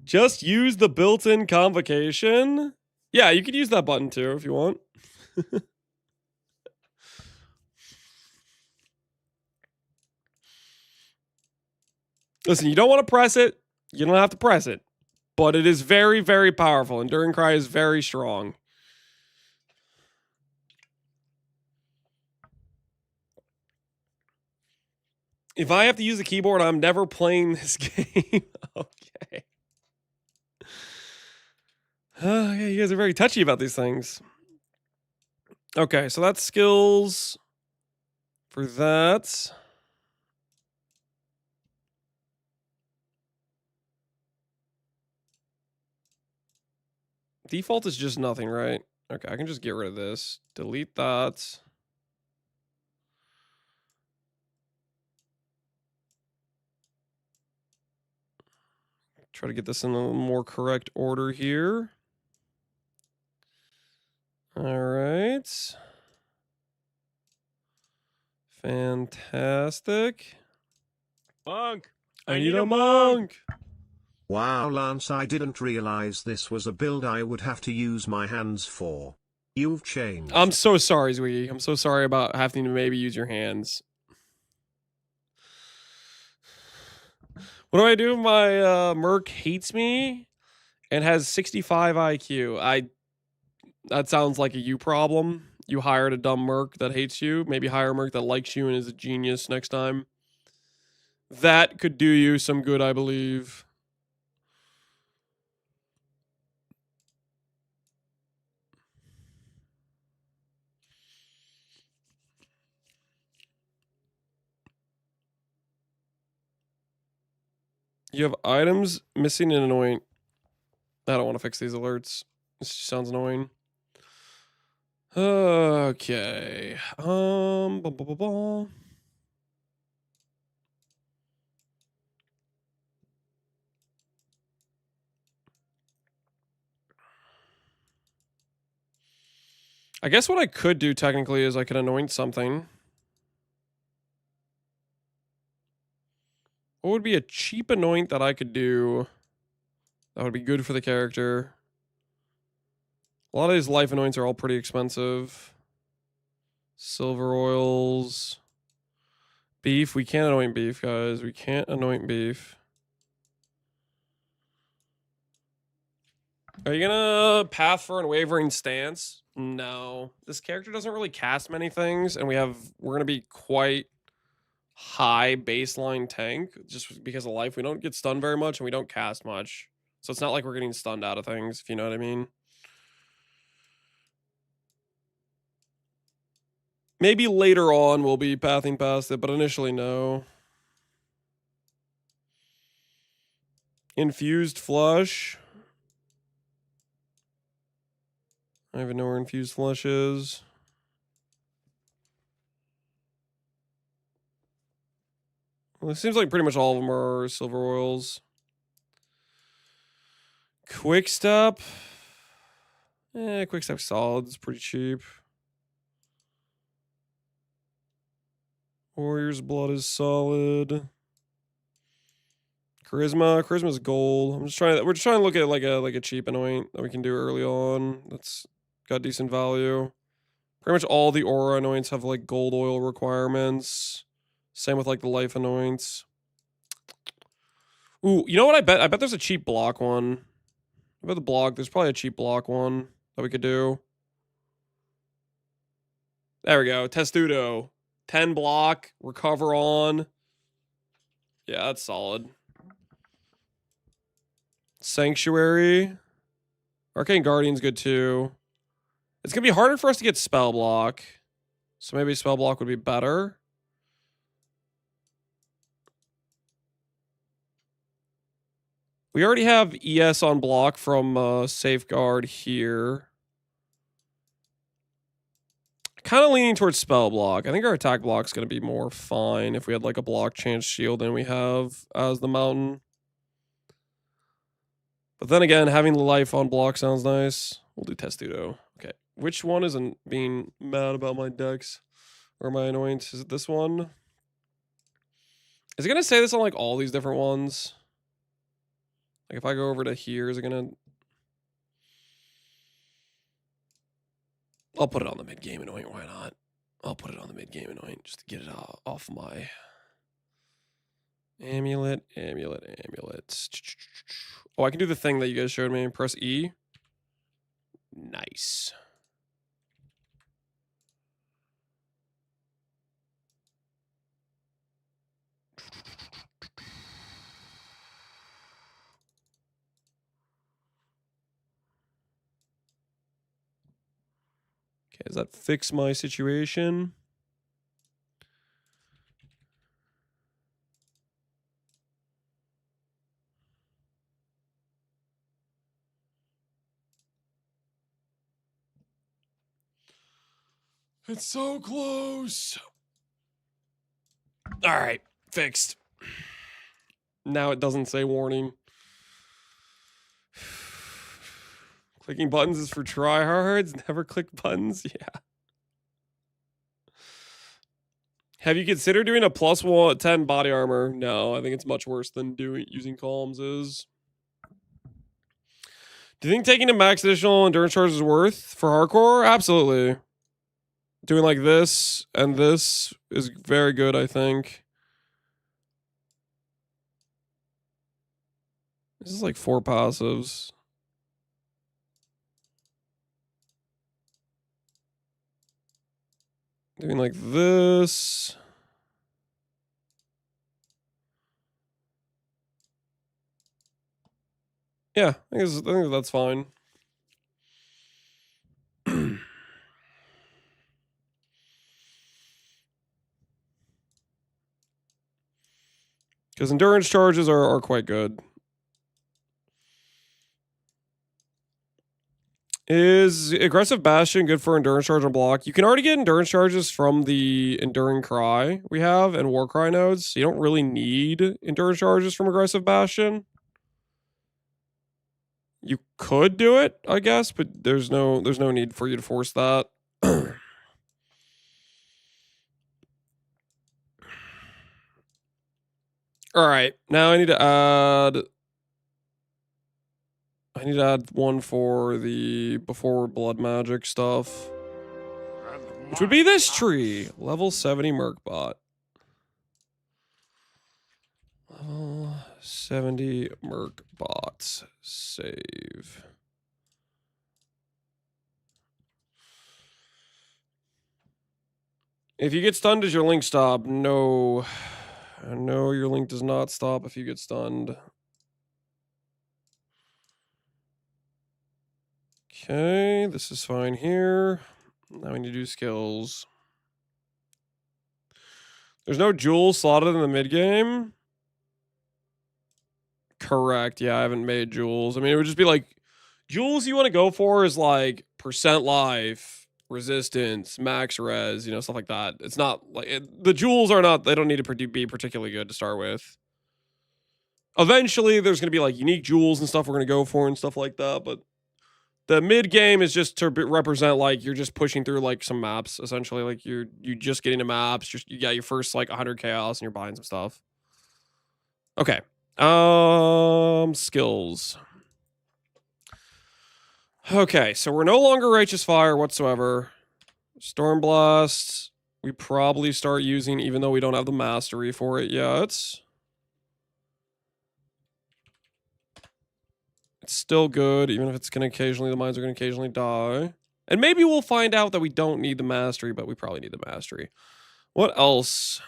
[SPEAKER 1] Just use the built-in convocation. Yeah, you could use that button too if you want. Listen, you don't want to press it. You don't have to press it. But it is very, very powerful. Enduring Cry is very strong. If I have to use the keyboard, I'm never playing this game. Okay. Yeah, you guys are very touchy about these things. Okay, so that's skills for that. Default is just nothing, right? Okay, I can just get rid of this. Delete that. Try to get this in a more correct order here. All right. Fantastic.
[SPEAKER 7] Monk,
[SPEAKER 1] I need a monk.
[SPEAKER 8] Wow, Lance, I didn't realize this was a build I would have to use my hands for. You've changed.
[SPEAKER 1] I'm so sorry, Zwiggy. I'm so sorry about having to maybe use your hands. What do I do if my merc hates me and has 65 IQ? That sounds like a you problem. You hired a dumb merc that hates you. Maybe hire a merc that likes you and is a genius next time. That could do you some good, I believe. You have items missing and annoying. I don't want to fix these alerts. This just sounds annoying. Okay. Bum, bum, bum, bum. I guess what I could do technically is I could anoint something. What would be a cheap anoint that I could do that would be good for the character? A lot of these life anoints are all pretty expensive. Silver oils. Beef. We can't anoint beef, guys. We can't anoint beef. Are you gonna path for unwavering stance? No. This character doesn't really cast many things, and we're gonna be quite high baseline tank just because of life. We don't get stunned very much and we don't cast much. So it's not like we're getting stunned out of things, if you know what I mean. Maybe later on we'll be pathing past it, but initially no. Infused flush. I don't even know where infused flush is. Well, it seems like pretty much all of them are silver oils. Quick step. Quick step solid. It's pretty cheap. Warrior's blood is solid. Charisma's gold. We're just trying to look at like a cheap anoint that we can do early on. That's got decent value. Pretty much all the aura anoints have like gold oil requirements. Same with like the life anoints. Ooh, you know what I bet? I bet there's a cheap block one. I bet there's probably a cheap block one that we could do. There we go. Testudo. 10 block, recover on. Yeah, that's solid. Sanctuary. Arcane Guardian's good too. It's going to be harder for us to get spell block. So maybe spell block would be better. We already have ES on block from Safeguard here. Kind of leaning towards spell block. I think our attack block is going to be more fine if we had like a block chance shield than we have as the mountain. But then again, having the life on block sounds nice. We'll do Testudo. Okay. Which one isn't being mad about my decks or my annoyance? Is it this one? Is it going to say this on like all these different ones? Like if I go over to here, is it going to... I'll put it on the mid-game anoint. Why not? I'll put it on the mid-game anoint just to get it off my Amulet, amulet, amulet. Oh, I can do the thing that you guys showed me. Press E. Nice. Okay, does that fix my situation? It's so close. All right, fixed. Now it doesn't say warning. Clicking buttons is for tryhards. Never click buttons. Yeah. Have you considered doing a plus 10 body armor? No, I think it's much worse than using columns is. Do you think taking a max additional endurance charge is worth for hardcore? Absolutely. Doing like this and this is very good, I think. This is like 4 passives. Doing like this. Yeah, I think that's fine. Because endurance charges are quite good. Is aggressive bastion good for endurance charge on block? You can already get endurance charges from the enduring cry we have and war cry nodes. So you don't really need endurance charges from aggressive bastion. You could do it, I guess, but there's no need for you to force that. All right, now I need to add one for the before blood magic stuff. Which would be this tree. Level 70 Merkbot. Level 70 Merkbots. Save. If you get stunned, does your link stop? No. No, your link does not stop if you get stunned. Okay, this is fine here. Now we need to do skills. There's no jewels slotted in the mid game. Correct. Yeah, I haven't made jewels. I mean, it would just be like jewels you want to go for is like percent life, resistance, max res, stuff like that. It's not like the jewels are not, they don't need to be particularly good to start with. Eventually, there's going to be like unique jewels and stuff we're going to go for and stuff like that, but the mid game is just to represent like you're just pushing through like some maps essentially. Like you just getting to maps. You got your first like 100 chaos and you're buying some stuff. Okay. Skills. Okay, so we're no longer righteous fire whatsoever. Stormblast. We probably start using even though we don't have the mastery for it yet. It's still good, even if it's going to occasionally, the mines are going to occasionally die. And maybe we'll find out that we don't need the mastery, but we probably need the mastery. What else?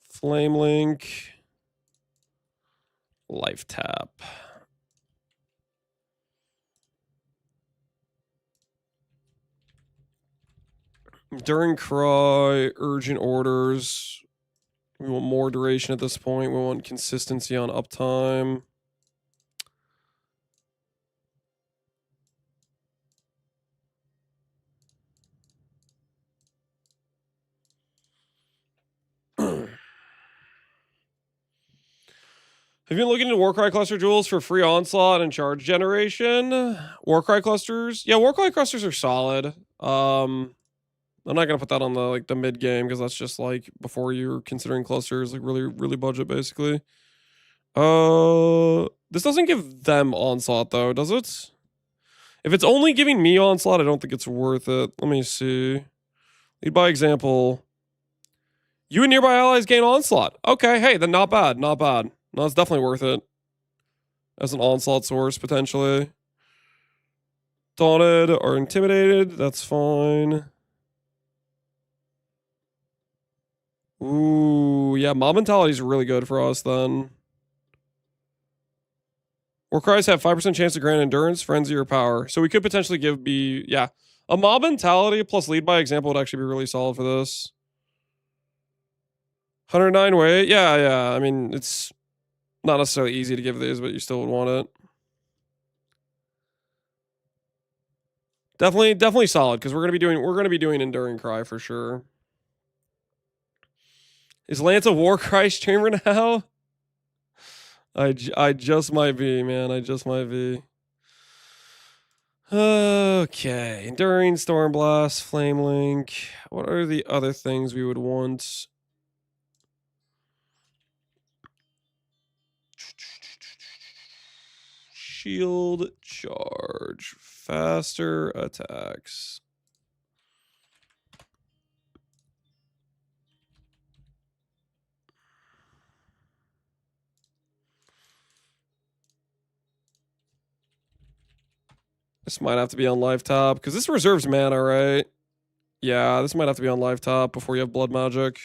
[SPEAKER 1] Flame Link. Life Tap. During Cry, Urgent Orders. We want more duration at this point. We want consistency on uptime. Have you been looking into Warcry cluster jewels for free onslaught and charge generation? Warcry clusters? Yeah, Warcry clusters are solid. I'm not gonna put that on the mid game because that's just like before you're considering clusters, like really budget basically. This doesn't give them onslaught though, does it? If it's only giving me onslaught, I don't think it's worth it. Let me see. Lead by example. You and nearby allies gain onslaught. Okay, hey, then not bad, not bad. No, it's definitely worth it. As an onslaught source, potentially. Daunted or intimidated, that's fine. Ooh, yeah, mob mentality is really good for us then. War cries have 5% chance to grant endurance, frenzy, or power. So we could potentially yeah. A mob mentality plus lead by example would actually be really solid for this. 109 weight, yeah. I mean, it's not necessarily easy to give these, but you still would want it. Definitely solid because we're gonna be doing enduring cry for sure. Is Lance a war cry streamer now? I just might be, man. I just might be. Okay, enduring stormblast, flame link. What are the other things we would want? Shield charge, faster attacks. This might have to be on live top because this reserves mana, right? Yeah, this might have to be on live top before you have blood magic.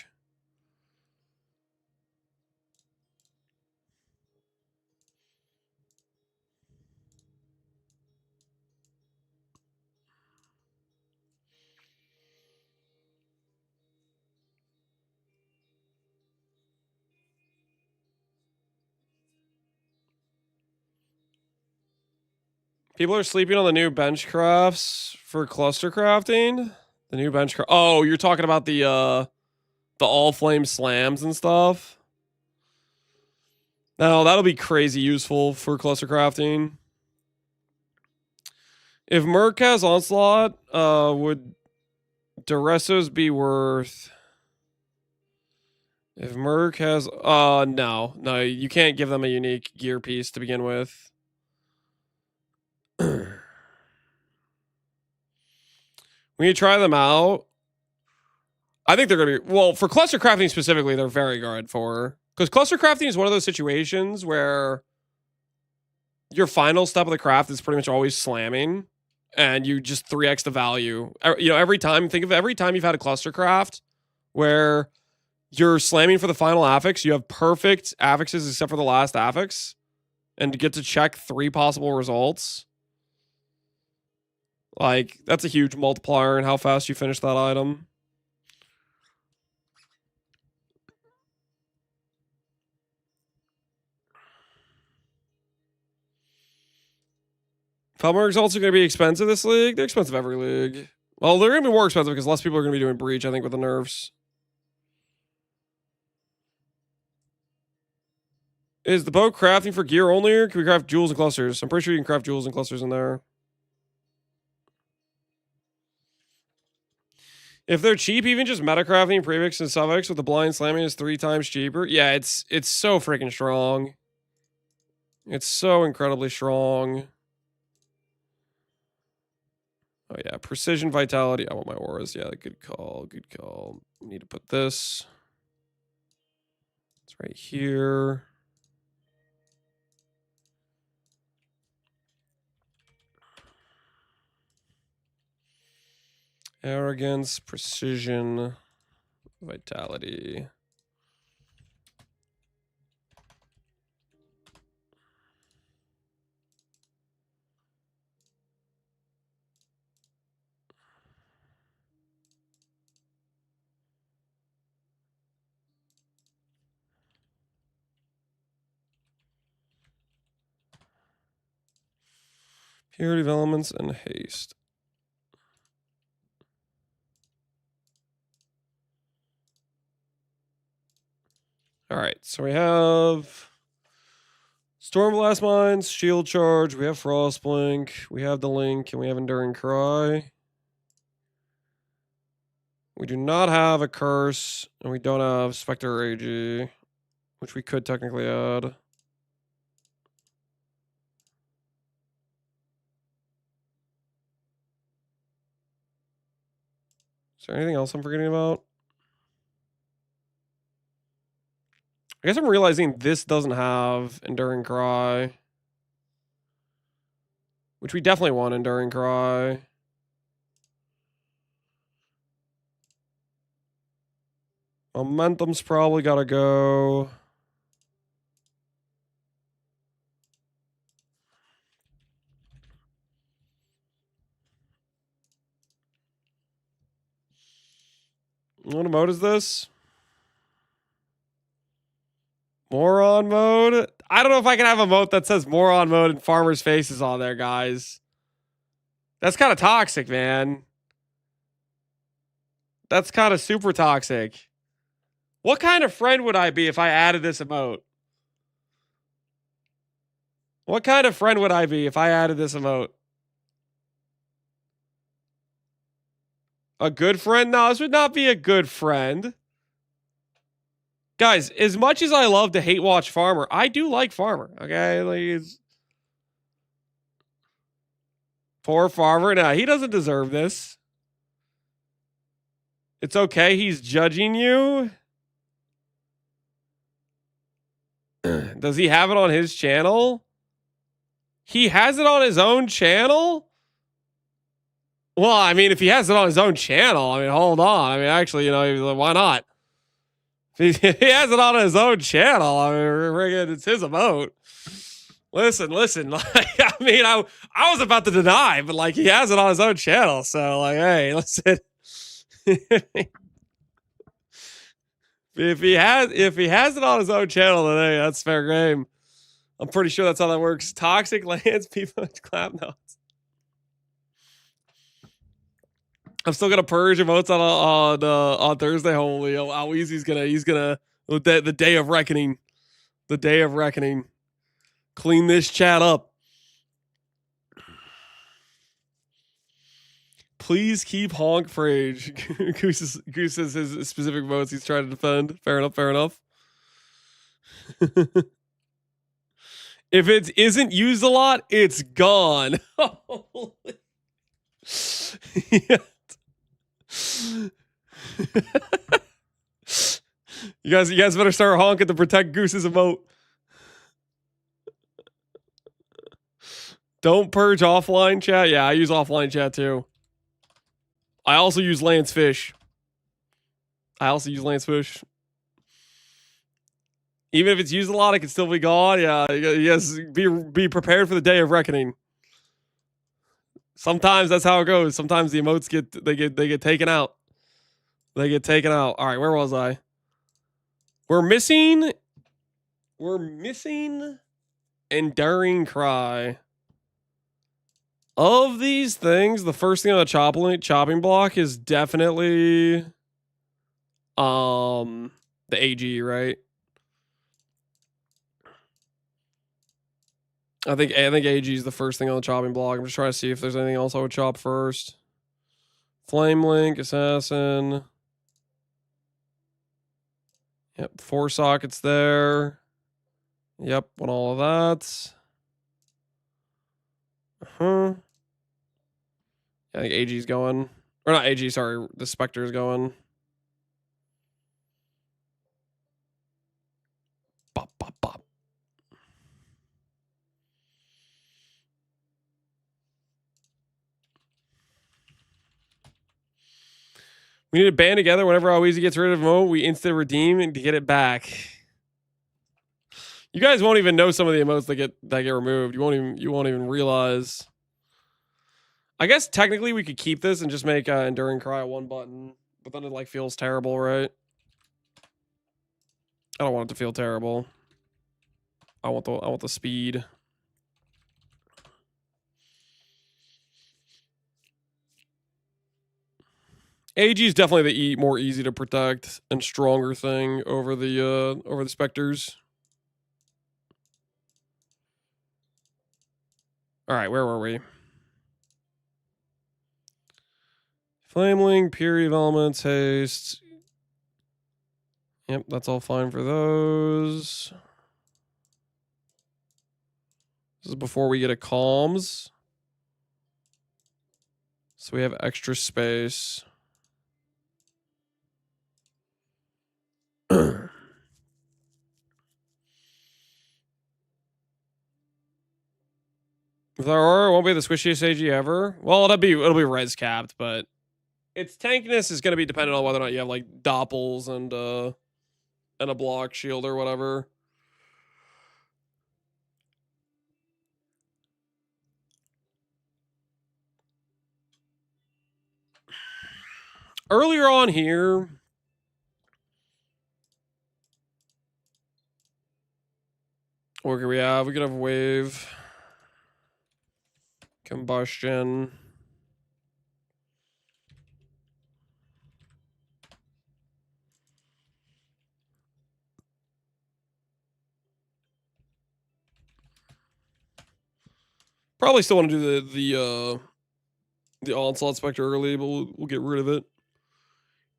[SPEAKER 1] People are sleeping on the new bench crafts for cluster crafting. The new bench craft. Oh, you're talking about the all flame slams and stuff. No, that'll be crazy useful for cluster crafting. If Merc has onslaught, would Duressos be worth? If Merc has, no, you can't give them a unique gear piece to begin with. When you try them out, I think they're going to be, well, for cluster crafting specifically, they're very good for, because cluster crafting is one of those situations where your final step of the craft is pretty much always slamming and you just 3x the value. You know, every time, think of every time you've had a cluster craft where you're slamming for the final affix, you have perfect affixes except for the last affix, and to get to check 3 possible results. Like, that's a huge multiplier in how fast you finish that item. Falmer results are going to be expensive this league. They're expensive every league. Well, they're going to be more expensive because less people are going to be doing breach, I think, with the nerfs. Is the boat crafting for gear only, or can we craft jewels and clusters? I'm pretty sure you can craft jewels and clusters in there. If they're cheap, even just meta crafting premix and suffix with the blind slamming is 3 times cheaper. Yeah, it's so freaking strong. It's so incredibly strong. Oh yeah, precision, vitality. I want my auras. Yeah, good call. Good call. We need to put this. It's right here. Arrogance, precision, vitality. Purity of elements and haste. All right, so we have Stormblast Mines, Shield Charge, we have Frostblink, we have the Link, and we have Enduring Cry. We do not have a Curse, and we don't have Spectre AG, which we could technically add. Is there anything else I'm forgetting about? I guess I'm realizing this doesn't have Enduring Cry. Which we definitely want Enduring Cry. Momentum's probably gotta go. What emote is this? Moron mode? I don't know if I can have a emote that says moron mode and farmers' faces on there, guys. That's kind of toxic, man. That's kind of super toxic. What kind of friend would I be if I added this emote? What kind of friend would I be if I added this emote? A good friend? No, this would not be a good friend. Guys, as much as I love to hate watch Farmer, I do like Farmer. Okay, like poor Farmer. No, he doesn't deserve this. It's okay. He's judging you. Does he have it on his channel? He has it on his own channel? Well, I mean, if he has it on his own channel, I mean, hold on. I mean, actually, you know, why not? If he has it on his own channel, I mean, it's his emote. Listen. Like, I mean, I was about to deny, but like, he has it on his own channel. So, like, hey, listen. If he has it on his own channel, then hey, that's fair game. I'm pretty sure that's how that works. Toxic lands, people clap notes. I'm still gonna purge emotes on Thursday. Holy, how easy he's gonna the day of reckoning. The day of reckoning. Clean this chat up. Please keep honk for age. Goose says his specific votes he's trying to defend. Fair enough. If it isn't used a lot, it's gone. Yeah. You guys better start honking to protect Goose's emote. Don't purge offline chat. Yeah, I use offline chat too. I also use Lance Fish. Even if it's used a lot, it can still be gone. Yeah, yes. Be prepared for the day of reckoning. Sometimes that's how it goes. Sometimes the emotes get taken out. They get taken out. All right, where was I? We're missing Enduring Cry. Of these things, the first thing on the chopping block is definitely the AG, right? I think AG is the first thing on the chopping block. I'm just trying to see if there's anything else I would chop first. Flame Link, Assassin. Yep, 4 sockets there. Yep, want all of that. Yeah, I think AG's going. Or not AG, sorry. The Spectre's going. Bop, bop, bop. We need to band together whenever Alweezy gets rid of Mo. We instant redeem to get it back. You guys won't even know some of the emotes that get removed. You won't even realize. I guess technically we could keep this and just make Enduring Cry a 1 button, but then it like feels terrible, right? I don't want it to feel terrible. I want the speed. AG is definitely the more easy to protect and stronger thing over the Spectres. All right, where were we? Flameling, Purity of Elements, Haste. Yep, that's all fine for those. This is before we get a Calms. So we have extra space. With our aura, it won't be the squishiest AG ever. Well, it'll be res capped, but its tankiness is going to be dependent on whether or not you have like doppels and a block shield or whatever. Earlier on here, what could we have? We could have wave, combustion. Probably still want to do the onslaught spectre early, but we'll get rid of it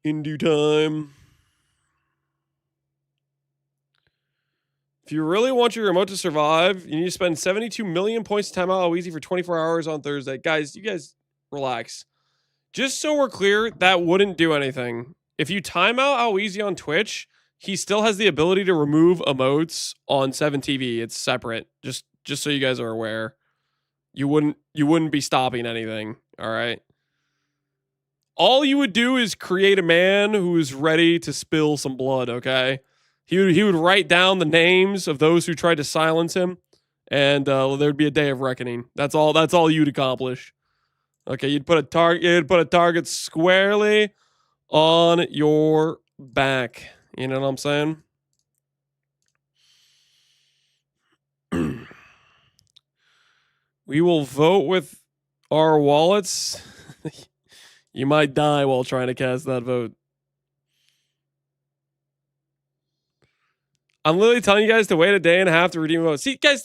[SPEAKER 1] in due time. If you really want your remote to survive, you need to spend 72 million points to timeout How Easy for 24 hours on Thursday. Guys, you guys relax. Just so we're clear, that wouldn't do anything. If you time out How Easy on Twitch, he still has the ability to remove emotes on 7TV. It's separate. Just so you guys are aware. You wouldn't be stopping anything, all right? All you would do is create a man who is ready to spill some blood, okay? He would write down the names of those who tried to silence him, and there'd be a day of reckoning. That's all you'd accomplish. Okay, you'd put a target squarely on your back. You know what I'm saying? We will vote with our wallets. You might die while trying to cast that vote. I'm literally telling you guys to wait a day and a half to redeem a vote. See, guys,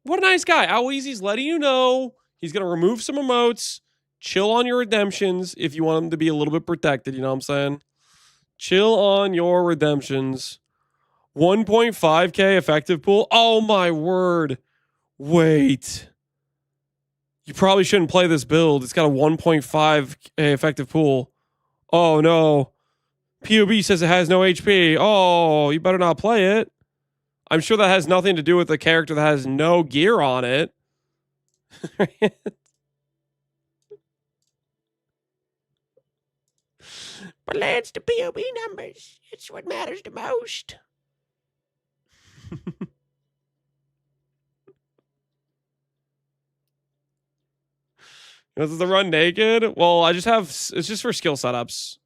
[SPEAKER 1] what a nice guy. How Easy's letting you know he's going to remove some emotes. Chill on your redemptions if you want them to be a little bit protected. You know what I'm saying? Chill on your redemptions. 1.5k effective pool. Oh, my word. Wait. You probably shouldn't play this build. It's got a 1.5k effective pool. Oh, no. POB says it has no HP. Oh, you better not play it. I'm sure that has nothing to do with the character that has no gear on it. But lads, the POB numbers. It's what matters the most. This is the run naked. Well, it's just for skill setups.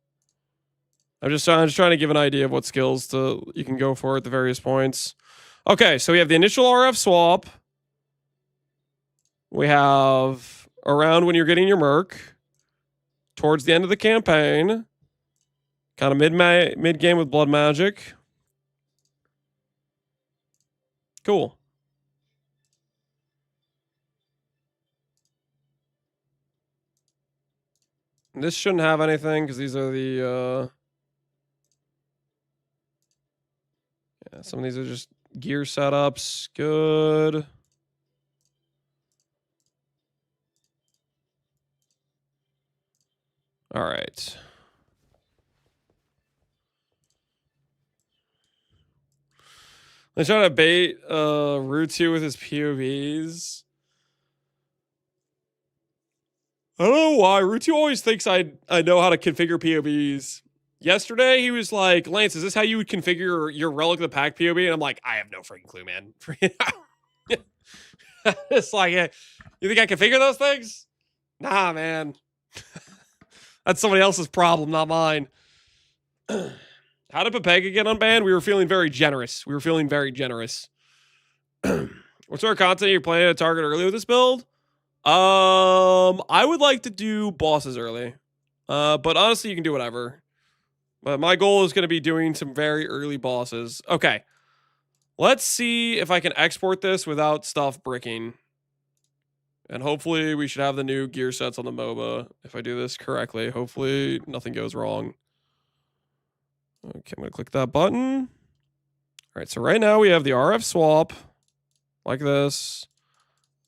[SPEAKER 1] I'm just trying to give an idea of what skills you can go for at the various points. Okay, so we have the initial RF swap. We have around when you're getting your merc. Towards the end of the campaign. Kind of mid-game with blood magic. Cool. This shouldn't have anything because these are the yeah, some of these are just gear setups. Good. All right. Let's try to bait Rutu with his POVs. I don't know why. Rutu always thinks I know how to configure POVs. Yesterday, he was like, Lance, is this how you would configure your Relic of the Pack POV? And I'm like, I have no freaking clue, man. It's like, you think I can configure those things? Nah, man. That's somebody else's problem, not mine. How did Pepega get unbanned? We were feeling very generous. What's our content you're planning to target early with this build? I would like to do bosses early. But honestly, you can do whatever. But my goal is going to be doing some very early bosses. Okay. Let's see if I can export this without stuff bricking. And hopefully we should have the new gear sets on the MOBA if I do this correctly. Hopefully nothing goes wrong. Okay, I'm going to click that button. All right, so right now we have the RF swap like this.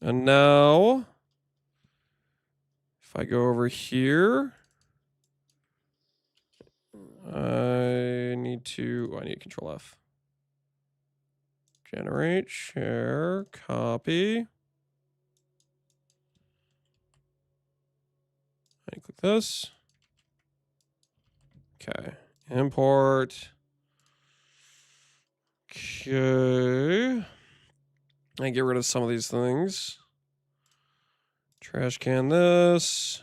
[SPEAKER 1] And now if I go over here, I need Control F. Generate, share, copy. I click this. Okay. Import. Okay. I get rid of some of these things. Trash can this.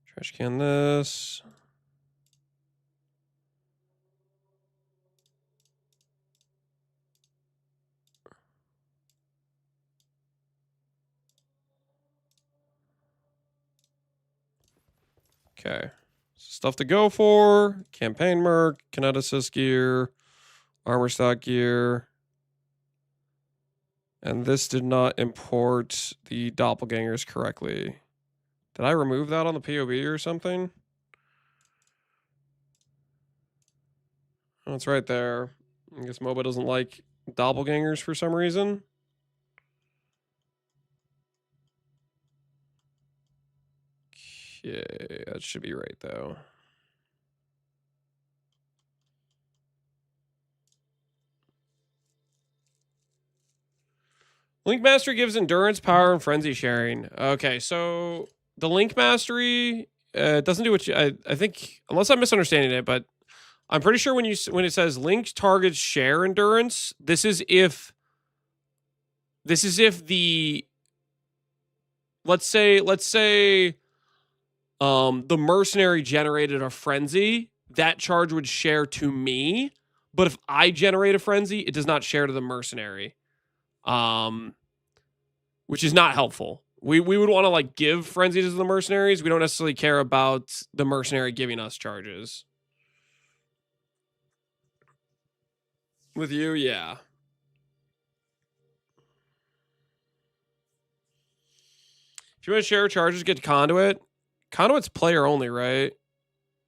[SPEAKER 1] Trash can this. Okay. Stuff to go for. Campaign merc, kineticist gear, armor stock gear. And this did not import the doppelgangers correctly. Did I remove that on the POB or something? Oh, it's right there. I guess MOBA doesn't like doppelgangers for some reason. Okay, that should be right though. Link Mastery gives endurance, power, and frenzy sharing. Okay, so the Link Mastery doesn't do what you... I think, unless I'm misunderstanding it, but I'm pretty sure when it says linked targets share endurance, this is if the... Let's say the mercenary generated a frenzy, that charge would share to me, but if I generate a frenzy, it does not share to the mercenary. Which is not helpful. We would want to like give frenzies to the mercenaries. We don't necessarily care about the mercenary giving us charges. With you, yeah. If you want to share charges, get to Conduit. Conduit's player only, right?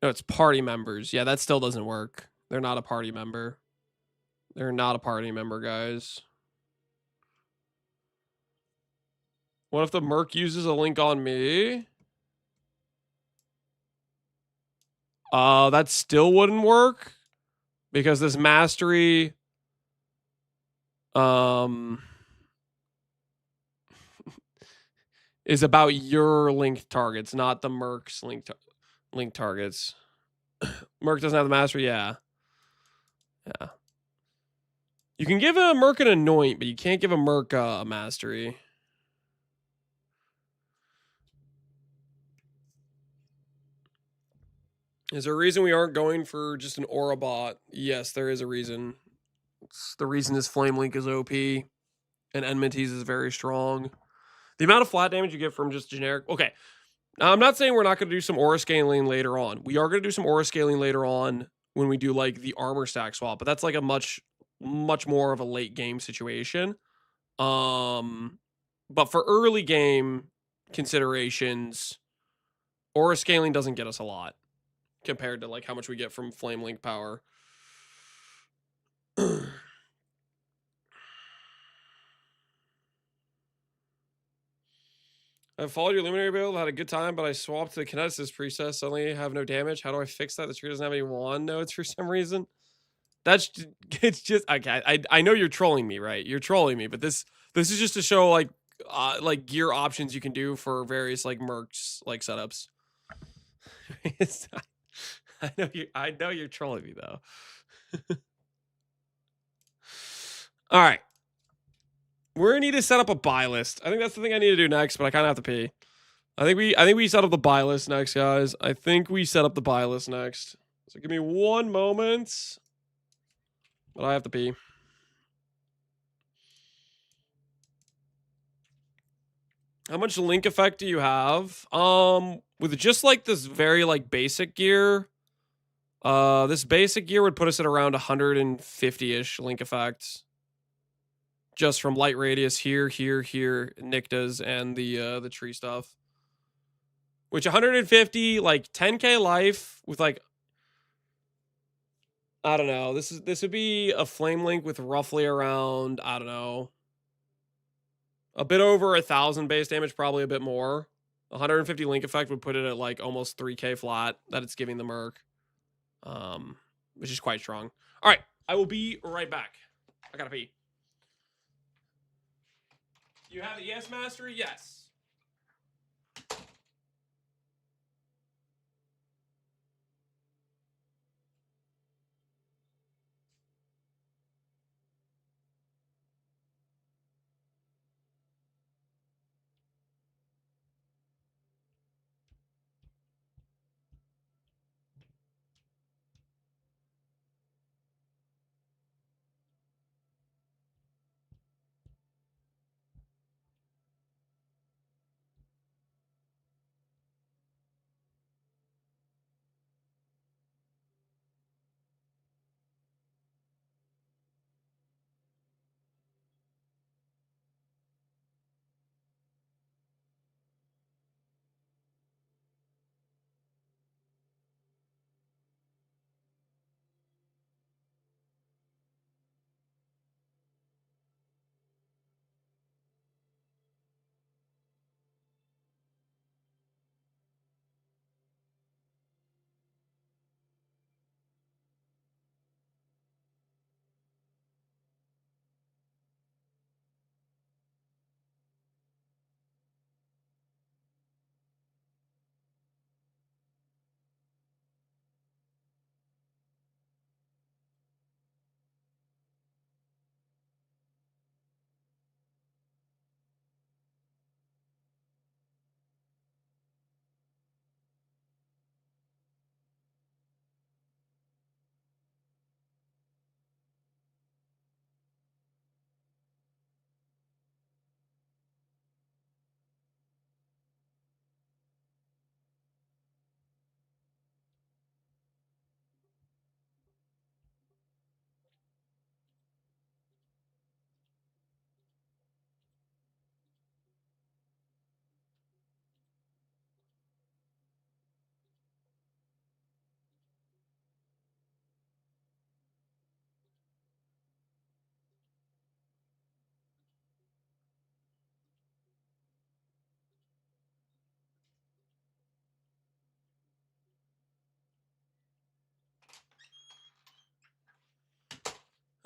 [SPEAKER 1] No, it's party members. Yeah, that still doesn't work. They're not a party member. They're not a party member, guys. What if the merc uses a link on me? That still wouldn't work because this mastery is about your linked targets, not the merc's linked targets. Merc doesn't have the mastery, yeah. Yeah. You can give a merc an anoint, but you can't give a merc a mastery. Is there a reason we aren't going for just an aura bot? Yes, there is a reason. The reason is Flame Link is OP and Enmities is very strong. The amount of flat damage you get from just generic... Okay, now I'm not saying we're not going to do some aura scaling later on. We are going to do some aura scaling later on when we do like the armor stack swap, but that's like a much more of a late game situation. But for early game considerations, aura scaling doesn't get us a lot compared to like how much we get from Flame Link power. I followed your Luminary build, had a good time, but I swapped to the Kineticist preset, suddenly have no damage. How do I fix that? The tree doesn't have any wand nodes for some reason. It's just, okay, I know you're trolling me, right? You're trolling me, but this is just to show like gear options you can do for various like mercs like setups. I know you're trolling me though. All right. We're gonna need to set up a buy list. I think that's the thing I need to do next, but I kind of have to pee. I think we set up the buy list next, guys. I think we set up the buy list next. So give me one moment, but I have to pee. How much link effect do you have? With just like this very like basic gear, this basic gear would put us at around 150-ish link effect. Just from light radius here, Nyctas, and the tree stuff. Which 150, like 10k life with like, I don't know. This would be a flame link with roughly around, I don't know, a bit over 1,000 base damage, probably a bit more. 150 link effect would put it at like almost 3k flat that it's giving the merc, which is quite strong. All right, I will be right back. I gotta pee. You have the ES Mastery? Yes.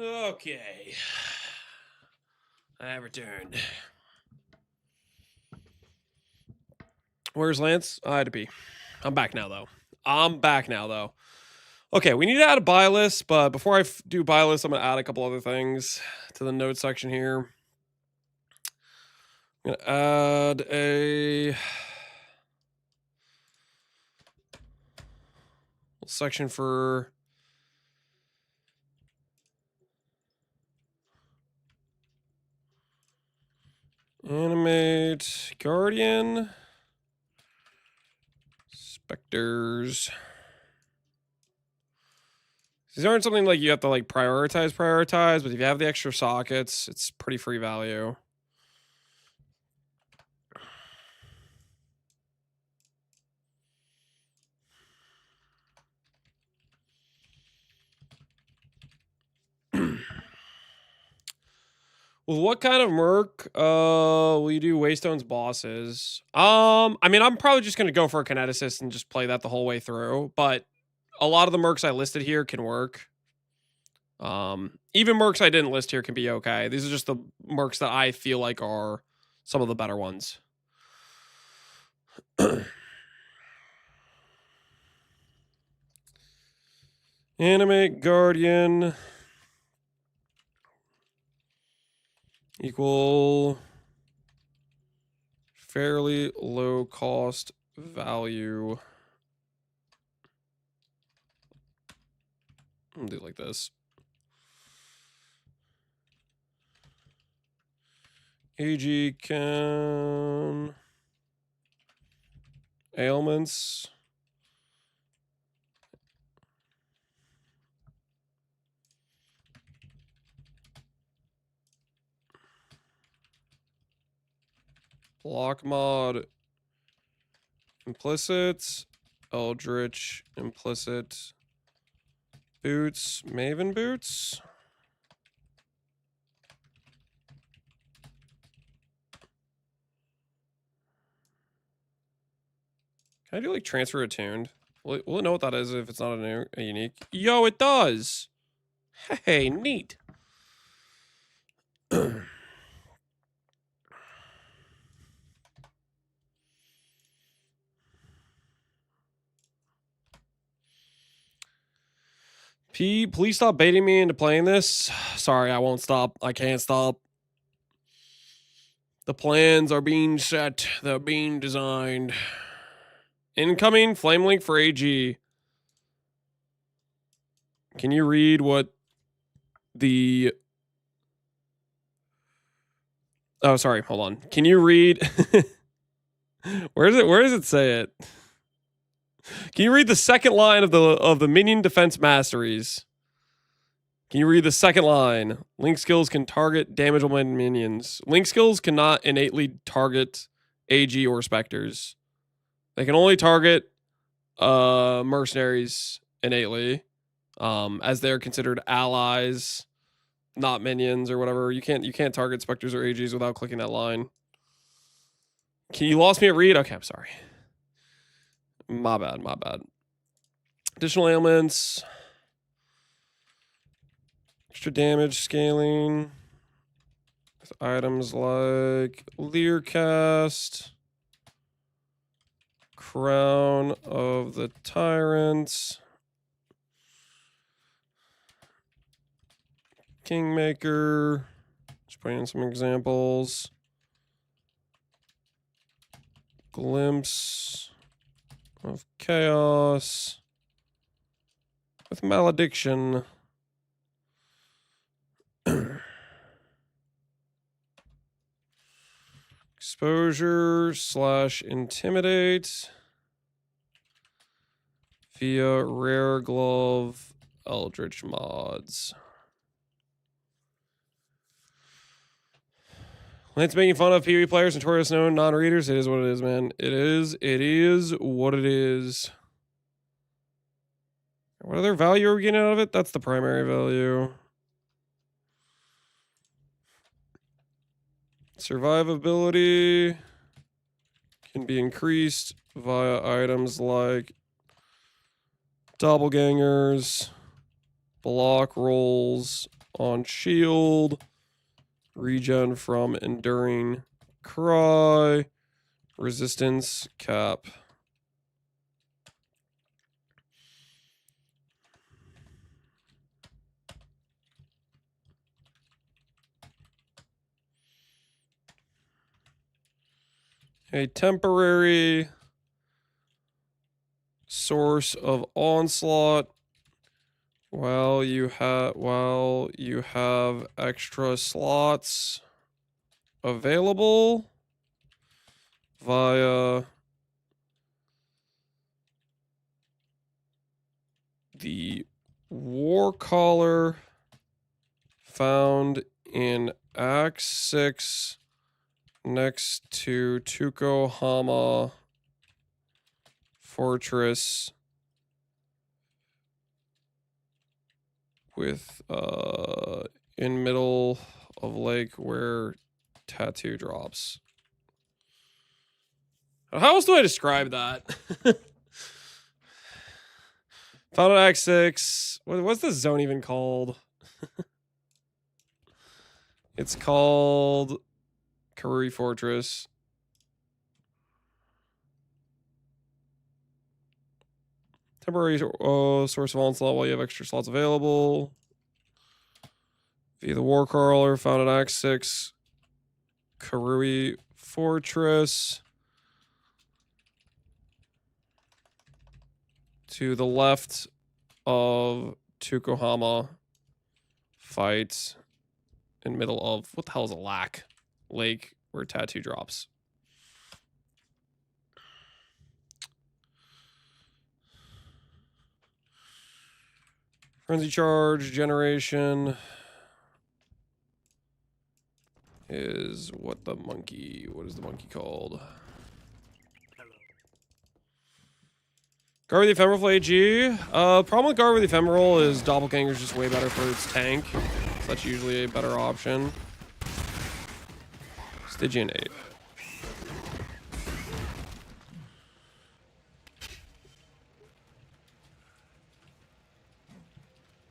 [SPEAKER 1] Okay. I returned. Where's Lance? I had to pee. I'm back now, though. Okay, we need to add a buy list, but before I do buy list, I'm going to add a couple other things to the notes section here. I'm going to add a section for animate guardian specters. These aren't something like you have to like prioritize, but if you have the extra sockets, it's pretty free value. With what kind of merc will you do Waystone's bosses? I mean, I'm probably just gonna go for a kineticist and just play that the whole way through, but a lot of the mercs I listed here can work. Even mercs I didn't list here can be okay. These are just the mercs that I feel like are some of the better ones. Animate Guardian equal fairly low cost value. I'll do it like this. AG can ailments. Block mod implicit. Eldritch implicit. Boots. Maven boots. Can I do like transfer attuned? Will it know what that is if it's not a unique? Yo, it does. Hey, neat. P, please stop baiting me into playing this. Sorry, I won't stop. I can't stop. The plans are being set. They're being designed. Incoming flame link for AG. Can you read what the... Oh, sorry. Hold on. Can you read... Where does it say it? Can you read the second line of the minion defense masteries? Can you read the second line? Link skills can target damageable minions. Link skills cannot innately target AG or specters. They can only target mercenaries innately, as they're considered allies, not minions or whatever. You can't target specters or AGs without clicking that line. You lost me at read? Okay, I'm sorry. My bad. Additional ailments. Extra damage scaling. With items like Learcast. Crown of the Tyrants. Kingmaker. Just putting in some examples. Glimpse of Chaos with Malediction. Exposure / intimidate via rare glove eldritch mods. Lance making fun of PvE players, notorious known non-readers. It is what it is, man. It is what it is. What other value are we getting out of it? That's the primary value. Survivability can be increased via items like doppelgangers, block rolls, on shield. Regen from enduring cry. Resistance cap. A temporary source of onslaught while you have extra slots available via the war collar found in Act 6 next to Tukohama Fortress with in middle of lake where tattoo drops. How else do I describe that? Found in Act 6. What's this zone even called? It's called Karui Fortress. Temporary source of onslaught while you have extra slots available. Via the war crawler found in Act 6. Karui Fortress. To the left of Tukohama. Fight in middle of, what the hell is a lake where tattoo drops. Frenzy charge generation is what is the monkey called? Guard with the Ephemeral for AG. Problem with Guard with the Ephemeral is Doppelganger's just way better for its tank. So that's usually a better option. Stygian Ape.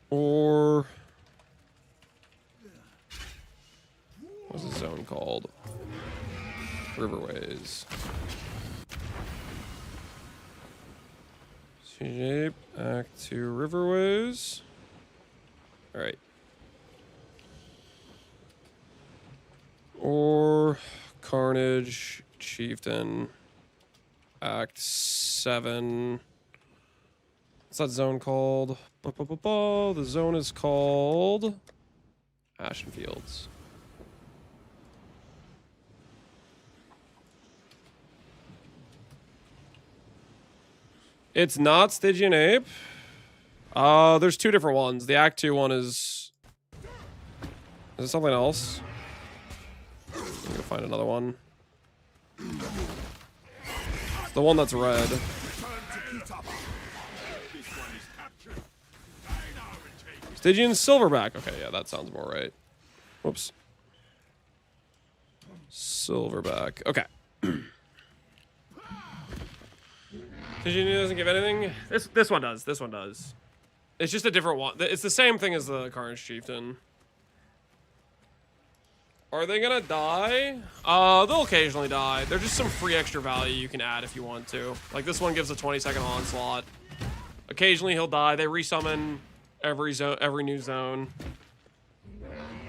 [SPEAKER 1] Or what's the zone called? Riverways. Shape, Act 2 Riverways. Alright. Or Carnage, Chieftain, Act 7. What's that zone called? The zone is called Ashen Fields. It's not Stygian Ape. There's two different ones. The Act 2 one is it something else? I'm gonna find another one. It's the one that's red. Stygian Silverback. Okay, yeah, that sounds more right. Whoops. Silverback. Okay. Stygian doesn't give anything. This one does. This one does. It's just a different one. It's the same thing as the Carnage Chieftain. Are they gonna die? They'll occasionally die. They're just some free extra value you can add if you want to. Like this one gives a 20-second onslaught. Occasionally he'll die. They resummon every new zone.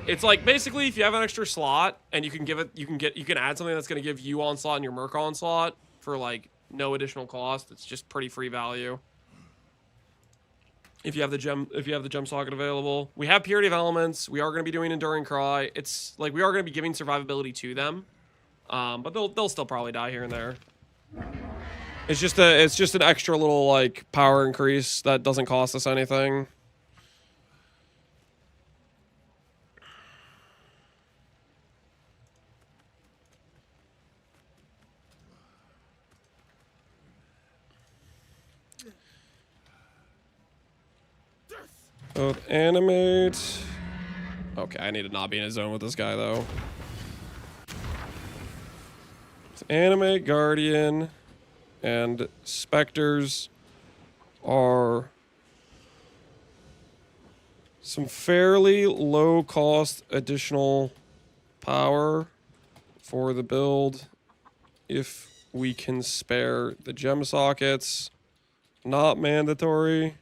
[SPEAKER 1] It's like basically if you have an extra slot and you can add something that's gonna give you onslaught and your Merc onslaught for like no additional cost. It's just pretty free value. If you have the gem socket available. We have Purity of Elements. We are going to be doing Enduring Cry. It's like we are going to be giving survivability to them. But they'll still probably die here and there. It's just an extra little like power increase that doesn't cost us anything. Both animate. Okay, I need to not be in a zone with this guy though. It's animate, guardian, and specters are some fairly low cost additional power for the build if we can spare the gem sockets. Not mandatory,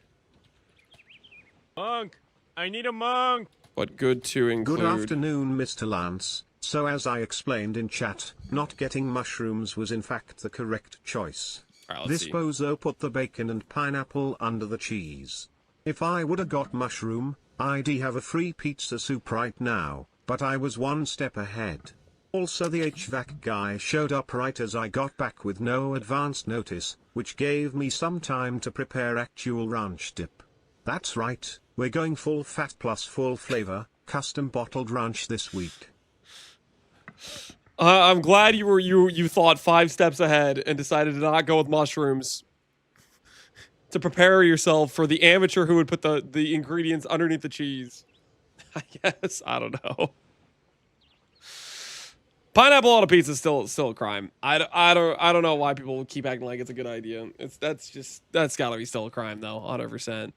[SPEAKER 7] Monk, I need a monk.
[SPEAKER 1] but good to include.
[SPEAKER 8] Good afternoon, Mr. Lance. So as I explained in chat, not getting mushrooms was in fact the correct choice.
[SPEAKER 1] All right,
[SPEAKER 8] This
[SPEAKER 1] see.
[SPEAKER 8] bozo put the bacon and pineapple under the cheese. If I woulda got mushroom, I'd have a free pizza soup right now, but I was one step ahead. Also the HVAC guy showed up right as I got back with no advance notice, which gave me some time to prepare actual ranch dip. That's right, we're going full fat plus full flavor, custom bottled ranch this week.
[SPEAKER 1] I'm glad you thought 5 steps ahead and decided to not go with mushrooms to prepare yourself for the amateur who would put the ingredients underneath the cheese. I guess I don't know. Pineapple on a pizza is still a crime. I don't know why people keep acting like it's a good idea. That's gotta be still a crime though, 100%.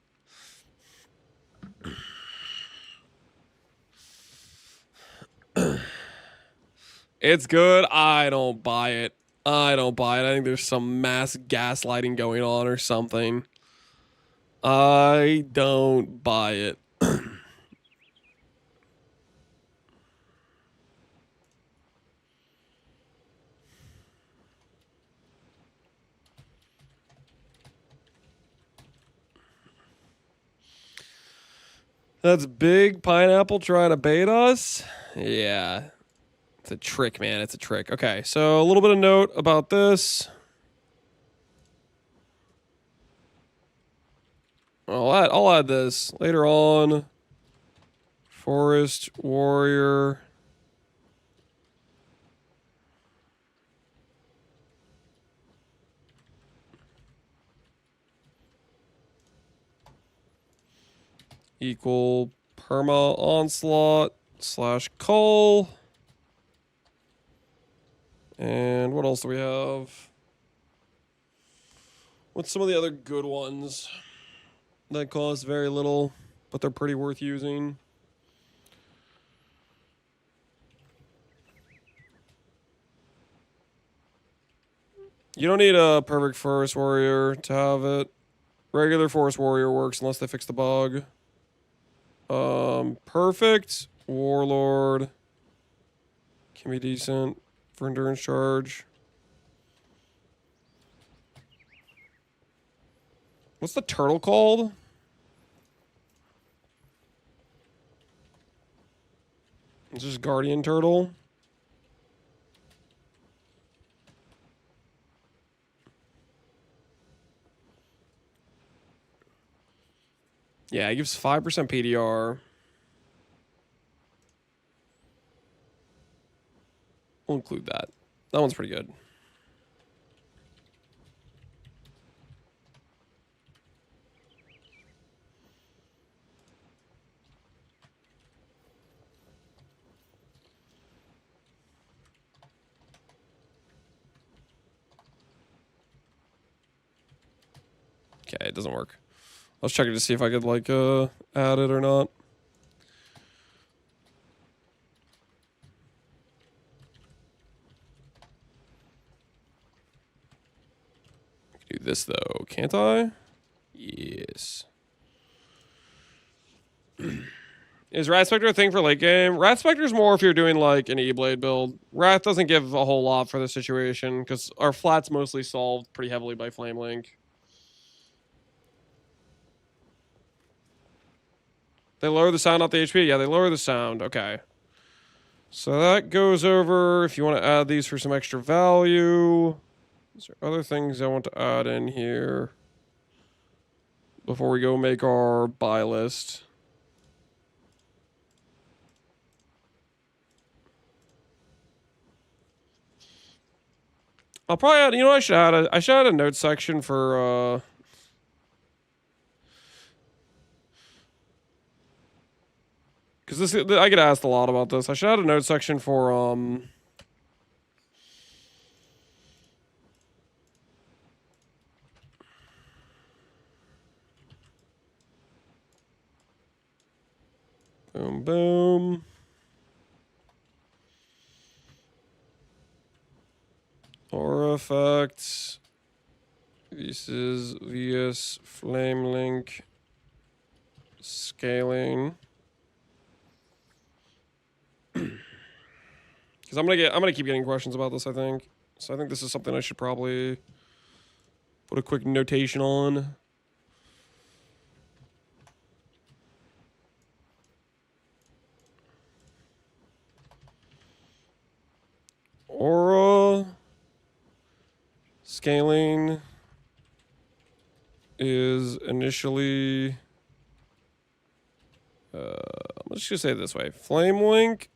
[SPEAKER 1] It's good. I don't buy it. I think there's some mass gaslighting going on or something. I don't buy it. That's big pineapple trying to bait us. Yeah. It's a trick, man. It's a trick. Okay, so a little bit of note about this. I'll add this later on. Forest warrior. Equal perma onslaught / cull. And what else do we have? What's some of the other good ones that cost very little, but they're pretty worth using? You don't need a perfect forest warrior to have it. Regular forest warrior works unless they fix the bug. Perfect warlord can be decent for endurance charge. What's the turtle called? It's just guardian turtle. Yeah, it gives 5% PDR. We'll include that. That one's pretty good. Okay, it doesn't work. I was checking to see if I could like add it or not. Do this though, can't I? Yes. Is Wrath Spectre a thing for late game? Wrath Spectre is more if you're doing like an E-Blade build. Wrath doesn't give a whole lot for the situation because our flat's mostly solved pretty heavily by Flame Link. They lower the sound, not the HP. Yeah, they lower the sound. Okay. So that goes over if you want to add these for some extra value. Is there other things I want to add in here before we go make our buy list? I'll probably add, you know, I should add a note section for because I get asked a lot about this. I should add a note section for boom, boom. Aura effect. This is VS Flame Link scaling. Because I'm gonna keep getting questions about this, I think. So I think this is something I should probably put a quick notation on. Aura scaling is initially I'm just gonna say it this way. Flame Link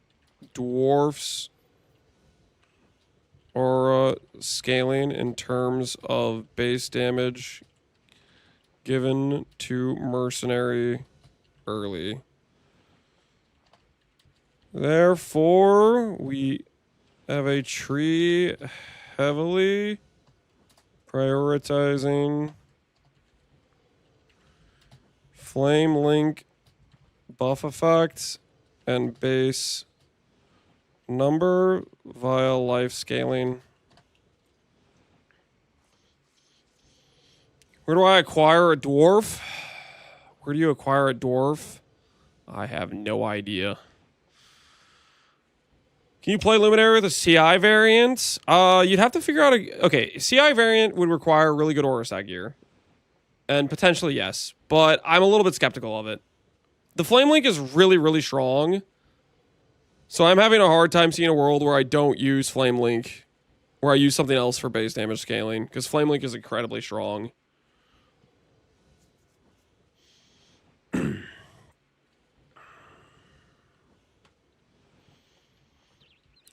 [SPEAKER 1] dwarfs aura scaling in terms of base damage given to mercenary early. Therefore, we have a tree heavily prioritizing Flame Link buff effects and base number via life scaling. Where do I acquire a dwarf? Where do you acquire a dwarf? I have no idea. Can you play Luminary with a CI variant? You'd have to figure out a... Okay, CI variant would require really good Aura Stack gear. And potentially yes, but I'm a little bit skeptical of it. The Flame Link is really, really strong. So I'm having a hard time seeing a world where I don't use Flame Link. Where I use something else for base damage scaling. Because Flame Link is incredibly strong.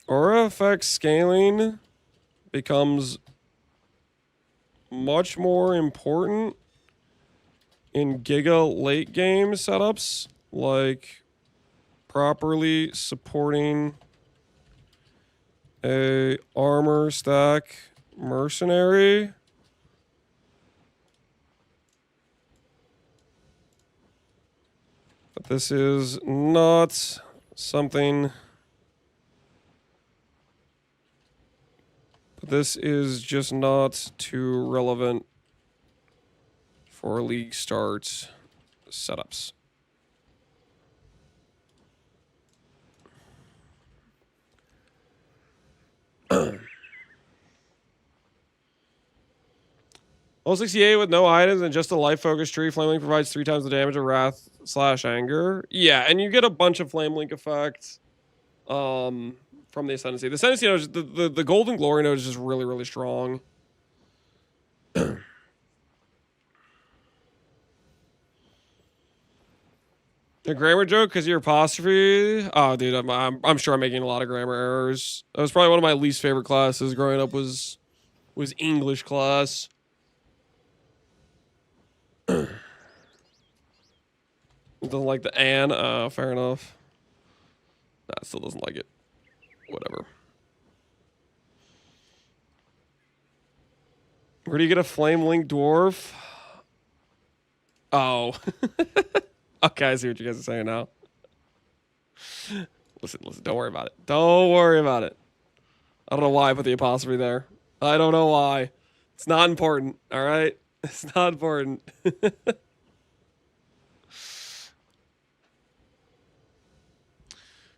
[SPEAKER 1] Aura effect scaling becomes much more important in Giga late game setups, like properly supporting a armor stack mercenary. But this is not something... This is just not too relevant for league start setups. Level 68 with no items and just a life focus tree. Flame Link provides 3 times the damage of Wrath / Anger. Yeah, and you get a bunch of Flame Link effects. From the Ascendancy. The Ascendancy node, the Golden Glory node is just really, really strong. The grammar joke because your apostrophe. Oh, dude, I'm sure I'm making a lot of grammar errors. That was probably one of my least favorite classes growing up. Was English class. Doesn't like the an. Fair enough. Nah, still doesn't like it. Whatever. Where do you get a Flame Link dwarf? Oh. Okay, I see what you guys are saying now. Listen, don't worry about it. Don't worry about it. I don't know why I put the apostrophe there. I don't know why. It's not important, all right? It's not important.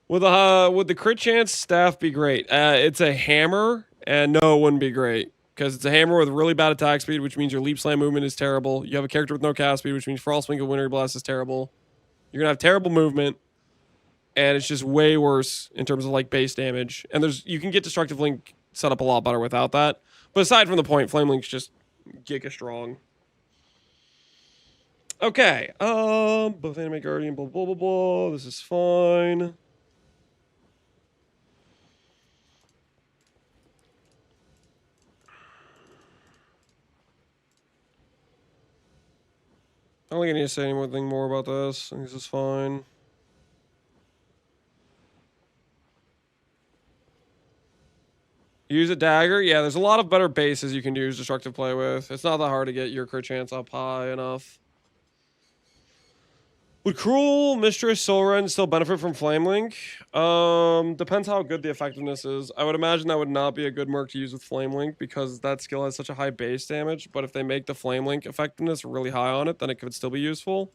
[SPEAKER 1] Would the crit chance staff be great? It's a hammer, and no, it wouldn't be great. Because it's a hammer with really bad attack speed, which means your leap slam movement is terrible. You have a character with no cast speed, which means Frostwing and Winter Blast is terrible. You're going to have terrible movement, and it's just way worse in terms of like base damage. And you can get Destructive Link set up a lot better without that. But aside from the point, Flame Link's just giga strong. Okay. Both Anime Guardian, blah, blah, blah, blah. This is fine. I don't think I need to say anything more about this. I think this is fine. Use a dagger. Yeah, there's a lot of better bases you can use destructive play with. It's not that hard to get your crit chance up high enough. Would Cruel Mistress Soulrend still benefit from Flame Link? Depends how good the effectiveness is. I would imagine that would not be a good merc to use with Flame Link because that skill has such a high base damage. But if they make the Flame Link effectiveness really high on it, then it could still be useful.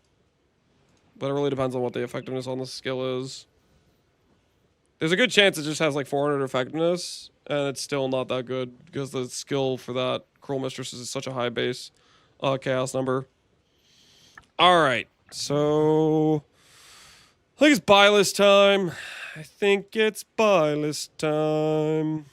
[SPEAKER 1] But it really depends on what the effectiveness on the skill is. There's a good chance it just has like 400 effectiveness, and it's still not that good because the skill for that Cruel Mistress is such a high base chaos number. All right. So, I think it's buy list time. I think it's buy list time.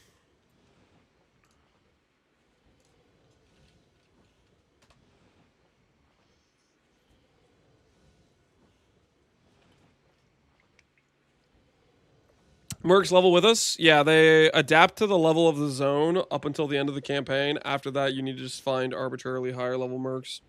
[SPEAKER 1] Mercs level with us. Yeah, they adapt to the level of the zone up until the end of the campaign. After that, you need to just find arbitrarily higher level mercs.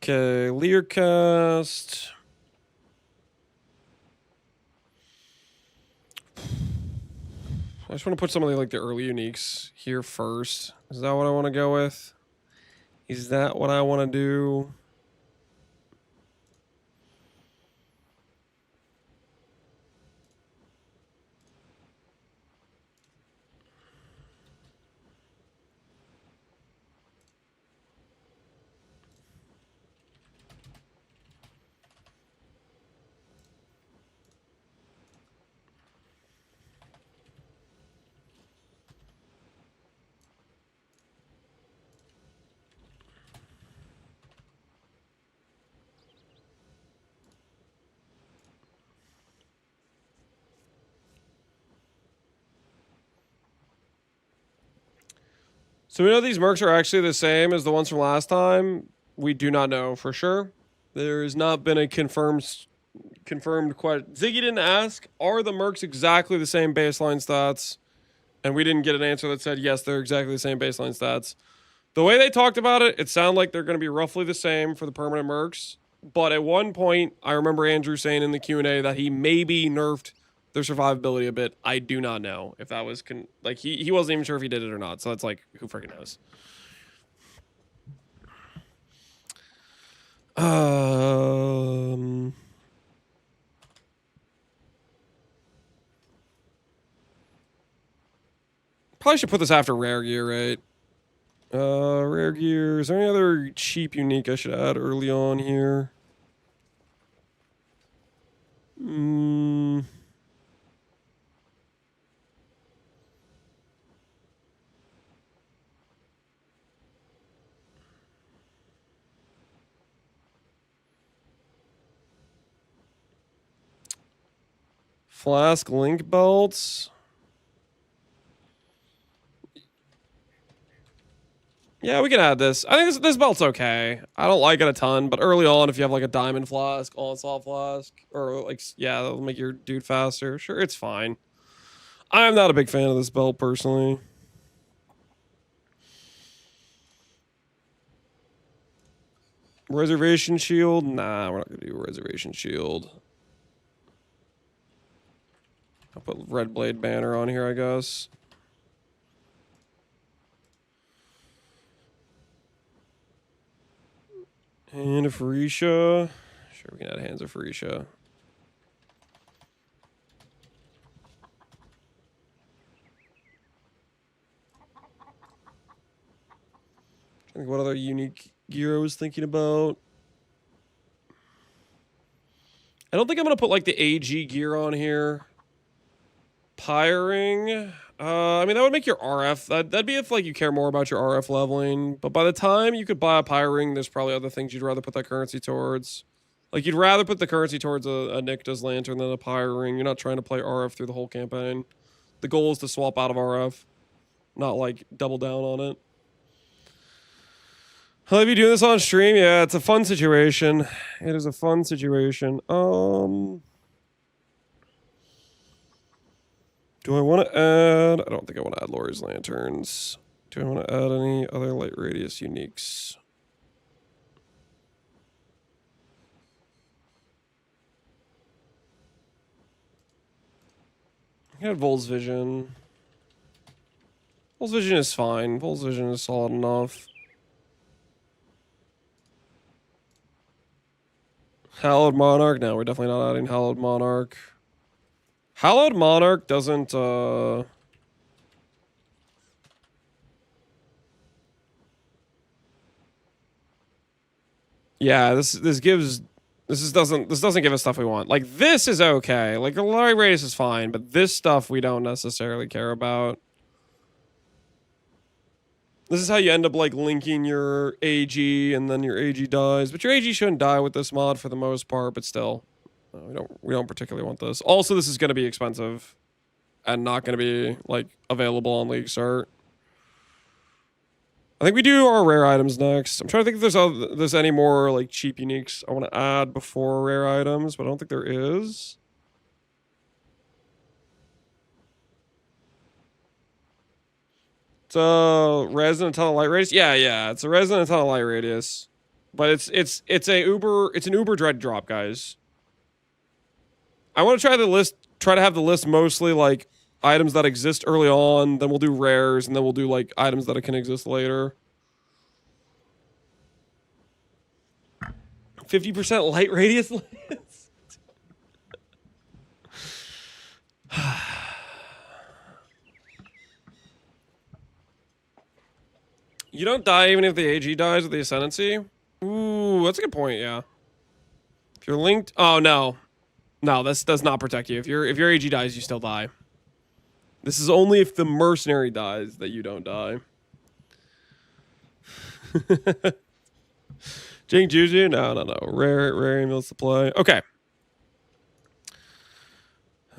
[SPEAKER 1] Okay, Learcast. I just want to put some of the, like the early uniques here first. Is that what I want to go with? Is that what I want to do? So we know these mercs are actually the same as the ones from last time. We do not know for sure. There has not been a confirmed question. Ziggy didn't ask, are the mercs exactly the same baseline stats? And we didn't get an answer that said, yes, they're exactly the same baseline stats. The way they talked about it, it sounded like they're going to be roughly the same for the permanent mercs. But at one point, I remember Andrew saying in the Q&A that he maybe nerfed their survivability a bit. I do not know if that was like he wasn't even sure if he did it or not. So it's like, who freaking knows? Probably should put this after rare gear, right? Rare gear. Is there any other cheap unique I should add early on here? Flask link belts. Yeah, we can add this. I think this belt's okay. I don't like it a ton, but early on, if you have like a diamond flask, onslaught flask, or like, yeah, that'll make your dude faster. Sure, it's fine. I'm not a big fan of this belt personally. Reservation shield? Nah, we're not gonna do reservation shield. I'll put red blade banner on here, I guess. Hand of Farisha. Sure, we can add hands of Farisha. I think what other unique gear I was thinking about. I don't think I'm gonna put like the AG gear on here. Pyring. I mean, that would make your RF. That'd be if like you care more about your RF leveling. But by the time you could buy a Pyring, there's probably other things you'd rather put that currency towards. Like you'd rather put the currency towards a Nycta's Lantern than a Pyring. You're not trying to play RF through the whole campaign. The goal is to swap out of RF, not like double down on it. I'll be doing this on stream. Yeah, it's a fun situation. It is a fun situation. Do I want to add... I don't think I want to add Lori's Lanterns. Do I want to add any other light radius uniques? I can add Vol's Vision. Vol's Vision is fine. Vol's Vision is solid enough. Hallowed Monarch? No, we're definitely not adding Hallowed Monarch. Hallowed Monarch doesn't, yeah, this doesn't give us stuff we want. Like, this is okay. Like, the light radius is fine, but this stuff we don't necessarily care about. This is how you end up, like, linking your AG, and then your AG dies. But your AG shouldn't die with this mod for the most part, but still. We don't particularly want this. Also, this is going to be expensive. And not going to be, like, available on League Start. I think we do our rare items next. I'm trying to think if there's any more, like, cheap uniques I want to add before rare items, but I don't think there is. It's a resin and ton of light radius. Yeah, it's a resin and ton of light radius, but it's an Uber dread drop, guys. I want to try to have the list mostly like items that exist early on. Then we'll do rares, and then we'll do like items that can exist later. 50% light radius list. You don't die even if the AG dies with the Ascendancy? Ooh, that's a good point, yeah. If you're linked... Oh, no. No, this does not protect you. If your AG dies, you still die. This is only if the mercenary dies that you don't die. Jing Juju? No. Rare emails to play. Okay.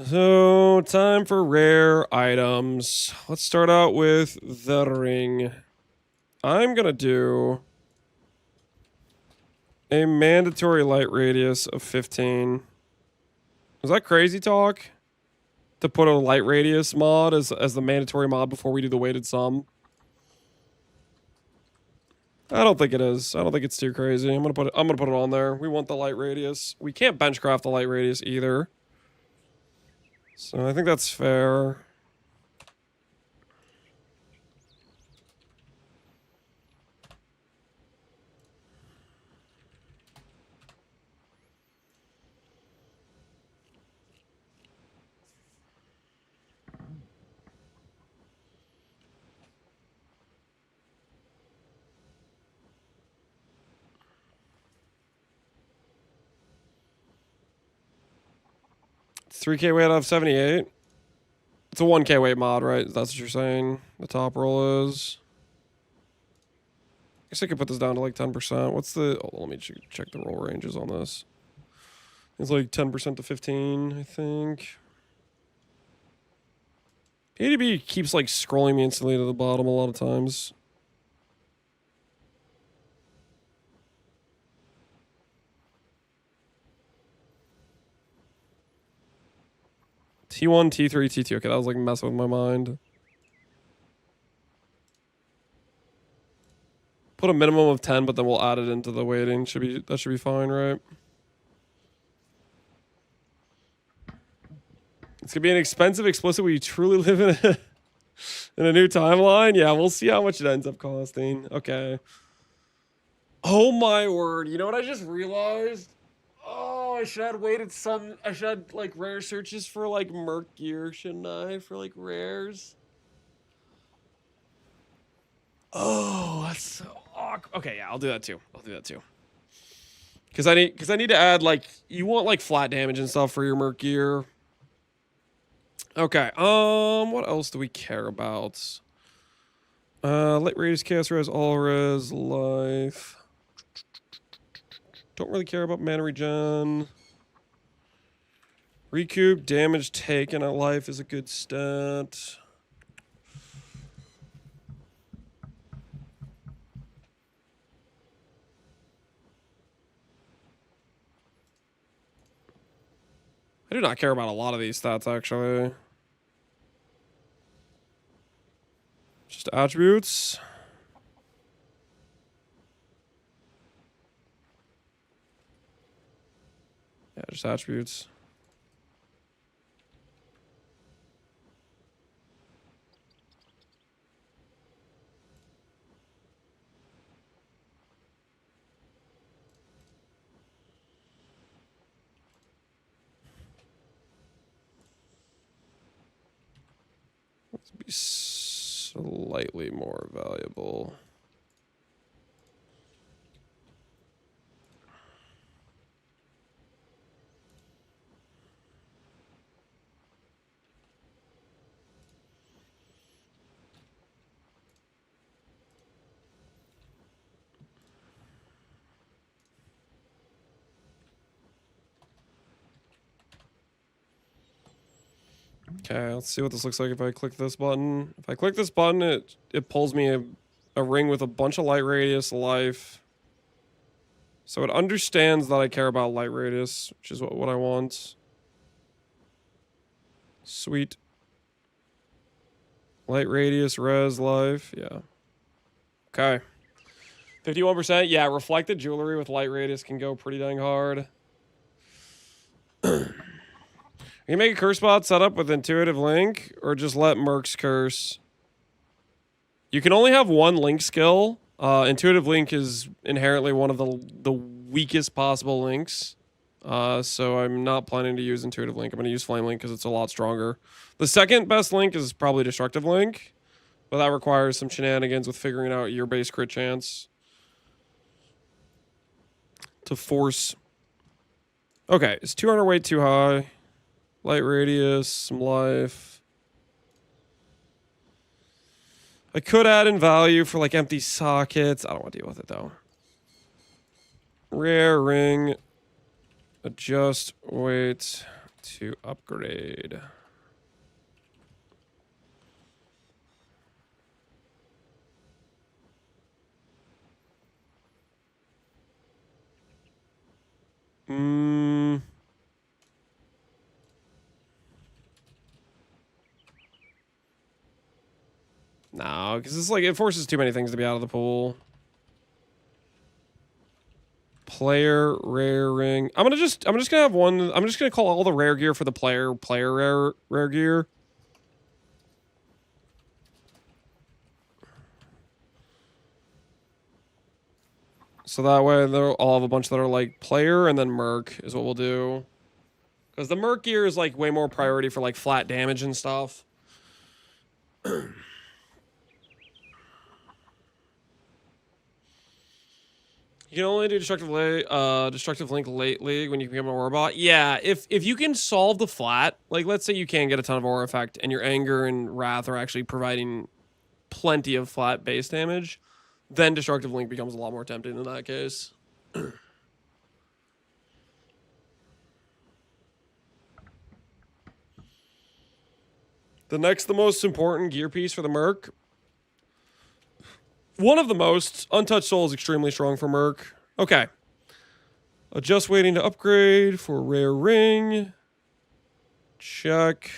[SPEAKER 1] So, time for rare items. Let's start out with the ring. I'm gonna do a mandatory light radius of 15. Is that crazy talk? To put a light radius mod as the mandatory mod before we do the weighted sum? I don't think it is. I don't think it's too crazy. I'm gonna put it on there. We want the light radius. We can't benchcraft the light radius either. So I think that's fair. It's 3K weight out of 78. It's a 1K weight mod, right? That's what you're saying. The top roll is. I guess I could put this down to like 10%. What's the... Oh, let me check the roll ranges on this. It's like 10% to 15, I think. ADB keeps like scrolling me instantly to the bottom a lot of times. T1, T3, T2. Okay, that was like messing with my mind. Put a minimum of 10, but then we'll add it into the weighting. That should be fine, right? It's gonna be an expensive explicit. We truly live in a new timeline. Yeah, we'll see how much it ends up costing. Okay. Oh my word! You know what I just realized? Oh, I should have waited some. I should have like rare searches for like Merc gear, shouldn't I? For like rares. Oh, that's so awkward. Okay, yeah, I'll do that too. Because I need to add like you want like flat damage and stuff for your Merc gear. Okay. What else do we care about? Light radius, chaos res, all res, life. Don't really care about mana regen. Recoup, damage taken at life is a good stat. I do not care about a lot of these stats, actually. Just attributes. Yeah, just attributes. Be slightly more valuable. Okay, let's see what this looks like if I click this button. If I click this button, it pulls me a ring with a bunch of light radius, life. So it understands that I care about light radius, which is what I want. Sweet. Light radius, res, life, yeah. Okay. 51%, yeah, reflected jewelry with light radius can go pretty dang hard. Can you make a curse bot setup with intuitive link, or just let mercs curse? You can only have one link skill. Intuitive link is inherently one of the weakest possible links. So I'm not planning to use intuitive link. I'm going to use flame link because it's a lot stronger. The second best link is probably destructive link, but that requires some shenanigans with figuring out your base crit chance to force. Okay, is 200 weight too high? Light radius, some life. I could add in value for like empty sockets. I don't want to deal with it though. Rare ring. Adjust weight to upgrade. No, because it's like it forces too many things to be out of the pool. Player rare ring. I'm just gonna have one. I'm just gonna call all the rare gear for the player rare gear. So that way they'll all have a bunch that are like player and then merc is what we'll do. Because the merc gear is like way more priority for like flat damage and stuff. You can only do destructive link late league when you become an aura bot. Yeah, if you can solve the flat, like let's say you can get a ton of aura effect and your anger and wrath are actually providing plenty of flat base damage, then destructive link becomes a lot more tempting in that case. The most important gear piece for the merc. One of the most. Untouched Soul is extremely strong for merc. Okay. Just waiting to upgrade for rare ring. Check.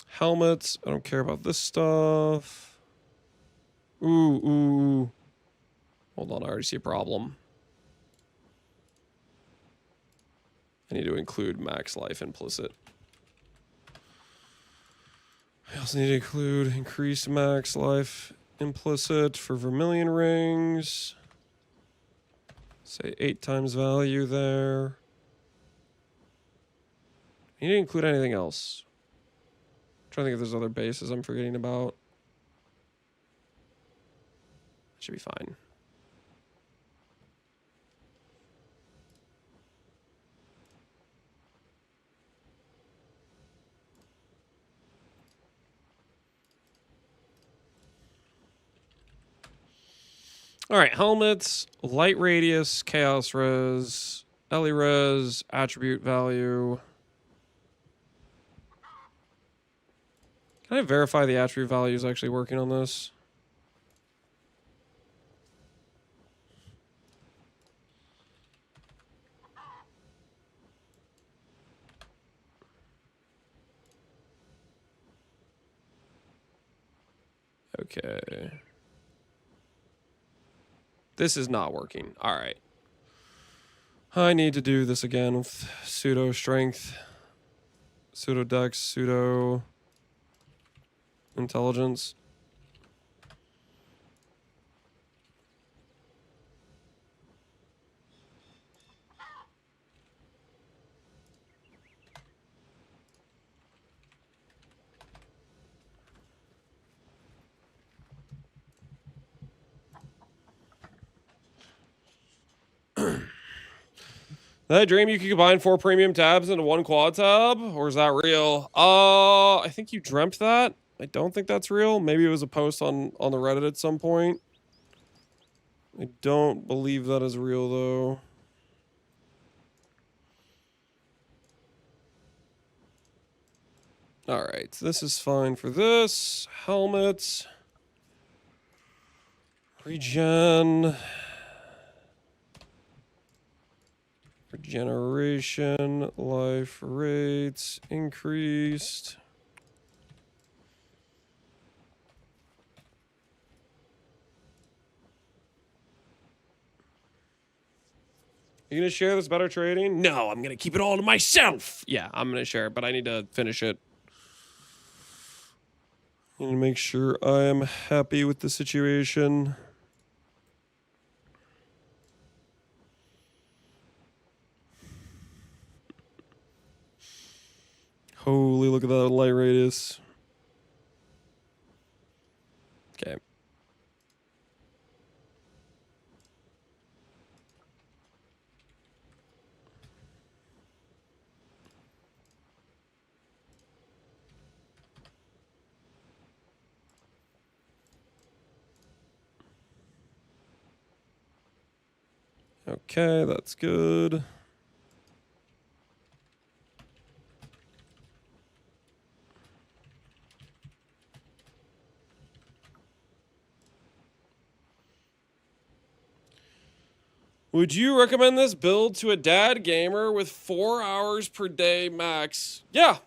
[SPEAKER 1] Helmets. I don't care about this stuff. Ooh. Hold on, I already see a problem. I need to include max life implicit. I also need to include increased max life implicit for Vermilion rings. Say 8 times value there. I need to include anything else. I'm trying to think if there's other bases I'm forgetting about. Should be fine. All right, helmets, light radius, chaos res, Ellie res, attribute value. Can I verify the attribute value is actually working on this? Okay. This is not working. All right. I need to do this again with pseudo strength, pseudo dex, pseudo intelligence. Did I dream you could combine 4 premium tabs into 1 quad tab? Or is that real? I think you dreamt that. I don't think that's real. Maybe it was a post on the Reddit at some point. I don't believe that is real, though. Alright, this is fine for this. Helmet. Regen. Regeneration. Life rates increased. You gonna share this better trading? No, I'm gonna keep it all to myself. Yeah, I'm gonna share it, but I need to finish it. I need to make sure I am happy with the situation. Holy, look at that light radius. Okay. Okay, that's good. Would you recommend this build to a dad gamer with 4 hours per day max? Yeah.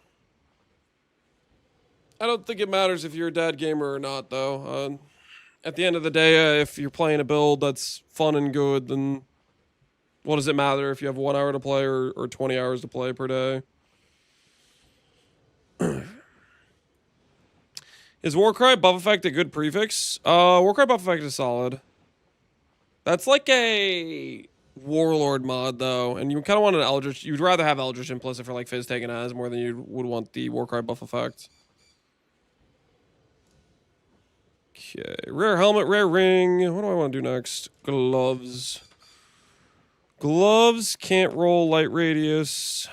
[SPEAKER 1] I don't think it matters if you're a dad gamer or not, though. At the end of the day, if you're playing a build that's fun and good, then what does it matter if you have 1 hour to play or 20 hours to play per day? Is Warcry buff effect a good prefix? Warcry buff effect is solid. That's like a Warlord mod, though, and you kind of want an Eldritch. You'd rather have Eldritch implicit for like Fizz taken as more than you would want the Warcry buff effect. Okay, rare helmet, rare ring. What do I want to do next? Gloves. Gloves can't roll light radius.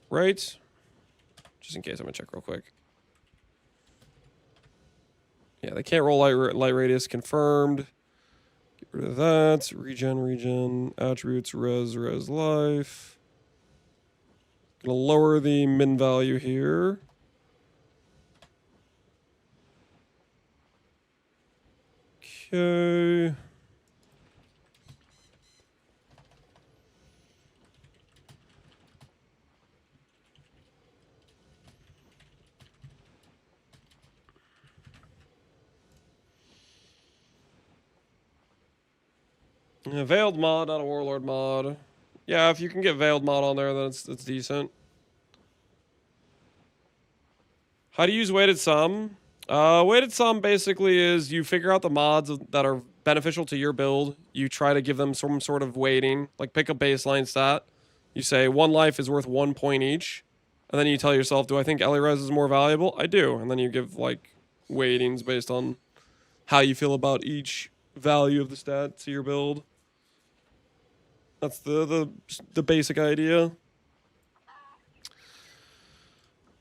[SPEAKER 1] Right? Just in case, I'm gonna check real quick. Yeah, they can't roll light radius. Confirmed. Get rid of that. Regen. Attributes, res life. Gonna lower the min value here. Okay. Yeah, Veiled mod, not a Warlord mod. Yeah, if you can get Veiled mod on there, then it's decent. How to use weighted sum? Weighted sum basically is you figure out the mods that are beneficial to your build. You try to give them some sort of weighting, like pick a baseline stat. You say 1 life is worth 1 point each. And then you tell yourself, do I think Elirez is more valuable? I do. And then you give like weightings based on how you feel about each value of the stat to your build. That's the basic idea.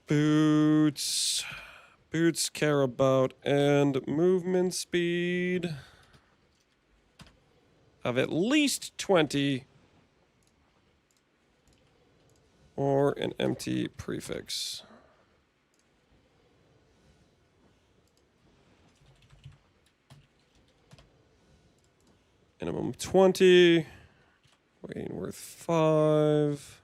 [SPEAKER 1] Boots care about and movement speed of at least 20 or an empty prefix. Minimum 20. Weighting worth 5.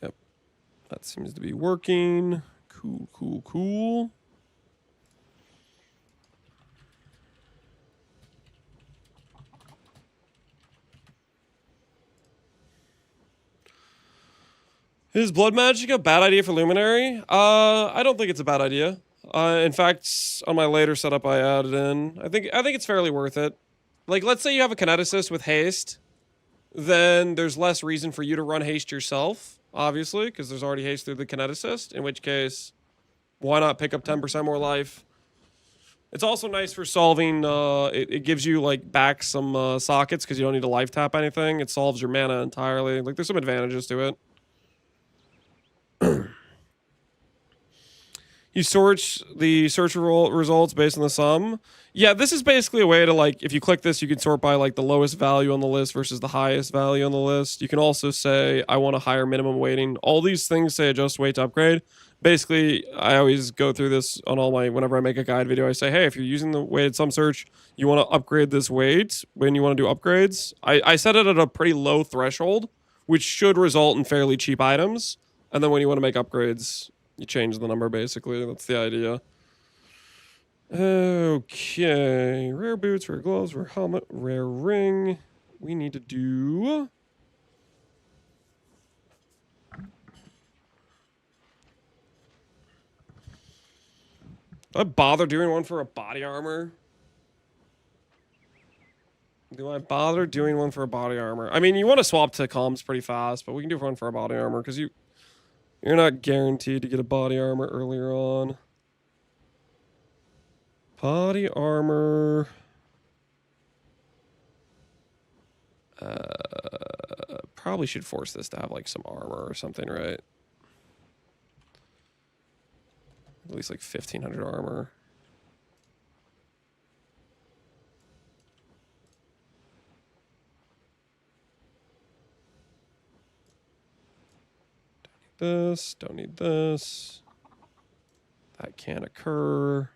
[SPEAKER 1] Yep. That seems to be working. Cool. Is blood magic a bad idea for Luminary? I don't think it's a bad idea. In fact, on my later setup, I added in. I think it's fairly worth it. Like, let's say you have a kineticist with haste, then there's less reason for you to run haste yourself, obviously, because there's already haste through the kineticist, in which case, why not pick up 10% more life? It's also nice for solving, it gives you, like, back some sockets, because you don't need to life tap anything. It solves your mana entirely. Like, there's some advantages to it. You search the search results based on the sum. Yeah, this is basically a way to, like, if you click this, you can sort by, like, the lowest value on the list versus the highest value on the list. You can also say, I want a higher minimum weighting. All these things say adjust weight to upgrade. Basically, I always go through this on all my, whenever I make a guide video, I say, hey, if you're using the weighted sum search, you want to upgrade this weight when you want to do upgrades. I set it at a pretty low threshold, which should result in fairly cheap items. And then when you want to make upgrades, you change the number, basically. That's the idea. Okay. Rare boots, rare gloves, rare helmet, rare ring. We need to do... Do I bother doing one for a body armor? Do I bother doing one for a body armor? I mean, you want to swap to comms pretty fast, but we can do one for a body armor, because you're not guaranteed to get a body armor earlier on. Body armor. Probably should force this to have like some armor or something, right? At least like 1500 armor. Don't need this. That can't occur.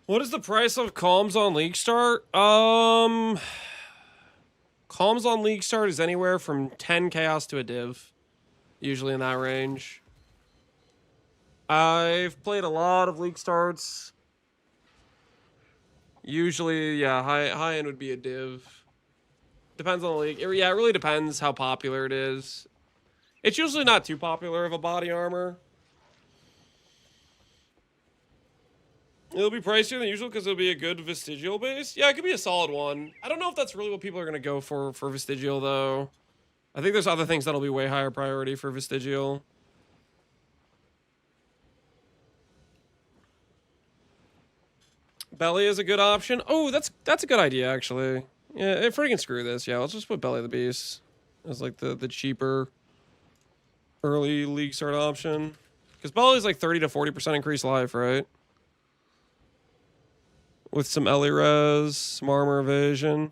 [SPEAKER 1] What is the price of comms on League Start? Comms on League Start is anywhere from 10 chaos to a div. Usually in that range. I've played a lot of League Starts. Usually, yeah, high end would be a div. Depends on the league. Yeah, it really depends how popular it is. It's usually not too popular of a body armor. It'll be pricier than usual because it'll be a good vestigial base. Yeah, it could be a solid one. I don't know if that's really what people are going to go for vestigial, though. I think there's other things that'll be way higher priority for vestigial. Belly is a good option. Oh, that's a good idea, actually. Yeah, freaking screw this. Yeah, let's just put Belly of the Beast as like the cheaper early League Start option. Because Belly is like 30 to 40% increased life, right? With some Ellie res, some armor evasion.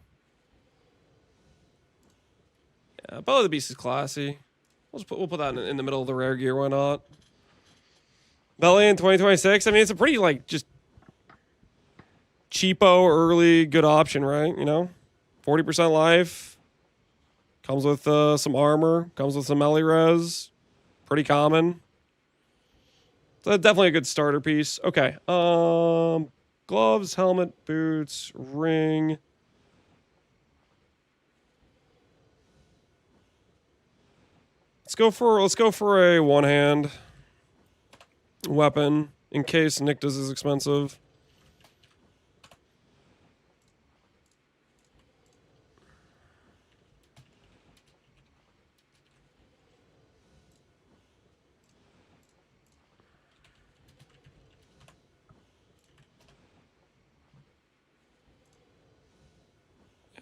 [SPEAKER 1] Yeah, Belly of the Beast is classy. We'll put that in the middle of the rare gear, why not? Belly in 2026. I mean, it's a pretty like just cheapo early good option, right? You know, 40% life. Comes with some armor. Comes with some Ellie res. Pretty common. So definitely a good starter piece. Okay. Gloves, helmet, boots, ring. Let's go for a one-hand weapon in case Nycta's is expensive.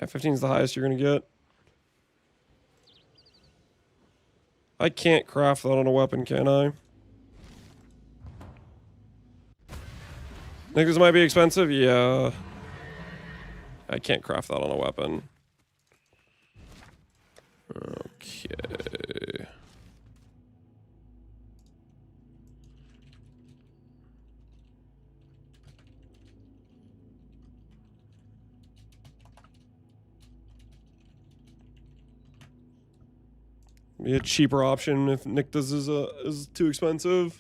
[SPEAKER 1] Yeah, 15 is the highest you're gonna get. I can't craft that on a weapon, can I? Think this might be expensive? Yeah. I can't craft that on a weapon. Okay. Be a cheaper option if Nictus is too expensive.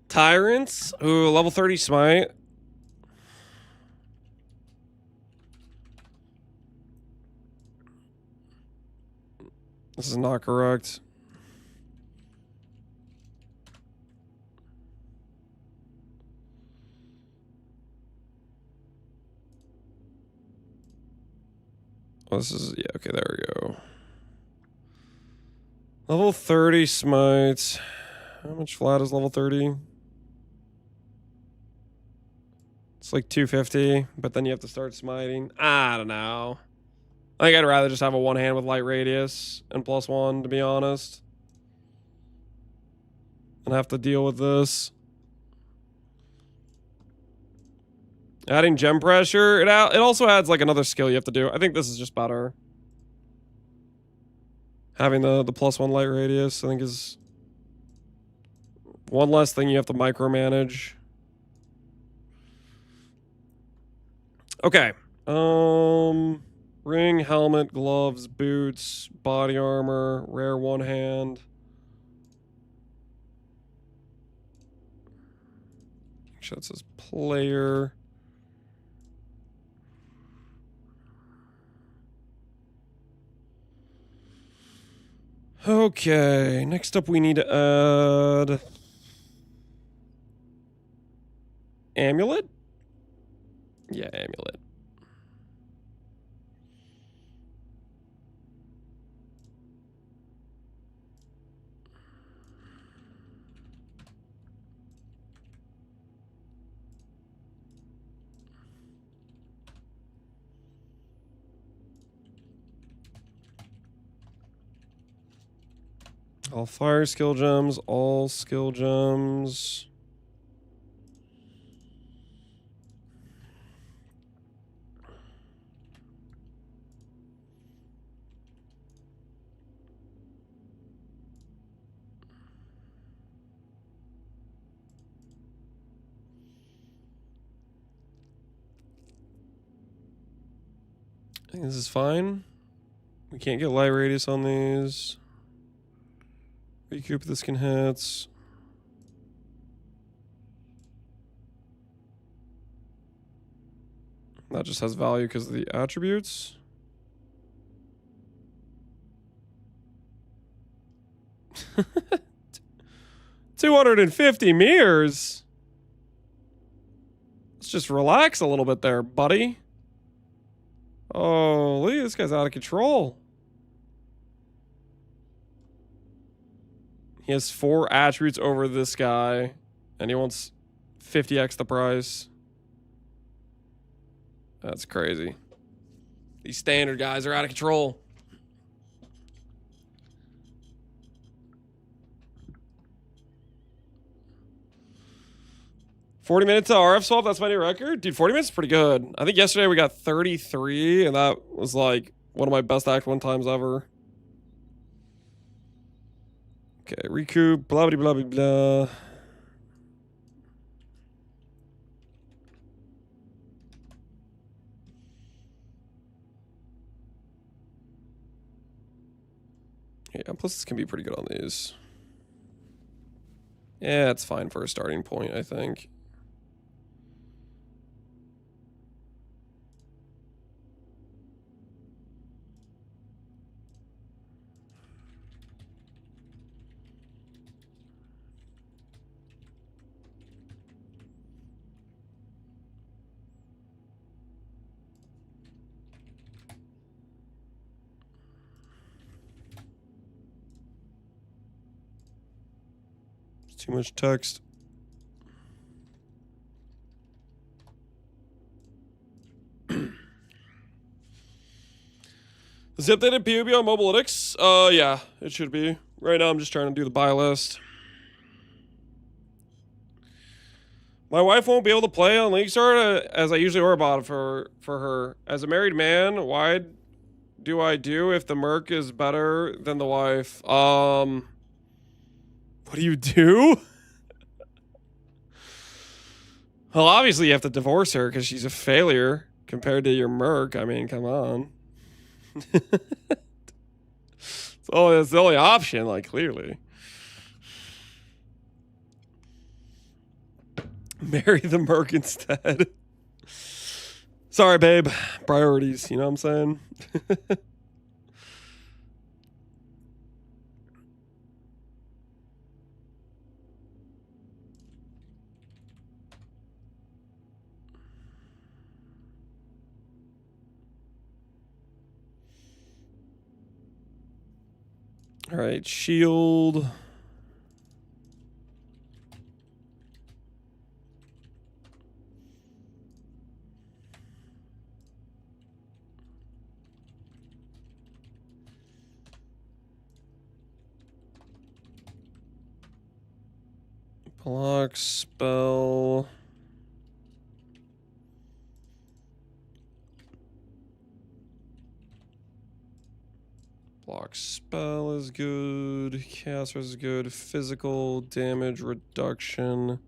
[SPEAKER 1] Tyrants. Ooh, level 30 smite. This is not correct. Oh, this is, yeah, okay, there we go. Level 30 smite. How much flat is level 30? It's like 250, but then you have to start smiting. I don't know. I think I'd rather just have a one hand with light radius and +1, to be honest. And have to deal with this. Adding gem pressure, it also adds like another skill you have to do. I think this is just better. Having the +1 light radius, I think, is one less thing you have to micromanage. Okay. Ring, helmet, gloves, boots, body armor, rare one hand. Actually, that says player. Okay, next up we need to add amulet? Yeah, amulet. All fire skill gems, all skill gems. I think this is fine. We can't get light radius on these. Recoup this can hits. That just has value because of the attributes. $250 mirrors. Let's just relax a little bit there, buddy. Oh, look at this guy's out of control. He has 4 attributes over this guy, and he wants 50x the price. That's crazy. These standard guys are out of control. $40 minutes of RF swap, that's my new record? Dude, 40 minutes is pretty good. I think yesterday we got 33, and that was like one of my best Act 1 times ever. Okay, recoup, blah, blah, blah, blah, blah. Yeah, plus this can be pretty good on these. Yeah, it's fine for a starting point, I think. Too much text. Is the updated PUB on Mobilytics? Yeah, it should be. Right now I'm just trying to do the buy list. My wife won't be able to play on League Star as I usually order bot for her. As a married man, why do I do if the merc is better than the wife? What do you do? Well, obviously you have to divorce her because she's a failure. compared to your Merc. I mean, come on. Oh, that's the only option, like, clearly. Marry the Merc instead. Sorry, babe. Priorities, you know what I'm saying? All right, shield. Block spell. Block spell is good. Chaos is good. Physical damage reduction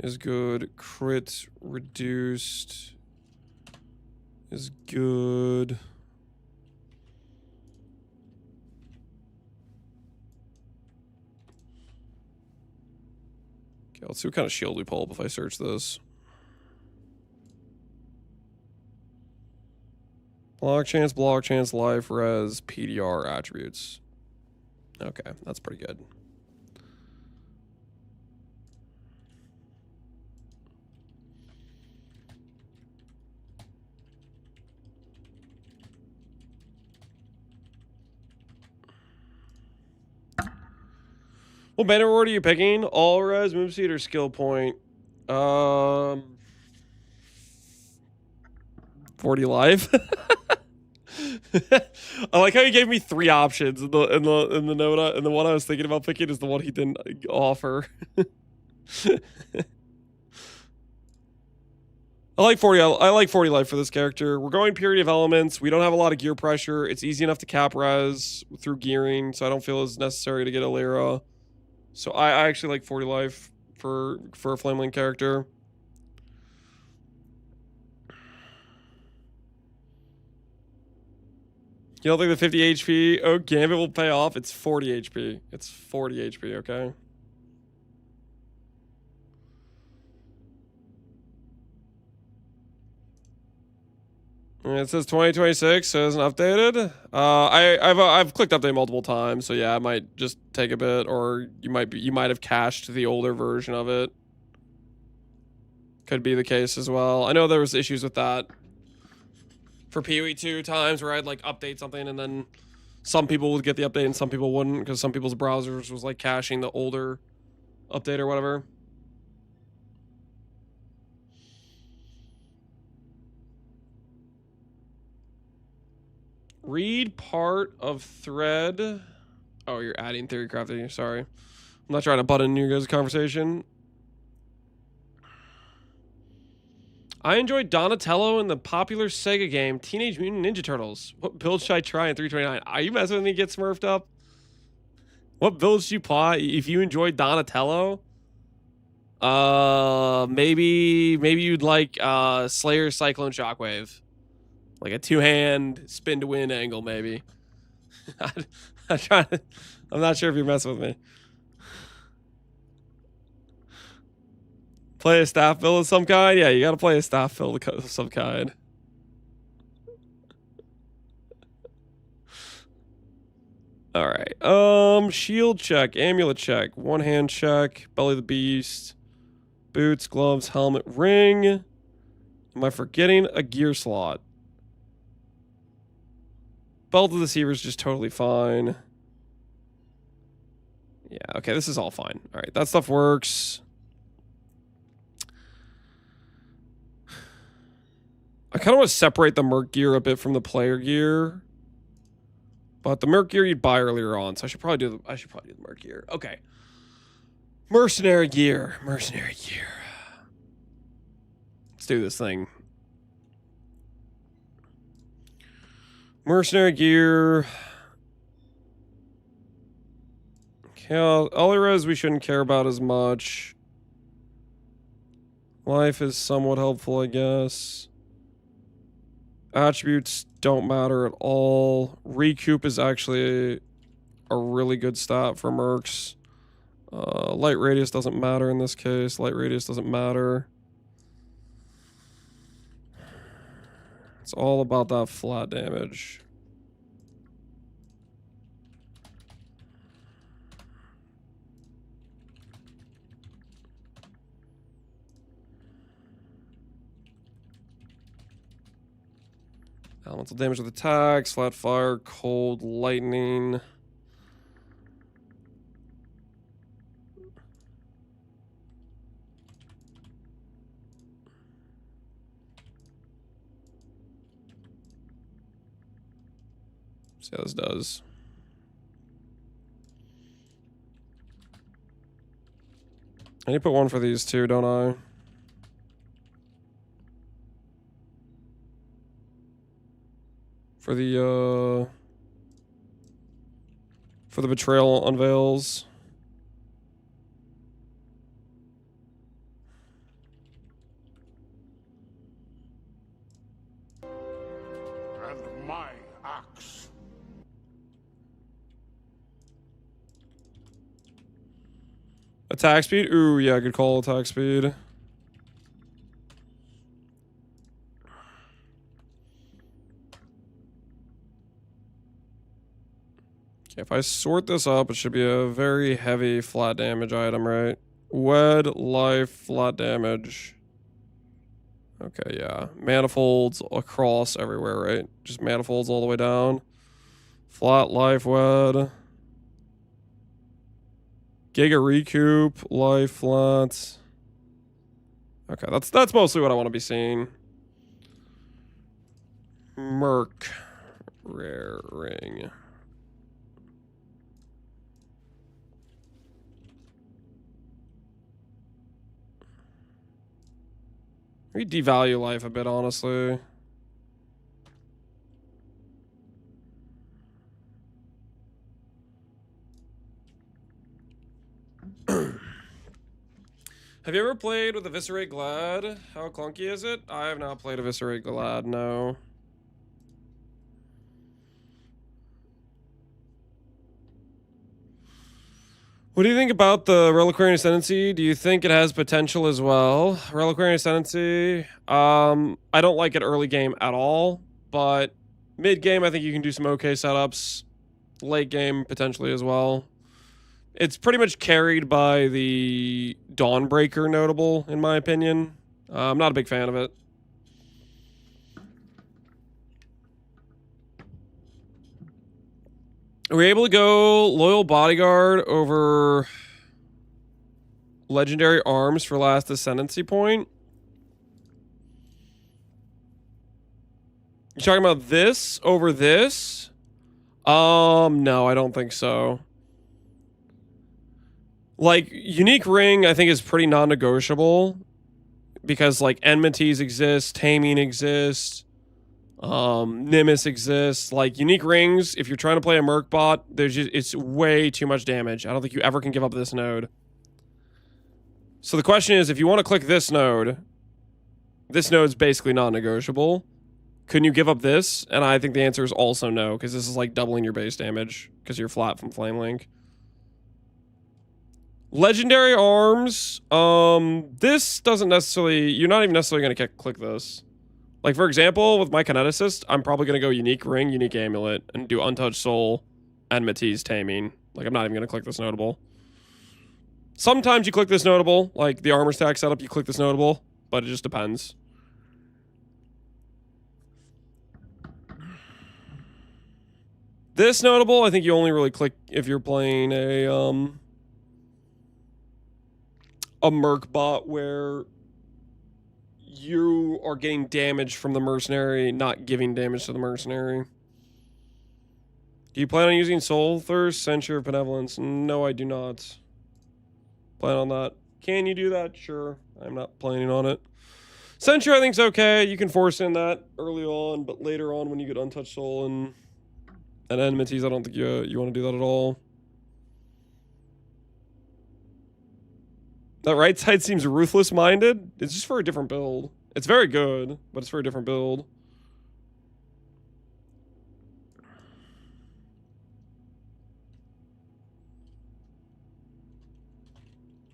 [SPEAKER 1] is good. Crit reduced is good. Okay, let's see what kind of shield we pull up if I search this. Block chance, life, res, PDR attributes. Okay, that's pretty good. What banner reward are you picking? All res, move speed, or skill point? 40 life. I like how he gave me 3 options in the note, and the one I was thinking about picking is the one he didn't offer. I like 40 life for this character. We're going purity of elements. We don't have a lot of gear pressure. It's easy enough to cap res through gearing, so I don't feel it's necessary to get a Lyra. So I actually like 40 life for a Flameling character. You don't think the 50 HP, oh, Gambit will pay off? It's 40 HP. It's 40 HP, okay? And it says 2026, so it isn't updated. I've clicked update multiple times, so yeah, it might just take a bit, or you might have cached the older version of it. Could be the case as well. I know there was issues with that for PoE2 times where I'd like update something and then some people would get the update and some people wouldn't because some people's browsers was like caching the older update or whatever. Read part of thread. Oh, you're adding theory crafting. Sorry. I'm not trying to butt in your guys' conversation. I enjoyed Donatello in the popular Sega game Teenage Mutant Ninja Turtles. What build should I try in 329? Are you messing with me? Get smurfed up? What build should you play if you enjoyed Donatello? Maybe you'd like Slayer Cyclone Shockwave, like a 2-hand spin to win angle. Maybe. I'm not sure if you're messing with me. Play a staff build of some kind? Yeah, you gotta play a staff build of some kind. Alright. Shield check, amulet check, 1-hand check, belly of the beast, boots, gloves, helmet, ring. Am I forgetting a gear slot? Belt of the Deceiver is just totally fine. Yeah, okay, this is all fine. Alright, that stuff works. I kind of want to separate the Merc gear a bit from the player gear. But the Merc gear you'd buy earlier on, so I should probably do the Merc gear. Okay. Mercenary gear. Let's do this thing. Mercenary gear. Okay, Alirez we shouldn't care about as much. Life is somewhat helpful, I guess. Attributes don't matter at all. Recoup is actually a really good stat for mercs. Light radius doesn't matter in this case. Light radius doesn't matter. It's all about that flat damage. Elemental damage with attacks, flat fire, cold, lightning. See how this does. I need to put one for these two, don't I? For the betrayal unveils.
[SPEAKER 4] And my axe.
[SPEAKER 1] Attack speed? Ooh, yeah, good call, attack speed. Okay, if I sort this up, it should be a very heavy flat damage item, right? Wed, life, flat damage. Okay, yeah. Manifolds across everywhere, right? Just manifolds all the way down. Flat, life, wed. Giga recoup, life, flat. Okay, that's mostly what I want to be seeing. Merc. Rare ring. We devalue life a bit, honestly. Have you ever played with Eviscerate Glad? How clunky is it? I have not played Eviscerate Glad, no. What do you think about the Reliquarian Ascendancy? Do you think it has potential as well? Reliquarian Ascendancy, I don't like it early game at all, but mid game I think you can do some okay setups. Late game potentially as well. It's pretty much carried by the Dawnbreaker notable, in my opinion. I'm not a big fan of it. Are we able to go Loyal Bodyguard over Legendary Arms for last Ascendancy point? You talking about this over this? No, I don't think so. Like, Unique Ring, I think, is pretty non-negotiable. Because, like, Enmities exist, Taming exists, Nimbus exists. Like, Unique Rings, if you're trying to play a Merc bot, it's way too much damage. I don't think you ever can give up this node. So the question is, if you want to click this node's basically non-negotiable. Couldn't you give up this? And I think the answer is also no, because this is, like, doubling your base damage, because you're flat from Flame Link. Legendary Arms, this doesn't necessarily, you're not even necessarily going to click this. Like, for example, with my Kineticist, I'm probably going to go Unique Ring, Unique Amulet, and do Untouched Soul, Enmities, Taming. Like, I'm not even going to click this notable. Sometimes you click this notable, like the armor stack setup, you click this notable, but it just depends. This notable, I think you only really click if you're playing a Merc bot where you are getting damage from the mercenary, not giving damage to the mercenary. Do you plan on using Soul Thirst, Censure, Benevolence? No, I do not plan on that. Can you do that? Sure. I'm not planning on it. Censure, I think, is okay. You can force in that early on, but later on when you get Untouched Soul and Enmities, I don't think you want to do that at all. That right side seems ruthless-minded. It's just for a different build. It's very good, but it's for a different build.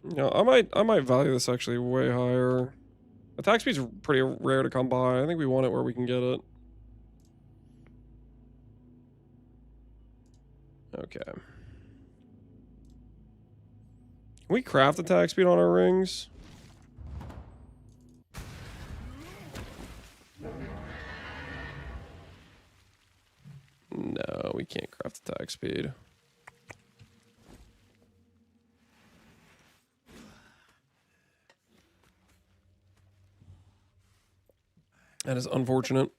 [SPEAKER 1] You know, I might value this actually way higher. Attack speed's pretty rare to come by. I think we want it where we can get it. Okay. Can we craft attack speed on our rings? No, we can't craft attack speed. That is unfortunate.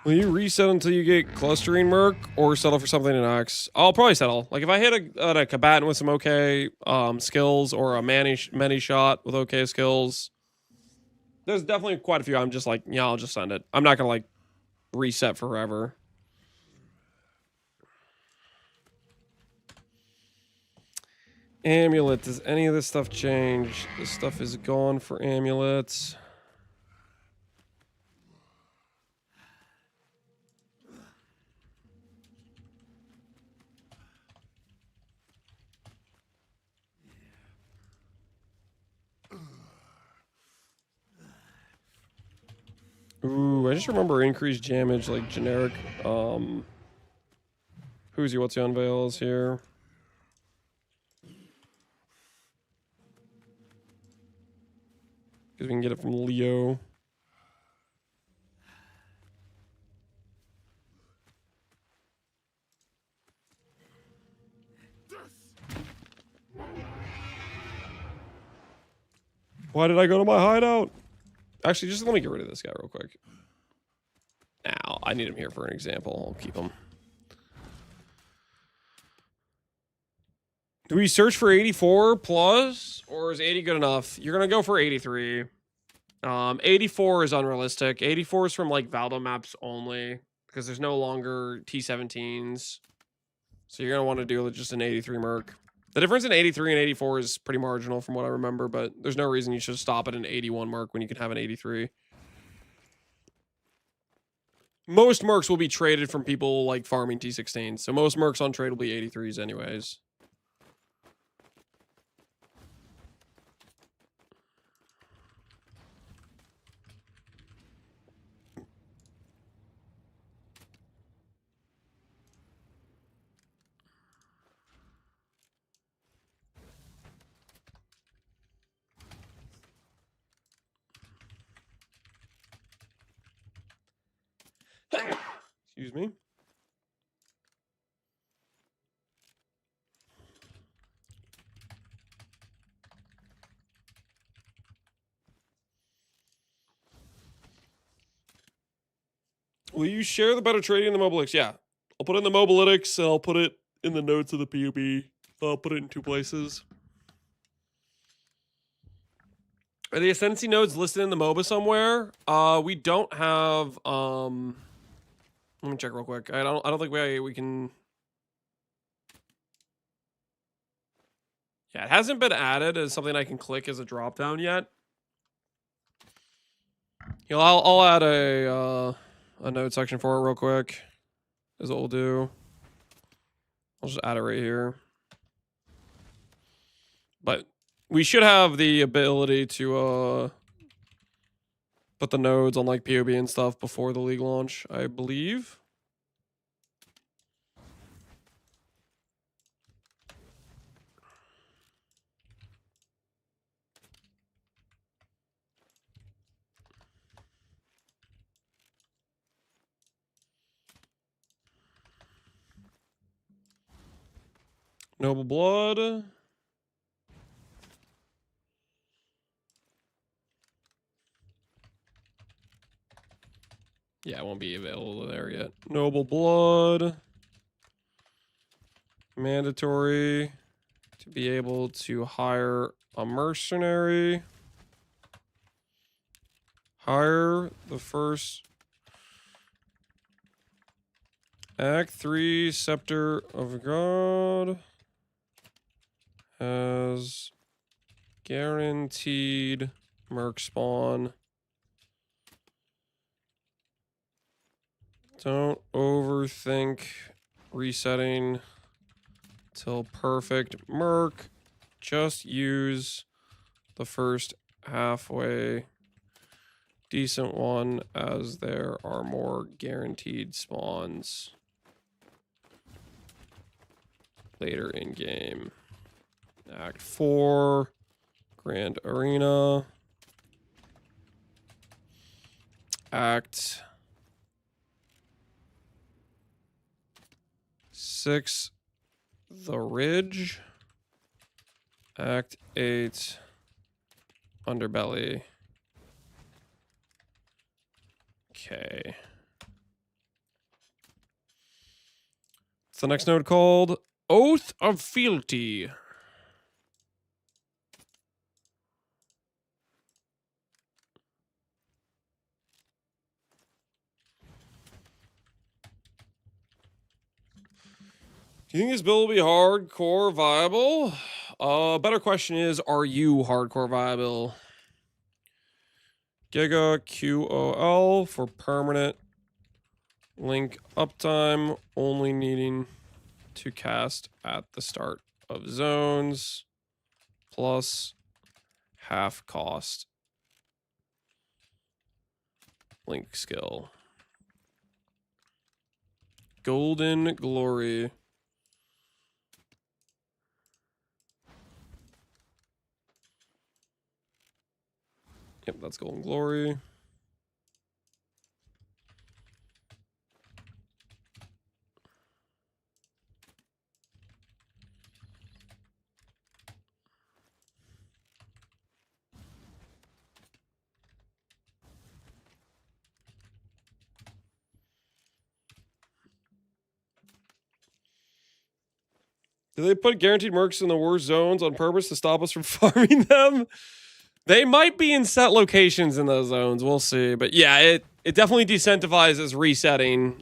[SPEAKER 1] Will you reset until you get clustering merc or settle for something in X? I'll probably settle. Like if I hit a combatant with some okay skills or a many shot with okay skills, there's definitely quite a few. I'm just like, yeah, I'll just send it. I'm not gonna like reset forever. Amulet. Does any of this stuff change? This stuff is gone for amulets. Ooh, I just remember increased damage, like generic. Who's he? What's the unveils here? Because we can get it from Leo. Why did I go to my hideout? Actually, just let me get rid of this guy real quick. Now, I need him here for an example. I'll keep him. Do we search for 84 plus, or is 80 good enough? You're going to go for 83. 84 is unrealistic. 84 is from, like, Valdo maps only, because there's no longer T17s. So you're going to want to do just an 83 merc. The difference in 83 and 84 is pretty marginal from what I remember, but there's no reason you should stop at an 81 merc when you can have an 83. Most mercs will be traded from people, like, farming T16s. So most mercs on trade will be 83s anyways. Excuse me. Will you share the better trading in the Mobilix? Yeah. I'll put it in the Mobilytics and I'll put it in the notes of the POB. I'll put it in 2 places. Are the Ascendancy nodes listed in the MOBA somewhere? We don't have let me check real quick. I don't think we can. Yeah, it hasn't been added as something I can click as a drop down yet. You know, I'll add a node section for it real quick. Is what we'll do. I'll just add it right here. But we should have the ability to put the nodes on like POB and stuff before the league launch, I believe. Noble Blood. Yeah, it won't be available there yet. Noble Blood. Mandatory to be able to hire a mercenary. Hire the first Act 3 Scepter of God has guaranteed merc spawn. Don't overthink resetting till perfect Merc. Just use the first halfway decent one, as there are more guaranteed spawns later in game. Act 4, Grand Arena. Act 6, The Ridge. Act 8, Underbelly. Okay. What's the next node called? Oath of Fealty. Do you think this build will be hardcore viable? Better question is, are you hardcore viable? Giga QOL for permanent link uptime, only needing to cast at the start of zones, plus half cost link skill. Golden Glory. Yep, that's Golden Glory. Do they put guaranteed mercs in the worst zones on purpose to stop us from farming them? They might be in set locations in those zones. We'll see. But yeah, it definitely decentivizes resetting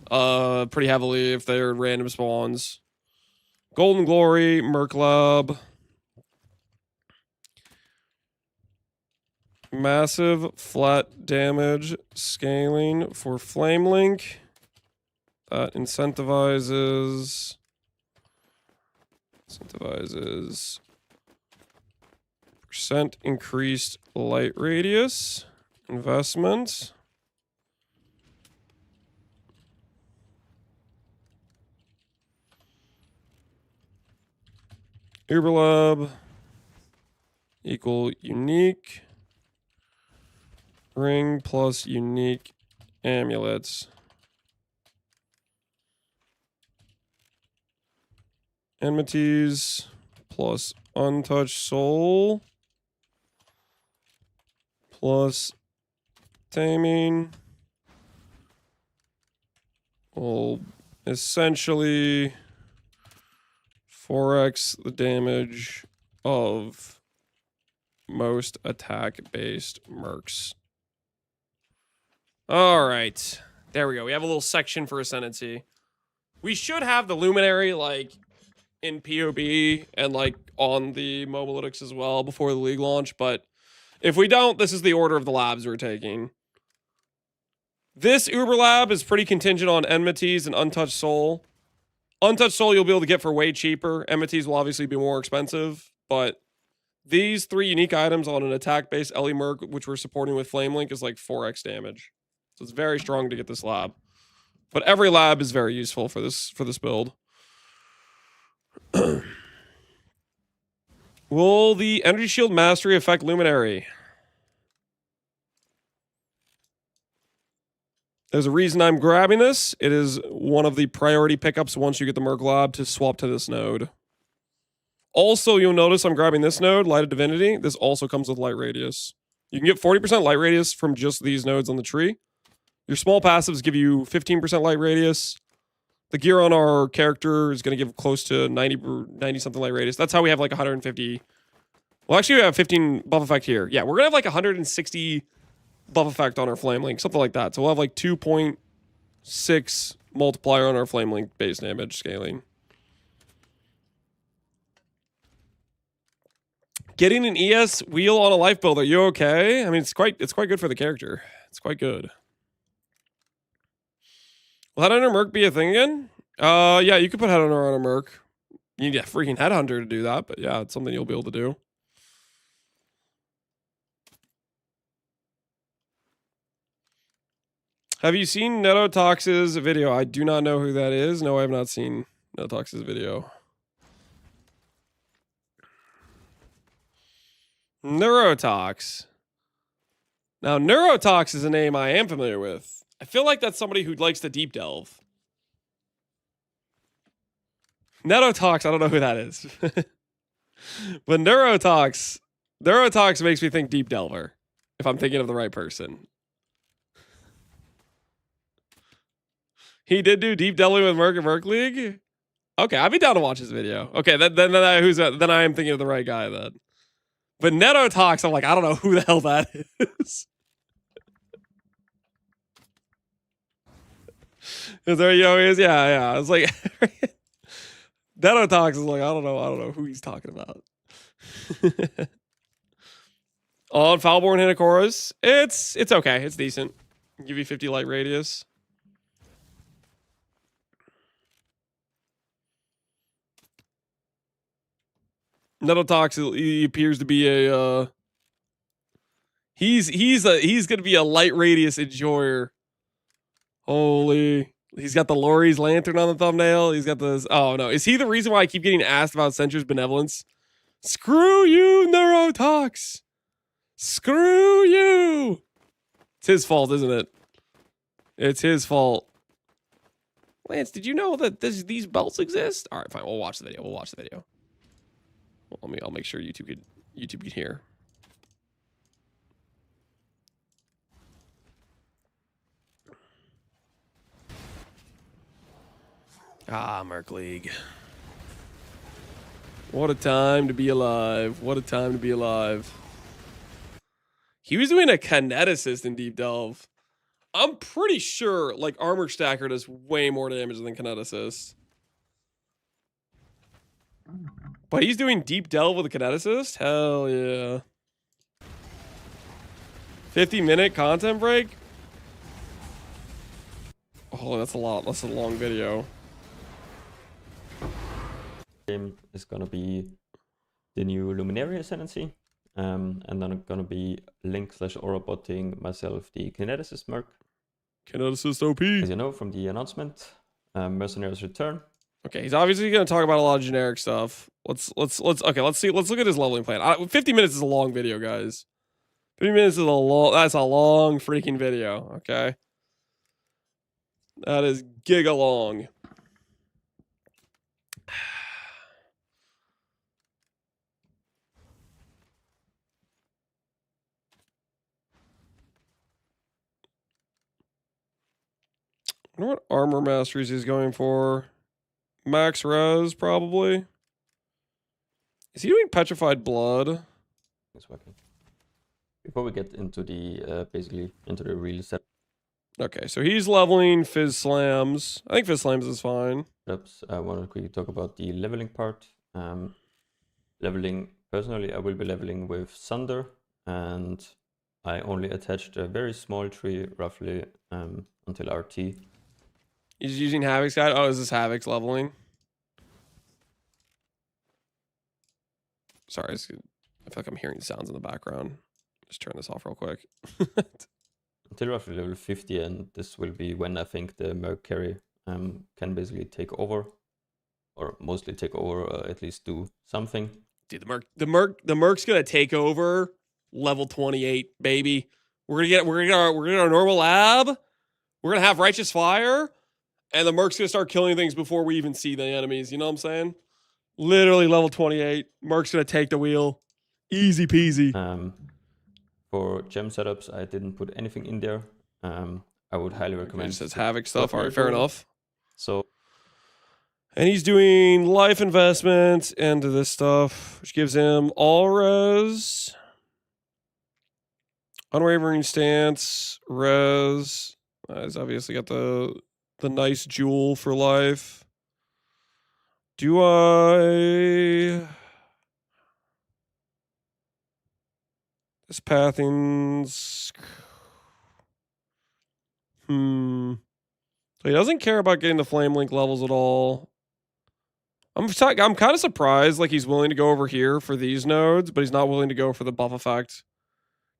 [SPEAKER 1] pretty heavily if they're random spawns. Golden Glory, Merc Lab. Massive flat damage scaling for Flame Link. That incentivizes percent increased light radius investment. Uberlab equal unique ring plus unique amulets. Enmities plus untouched soul plus taming will essentially 4x the damage of most attack-based mercs. All right, there we go. We have a little section for Ascendancy. We should have the Luminary like in POB and like on the Mobalytics as well before the league launch, but if we don't, this is the order of the labs we're taking. This Uber lab is pretty contingent on Enmities and Untouched Soul. Untouched Soul you'll be able to get for way cheaper. Enmities will obviously be more expensive, but these 3 unique items on an attack-based Ellie Merc, which we're supporting with Flame Link, is like 4x damage. So it's very strong to get this lab. But every lab is very useful for this build. Will the Energy Shield Mastery affect Luminary? There's a reason I'm grabbing this. It is one of the priority pickups once you get the Merc Lab to swap to this node. Also, you'll notice I'm grabbing this node, Light of Divinity. This also comes with Light Radius. You can get 40% Light Radius from just these nodes on the tree. Your small passives give you 15% Light Radius. The gear on our character is going to give close to 90 something Light Radius. That's how we have like 150. Well, actually, we have 15 buff effect here. Yeah, we're going to have like 160 buff effect on our Flame Link, something like that. So we'll have like 2.6 multiplier on our Flame Link base damage scaling. Getting an ES wheel on a life build, are you okay? I mean, it's quite good for the character. It's quite good. Will Headhunter Merc be a thing again? Yeah, you could put Headhunter on a Merc. You need a freaking headhunter to do that, but yeah, it's something you'll be able to do. Have you seen Netotox's video? I do not know who that is. No, I have not seen Netotox's video. Neurotox. Now, Neurotox is a name I am familiar with. I feel like that's somebody who likes to deep delve. Netotox, I don't know who that is. But Neurotox makes me think deep delver, if I'm thinking of the right person. He did do deep delving with Merc and Merc League? Okay, I'd be down to watch his video. Okay, then I am thinking of the right guy then. But Netotox, I'm like, I don't know who the hell that is. Is there, he is? Yeah. I was like, Netotox is like, I don't know who he's talking about. On Foulborn Hinakoras, it's okay. It's decent. Give you 50 light radius. Netotox, he appears to be a he's gonna be a light radius enjoyer. Holy, he's got the Lori's lantern on the thumbnail. He's got this. Oh no, is he the reason why I keep getting asked about Centure's benevolence? Screw you, Neurotox. Screw you. It's his fault, isn't it? It's his fault. Lance, did you know that these belts exist? All right, fine. We'll watch the video. I'll make sure YouTube can hear. Ah, Merc League. What a time to be alive. What a time to be alive. He was doing a kineticist in Deep Delve. I'm pretty sure, like, Armor Stacker does way more damage than kineticist. But he's doing Deep Delve with a kineticist? Hell yeah. 50-minute content break? Oh, that's a lot. That's a long video.
[SPEAKER 9] Game is gonna be the new Luminary Ascendancy. And then I'm gonna be Link/Aura botting myself the Kineticist Merc.
[SPEAKER 1] Kineticist OP.
[SPEAKER 9] As you know from the announcement, Mercenaries return.
[SPEAKER 1] Okay, he's obviously going to talk about a lot of generic stuff. Let's look at his leveling plan. 50 minutes is a long video, guys. 50 minutes is that's a long freaking video, okay? That is giga long. I wonder what armor masteries he's going for. Max res, probably. Is he doing petrified blood?
[SPEAKER 9] It's working. Before we get into the basically into the real setups,
[SPEAKER 1] Okay, so he's leveling Fizz Slams. I think Fizz Slams is fine.
[SPEAKER 9] I want to quickly talk about the leveling part. Leveling, personally, I will be leveling with Sunder, and I only attached a very small tree, roughly, until RT.
[SPEAKER 1] He's using Havoc's guide. Oh, is this Havoc's leveling? Sorry, I feel like I'm hearing sounds in the background. Just turn this off real quick.
[SPEAKER 9] Until roughly level 50, and this will be when I think the Merc carry can basically take over, or mostly take over, or at least do something.
[SPEAKER 1] Dude, the Merc's gonna take over level 28, baby. We're gonna get our normal lab. We're gonna have righteous fire, and the Merc's gonna start killing things before we even see the enemies. You know what I'm saying? Literally level 28. Merc's gonna take the wheel. Easy peasy.
[SPEAKER 9] For gem setups, I didn't put anything in there. I would highly recommend.
[SPEAKER 1] It says Havoc stuff. All right, fair enough.
[SPEAKER 9] So,
[SPEAKER 1] and he's doing life investment into this stuff, which gives him all res, unwavering stance, res. He's obviously got the nice jewel for life. Do I? This pathing's. So he doesn't care about getting the flame link levels at all. I'm kind of surprised like he's willing to go over here for these nodes, but he's not willing to go for the buff effect.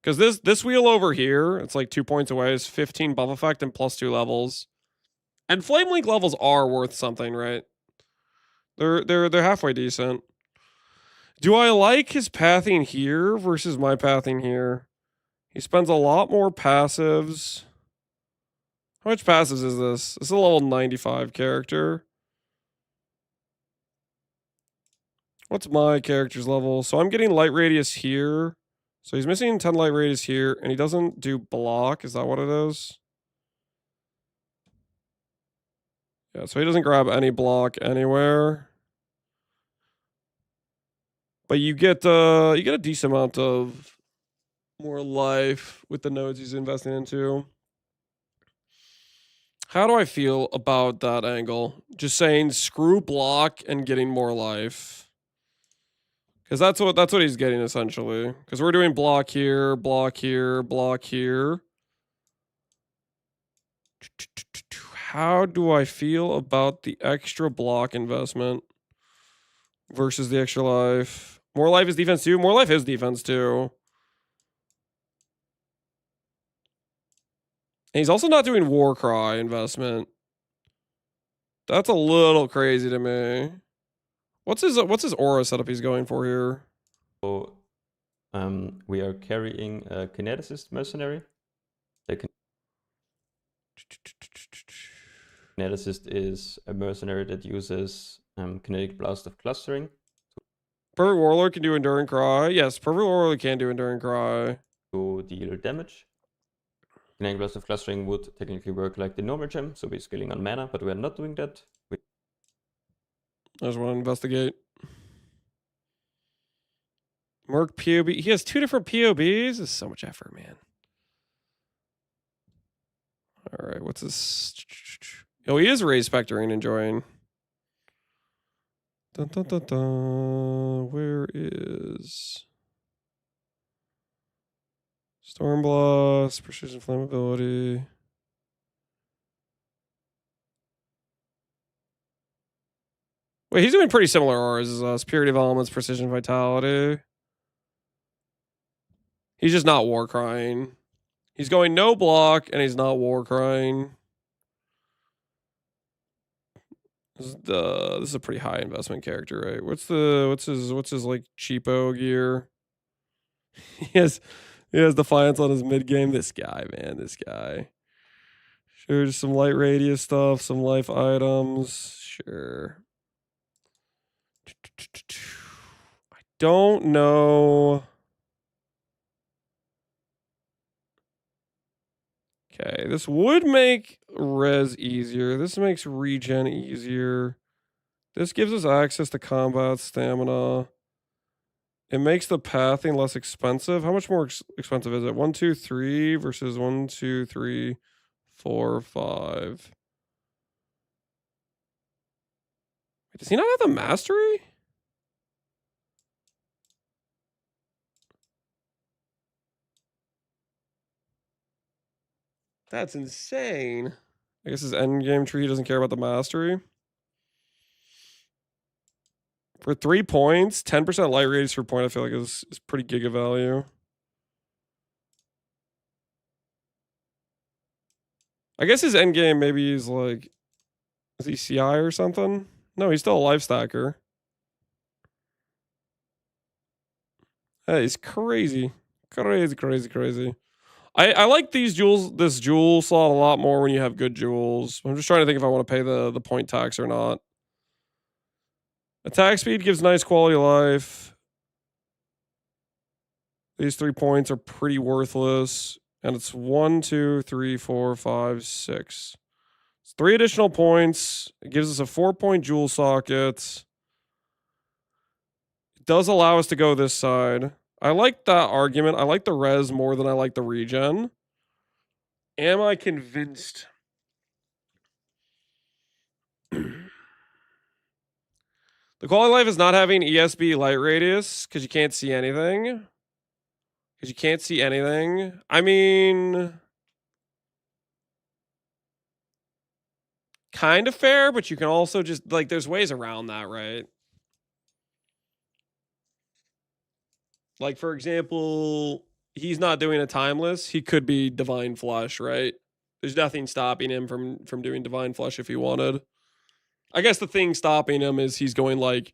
[SPEAKER 1] Because this wheel over here, it's like 2 points away, is 15 buff effect and +2 levels. And Flame Link levels are worth something, right? They're halfway decent. Do I like his pathing here versus my pathing here? He spends a lot more passives. How much passives is this? This is a level 95 character. What's my character's level? So I'm getting light radius here. So he's missing 10 light radius here, and he doesn't do block. Is that what it is? Yeah, so he doesn't grab any block anywhere. But you get a decent amount of more life with the nodes he's investing into. How do I feel about that angle? Just saying screw block and getting more life. Because that's what he's getting essentially. Because we're doing block here, block here, block here. How do I feel about the extra block investment versus the extra life? More life is defense too. More life is defense too. And he's also not doing Warcry investment. That's a little crazy to me. What's his aura setup he's going for here?
[SPEAKER 9] So we are carrying a Kineticist mercenary. The Kineticist is a mercenary that uses kinetic blast of clustering.
[SPEAKER 1] Perfect Warlord can do Enduring Cry. Yes, Perfect Warlord can do Enduring Cry.
[SPEAKER 9] To deal damage. Kinetic blast of clustering would technically work like the normal gem, so we're scaling on mana, but we're not doing that.
[SPEAKER 1] I just want to investigate. Merc POB. He has 2 different POBs. This is so much effort, man. All right, what's this? Oh, he is Raise Spectre and enjoying. Dun, dun, dun, dun. Where is Stormblast, Precision Flammability? Wait, he's doing pretty similar auras as us. Purity of Elements, Precision Vitality. He's just not War Crying. He's going no block, and he's not War Crying. This is a pretty high investment character, right? What's his like cheapo gear? he has Defiance on his mid game. This guy, man, this guy. Sure, just some light radius stuff, some life items. Sure. I don't know. Okay, this would make res easier. This makes regen easier. This gives us access to combat stamina. It makes the pathing less expensive. How much more expensive is it? 1, 2, 3 versus 1, 2, 3, 4, 5. Does he not have the mastery? That's insane. I guess his endgame tree doesn't care about the mastery. For 3 points, 10% light radius per point, I feel like is pretty giga value. I guess his endgame maybe is like, is he CI or something? No, he's still a life stacker. That is crazy. Crazy. I like this jewel slot a lot more when you have good jewels. I'm just trying to think if I want to pay the point tax or not. Attack speed gives nice quality of life. These 3 points are pretty worthless. And it's 1, 2, 3, 4, 5, 6. It's 3 additional points. It gives us a 4-point jewel socket. It does allow us to go this side. I like that argument. I like the res more than I like the regen. Am I convinced? The quality of life is not having ESB light radius because you can't see anything. I mean, kind of fair, but you can also just, like, there's ways around that, right? Like, for example, he's not doing a timeless. He could be Divine Flesh, right? There's nothing stopping him from doing Divine Flesh if he wanted. I guess the thing stopping him is he's going, like,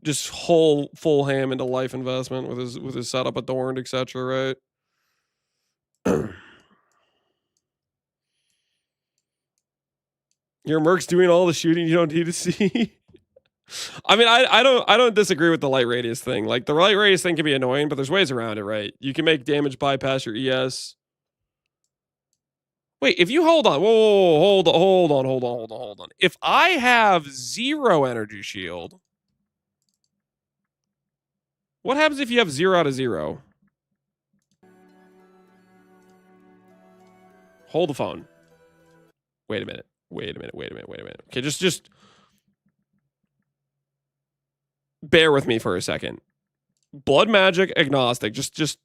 [SPEAKER 1] just full ham into life investment with his setup adorned, etc., right? Your Merc's doing all the shooting you don't need to see. I mean, I don't disagree with the light radius thing. Like, the light radius thing can be annoying, but there's ways around it, right? You can make damage bypass your ES. Wait, if you hold on, whoa, hold on. If I have 0 energy shield, what happens if you have 0 out of 0? Hold the phone. Wait a minute. Okay, just bear with me for a second. Blood magic agnostic. Just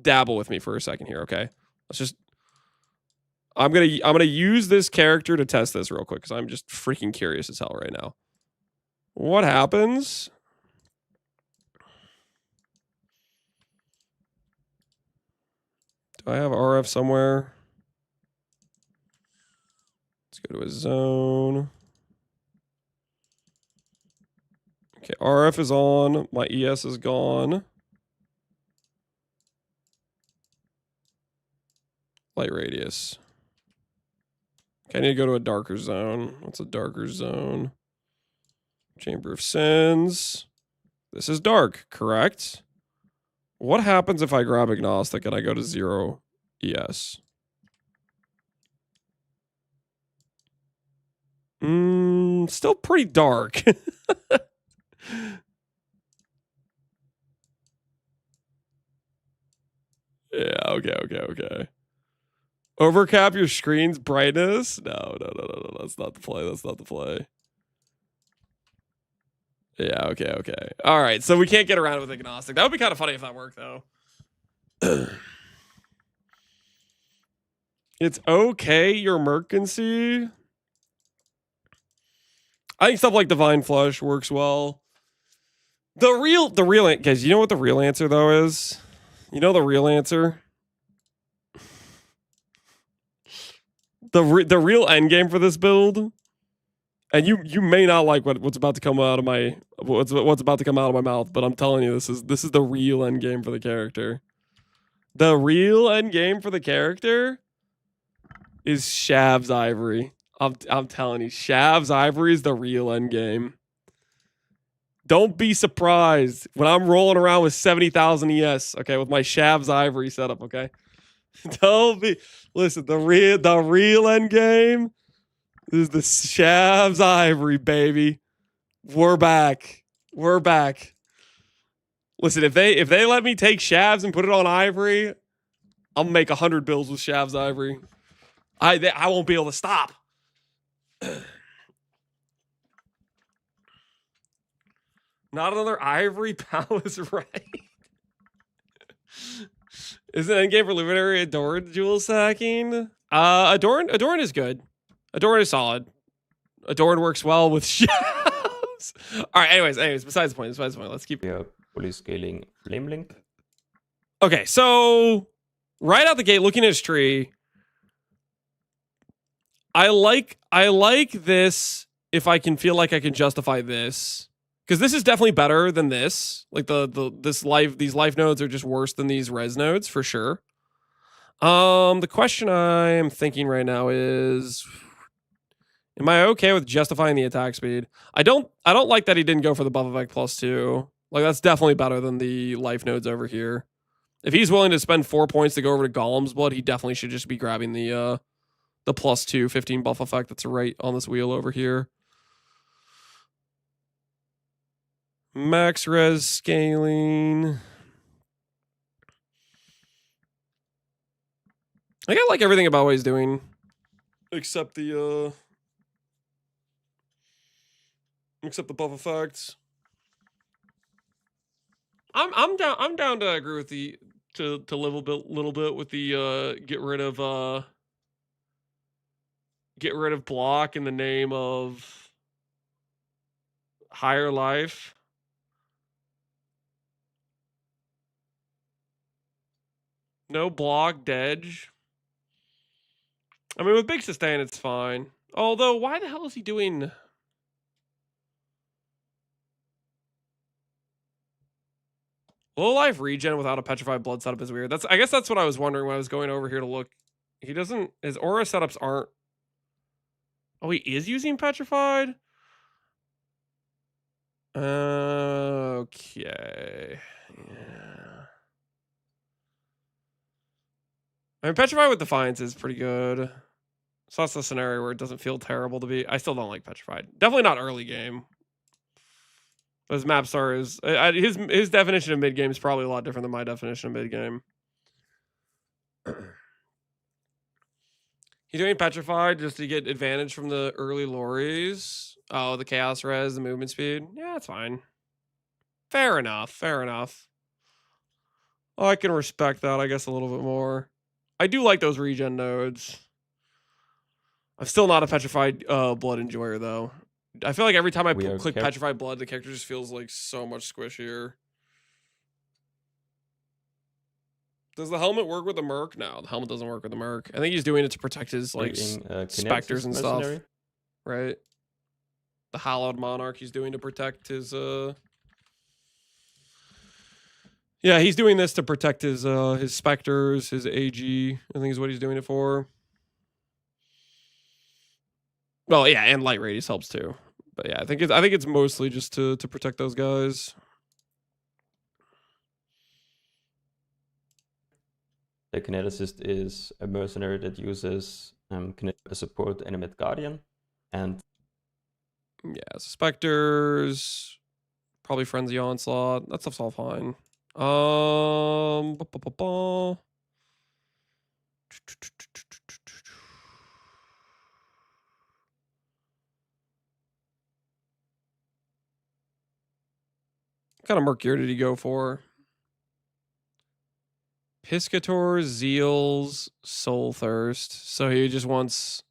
[SPEAKER 1] dabble with me for a second here, okay? I'm gonna use this character to test this real quick because I'm just freaking curious as hell right now. What happens? Do I have RF somewhere? Let's go to a zone. Okay, RF is on. My ES is gone. Light radius. Okay, I need to go to a darker zone. What's a darker zone? Chamber of Sins. This is dark, correct? What happens if I grab agnostic and I go to 0 ES? Still pretty dark. Yeah, okay. Overcap your screen's brightness? No. That's not the play. Yeah, okay. All right, so we can't get around it with agnostic. That would be kind of funny if that worked, though. It's okay, your Mercancy. I think stuff like Divine Flush works well. The real, guys, you know what the real answer, though, is? You know the real answer? The real end game for this build, and you may not like what's about to come out of my what's about to come out of my mouth, but I'm telling you, this is the real end game for the character. The real end game for the character is Shav's Ivory. I'm telling you, Shav's Ivory is the real end game. Don't be surprised when I'm rolling around with 70,000 ES, okay, with my Shav's Ivory setup, okay? Don't be. Listen, the real end game is the Shav's Ivory, baby. We're back. Listen, if they let me take Shav's and put it on Ivory, I'll make 100 bills with Shav's Ivory. I won't be able to stop. Not another Ivory Palace, right? Is it endgame for Luminary Adorn dual stacking? Adorn is good. Adorn is solid. Adorn works well with Shavs. All right, anyways, besides the point. Let's keep
[SPEAKER 9] fully scaling Flame Link.
[SPEAKER 1] Okay, so right out the gate, looking at his tree, I like this if I can feel like I can justify this. Because this is definitely better than this. Like these life nodes are just worse than these res nodes for sure. The question I am thinking right now is, am I okay with justifying the attack speed? I don't like that he didn't go for the buff effect +2. Like, that's definitely better than the life nodes over here. If he's willing to spend 4 points to go over to Golem's Blood, he definitely should just be grabbing the +2 15 buff effect that's right on this wheel over here. Max res scaling. I think I like everything about what he's doing, except the buff effects. I'm down to agree with the to live a little bit with the get rid of get rid of block in the name of higher life. No block, Dedge. I mean, with big sustain, it's fine. Although, why the hell is he doing... Low life regen without a petrified blood setup is weird. I guess that's what I was wondering when I was going over here to look. He doesn't... His aura setups aren't... Oh, he is using petrified? Okay. Yeah. I mean, petrified with defiance is pretty good. So that's the scenario where it doesn't feel terrible to be. I still don't like petrified. Definitely not early game. His map star is his definition of mid game is probably a lot different than my definition of mid game. He's doing petrified just to get advantage from the early lorries. Oh, the chaos res, the movement speed. Yeah, it's fine. Fair enough. Fair enough. I can respect that, I guess, a little bit more. I do like those regen nodes. I'm still not a petrified blood enjoyer though. I feel like every time I click petrified blood, the character just feels like so much squishier. Does the helmet work with the merc? No, the helmet doesn't work with the merc. I think he's doing it to protect his like specters and stuff, right? The hallowed monarch he's doing to protect his. Yeah, he's doing this to protect his specters, his AG. I think is what he's doing it for. Well, yeah, and light radius helps too. But yeah, I think it's mostly just to protect those guys.
[SPEAKER 9] The kineticist is a mercenary that uses kinetic support animate guardian, and
[SPEAKER 1] yeah, specters, probably frenzy onslaught. That stuff's all fine. What kind of Mercure did he go for? Piscator, Zeals, Soul Thirst. So he just wants...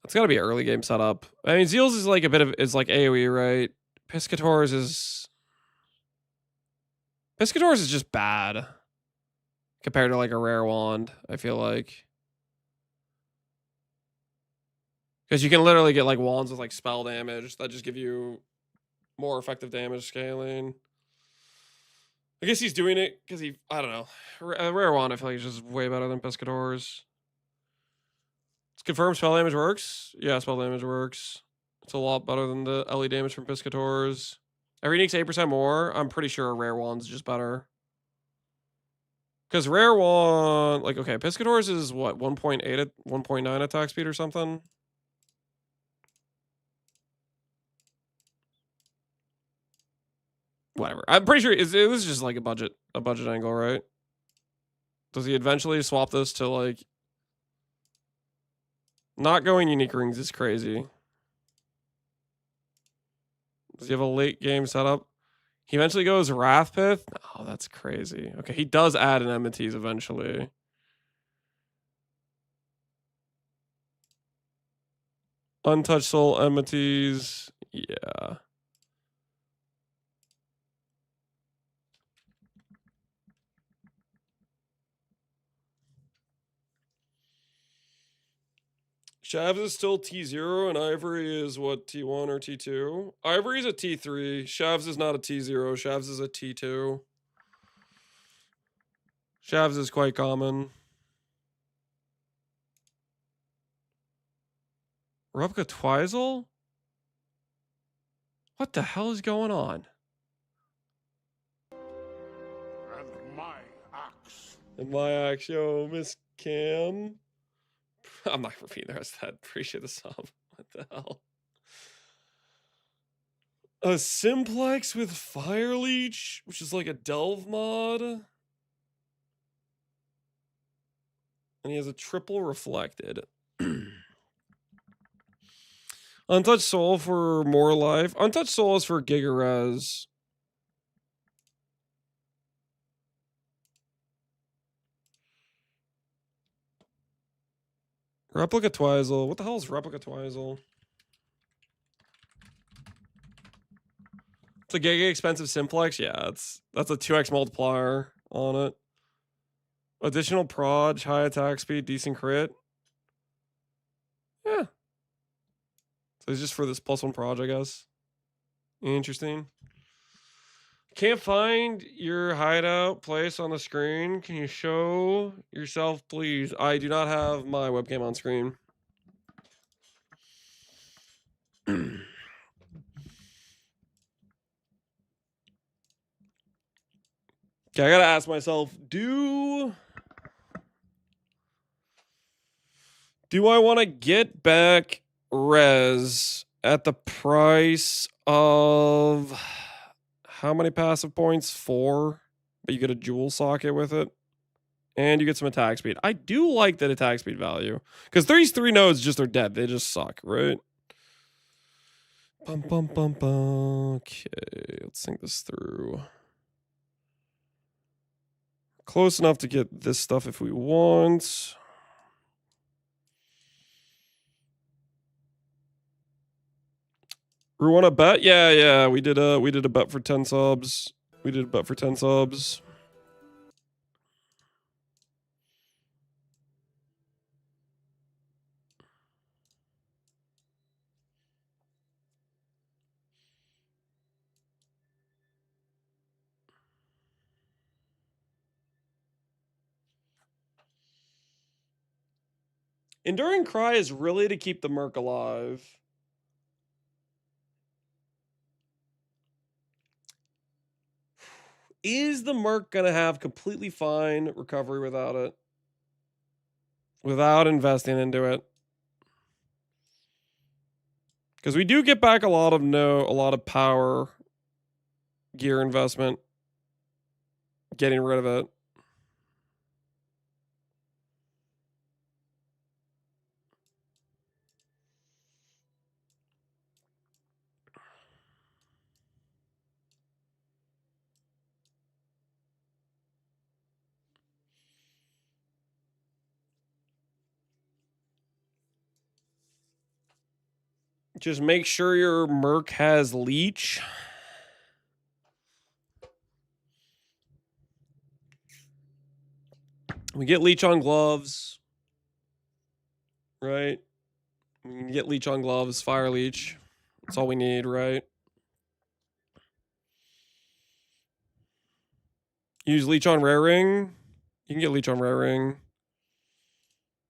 [SPEAKER 1] It's got to be an early game setup. I mean, Zeals is like a bit of... Is like AoE, right? Piscator's is... Piscator's is just bad. Compared to like a rare wand, I feel like. Because you can literally get like wands with like spell damage that just give you more effective damage scaling. I guess he's doing it because I don't know. A rare wand, I feel like is just way better than Piscator's. It's confirmed spell damage works. Yeah, spell damage works. It's a lot better than the LE damage from Piscator's. Every unique's 8% more. I'm pretty sure a rare wand's just better. Because rare wand, like, okay, Piscator's is what, 1.8 at 1.9 attack speed or something? Whatever. I'm pretty sure it was just like a budget angle, right? Does he eventually swap this to like... Not going unique rings is crazy. Does he have a late game setup? He eventually goes Wrathpith? Oh, that's crazy. Okay, he does add an enmities eventually. Untouched Soul enmities. Yeah. Shavs is still T0 and Ivory is what, T1 or T2? Ivory is a T3. Shavs is not a T0. Shavs is a T2. Shavs is quite common. Rupka Twizel? What the hell is going on?
[SPEAKER 4] And my axe.
[SPEAKER 1] And my axe, yo, Miss Cam. I'm not repeating the rest of that. Appreciate the sub. What the hell? A Simplex with Fire Leech, which is like a Delve mod. And he has a triple reflected. Untouched Soul for more life. Untouched Soul is for Giga Res. Replica Twizel. What the hell is Replica Twizel? It's a giga expensive simplex. Yeah, that's a 2x multiplier on it. Additional proj, high attack speed, decent crit. Yeah. So it's just for this +1 proj, I guess. Interesting. Can't find your hideout place on the screen. Can you show yourself, please? I do not have my webcam on screen. Okay, I gotta ask myself, do I want to get back res at the price of how many passive points? 4, but you get a jewel socket with it, and you get some attack speed. I do like that attack speed value because these 3 nodes just are dead. They just suck, right? Bum bum bum bum. Okay, let's think this through. Close enough to get this stuff if we want. We want to bet? Yeah. We did a bet for 10 subs. We did a bet for 10 subs. Enduring Cry is really to keep the Merc alive. Is the Merc going to have completely fine recovery without it? Without investing into it? Because we do get back a lot of power gear investment. Getting rid of it. Just make sure your Merc has leech. We get leech on gloves. Right? We can get leech on gloves, fire leech. That's all we need, right? Use leech on rare ring. You can get leech on rare ring.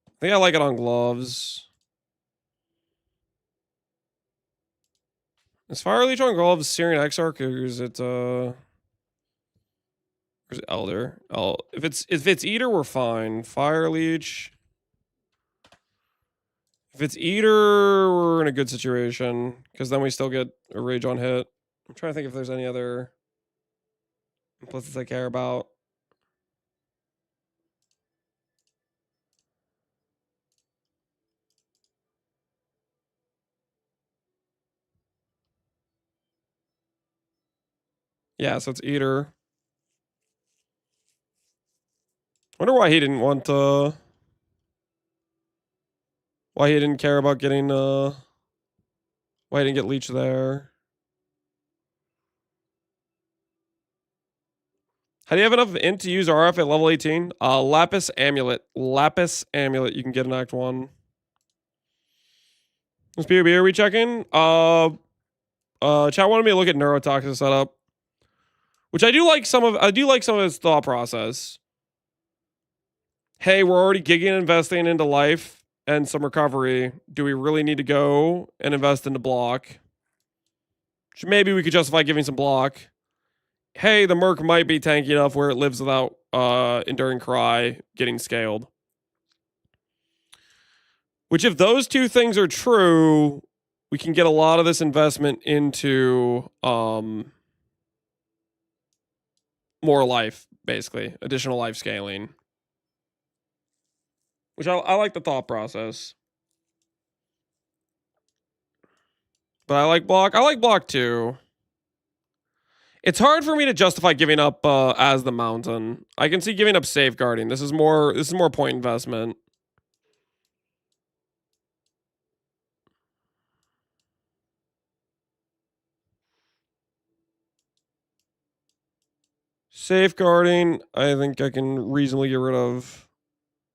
[SPEAKER 1] I think I like it on gloves. Is fire leech on gloves Syrian Exarch or is it Elder? Oh, if it's Eater, we're fine. Fire leech. If it's Eater, we're in a good situation because then we still get a rage on hit. I'm trying to think if there's any other implicits I care about. Yeah, so it's Eater. Wonder why he didn't want why he didn't care about getting why he didn't get leech there. How do you have enough int to use RF at level 18? Lapis Amulet. Lapis Amulet. You can get in Act 1. Is POB, are we checking? Chat wanted me to look at neurotoxin setup. Which I do like some of his thought process. Hey, we're already gigging investing into life and some recovery. Do we really need to go and invest into block? Maybe we could justify giving some block. Hey, the Merc might be tanky enough where it lives without Enduring Cry getting scaled. Which, if those 2 things are true, we can get a lot of this investment into more life, basically. Additional life scaling. Which I like the thought process. But I like block. I like block too. It's hard for me to justify giving up as the mountain. I can see giving up safeguarding. This is more point investment. Safeguarding, I think I can reasonably get rid of.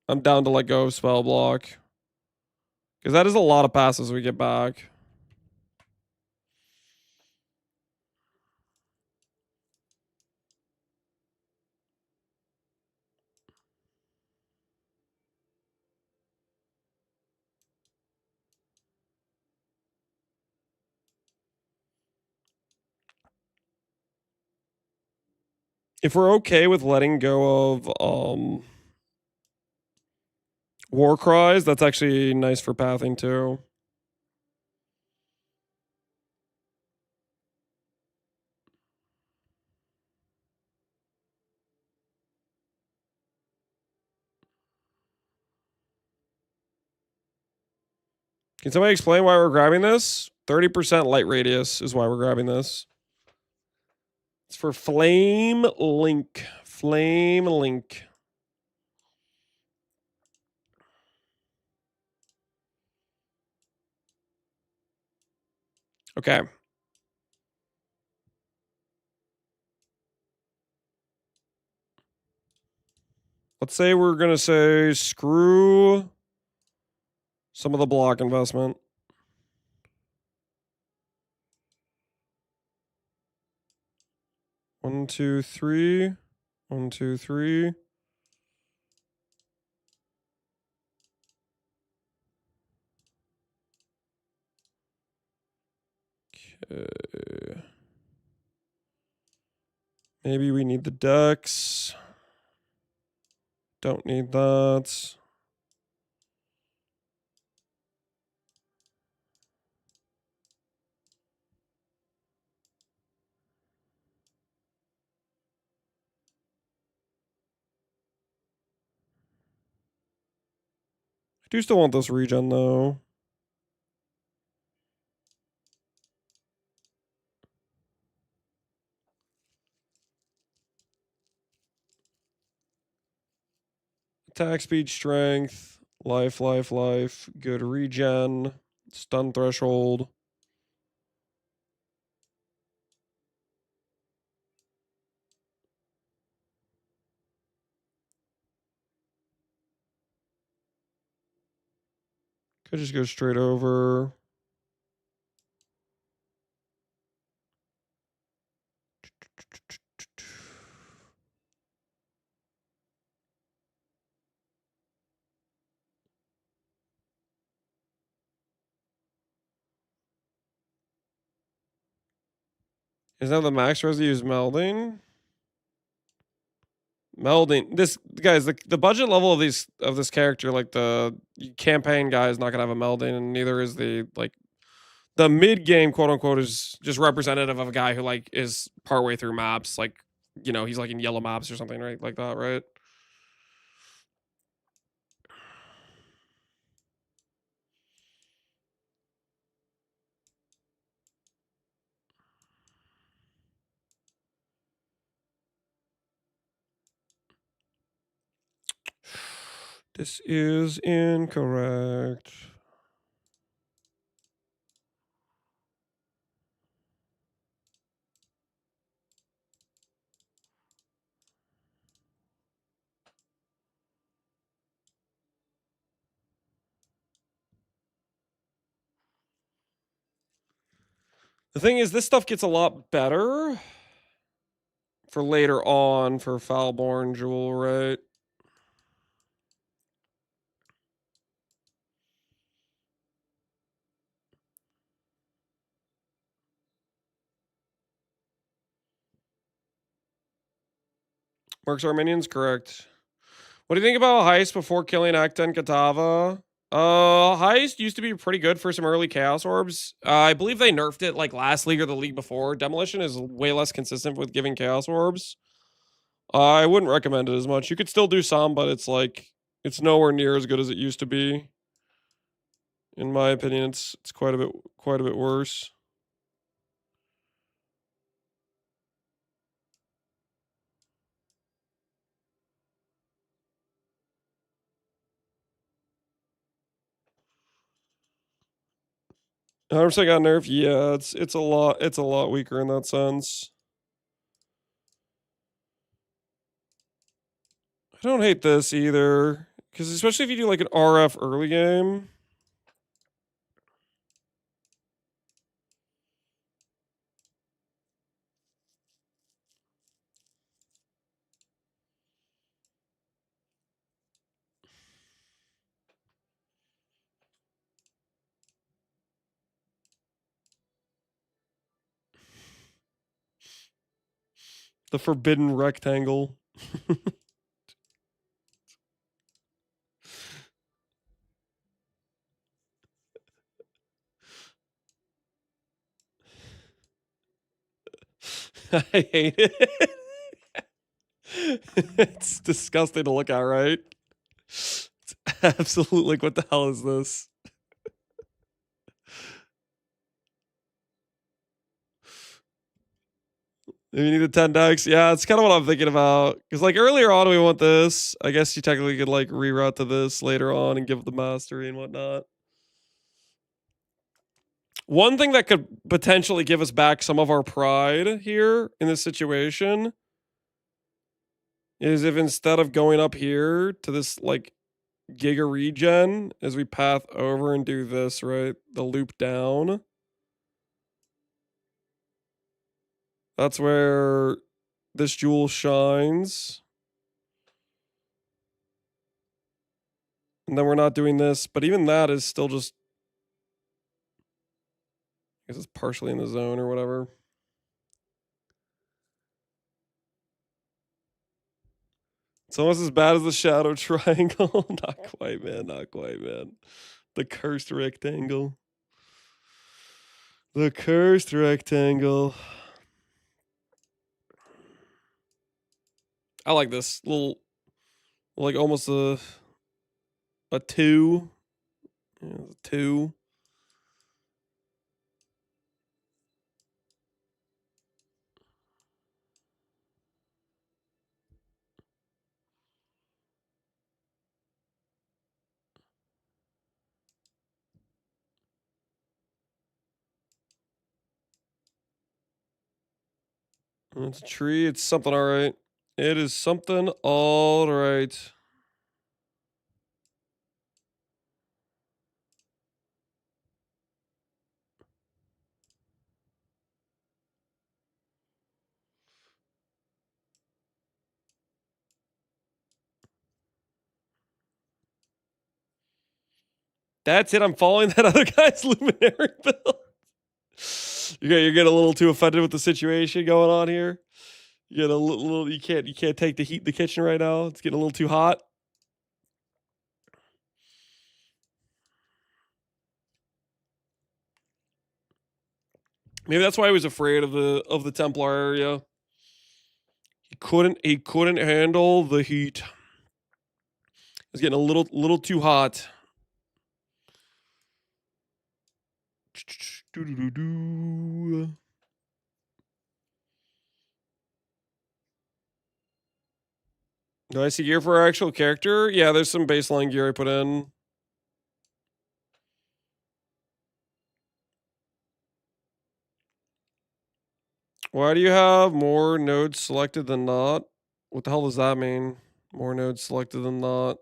[SPEAKER 1] I'm down to let go of spell block. Because that is a lot of passes we get back. If we're okay with letting go of war cries, that's actually nice for pathing too. Can somebody explain why we're grabbing this? 30% light radius is why we're grabbing this. It's for Flame Link. Flame Link. Okay. Let's say we're going to say screw some of the block investment. One, two, three. 1, 2, 3. Okay. Maybe we need the decks. Don't need that. I do still want this regen though. Attack speed, strength, life, life, life, good regen, stun threshold. Could just go straight over. Is that the max res use melding? Melding. This guys, the budget level of this character, like the campaign guy, is not gonna have a melding, and neither is the mid game, quote unquote, is just representative of a guy who like is partway through maps, like he's like in yellow maps or something, right? Like that, right? This is incorrect. The thing is, this stuff gets a lot better for later on for Foulborn Jewel, right? Marks Armenian's correct. What do you think about Heist before killing Act 10 Katava? Heist used to be pretty good for some early Chaos Orbs. I believe they nerfed it like last league or the league before. Demolition is way less consistent with giving Chaos Orbs. I wouldn't recommend it as much. You could still do some, but it's nowhere near as good as it used to be. In my opinion, it's quite a bit worse. How much I got nerfed? Yeah, it's a lot weaker in that sense. I don't hate this either. Because especially if you do like an RF early game. The forbidden rectangle. I hate it. It's disgusting to look at, right? It's absolutely like, what the hell is this? If you need a 10 decks, yeah, it's kind of what I'm thinking about. Because like earlier on, we want this. I guess you technically could like reroute to this later on and give the mastery and whatnot. One thing that could potentially give us back some of our pride here in this situation is if instead of going up here to this like Giga regen, as we path over and do this, right? The loop down. That's where this jewel shines. And then we're not doing this, but even that is still just, I guess it's partially in the zone or whatever. It's almost as bad as the shadow triangle. Not quite, man. Not quite, man. The cursed rectangle. The cursed rectangle. I like this little, like almost a 2. Yeah, a 2. It's a tree. It's something all right. It is something all right. That's it. I'm following that other guy's luminary build. You're getting a little too offended with the situation going on here. You get a little. You can't take the heat in the kitchen right now. It's getting a little too hot. Maybe that's why he was afraid of the Templar area. He couldn't handle the heat. It was getting a little too hot. Do I see gear for our actual character? Yeah, there's some baseline gear I put in. Why do you have more nodes selected than not? What the hell does that mean? More nodes selected than not.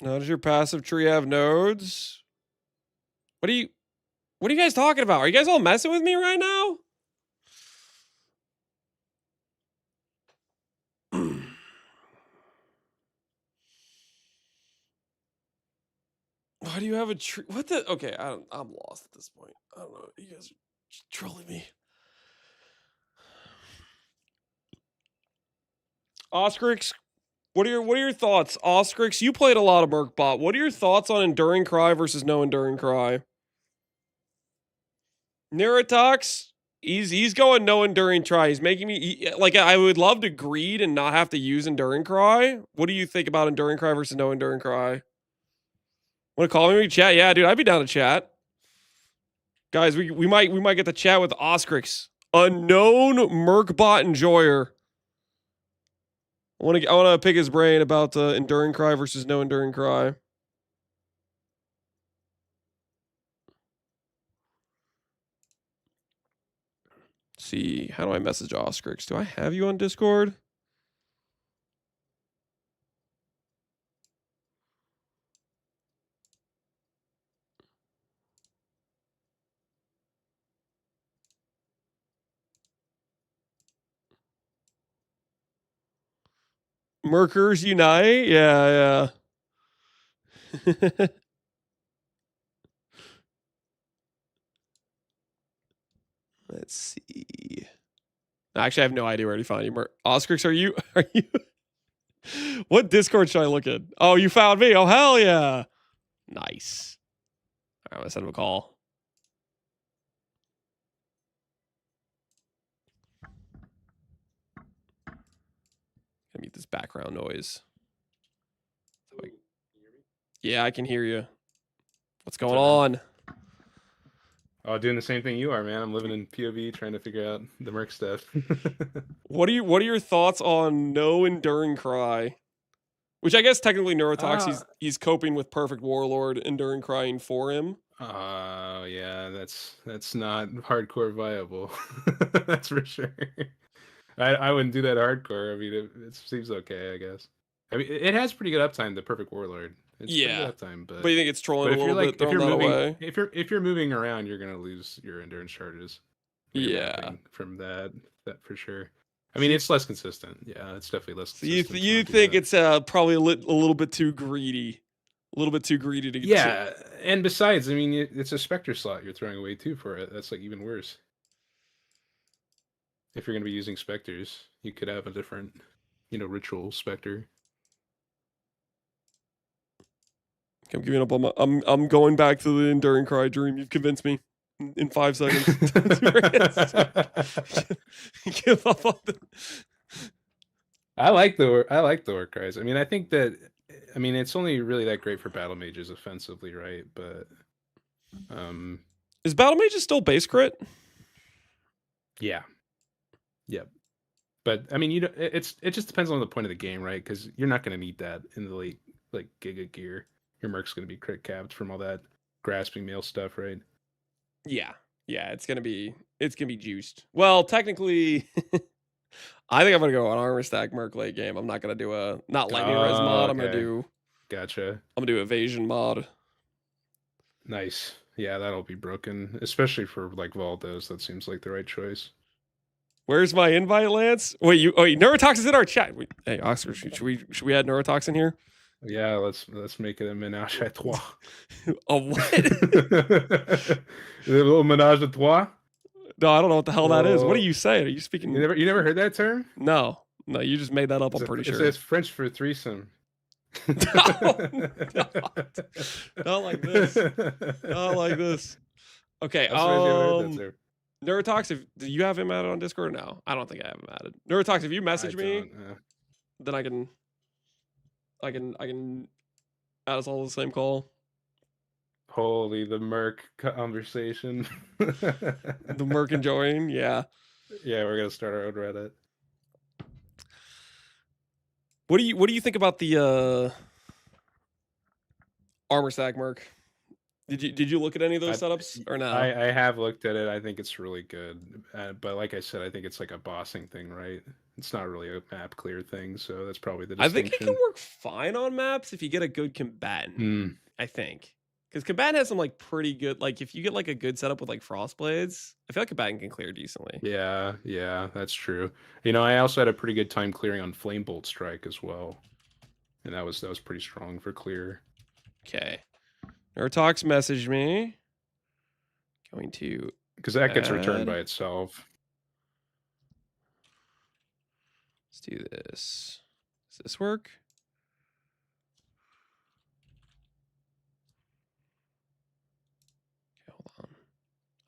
[SPEAKER 1] Now, does your passive tree have nodes? What are you guys talking about? Are you guys all messing with me right now? Why do you have a tree? What the? Okay, I'm lost at this point. I don't know. You guys are just trolling me. Oscrix, what are your thoughts? Oscrix, you played a lot of Merkbot. What are your thoughts on Enduring Cry versus no Enduring Cry? Neurotox, he's going no Enduring Cry. He's making me like, I would love to greed and not have to use Enduring Cry. What do you think about Enduring Cry versus no Enduring Cry? Want to call me chat? Yeah, dude, I'd be down to chat. Guys, we might get to chat with Oscrix. Unknown Merkbot enjoyer. I want to pick his brain about Enduring Cry versus no Enduring Cry. See, how do I message Oscrix? Do I have you on Discord? Merkers unite? Yeah. Let's see. Actually, I have no idea where to find you. Oscrix, are you? What Discord should I look at? Oh, you found me. Oh, hell yeah. Nice. All right, I'm going to send him a call. Gonna mute this background noise. Yeah, I can hear you. What's going on?
[SPEAKER 10] Oh, doing the same thing you are, man. I'm living in POV, trying to figure out the Merc stuff.
[SPEAKER 1] What are your thoughts on no Enduring Cry? Which I guess technically Neurotox, he's coping with Perfect Warlord Enduring Crying for him.
[SPEAKER 10] Yeah, that's not hardcore viable. That's for sure. I wouldn't do that hardcore. I mean, it seems okay, I guess. I mean, it has pretty good uptime, the Perfect Warlord. It's pretty good uptime, but
[SPEAKER 1] you think it's trolling a little bit, throwing that away?
[SPEAKER 10] If you're moving around, you're gonna lose your endurance charges.
[SPEAKER 1] Yeah,
[SPEAKER 10] from that for sure. I mean, it's less consistent. Yeah, it's definitely less consistent.
[SPEAKER 1] So you think it's probably a little bit too greedy, a little bit too greedy to get.
[SPEAKER 10] Yeah, and besides, I mean, it's a Spectre slot you're throwing away too for it. That's like even worse. If you're going to be using Spectres, you could have a different, ritual Spectre.
[SPEAKER 1] I'm giving up on my. I'm going back to the Enduring Cry dream. You've convinced me. In 5 seconds. Give up on the.
[SPEAKER 10] I like the Orc Cries. I mean, I think that. I mean, it's only really that great for battle mages offensively, right? But
[SPEAKER 1] is battle mages still base crit?
[SPEAKER 10] Yeah. Yep. But I mean, it just depends on the point of the game, right? Because you're not going to need that in the late like Giga gear. Your Merc's going to be crit capped from all that grasping mail stuff, right?
[SPEAKER 1] Yeah, it's gonna be juiced. Well, technically, I think I'm gonna go on armor stack Merc late game. I'm not gonna do a lightning res mod. I'm gonna do.
[SPEAKER 10] Gotcha.
[SPEAKER 1] I'm gonna do evasion mod.
[SPEAKER 10] Nice. Yeah, that'll be broken, especially for like Valdos. That seems like the right choice.
[SPEAKER 1] Where's my invite, Lance? Wait, Neurotox is in our chat. Hey, Oscar, should we add Neurotox in here?
[SPEAKER 10] Yeah, let's make it a ménage à trois.
[SPEAKER 1] A what?
[SPEAKER 10] A little ménage à trois?
[SPEAKER 1] No, I don't know what the hell that is. What are you saying? Are you speaking?
[SPEAKER 10] You never heard that term?
[SPEAKER 1] No, you just made that up. I'm pretty sure.
[SPEAKER 10] It's French for threesome.
[SPEAKER 1] No, not like this. Not like this. Okay. Neurotox, do you have him added on Discord or no? I don't think I have him added. Neurotox, if you message me, then I can add us all to the same call.
[SPEAKER 10] Holy, the Merc conversation.
[SPEAKER 1] The Merc enjoying, yeah.
[SPEAKER 10] Yeah, we're gonna start our own Reddit.
[SPEAKER 1] What do you think about the armor stack Merc? Did you look at any of those setups or no?
[SPEAKER 10] I have looked at it. I think it's really good, but like I said, I think it's like a bossing thing, right? It's not really a map clear thing, so that's probably the distinction.
[SPEAKER 1] I think it can work fine on maps if you get a good combatant. I think. Because combatant has some like pretty good, like if you get like a good setup with like frost blades, I feel like combatant can clear decently.
[SPEAKER 10] Yeah, that's true. I also had a pretty good time clearing on flame bolt strike as well, and that was pretty strong for clear.
[SPEAKER 1] Okay, Neurotox messaged me. Going to
[SPEAKER 10] because that gets returned by itself.
[SPEAKER 1] Let's do this. Does this work?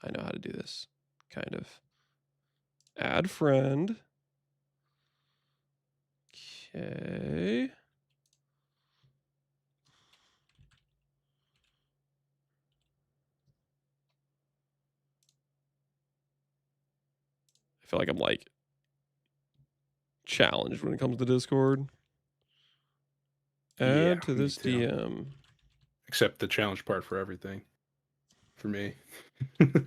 [SPEAKER 1] I know how to do this, kind of. Add friend. Okay. I feel like I'm like challenged when it comes to Discord.
[SPEAKER 10] Yeah,
[SPEAKER 1] Add to
[SPEAKER 10] me
[SPEAKER 1] this
[SPEAKER 10] too.
[SPEAKER 1] DM.
[SPEAKER 10] Except the challenge part for everything. For me.
[SPEAKER 1] Okay,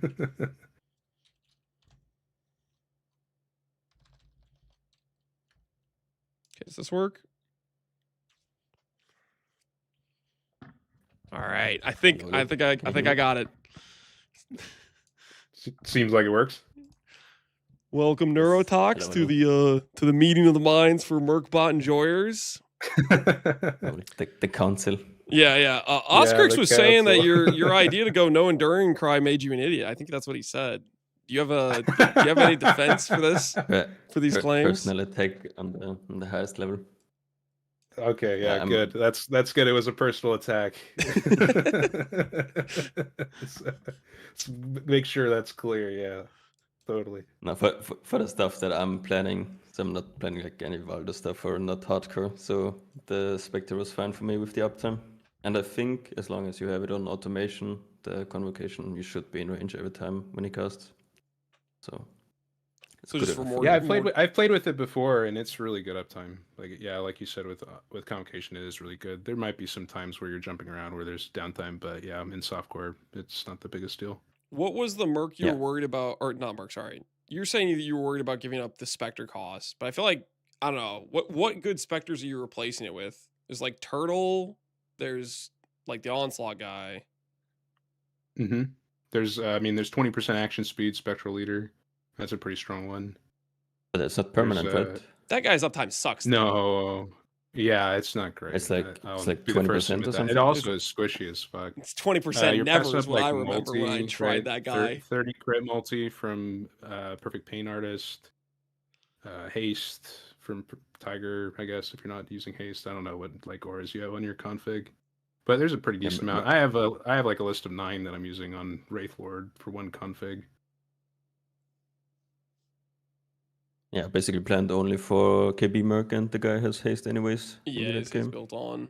[SPEAKER 1] does this work? All right. I think I got it.
[SPEAKER 10] Seems like it works.
[SPEAKER 1] Welcome
[SPEAKER 9] Yes,
[SPEAKER 1] Neurotox
[SPEAKER 9] hello,
[SPEAKER 1] to the meeting of the minds for Merkbot enjoyers.
[SPEAKER 9] The council.
[SPEAKER 1] Yeah. Oscrix was saying that your idea to go no enduring cry made you an idiot. I think that's what he said. Do you have any defense for this? For these claims?
[SPEAKER 9] Personal attack on the highest level.
[SPEAKER 10] Okay, yeah,
[SPEAKER 9] Yeah,
[SPEAKER 10] good. That's good. It was a personal attack. Make sure that's clear. Yeah, totally.
[SPEAKER 9] No, for the stuff that I'm planning, so I'm not planning like any Valdo stuff or not hardcore. So the Spectre was fine for me with the uptime. And I think as long as you have it on automation, the convocation, you should be in range every time when he casts. So it's good
[SPEAKER 1] just for
[SPEAKER 9] enough.
[SPEAKER 1] more.
[SPEAKER 10] Yeah, I've played with it before, and it's really good uptime. Like like you said with convocation, it is really good. There might be some times where you're jumping around where there's downtime, but yeah, in softcore, it's not the biggest deal.
[SPEAKER 1] What was the Merc you were worried about, or not Merc? Sorry, you're saying that you were worried about giving up the Spectre cost, but I feel like I don't know what good Spectres are you replacing it with? There's like Turtle. There's like the Onslaught guy.
[SPEAKER 10] Mm-hmm. There's 20% action speed, Spectral Leader. That's a pretty strong one.
[SPEAKER 9] But that's not permanent, right?
[SPEAKER 1] That guy's uptime sucks. Though.
[SPEAKER 10] No. Yeah, it's not great.
[SPEAKER 9] It's like
[SPEAKER 10] 20%
[SPEAKER 9] or something.
[SPEAKER 10] It also is squishy as fuck.
[SPEAKER 1] It's 20% never is what I remember
[SPEAKER 10] multi,
[SPEAKER 1] when I tried that guy.
[SPEAKER 10] 30 crit multi from Perfect Pain Artist. Haste from Tiger, I guess, if you're not using haste. I don't know what like auras you have on your config. But there's a pretty decent amount. I have like a list of 9 that I'm using on Wraith Lord for one config.
[SPEAKER 9] Yeah, basically planned only for KB Merc, and the guy has haste anyways.
[SPEAKER 1] Yeah, it's built on.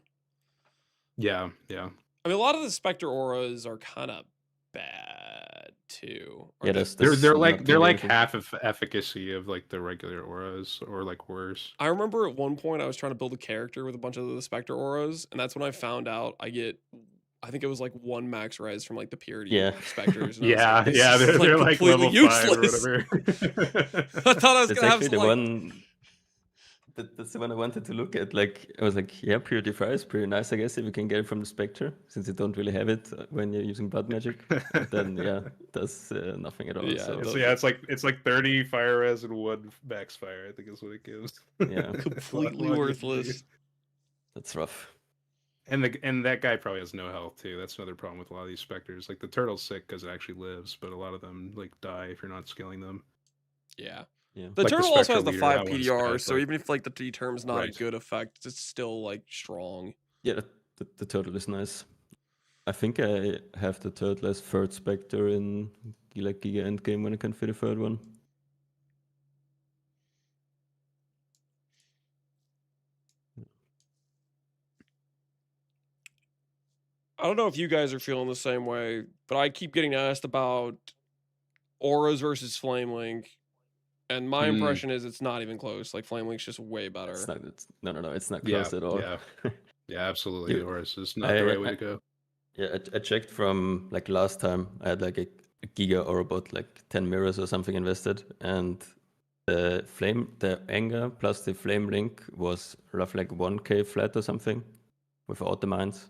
[SPEAKER 10] Yeah.
[SPEAKER 1] I mean, a lot of the Spectre auras are kind of bad too.
[SPEAKER 9] Yeah,
[SPEAKER 10] they're like half of efficacy of like the regular auras, or like worse.
[SPEAKER 1] I remember at one point I was trying to build a character with a bunch of the Spectre auras, and that's when I found out I think it was like 1 max res from like the purity Spectres. And
[SPEAKER 10] they're like
[SPEAKER 1] completely
[SPEAKER 10] level
[SPEAKER 1] useless.
[SPEAKER 10] 5 or whatever.
[SPEAKER 1] I thought I was gonna have some,
[SPEAKER 9] one. That's the one I wanted to look at. Like, I was like, yeah, Purity Fire is pretty nice, I guess, if you can get it from the Spectre, since you don't really have it when you're using Blood Magic. Then, yeah, it does nothing at all.
[SPEAKER 10] Yeah, it's like 30 fire res and 1 max fire, I think is what it gives.
[SPEAKER 9] Yeah.
[SPEAKER 1] Completely worthless.
[SPEAKER 9] That's rough.
[SPEAKER 10] And that guy probably has no health, too. That's another problem with a lot of these Spectres. Like, the Turtle's sick because it actually lives, but a lot of them, like, die if you're not scaling them.
[SPEAKER 1] Yeah.
[SPEAKER 9] Yeah.
[SPEAKER 1] The
[SPEAKER 10] Like
[SPEAKER 1] Turtle also has the 5
[SPEAKER 10] Leader,
[SPEAKER 1] PDR,
[SPEAKER 10] bad,
[SPEAKER 1] so even if like the T term's not a
[SPEAKER 10] Right.
[SPEAKER 1] good effect, it's still like strong.
[SPEAKER 9] Yeah, the Turtle is nice. I think I have the Turtle as 3rd Spectre in like Giga Endgame when I can fit a 3rd one.
[SPEAKER 1] I don't know if you guys are feeling the same way, but I keep getting asked about auras versus Flame Link. And my impression is it's not even close. Like Flame Link's just way better.
[SPEAKER 9] No, it's not close at all.
[SPEAKER 10] Yeah, absolutely. The auras is not the right way to go.
[SPEAKER 9] Yeah, I checked from like last time. I had like a Giga or about like 10 mirrors or something invested, and the anger plus the Flame Link was roughly like 1k flat or something without the mines.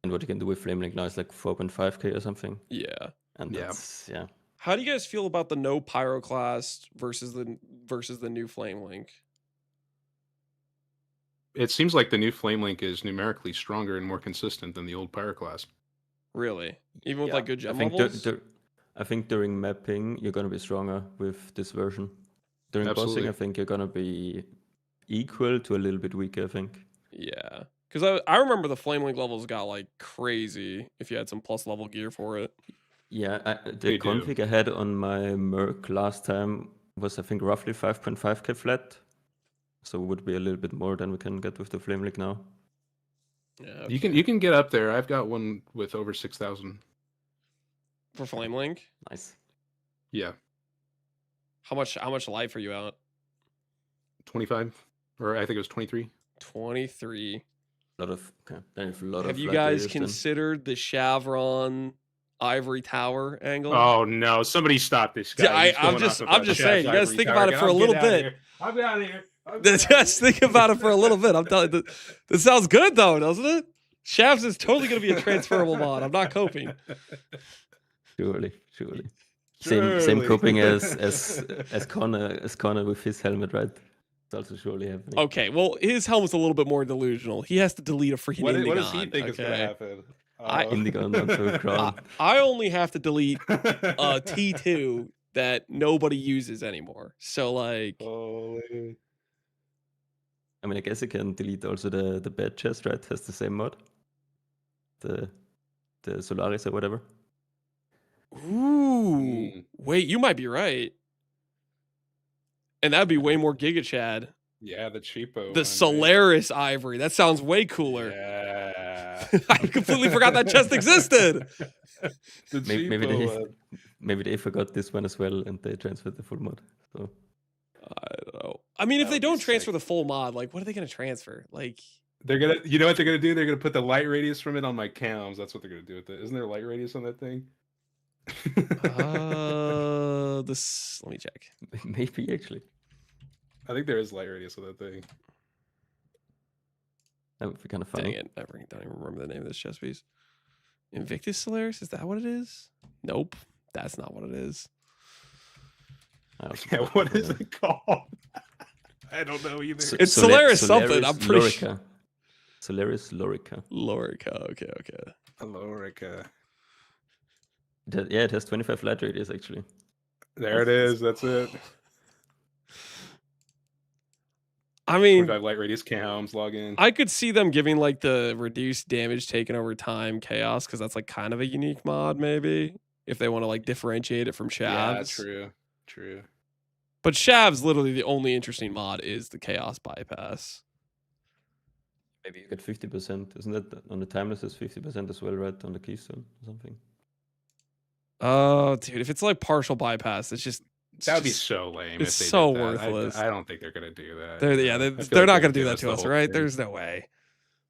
[SPEAKER 9] And what you can do with Flame Link now is like 4.5k or something.
[SPEAKER 1] Yeah.
[SPEAKER 9] And that's
[SPEAKER 1] How do you guys feel about the no Pyroclast versus the new Flame Link?
[SPEAKER 10] It seems like the new Flame Link is numerically stronger and more consistent than the old Pyroclast.
[SPEAKER 1] Really? Even with like good gem levels?
[SPEAKER 9] I think during mapping, you're going to be stronger with this version. During bossing, I think you're going to be equal to a little bit weaker, I think.
[SPEAKER 1] Yeah. Because I remember the Flame Link levels got like crazy if you had some plus level gear for it.
[SPEAKER 9] Yeah, the config I had on my Merc last time was, I think, roughly 5.5k flat. So it would be a little bit more than we can get with the Flame Link now.
[SPEAKER 1] Yeah,
[SPEAKER 10] you can get up there. I've got one with over 6,000
[SPEAKER 1] for Flame Link.
[SPEAKER 9] Nice.
[SPEAKER 10] Yeah.
[SPEAKER 1] How much life are you out?
[SPEAKER 10] 25, or I think it was 23.
[SPEAKER 1] 23.
[SPEAKER 9] A lot of
[SPEAKER 1] Have you
[SPEAKER 9] light
[SPEAKER 1] guys
[SPEAKER 9] radius then.
[SPEAKER 1] considered the Chevron Ivory Tower angle?
[SPEAKER 10] Oh no! Somebody stop this
[SPEAKER 1] Yeah,
[SPEAKER 10] guy. He's
[SPEAKER 1] I'm
[SPEAKER 10] going off
[SPEAKER 1] just
[SPEAKER 10] about
[SPEAKER 1] saying. You guys
[SPEAKER 10] Ivory
[SPEAKER 1] think
[SPEAKER 10] Tower
[SPEAKER 1] about it
[SPEAKER 10] again.
[SPEAKER 1] for a
[SPEAKER 10] I'll
[SPEAKER 1] little
[SPEAKER 10] get outta
[SPEAKER 1] bit.
[SPEAKER 10] here. I'm out of here.
[SPEAKER 1] Just think about it for a little bit. I'm telling you, this sounds good though, doesn't it? Shavs is totally going to be a transferable mod. I'm not coping.
[SPEAKER 9] Surely. Same coping as Connor with his helmet, right? It's also surely happening.
[SPEAKER 1] Okay, well, his helmet's a little bit more delusional. He has to delete a freaking Indigon.
[SPEAKER 10] What does he think is going to happen?
[SPEAKER 9] Indigon onto a crown.
[SPEAKER 1] I only have to delete a T2 that nobody uses anymore. So like,
[SPEAKER 10] Holy.
[SPEAKER 9] I mean, I guess you can delete also the bad chest, right? Has the same mod. The Solaris or whatever.
[SPEAKER 1] ooh, wait, you might be right. And that'd be way more Giga Chad.
[SPEAKER 10] Yeah, the cheapo.
[SPEAKER 1] The Solaris Ivory. That sounds way cooler.
[SPEAKER 10] Yeah.
[SPEAKER 1] I completely forgot that chest existed.
[SPEAKER 9] Maybe they forgot this one as well, and they transferred the full mod. So
[SPEAKER 1] I don't know. I mean, if they don't transfer the full mod, like, what are they going to transfer? Like,
[SPEAKER 10] they're gonna. You know what they're gonna do? They're gonna put the light radius from it on my cams. That's what they're gonna do with it. Isn't there light radius on that thing?
[SPEAKER 1] This. Let me check.
[SPEAKER 9] maybe actually.
[SPEAKER 10] I think there is light radius on that thing.
[SPEAKER 9] That would be kind of funny.
[SPEAKER 1] Dang it. I don't even remember the name of this chest piece. Invictus Solaris? Is that what it is? Nope. That's not what it is.
[SPEAKER 10] Yeah, what is it called? I don't know either.
[SPEAKER 1] It's Solaris something. I'm pretty sure.
[SPEAKER 9] Solaris Lorica.
[SPEAKER 1] Lorica. Okay.
[SPEAKER 10] Lorica.
[SPEAKER 9] Yeah, it has 25 light radius actually.
[SPEAKER 10] There it is. That's it.
[SPEAKER 1] I mean,
[SPEAKER 10] 25 light radius cams, log in.
[SPEAKER 1] I could see them giving like the reduced damage taken over time chaos because that's like kind of a unique mod, maybe if they want to like differentiate it from Shavs.
[SPEAKER 10] Yeah, true.
[SPEAKER 1] But Shavs, literally the only interesting mod is the chaos bypass.
[SPEAKER 9] Maybe you get 50%. Isn't that on the timeless? Is 50% as well, right? On the keystone or something.
[SPEAKER 1] Oh, dude, if it's like partial bypass,
[SPEAKER 10] that would be so lame.
[SPEAKER 1] It's
[SPEAKER 10] if they
[SPEAKER 1] so
[SPEAKER 10] did that.
[SPEAKER 1] worthless.
[SPEAKER 10] I don't think they're gonna do that.
[SPEAKER 1] They're not gonna do that to us, right? There's no way.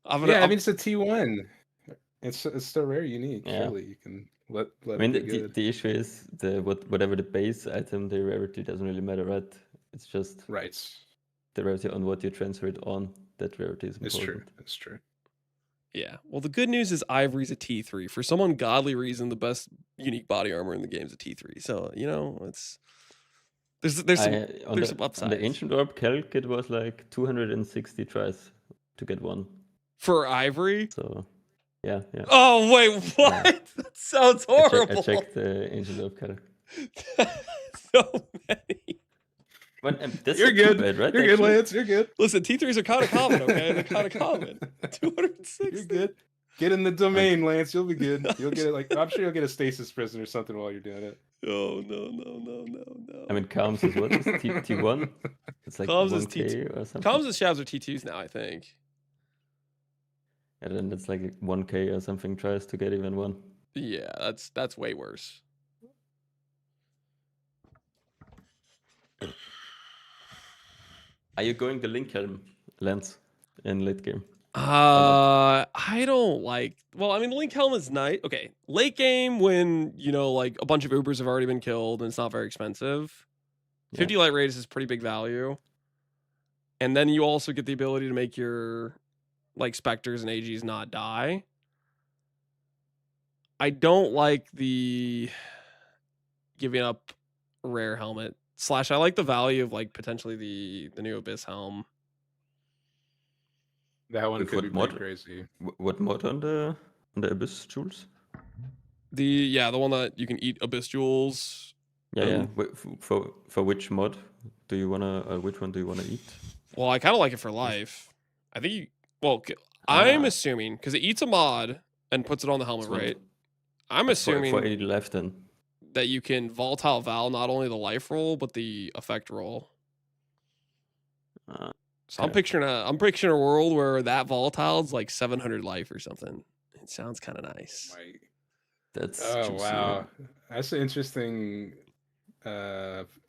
[SPEAKER 10] I mean, it's a T1. It's still very unique.
[SPEAKER 9] Yeah.
[SPEAKER 10] Surely you can let.
[SPEAKER 9] I mean,
[SPEAKER 10] it be good.
[SPEAKER 9] the issue is whatever the base item, the rarity doesn't really matter, right? It's just
[SPEAKER 10] right.
[SPEAKER 9] The rarity on what you transfer it on. That rarity is important.
[SPEAKER 10] It's true.
[SPEAKER 1] Yeah. Well, the good news is Ivory's a T3. For some ungodly reason, the best unique body armor in the game is a T3. So, you know, there's some upside.
[SPEAKER 9] On the Ancient Orb calc, it was like 260 tries to get one.
[SPEAKER 1] For Ivory?
[SPEAKER 9] So, yeah.
[SPEAKER 1] Oh, wait, what?
[SPEAKER 9] Yeah.
[SPEAKER 1] That sounds horrible.
[SPEAKER 9] I checked the Ancient Orb calc.
[SPEAKER 1] So many.
[SPEAKER 10] You're good,
[SPEAKER 9] bad, right?
[SPEAKER 10] You're good, Lance. You're good.
[SPEAKER 1] Listen, T3s are kind of common, okay? They're kind of common. 260.
[SPEAKER 10] You're good. Get in the domain, Lance. You'll be good. You'll get it. Like I'm sure you'll get a stasis prison or something while you're doing it.
[SPEAKER 1] Oh no.
[SPEAKER 9] I mean, Calms is what? Is T1? It's like
[SPEAKER 1] Calms
[SPEAKER 9] 1K
[SPEAKER 1] is T2
[SPEAKER 9] or something.
[SPEAKER 1] Calms and Shavs are T2s now, I think.
[SPEAKER 9] And then it's like 1K or something tries to get even one.
[SPEAKER 1] Yeah, that's way worse.
[SPEAKER 9] Are you going the Link Helm, Lance, in late game?
[SPEAKER 1] I don't like. Well, I mean, Link Helm is nice. Okay, late game when like a bunch of Ubers have already been killed and it's not very expensive. 50 light radius is pretty big value, and then you also get the ability to make your like specters and AGs not die. I don't like the giving up rare helmet. / I like the value of like potentially the new Abyss helm.
[SPEAKER 10] That one could be pretty crazy.
[SPEAKER 9] What mod on the Abyss jewels?
[SPEAKER 1] The one that you can eat Abyss jewels.
[SPEAKER 9] Yeah. For which mod do you wanna? Which one do you wanna eat?
[SPEAKER 1] Well, I kind of like it for life. I think I'm assuming because it eats a mod and puts it on the helmet, right? I'm assuming
[SPEAKER 9] for 80 life then.
[SPEAKER 1] That you can volatile Val not only the life roll but the effect roll. So I'm picturing a world where that volatile is like 700 life or something. It sounds kind of nice.
[SPEAKER 9] That's
[SPEAKER 10] wow, that's an interesting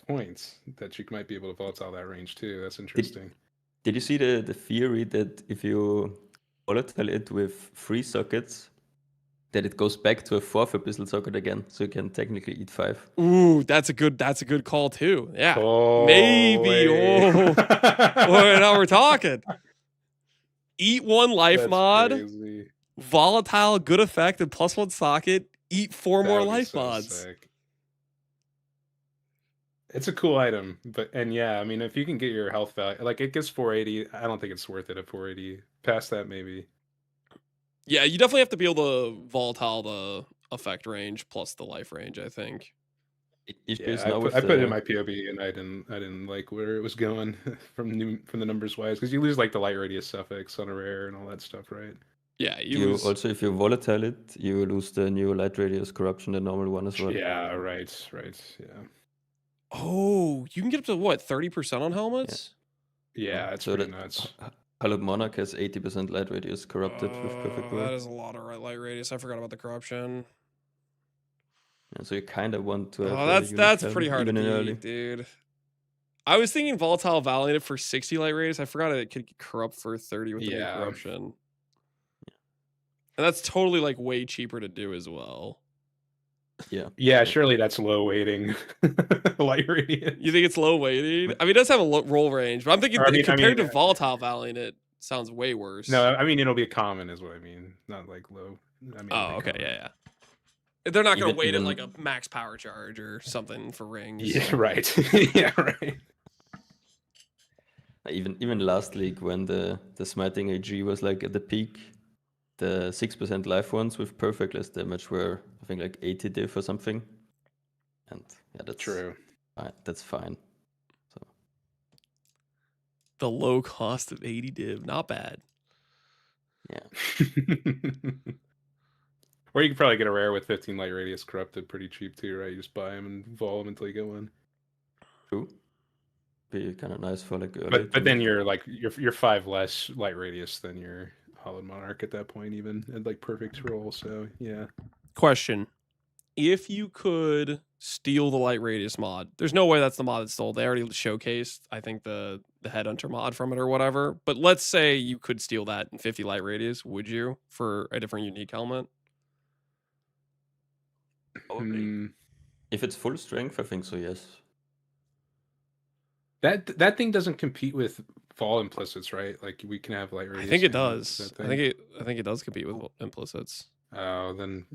[SPEAKER 10] point that you might be able to volatile that range too. That's interesting.
[SPEAKER 9] Did you see the theory that if you volatile it with 3 sockets, that it goes back to a 4th abyssal socket again, so you can technically eat 5.
[SPEAKER 1] Ooh, that's a good call too. Yeah.
[SPEAKER 10] Oh,
[SPEAKER 1] Maybe. Oh. Boy, now we're talking. Eat 1 life
[SPEAKER 10] That's
[SPEAKER 1] mod,
[SPEAKER 10] crazy.
[SPEAKER 1] volatile, good effect, and +1 socket. Eat 4
[SPEAKER 10] That
[SPEAKER 1] more
[SPEAKER 10] would be
[SPEAKER 1] life
[SPEAKER 10] so
[SPEAKER 1] mods.
[SPEAKER 10] sick. It's a cool item, and yeah, I mean, if you can get your health value, like it gives 480. I don't think it's worth it at 480. Past that, maybe.
[SPEAKER 1] Yeah, you definitely have to be able to volatile the effect range plus the life range, I think.
[SPEAKER 10] Yeah, I put it in my POB, and I didn't like where it was going from the numbers wise, because you lose like the light radius suffix on a rare and all that stuff, right?
[SPEAKER 1] Yeah,
[SPEAKER 9] You
[SPEAKER 1] lose...
[SPEAKER 9] also, if you volatile it, you lose the new light radius corruption, the normal one as well.
[SPEAKER 10] Yeah, right, yeah.
[SPEAKER 1] Oh, you can get up to what, 30% on helmets?
[SPEAKER 10] Yeah, it's
[SPEAKER 9] so
[SPEAKER 10] pretty nuts.
[SPEAKER 9] Hallowed Monarch has 80% light radius corrupted with perfect roll.
[SPEAKER 1] That is a lot of light radius. I forgot about the corruption.
[SPEAKER 9] Yeah, so you kind of want to have.
[SPEAKER 1] Oh, that's pretty hard to beat, dude. I was thinking volatile valiant for 60 light radius. I forgot it could corrupt for 30 with the new corruption. And that's totally like way cheaper to do as well.
[SPEAKER 10] Yeah, surely that's low weighting light radius.
[SPEAKER 1] You think it's low weighting? I mean, it does have a roll range, but I'm thinking compared to volatile valiant, it sounds way worse.
[SPEAKER 10] No, I mean it'll be common, is what I mean, not like low. I mean,
[SPEAKER 1] oh, okay, yeah. They're not going to weight it like a max power charge or something for rings.
[SPEAKER 10] Yeah, right. Yeah, right.
[SPEAKER 9] Even last league, when the smiting AG was like at the peak, the 6% life ones with perfect less damage were, I think, like 80 diff or something. And yeah, that's
[SPEAKER 10] true.
[SPEAKER 9] That's fine. So
[SPEAKER 1] the low cost of 80 div, not bad.
[SPEAKER 9] Yeah.
[SPEAKER 10] Or you could probably get a rare with 15 light radius corrupted pretty cheap too, right? You just buy them and vol them until you get one.
[SPEAKER 9] True. Be kind of nice for like
[SPEAKER 10] early. But then you're like you're 5 less light radius than your Hollowed Monarch at that point, even at like perfect roll. So yeah.
[SPEAKER 1] Question: if you could steal the light radius mod, there's no way that's the mod that's stole. They already showcased, I think, the headhunter mod from it or whatever. But let's say you could steal that in 50 light radius, would you, for a different unique helmet?
[SPEAKER 9] If it's full strength, I think so, yes.
[SPEAKER 10] That thing doesn't compete with fall implicits, right? Like we can have light radius.
[SPEAKER 1] I think it does. I think it does compete with implicits.
[SPEAKER 10] Oh, then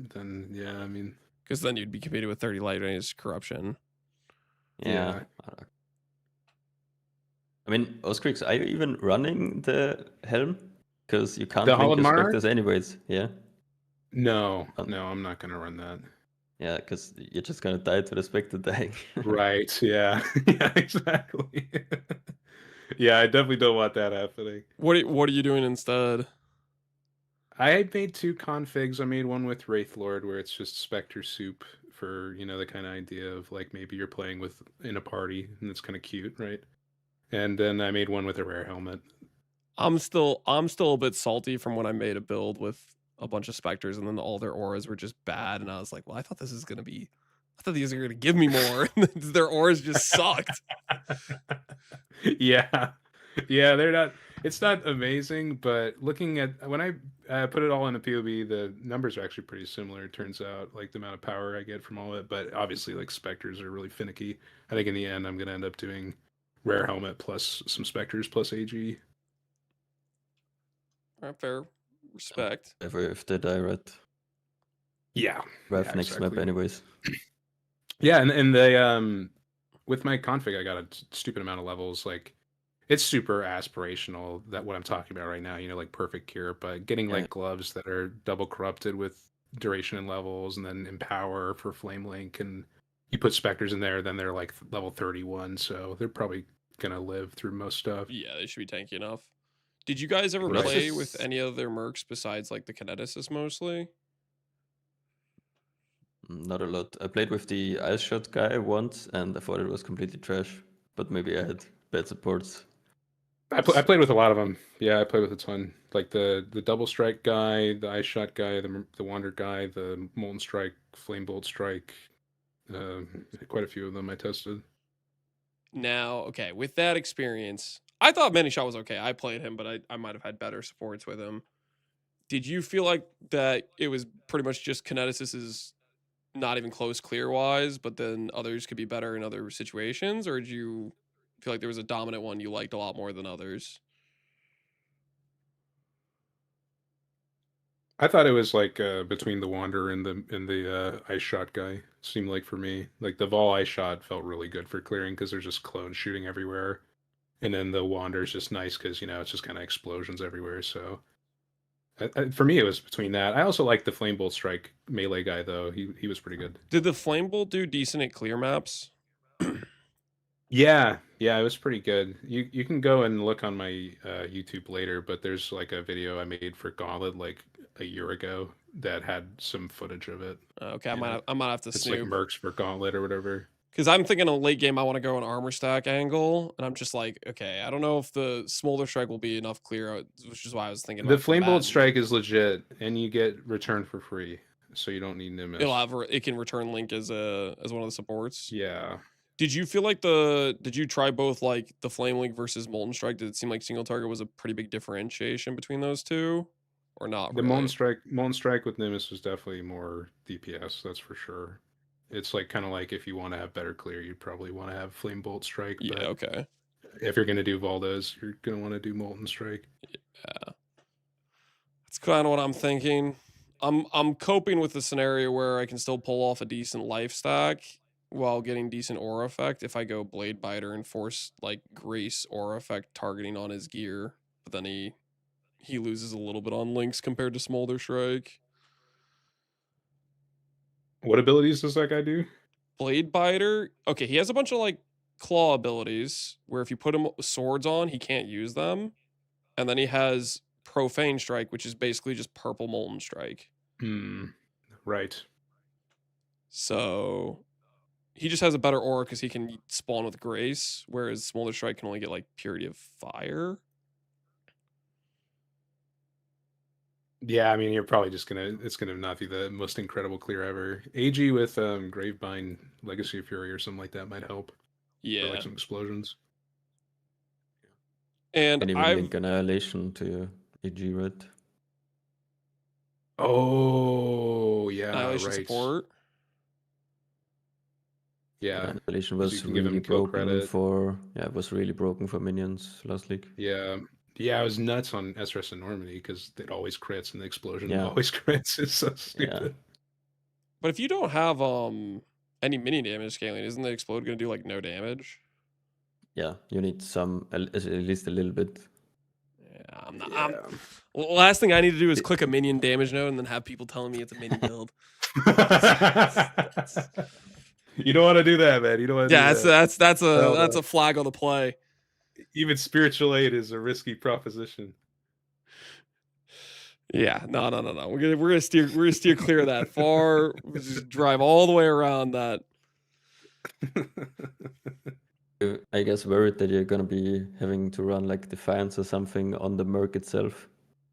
[SPEAKER 10] yeah, I mean,
[SPEAKER 1] because then you'd be competing with 30 light radius corruption.
[SPEAKER 9] Yeah. I mean, Oscrix, are you even running the helm? Because you can't link your specters anyways, yeah?
[SPEAKER 10] No, I'm not gonna run that.
[SPEAKER 9] Yeah, because you're just gonna die to the specter dying.
[SPEAKER 10] Right, yeah. Yeah, exactly. Yeah, I definitely don't want that happening.
[SPEAKER 1] What are you doing instead?
[SPEAKER 10] I made 2 configs. I made one with Wraith Lord where it's just Spectre soup for, the kind of idea of like maybe you're playing with in a party and it's kind of cute, right? And then I made one with a rare helmet.
[SPEAKER 1] I'm still a bit salty from when I made a build with a bunch of specters and then all their auras were just bad, and I was like, well, I thought these are gonna give me more. Their auras just sucked.
[SPEAKER 10] Yeah, they're not. It's not amazing, but looking at when I put it all in a POB, the numbers are actually pretty similar. It turns out, like the amount of power I get from all it, but obviously, like specters are really finicky. I think in the end, I'm gonna end up doing rare helmet plus some specters plus AG.
[SPEAKER 1] Fair. Respect.
[SPEAKER 9] If they die, right?
[SPEAKER 10] Yeah.
[SPEAKER 9] Right, next map anyways.
[SPEAKER 10] Yeah, and they with my config I got a stupid amount of levels. Like it's super aspirational, that what I'm talking about right now, like perfect cure, but getting like gloves that are double corrupted with duration and levels, and then empower for flame link, and you put specters in there, then they're like level 31, so they're probably gonna live through most stuff.
[SPEAKER 1] Yeah, they should be tanky enough. Did you guys ever play with any other mercs besides like the Kineticist mostly?
[SPEAKER 9] Not a lot. I played with the Ice Shot guy once, and I thought it was completely trash. But maybe I had bad supports.
[SPEAKER 10] I played with a lot of them. Yeah, I played with a ton. Like the Double Strike guy, the Ice Shot guy, the Wander guy, the Molten Strike, Flame Bolt Strike. Quite a few of them I tested.
[SPEAKER 1] Now, okay, with that experience, I thought Many Shot was okay. I played him, but I might have had better supports with him. Did you feel like that it was pretty much just Kineticus is not even close clear wise, but then others could be better in other situations? Or did you feel like there was a dominant one you liked a lot more than others?
[SPEAKER 10] I thought it was like between the Wanderer and the Ice Shot guy. Seemed like for me, like the Vol Ice Shot felt really good for clearing because there's just clones shooting everywhere, and then the Wanderer's just nice because it's just kind of explosions everywhere. So for me, it was between that. I also like the Flame Bolt Strike melee guy though. He was pretty good.
[SPEAKER 1] Did the Flame Bolt do decent at clear maps?
[SPEAKER 10] Yeah, it was pretty good. You can go and look on my YouTube later, but there's like a video I made for Gauntlet like a year ago that had some footage of it.
[SPEAKER 1] Okay, I might have to
[SPEAKER 10] It's
[SPEAKER 1] snoop.
[SPEAKER 10] like Mercs for Gauntlet or whatever.
[SPEAKER 1] Because I'm thinking a late game, I want to go an armor stack angle, and I'm just like, okay, I don't know if the Smolder Strike will be enough clear, which is why I was thinking
[SPEAKER 10] The
[SPEAKER 1] about
[SPEAKER 10] Flame Bolt
[SPEAKER 1] combatant.
[SPEAKER 10] Strike is legit, and you get return for free, so you don't need Nimbus.
[SPEAKER 1] It can return Link as one of the supports.
[SPEAKER 10] Yeah.
[SPEAKER 1] Did you feel like did you try both like the Flame Link versus Molten Strike? Did it seem like single target was a pretty big differentiation between those two, or not?
[SPEAKER 10] The
[SPEAKER 1] really?
[SPEAKER 10] Molten Strike with Nimbus was definitely more DPS, that's for sure. It's like kind of like if you want to have better clear, you'd probably want to have Flame Bolt Strike.
[SPEAKER 1] Yeah,
[SPEAKER 10] but
[SPEAKER 1] okay.
[SPEAKER 10] If you're gonna do Valdez, you're gonna want to do Molten Strike.
[SPEAKER 1] Yeah, that's kind of what I'm thinking. I'm coping with the scenario where I can still pull off a decent life stack while getting decent aura effect if I go Blade Biter and force like Grace aura effect targeting on his gear, but then he loses a little bit on links compared to Smolder Strike.
[SPEAKER 10] What abilities does that guy do?
[SPEAKER 1] Blade Biter. Okay, he has a bunch of like claw abilities where if you put him swords on, he can't use them. And then he has Profane Strike, which is basically just purple Molten Strike.
[SPEAKER 10] Right.
[SPEAKER 1] So he just has a better aura because he can spawn with Grace, whereas Smolder Strike can only get like Purity of Fire.
[SPEAKER 10] Yeah, I mean, you're probably just it's gonna not be the most incredible clear ever. AG with Gravebind, Legacy of Fury, or something like that might help.
[SPEAKER 1] Yeah,
[SPEAKER 10] for like some explosions.
[SPEAKER 1] And
[SPEAKER 9] even link Annihilation to your AG, right?
[SPEAKER 10] Oh yeah,
[SPEAKER 1] Annihilation
[SPEAKER 10] right.
[SPEAKER 1] support.
[SPEAKER 10] Yeah,
[SPEAKER 9] Annihilation was really broken for it was really broken for minions last league.
[SPEAKER 10] Yeah, I was nuts on SRS and Normandy because it always crits and the explosion always crits. It's so stupid.
[SPEAKER 1] But if you don't have any mini damage scaling, isn't the explode going to do like no damage?
[SPEAKER 9] Yeah, you need some at least a little bit.
[SPEAKER 1] Yeah, I'm not. Last thing I need to do is click a minion damage node and then have people telling me it's a mini build.
[SPEAKER 10] You don't want to do that, man. You don't want to.
[SPEAKER 1] Yeah, that's a flag on the play.
[SPEAKER 10] Even spiritual aid is a risky proposition.
[SPEAKER 1] Yeah, no. We're gonna steer clear of that. Far, just drive all the way around that.
[SPEAKER 9] I guess worried that you're gonna be having to run like Defiance or something on the Merc itself,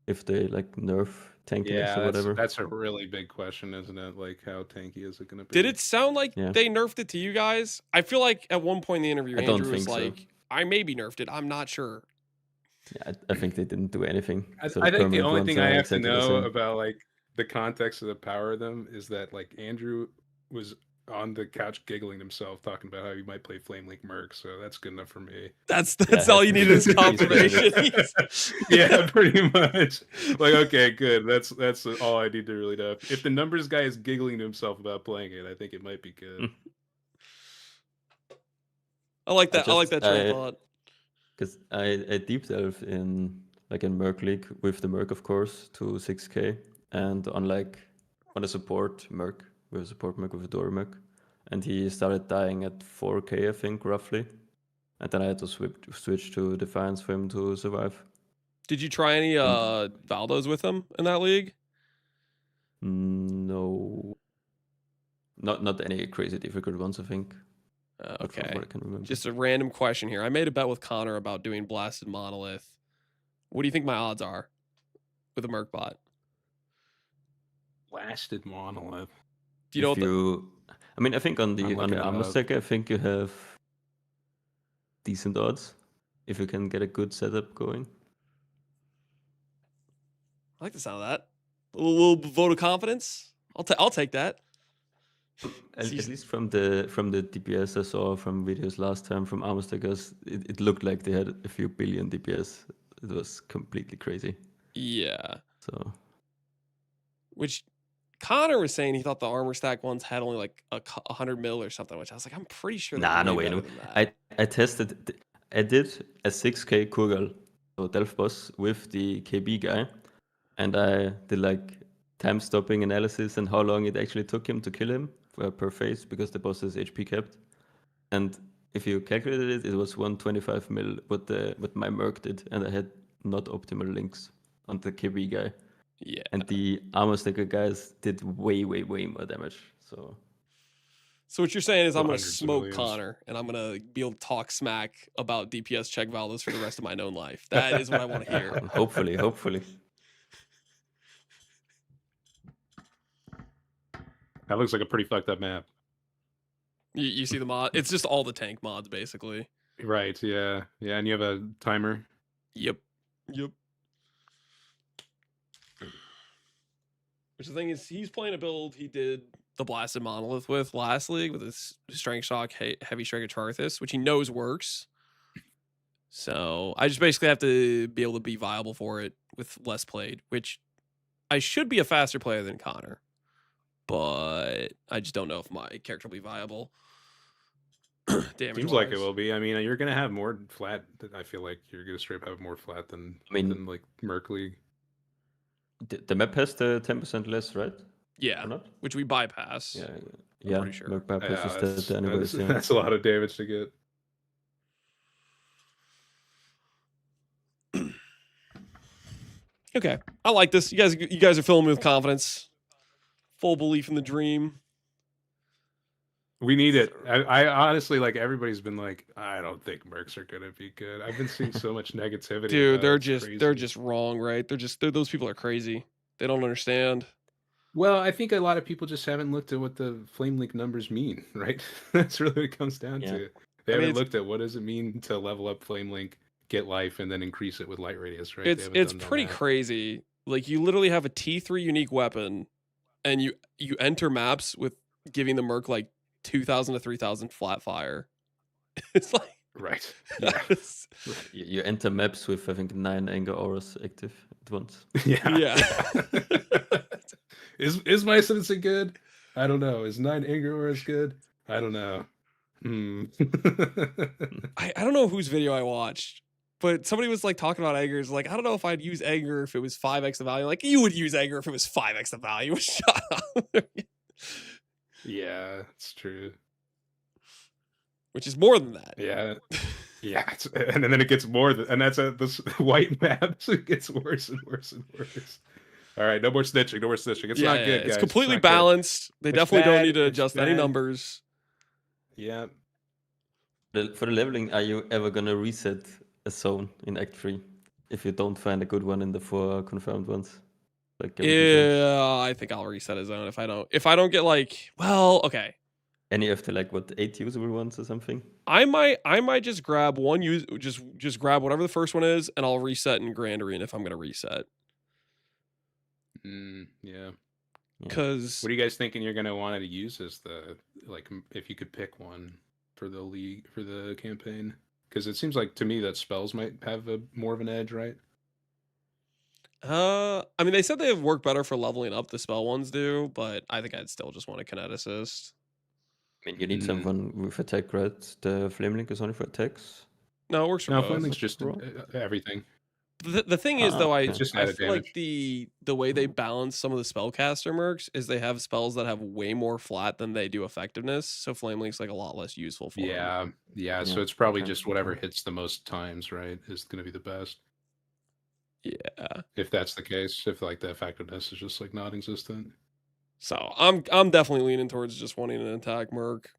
[SPEAKER 9] if they like nerf tankiness or whatever.
[SPEAKER 10] That's a really big question, isn't it? Like, how tanky is it gonna be?
[SPEAKER 1] Did it sound like they nerfed it to you guys? I feel like at one point in the interview, Andrew was like, "I maybe nerfed it. I'm not sure."
[SPEAKER 9] Yeah, I think they didn't do anything.
[SPEAKER 10] So I think the only thing I have to know about like the context of the power of them is that like Andrew was on the couch giggling himself, talking about how he might play Flame Link Merc. So that's good enough for me.
[SPEAKER 1] That's all you need is confirmation.
[SPEAKER 10] Yeah, pretty much. Like, okay, good. That's all I need to really know. If the numbers guy is giggling to himself about playing it, I think it might be good.
[SPEAKER 1] I like that. I like that train of thought.
[SPEAKER 9] Because I deep delve in Merc League with the Merc, of course, to 6k, and on a support Merc with a support Merc with a Dory Merc, and he started dying at 4k, I think, roughly, and then I had to switch to Defiance for him to survive.
[SPEAKER 1] Did you try any Valdos with him in that league?
[SPEAKER 9] No, not any crazy difficult ones, I think.
[SPEAKER 1] Okay. Just a random question here. I made a bet with Connor about doing Blasted Monolith. What do you think my odds are with a Merc bot?
[SPEAKER 10] Blasted Monolith.
[SPEAKER 1] Do you know
[SPEAKER 9] I mean, I think on the armor stack, I think you have decent odds if you can get a good setup going.
[SPEAKER 1] I like the sound of that. A little vote of confidence. I'll take that.
[SPEAKER 9] At least from the DPS I saw from videos last time from armor stickers, it looked like they had a few billion DPS. It was completely crazy.
[SPEAKER 1] Yeah.
[SPEAKER 9] So,
[SPEAKER 1] which Connor was saying he thought the armor stack ones had only like 100 mil or something, which I was like, I'm pretty sure.
[SPEAKER 9] nah, no way, no. I tested. I did a 6k Kurgal, so Delph boss with the KB guy, and I did like time stopping analysis and how long it actually took him to kill him per phase because the boss is HP capped. And if you calculated it, it was 125 mil what my Merc did, and I had not optimal links on the KB guy.
[SPEAKER 1] Yeah.
[SPEAKER 9] And the armor sticker guys did way more damage. So
[SPEAKER 1] what you're saying is I'm gonna
[SPEAKER 10] hundreds of
[SPEAKER 1] smoke
[SPEAKER 10] millions.
[SPEAKER 1] Connor and I'm gonna be able to talk smack about DPS check Valdos for the rest of my known life. That is what I want to hear.
[SPEAKER 9] hopefully.
[SPEAKER 10] That looks like a pretty fucked up map.
[SPEAKER 1] You see the mod? It's just all the tank mods basically.
[SPEAKER 10] Right, yeah. Yeah, and you have a timer.
[SPEAKER 1] Yep. Which the thing is, he's playing a build he did the Blasted Monolith with last league with his Strength Shock, Heavy Strike of Charthus, which he knows works. So I just basically have to be able to be viable for it with less played, which I should be a faster player than Connor. But I just don't know if my character will be viable.
[SPEAKER 10] Seems like it will be. I mean, you're gonna have more flat. I feel like you're gonna straight up have more flat than like Merc League.
[SPEAKER 9] The map has the 10% less, right?
[SPEAKER 1] Yeah,
[SPEAKER 9] or not?
[SPEAKER 1] Which we bypass.
[SPEAKER 9] Yeah,
[SPEAKER 1] pretty sure.
[SPEAKER 9] Merc bypasses the anyways.
[SPEAKER 10] That's a lot of damage to get.
[SPEAKER 1] Okay, I like this. You guys are filling me with confidence. Full belief in the dream.
[SPEAKER 10] We need it. I honestly, like, everybody's been like, I don't think Mercs are gonna be good. I've been seeing so much negativity.
[SPEAKER 1] Dude, they're just wrong, right? Those people are crazy. They don't understand.
[SPEAKER 10] Well, I think a lot of people just haven't looked at what the Flame Link numbers mean, right? That's really what it comes down to. They haven't looked at what does it mean to level up Flame Link, get life, and then increase it with Light Radius, right?
[SPEAKER 1] It's pretty crazy. Like, you literally have a T3 unique weapon, and you enter maps with giving the Merc like 2,000 to 3,000 flat fire. It's like
[SPEAKER 10] right.
[SPEAKER 9] Yeah. You enter maps with I think 9 anger auras active at once.
[SPEAKER 10] Yeah. Is my sensei good? I don't know. Is 9 anger auras good? I don't know.
[SPEAKER 1] I don't know whose video I watched, but somebody was like talking about anger. Like, I don't know if I'd use anger if it was 5x the value. Like, you would use anger if it was 5x the value. Shut up.
[SPEAKER 10] Yeah, it's true.
[SPEAKER 1] Which is more than that.
[SPEAKER 10] Yeah. Yeah. And then it gets more and that's this white map. So it gets worse and worse and worse. All right, no more snitching. It's not good, guys.
[SPEAKER 1] It's completely
[SPEAKER 10] not good.
[SPEAKER 1] balanced. They
[SPEAKER 10] It's
[SPEAKER 1] definitely don't
[SPEAKER 10] bad,
[SPEAKER 1] need to
[SPEAKER 10] it's
[SPEAKER 1] adjust any
[SPEAKER 10] bad.
[SPEAKER 1] numbers.
[SPEAKER 10] Yeah.
[SPEAKER 9] For the leveling, are you ever gonna reset a zone in Act 3 if you don't find a good one in the 4 confirmed ones? Like
[SPEAKER 1] Yeah, I think I'll reset a zone if I don't get like, well, okay.
[SPEAKER 9] Any of the like 8 usable ones or something?
[SPEAKER 1] I might just grab one just grab whatever the first one is, and I'll reset in Grand Arena if I'm gonna reset.
[SPEAKER 10] Yeah.
[SPEAKER 1] Because
[SPEAKER 10] what are you guys thinking you're gonna want to use as the if you could pick one for the league for the campaign? Because it seems like to me that spells might have more of an edge, right?
[SPEAKER 1] I mean, they said they work better for leveling up. The spell ones do, but I think I'd still just want a kineticist.
[SPEAKER 9] I mean, you need someone with attack, right? The Flame Link is only for attacks.
[SPEAKER 1] No, it works for both.
[SPEAKER 10] Flame Link's just everything.
[SPEAKER 1] The thing is, though, I
[SPEAKER 10] just
[SPEAKER 1] feel
[SPEAKER 10] damage.
[SPEAKER 1] like the way they balance some of the spellcaster mercs is they have spells that have way more flat than they do effectiveness. So Flame Link's like a lot less useful for them.
[SPEAKER 10] Yeah. So it's probably just whatever hits the most times, right? Is going to be the best.
[SPEAKER 1] Yeah.
[SPEAKER 10] If that's the case, if like the effectiveness is just like non-existent.
[SPEAKER 1] So I'm definitely leaning towards just wanting an attack merc.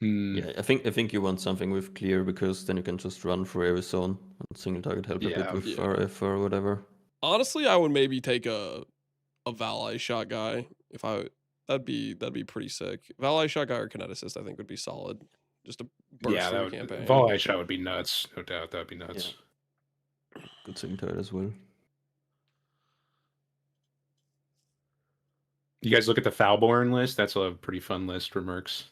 [SPEAKER 9] Yeah, I think you want something with clear because then you can just run through every zone and single target help a bit with RF or whatever.
[SPEAKER 1] Honestly, I would maybe take a Valai shot guy that'd be pretty sick. Valai shot guy or kineticist I think would be solid. Just to burst
[SPEAKER 10] Yeah,
[SPEAKER 1] through
[SPEAKER 10] that
[SPEAKER 1] the
[SPEAKER 10] would
[SPEAKER 1] campaign.
[SPEAKER 10] Volley Shot would be nuts. No doubt, that would be nuts.
[SPEAKER 9] Good thing to it as well.
[SPEAKER 10] You guys look at the Foulborn list. That's a pretty fun list for mercs.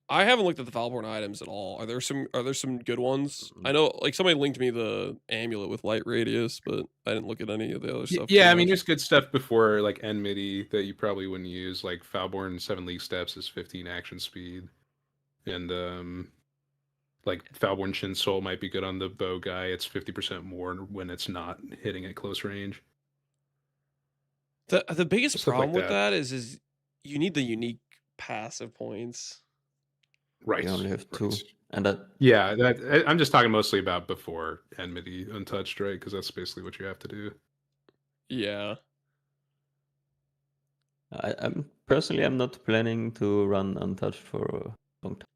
[SPEAKER 1] I haven't looked at the Foulborn items at all. Are there some good ones? I know, like, somebody linked me the amulet with light radius, but I didn't look at any of the other stuff.
[SPEAKER 10] Yeah, I mean, there's good stuff before like Enmity that you probably wouldn't use. Like Foulborn 7 League Steps is 15 action speed, and like Foulborn Shin Soul might be good on the bow guy. It's 50% more when it's not hitting at close range.
[SPEAKER 1] The biggest
[SPEAKER 10] Stuff like
[SPEAKER 1] problem with
[SPEAKER 10] that.
[SPEAKER 1] that is you need the unique passive points.
[SPEAKER 10] Right.
[SPEAKER 9] You only have 2, and that.
[SPEAKER 10] Yeah, I'm just talking mostly about before Enmity Untouched, right? Because that's basically what you have to do.
[SPEAKER 1] Yeah.
[SPEAKER 9] I'm personally, I'm not planning to run Untouched for a long time.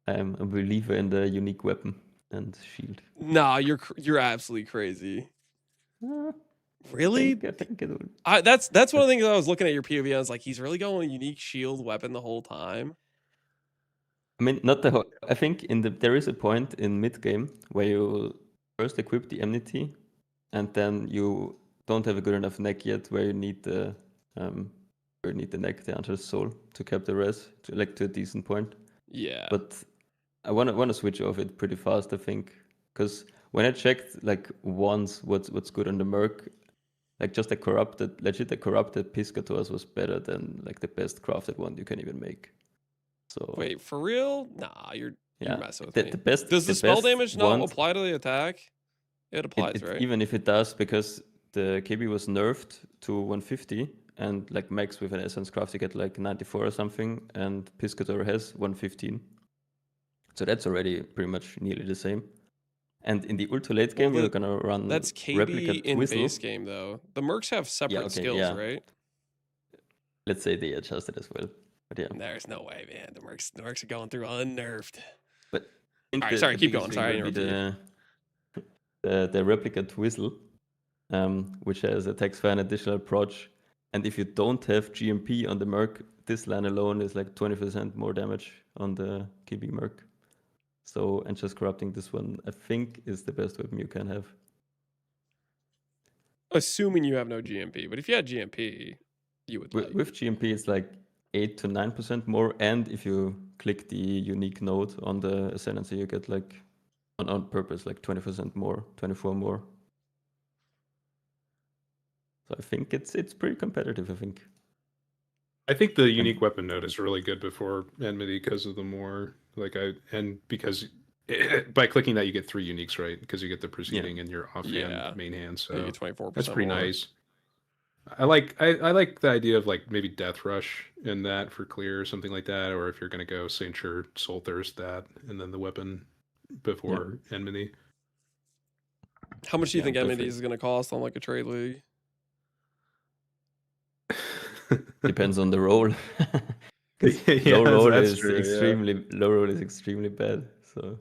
[SPEAKER 9] I'm a believer in the unique weapon and shield.
[SPEAKER 1] Nah, you're absolutely crazy.
[SPEAKER 9] Uh,
[SPEAKER 1] Really?
[SPEAKER 9] I think it would.
[SPEAKER 1] That's one of the things I was looking at your POV. I was like, he's really going unique shield weapon the whole time.
[SPEAKER 9] I mean, not the whole. I think there is a point in mid game where you first equip the enmity, and then you don't have a good enough neck yet, where you need the neck, the Hunter's Soul, to cap the res to a decent point.
[SPEAKER 1] Yeah.
[SPEAKER 9] But I wanna switch off it pretty fast, I think, because when I checked like once what's good on the Merc, like just a corrupted Piscators was better than like the best crafted one you can even make. So
[SPEAKER 1] Wait, for real? Nah, you're messing with me.
[SPEAKER 9] The best,
[SPEAKER 1] does the spell
[SPEAKER 9] best
[SPEAKER 1] damage not
[SPEAKER 9] one,
[SPEAKER 1] apply to the attack? It applies, right?
[SPEAKER 9] Even if it does, because the KB was nerfed to 150, and like max with an Essence Craft you get like 94 or something, and Piscator has 115. So that's already pretty much nearly the same. And in the ultra late game, you're gonna run
[SPEAKER 1] that's KB in base game though. The mercs have separate skills, right?
[SPEAKER 9] Let's say they adjusted as well. But yeah.
[SPEAKER 1] There's no way, man. The mercs are going through unnerved.
[SPEAKER 9] But
[SPEAKER 1] all right, sorry, keep going. Sorry,
[SPEAKER 9] the Replicant Whistle, which has attacks for an additional proj. And if you don't have GMP on the Merc, this line alone is like 20% more damage on the KB Merc. So, and just corrupting this one, I think, is the best weapon you can have.
[SPEAKER 1] Assuming you have no GMP, but if you had GMP, you would.
[SPEAKER 9] With GMP, it's like 8 to 9% more, and if you click the unique node on the Ascendancy, you get like on purpose like 20% more, 24 more. So I think it's pretty competitive.
[SPEAKER 10] I think the unique weapon node is really good before Enmity because of the more because by clicking that you get 3 uniques, right? Because you get the preceding and your offhand main hand. So
[SPEAKER 1] you get 24%.
[SPEAKER 10] That's pretty
[SPEAKER 1] more.
[SPEAKER 10] nice. I like the idea of like maybe Death Rush in that for clear or something like that, or if you're gonna go Sainture Soul Thirst that, and then the weapon before Enmity.
[SPEAKER 1] How much do you think Enmity is gonna cost on like a trade league?
[SPEAKER 9] Depends on the role. Low roll is extremely bad. So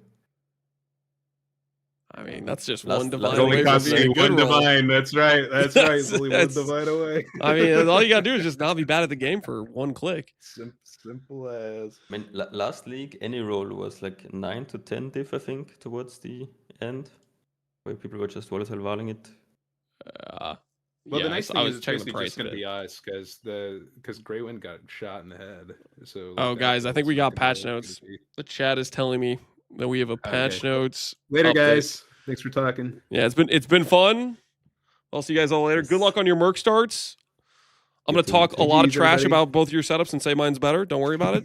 [SPEAKER 1] I mean, that's just one divine.
[SPEAKER 10] It only
[SPEAKER 1] away
[SPEAKER 10] costs
[SPEAKER 1] from being
[SPEAKER 10] you
[SPEAKER 1] a good
[SPEAKER 10] one
[SPEAKER 1] roll.
[SPEAKER 10] divine. That's right. That's right. It's only one divine away.
[SPEAKER 1] I mean, all you gotta do is just not be bad at the game for one click.
[SPEAKER 10] Simple as.
[SPEAKER 9] I mean, last league, any roll was like 9 to 10 diff, I think, towards the end, where people were just volatile valing it.
[SPEAKER 10] Well, the nice thing is it's basically just going to be us because Greywind got shot in the head. So.
[SPEAKER 1] Oh, guys, I think we got patch notes. The chat is telling me that we have a patch notes.
[SPEAKER 10] Later,
[SPEAKER 1] update.
[SPEAKER 10] guys. Thanks for talking.
[SPEAKER 1] Yeah, it's been fun. I'll see you guys all later. Good luck on your Merc starts. I'm going to talk a lot of trash about both your setups and say mine's better. Don't worry about it.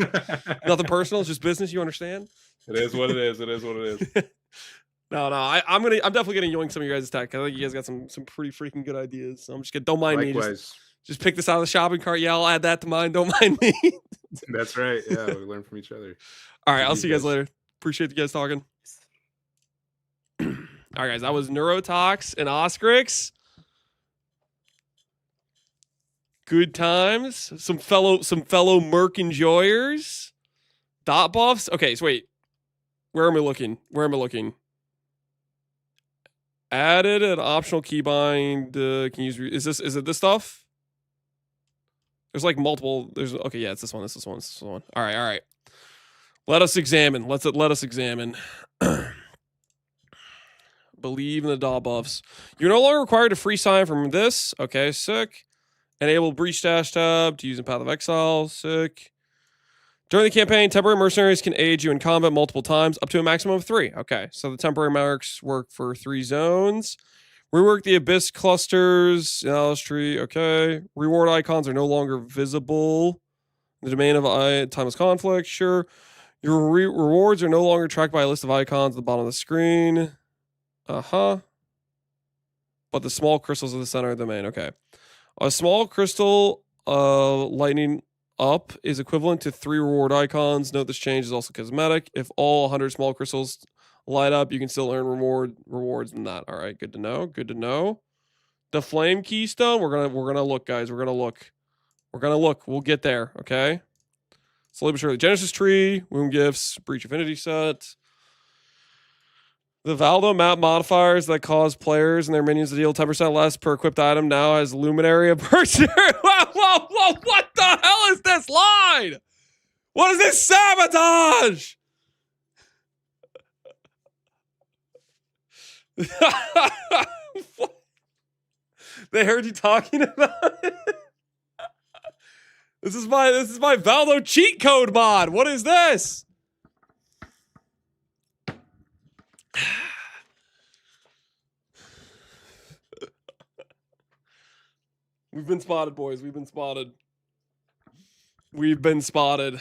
[SPEAKER 1] Nothing personal. It's just business. You understand?
[SPEAKER 10] It is what it is. It is what it is.
[SPEAKER 1] No. I'm definitely gonna yoink some of your guys' attack. I think you guys got some pretty freaking good ideas. So I'm just gonna don't mind me. Just pick this out of the shopping cart. Yeah, I'll add that to mine. Don't mind me.
[SPEAKER 10] That's right. Yeah, we learn from each other.
[SPEAKER 1] All right, I'll see you guys later. Appreciate you guys talking. All right, guys. That was Neurotox and Oscrix. Good times. Some fellow Merc enjoyers. Dot buffs. Okay, so wait. Where am I looking? Added an optional keybind. Can you use? Is it this stuff? There's like multiple. It's this one. All right. Let us examine. Let us examine. Believe in the DAW buffs. You're no longer required to free sign from this. Okay, sick. Enable breach dash tab to use in Path of Exile. Sick. During the campaign, temporary mercenaries can aid you in combat multiple times, up to a maximum of 3. Okay, so the temporary marks work for 3 zones. Rework the Abyss clusters. Alice tree. Okay. Reward icons are no longer visible. The domain of timeless conflict. Sure. Your rewards are no longer tracked by a list of icons at the bottom of the screen. But the small crystals at the center of the domain. Okay. A small crystal lighting up is equivalent to 3 reward icons. Note this change is also cosmetic. If all 100 small crystals light up, you can still earn rewards in that. All right, good to know. Good to know. The flame keystone, we're gonna look, guys. We're gonna look. We'll get there. Okay. Slowly but surely. Genesis tree, womb gifts, breach affinity set. The Valdo map modifiers that cause players and their minions to deal 10% less per equipped item now has Luminary aperture. Whoa, what the hell is this line? What is this sabotage? They heard you talking about it? This is my Valdo cheat code mod. What is this? We've been spotted, boys. We've been spotted. We've been spotted.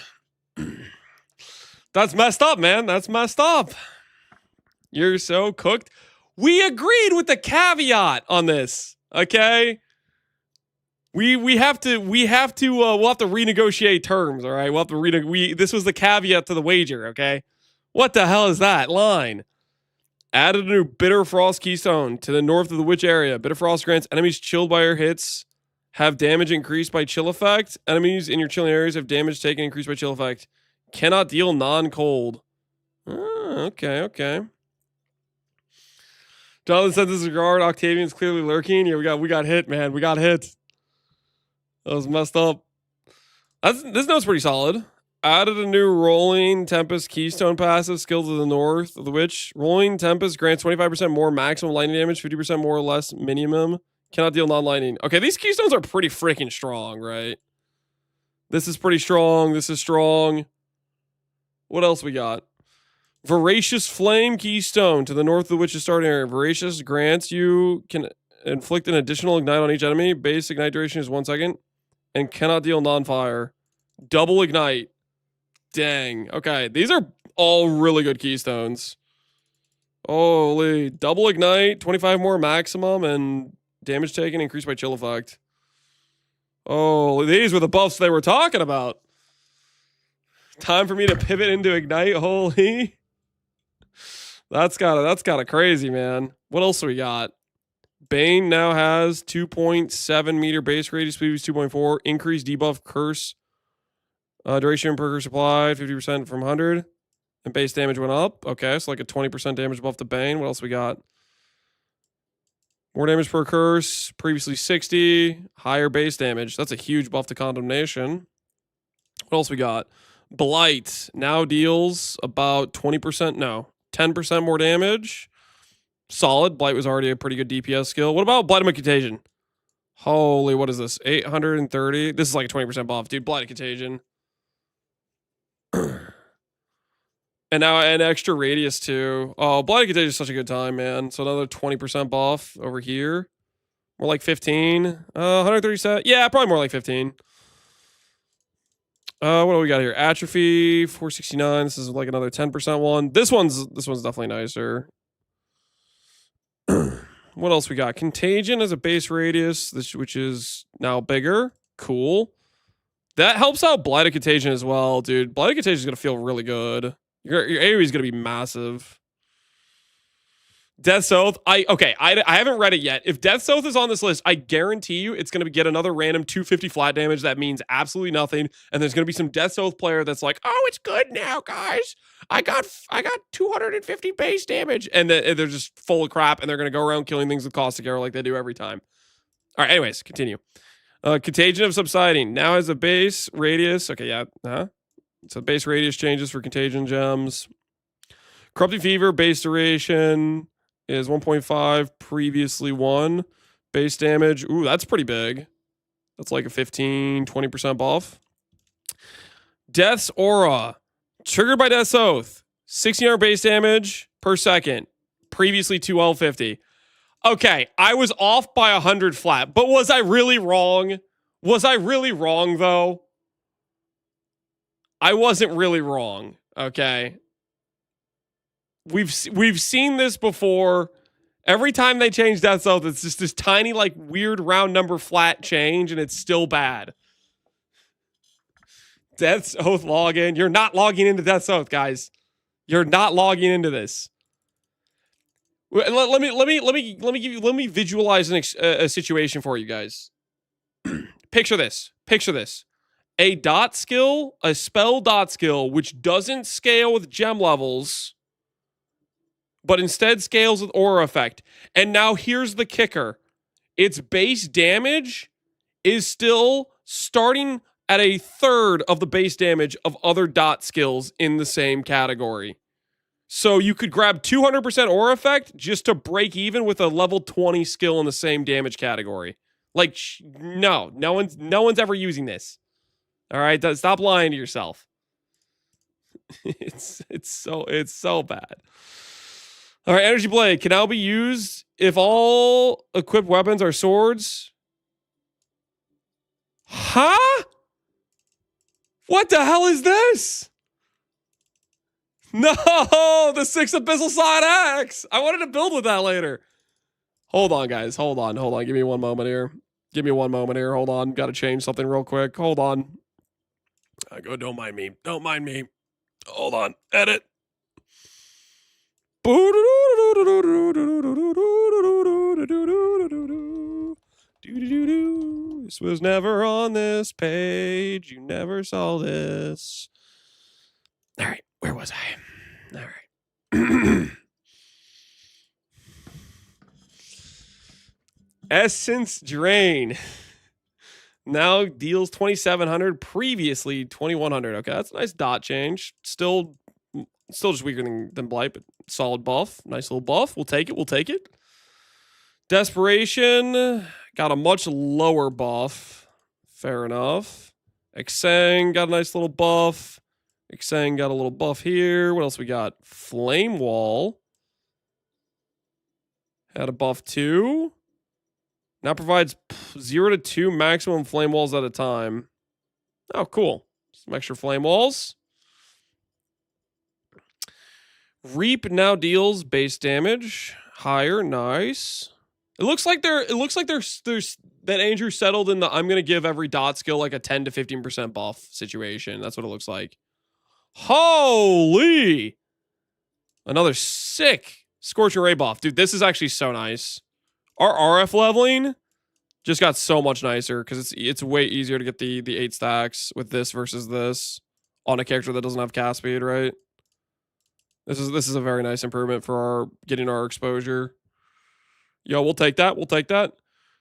[SPEAKER 1] That's messed up, man. That's messed up. You're so cooked. We agreed with the caveat on this, okay? We'll have to renegotiate terms, all right? We'll have to this was the caveat to the wager, okay? What the hell is that line? Added a new Bitter Frost keystone to the north of the witch area. Bitter Frost grants enemies chilled by your hits have damage increased by chill effect. Enemies in your chilling areas have damage taken increased by chill effect. Cannot deal non-cold. Okay. Jonathan said disregard. Octavian's clearly lurking. Yeah, we got hit, man. We got hit. That was messed up. This note's pretty solid. Added a new Rolling Tempest Keystone passive skill to the north of the witch. Rolling Tempest grants 25% more maximum lightning damage, 50% more or less minimum. Cannot deal non-lightning. Okay, these keystones are pretty freaking strong, right? This is pretty strong. This is strong. What else we got? Voracious Flame Keystone to the north of the witch's starting area. Voracious grants you can inflict an additional ignite on each enemy. Base ignite duration is 1 second. And cannot deal non-fire. Double ignite. Dang. Okay, these are all really good keystones. Holy. Double ignite, 25 more maximum, and damage taken increased by chill effect. Oh, these were the buffs they were talking about. Time for me to pivot into ignite. Holy. That's kind of crazy, man. What else do we got? Bane now has 2.7 meter base radius, speed was 2.4. Increased debuff curse. Duration per curse applied, 50% from 100. And base damage went up. Okay, so like a 20% damage buff to Bane. What else we got? More damage per curse. Previously 60. Higher base damage. That's a huge buff to Condemnation. What else we got? Blight now deals about 20%. No, 10% more damage. Solid. Blight was already a pretty good DPS skill. What about Blight of Contagion? Holy, what is this? 830. This is like a 20% buff, dude. Blight of Contagion. And now an extra radius too. Oh, Blight of Contagion is such a good time, man. So another 20% buff over here. More like 15. 130 Yeah, probably more like 15. What do we got here? Atrophy, 469. This is like another 10% one. This one's definitely nicer. What else we got? Contagion as a base radius, which is now bigger. Cool. That helps out Blight of Contagion as well, dude. Blight of Contagion is going to feel really good. Your AoE is going to be massive. Death's Oath. I haven't read it yet. If Death's Oath is on this list, I guarantee you it's going to get another random 250 flat damage that means absolutely nothing. And there's going to be some Death's Oath player that's like, oh, it's good now, guys. I got 250 base damage. And they're just full of crap, and they're going to go around killing things with Caustic Arrow like they do every time. All right, anyways, continue. Contagion of Subsiding now has a base radius. Okay, yeah. So base radius changes for contagion gems. Corrupting Fever base duration is 1.5, previously 1. Base damage, ooh, that's pretty big. That's like a 15, 20% buff. Death's Aura, triggered by Death's Oath, 1600 base damage per second, previously 2L50. Okay, I was off by 100 flat, but was I really wrong? Was I really wrong, though? I wasn't really wrong, okay? We've seen this before. Every time they change Death's Oath, it's just this tiny, like, weird round number flat change, and it's still bad. Death's Oath login. You're not logging into Death's Oath, guys. You're not logging into this. Let me visualize a situation for you guys. Picture this. Picture this. A dot skill, a spell dot skill, which doesn't scale with gem levels, but instead scales with aura effect. And now here's the kicker. Its base damage is still starting at a third of the base damage of other dot skills in the same category. So you could grab 200% aura effect just to break even with a level 20 skill in the same damage category. Like, no one's ever using this. All right, stop lying to yourself. It's so bad. All right, Energy Blade can now be used if all equipped weapons are swords. Huh? What the hell is this? No, the 6 Abyssal Side Axe. I wanted to build with that later. Hold on, guys. Hold on. Give me one moment here. Hold on. Got to change something real quick. Hold on. Don't mind me. Hold on. Edit. This was never on this page. You never saw this. All right. Where was I? All right. Essence Drain. Now deals 2,700, previously 2,100. Okay, that's a nice dot change. Still just weaker than Blight, but solid buff. Nice little buff. We'll take it. Desperation got a much lower buff. Fair enough. Xang got a nice little buff. Xang got a little buff here. What else we got? Flame Wall had a buff too. Now provides 0 to 2 maximum flame walls at a time. Oh, cool. Some extra flame walls. Reap now deals base damage higher. Nice. It looks like there's that Andrew settled in the I'm gonna give every dot skill like a 10 to 15% buff situation. That's what it looks like. Holy! Another sick Scorching Ray buff. Dude, this is actually so nice. Our RF leveling just got so much nicer because it's way easier to get the 8 stacks with this versus this on a character that doesn't have cast speed, right? This is a very nice improvement for getting our exposure. Yo, we'll take that.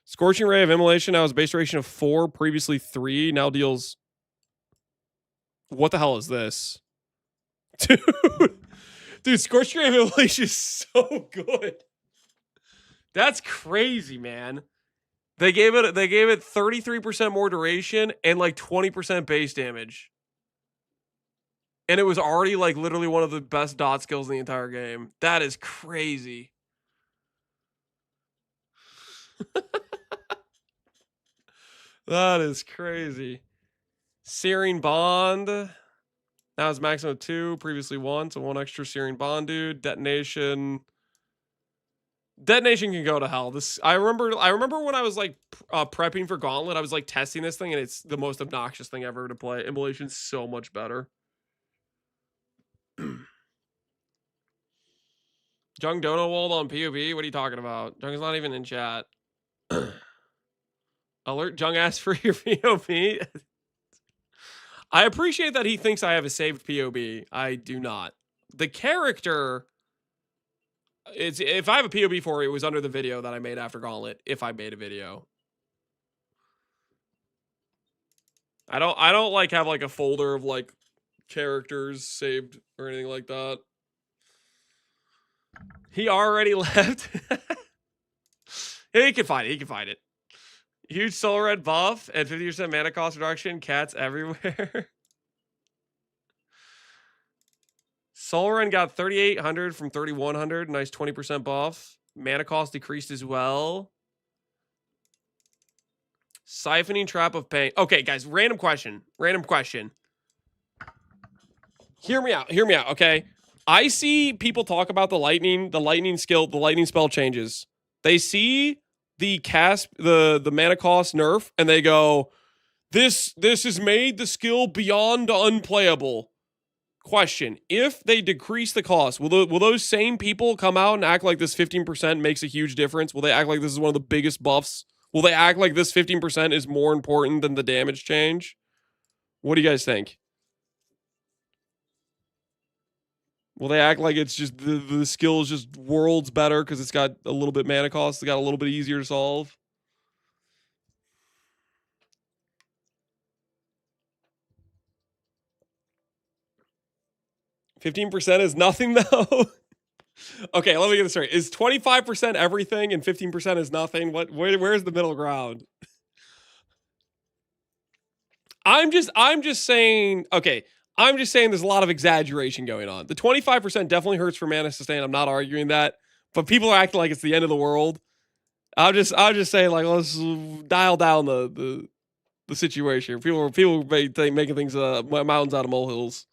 [SPEAKER 1] Scorching Ray of Immolation now has a base duration of 4, previously 3. Now deals. What the hell is this? Dude, Scorching Ray of Immolation is so good. That's crazy, man. They gave it 33% more duration and like 20% base damage. And it was already like literally one of the best dot skills in the entire game. That is crazy. That is crazy. Searing Bond. Now it's maximum of 2, previously 1, so 1 extra Searing Bond, dude. Detonation can go to hell. I remember when I was like prepping for Gauntlet, I was like testing this thing, and it's the most obnoxious thing ever to play. Immolation's so much better. Jung Dono walled on POV. What are you talking about? Jung's not even in chat. Alert Jung asked for your POV. I appreciate that he thinks I have a saved POV. I do not. The character, if I have a POV for it, it was under the video that I made after Gauntlet. If I made a video, I don't like have like a folder of like characters saved or anything like that. He already left. He can find it. He can find it. Huge soul red buff and 50% mana cost reduction. Cats everywhere. Soul Run got 3,800 from 3,100. Nice 20% buff. Mana cost decreased as well. Siphoning Trap of Pain. Okay, guys, random question. Random question. Hear me out. Hear me out, okay? I see people talk about the lightning skill, the lightning spell changes. They see the cast, the mana cost nerf, and they go, this has made the skill beyond unplayable. Question: if they decrease the cost, will those same people come out and act like this 15% makes a huge difference? Will they act like this is one of the biggest buffs? Will they act like this 15% is more important than the damage change? What do you guys think? Will they act like it's just the skill is just worlds better because it's got a little bit mana cost, it's got a little bit easier to solve? $15% is nothing though. Okay, let me get this straight. Is 25% everything and 15% is nothing? Where's the middle ground? I'm just saying, okay, I'm just saying there's a lot of exaggeration going on. The 25% definitely hurts for mana sustain. I'm not arguing that, but people are acting like it's the end of the world. I'll just say, like, let's dial down the situation. People making things mountains out of molehills.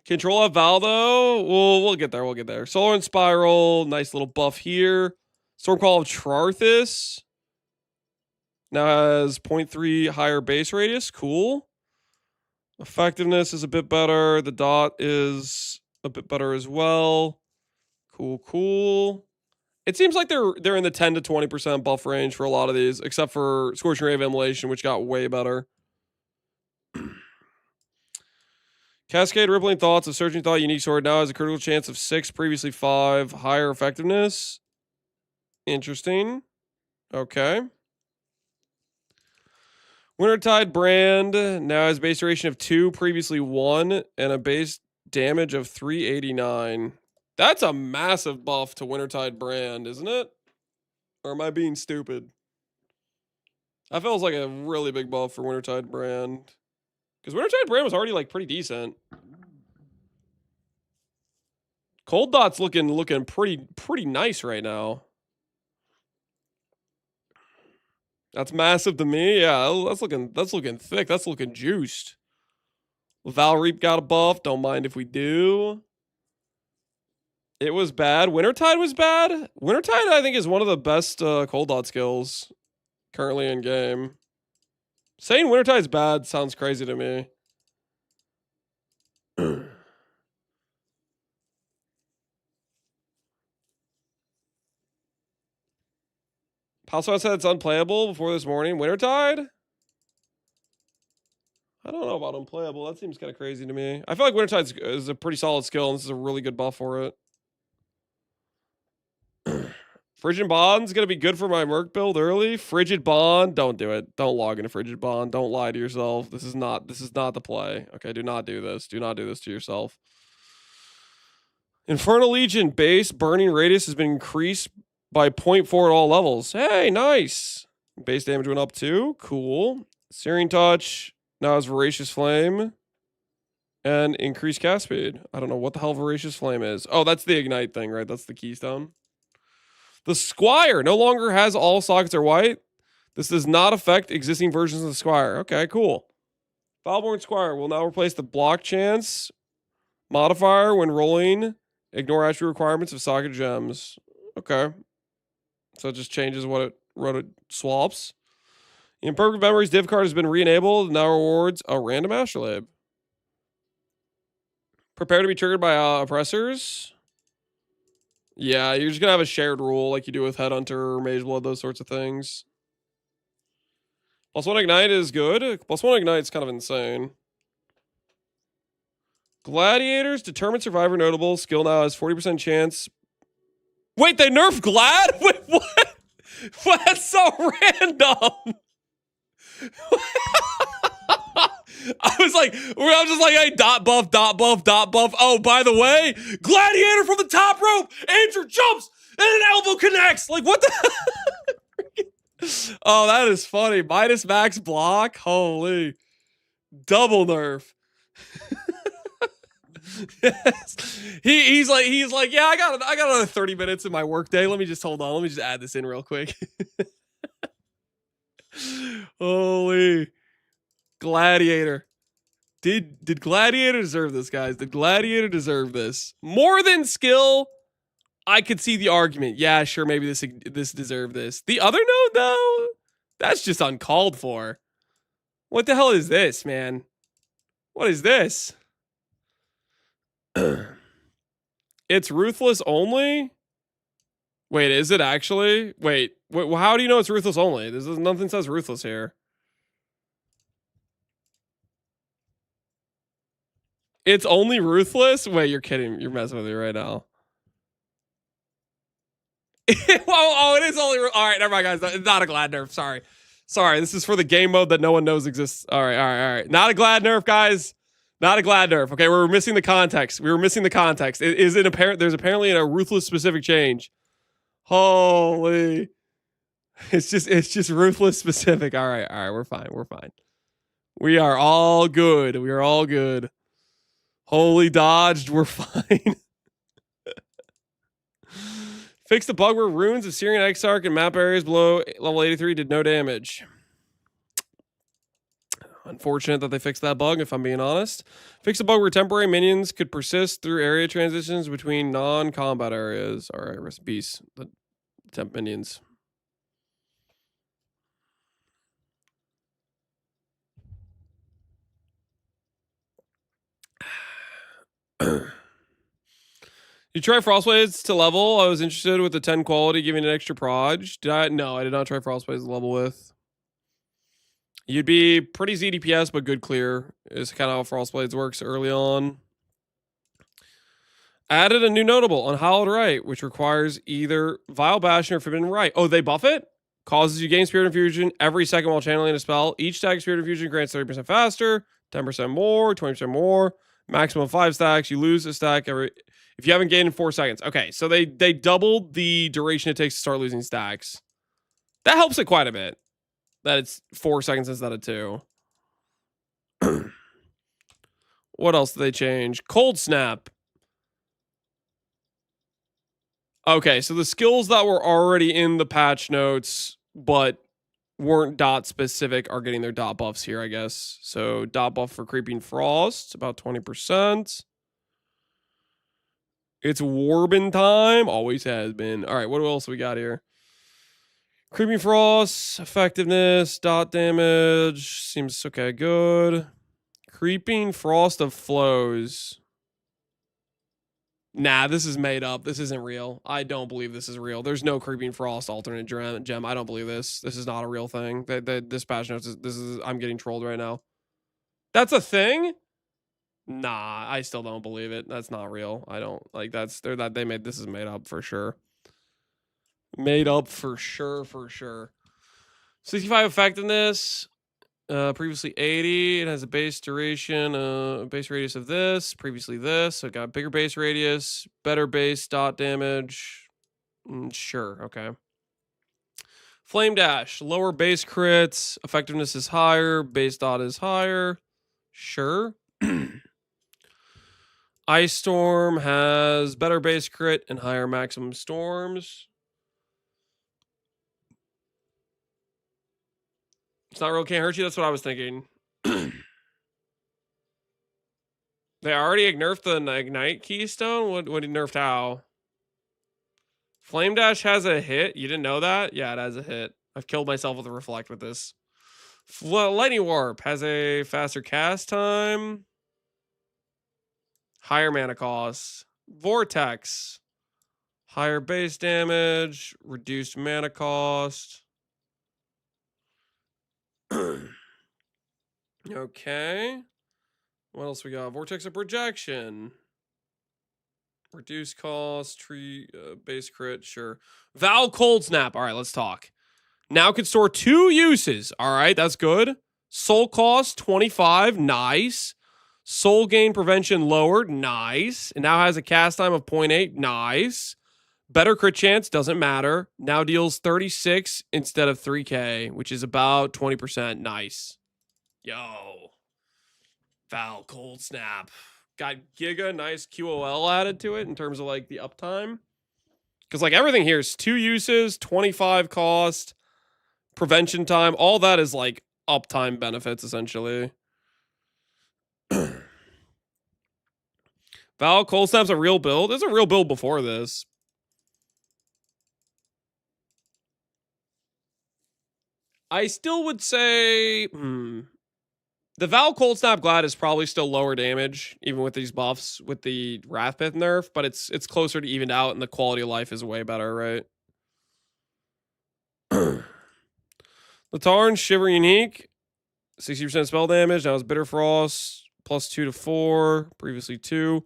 [SPEAKER 1] Control F Valdo. We'll get there. We'll get there. Solar and Spiral. Nice little buff here. Stormcall of Charthus. Now has 0.3 higher base radius. Cool. Effectiveness is a bit better. The dot is a bit better as well. Cool. It seems like they're in the 10 to 20% buff range for a lot of these, except for Scorching Ray of Immolation, which got way better. Cascade Rippling Thoughts of Searching Thought Unique Sword now has a critical chance of 6, previously 5. Higher effectiveness. Interesting. Okay. Wintertide Brand now has base duration of 2, previously 1, and a base damage of 389. That's a massive buff to Wintertide Brand, isn't it? Or am I being stupid? That feels like a really big buff for Wintertide Brand. Because Wintertide Brand was already, like, pretty decent. Cold Dot's looking pretty nice right now. That's massive to me. Yeah, that's looking thick. That's looking juiced. Val Reap got a buff. Don't mind if we do. It was bad. Wintertide was bad. Wintertide, I think, is one of the best Cold Dot skills currently in game. Saying Wintertide's bad sounds crazy to me. Palswat said it's unplayable before this morning. Wintertide? I don't know about unplayable. That seems kind of crazy to me. I feel like Wintertide is a pretty solid skill, and this is a really good buff for it. Frigid Bond's going to be good for my Merc build early. Frigid Bond, don't do it. Don't log into Frigid Bond. Don't lie to yourself. This is not the play. Okay, do not do this. Do not do this to yourself. Infernal Legion base burning radius has been increased by 0.4 at all levels. Hey, nice. Base damage went up too. Cool. Searing Touch now has Voracious Flame and increased cast speed. I don't know what the hell Voracious Flame is. Oh, that's the Ignite thing, right? That's the Keystone. The Squire no longer has all sockets are white. This does not affect existing versions of the Squire. Okay, cool. Foulborn Squire will now replace the block chance modifier when rolling. Ignore attribute requirements of socket gems. Okay. So it just changes what it swaps. Imperfect Memories div card has been re-enabled and now rewards a random astrolabe. Prepare to be triggered by oppressors. Yeah, you're just going to have a shared rule like you do with Headhunter or Mageblood, those sorts of things. +1 Ignite is good. +1 Ignite is kind of insane. Gladiators, Determined Survivor notable. Skill now has 40% chance. Wait, they nerfed Glad? Wait, what? That's so random. I'm just like, hey, dot buff, dot buff, dot buff. Oh, by the way, Gladiator from the top rope. Andrew jumps and an elbow connects. Like, what the? Oh, that is funny. Minus max block. Holy. Double nerf. Yes. He's like, yeah, I got another 30 minutes in my workday. Let me just hold on. Let me just add this in real quick. Holy. Gladiator. Did Gladiator deserve this, guys? Did Gladiator deserve this? More than skill, I could see the argument. Yeah, sure, maybe this deserved this. The other note, though, that's just uncalled for. What the hell is this, man? What is this? It's ruthless only? Wait, is it actually? Wait, how do you know it's ruthless only? Nothing says ruthless here. It's only ruthless? Wait, you're kidding. You're messing with me right now. Oh, it is only... All right, never mind, guys. It's not a glad nerf. Sorry, this is for the game mode that no one knows exists. All right. Not a glad nerf, guys. Not a glad nerf. Okay, we're missing the context. Is it apparent? There's apparently a ruthless specific change. Holy. It's just ruthless specific. All right, we're fine. We are all good. Holy dodged, we're fine. Fix the bug where runes of Syrian Exarch and map areas below level 83 did no damage. Unfortunate that they fixed that bug, if I'm being honest. Fix the bug where temporary minions could persist through area transitions between non-combat areas. All right, rest in peace. The temp minions. You try Frostblades to level? I was interested with the 10 quality giving an extra proj. No, I did not try Frostblades to level with. You'd be pretty ZDPS, but good clear is kind of how Frostblades works early on. Added a new notable on Hallowed Right, which requires either Vile Bastion or Forbidden Right. Oh, they buff it? Causes you gain Spirit Infusion every second while channeling a spell. Each stack Spirit Infusion grants 30% faster, 10% more, 20% more, maximum 5 stacks. You lose a stack if you haven't gained in 4 seconds. Okay, so they doubled the duration it takes to start losing stacks. That helps it quite a bit. That it's 4 seconds instead of 2. What else did they change? Cold Snap. Okay, so the skills that were already in the patch notes but weren't dot specific are getting their dot buffs here, I guess. So dot buff for Creeping Frost, about 20%. It's Warbin time. Always has been. All right, what else we got here? Creeping Frost, effectiveness, dot damage. Seems okay, good. Creeping Frost of Flows. Nah, this is made up. This isn't real. I don't believe this is real. There's no Creeping Frost alternate gem. I don't believe this. This is not a real thing. This patch notes, I'm getting trolled right now. That's a thing? Nah, I still don't believe it. That's not real. I don't like this is made up for sure. Made up for sure. 65 effectiveness. Previously 80. It has a base duration, base radius of this. Previously this. So it got bigger base radius, better base dot damage. Sure, okay. Flame Dash, lower base crits. Effectiveness is higher. Base dot is higher. Sure. Ice Storm has better base crit and higher maximum storms. It's not real, can't hurt you. That's what I was thinking. They already nerfed the Ignite Keystone? What he nerfed how? Flame Dash has a hit? You didn't know that? Yeah, it has a hit. I've killed myself with a Reflect with this. Lightning Warp has a faster cast time. Higher mana cost. Vortex. Higher base damage. Reduced mana cost. Okay. What else we got? Vortex of Projection. Reduced cost. Tree base crit. Sure. Val Cold Snap. All right, let's talk. Now can store 2 uses. All right, that's good. Soul cost 25. Nice. Soul gain prevention lowered. Nice. It now has a cast time of 0.8. Nice. Better crit chance. Doesn't matter. Now deals 36 instead of 3k, which is about 20%. Nice. Yo. Val Cold Snap. Got Giga nice QOL added to it in terms of like the uptime. Because like everything here is 2 uses, 25 cost, prevention time. All that is like uptime benefits essentially. Val Cold Snap's a real build. There's a real build before this. I still would say the Val Cold Snap Glad is probably still lower damage, even with these buffs, with the Wrathpith nerf, but it's closer to evened out, and the quality of life is way better, right? Latarn, Shiver Unique, 60% spell damage. Now it's Bitter Frost, plus 2 to 4, previously 2.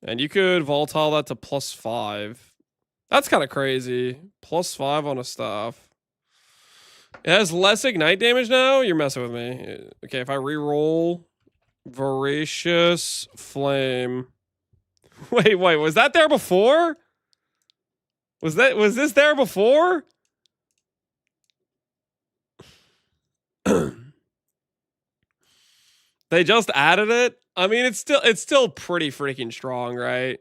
[SPEAKER 1] And you could volatile that to plus 5. That's kind of crazy. Plus 5 on a staff. It has less ignite damage now? You're messing with me. Okay, if I re-roll Voracious Flame. Wait, was that there before? Was this there before? They just added it? I mean, it's still pretty freaking strong, right?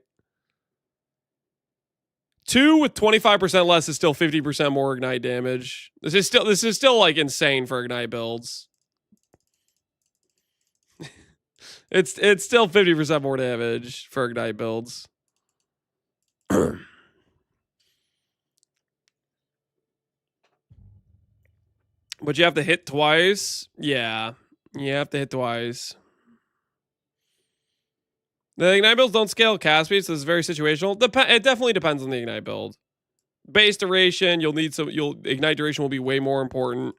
[SPEAKER 1] 2 with 25% less is still 50% more ignite damage. This is still like insane for ignite builds. It's still 50% more damage for ignite builds. But you have to hit twice. Yeah, you have to hit twice. The Ignite builds don't scale cast speed, so it's very situational. It definitely depends on the Ignite build. Base duration, Ignite duration will be way more important.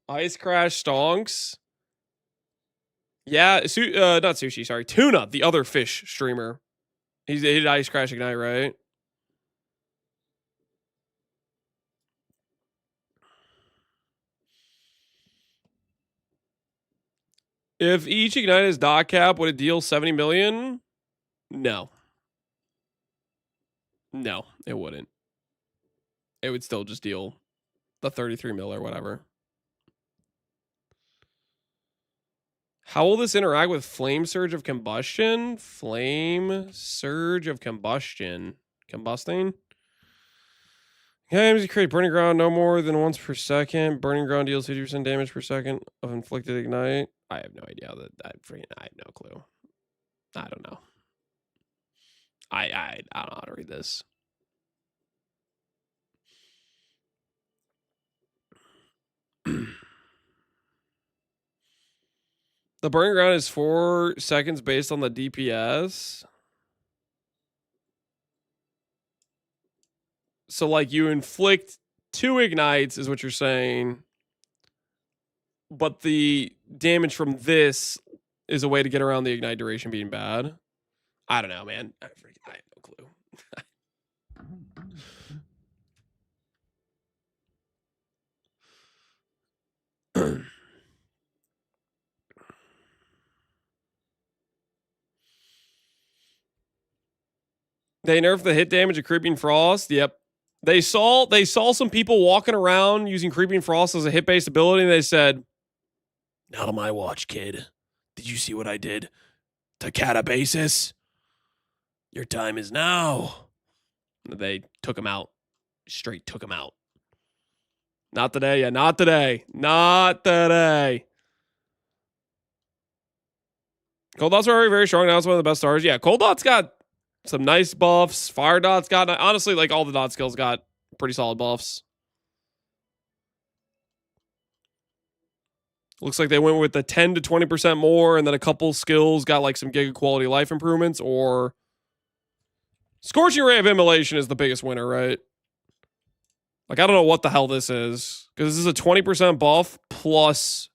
[SPEAKER 1] Ice Crash stonks. Yeah, not Sushi, sorry. Tuna, the other fish streamer. He did Ice Crash Ignite, right? If each Ignite is dot cap, would it deal 70 million? No. No, it wouldn't. It would still just deal the 33 mil or whatever. How will this interact with Flame Surge of Combustion? Flame Surge of Combustion. Combusting? Games you create Burning Ground no more than once per second. Burning Ground deals 50% damage per second of inflicted ignite. I have no idea I have no clue. I don't know. I don't know how to read this. The Burning Ground is 4 seconds based on the DPS. So, like, you inflict 2 ignites, is what you're saying. But the damage from this is a way to get around the ignite duration being bad. I don't know, man. I have no clue. They nerfed the hit damage of Creeping Frost. Yep. They saw some people walking around using Creeping Frost as a hit-based ability, and they said, "Not on my watch, kid. Did you see what I did to Catabasis? Your time is now." They took him out. Straight took him out. Not today. Yeah, not today. Not today. Cold Dots are very, very strong. Now it's one of the best stars. Yeah, Cold Dots got some nice buffs. Fire Dot's got, honestly, like all the dot skills got pretty solid buffs. Looks like they went with the 10 to 20% more, and then a couple skills got like some giga quality life improvements, or Scorching Ray of Immolation is the biggest winner, right? Like, I don't know what the hell this is, because this is a 20% buff plus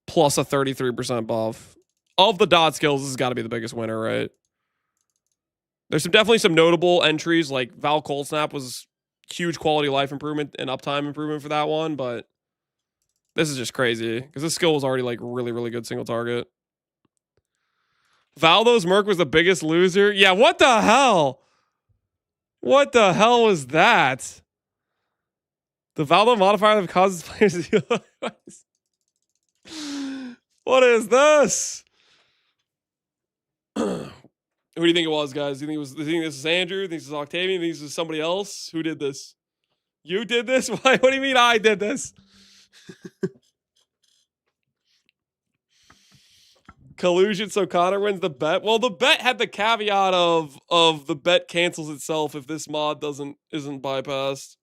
[SPEAKER 1] a 33% buff. Of the dot skills, this has got to be the biggest winner, right? There's definitely some notable entries, like Val Cold Snap was huge quality of life improvement and uptime improvement for that one, but this is just crazy because this skill was already like really, really good single target. Valdo's Merc was the biggest loser. Yeah, what the hell? What the hell was that? The Valdo modifier that causes players to What is this? Who do you think it was, guys? Do you think this is Andrew? Do you think this is Octavian? Do you think this is somebody else? Who did this? You did this? What do you mean I did this? Collusion, so Connor wins the bet. Well, the bet had the caveat of the bet cancels itself if this mod isn't bypassed.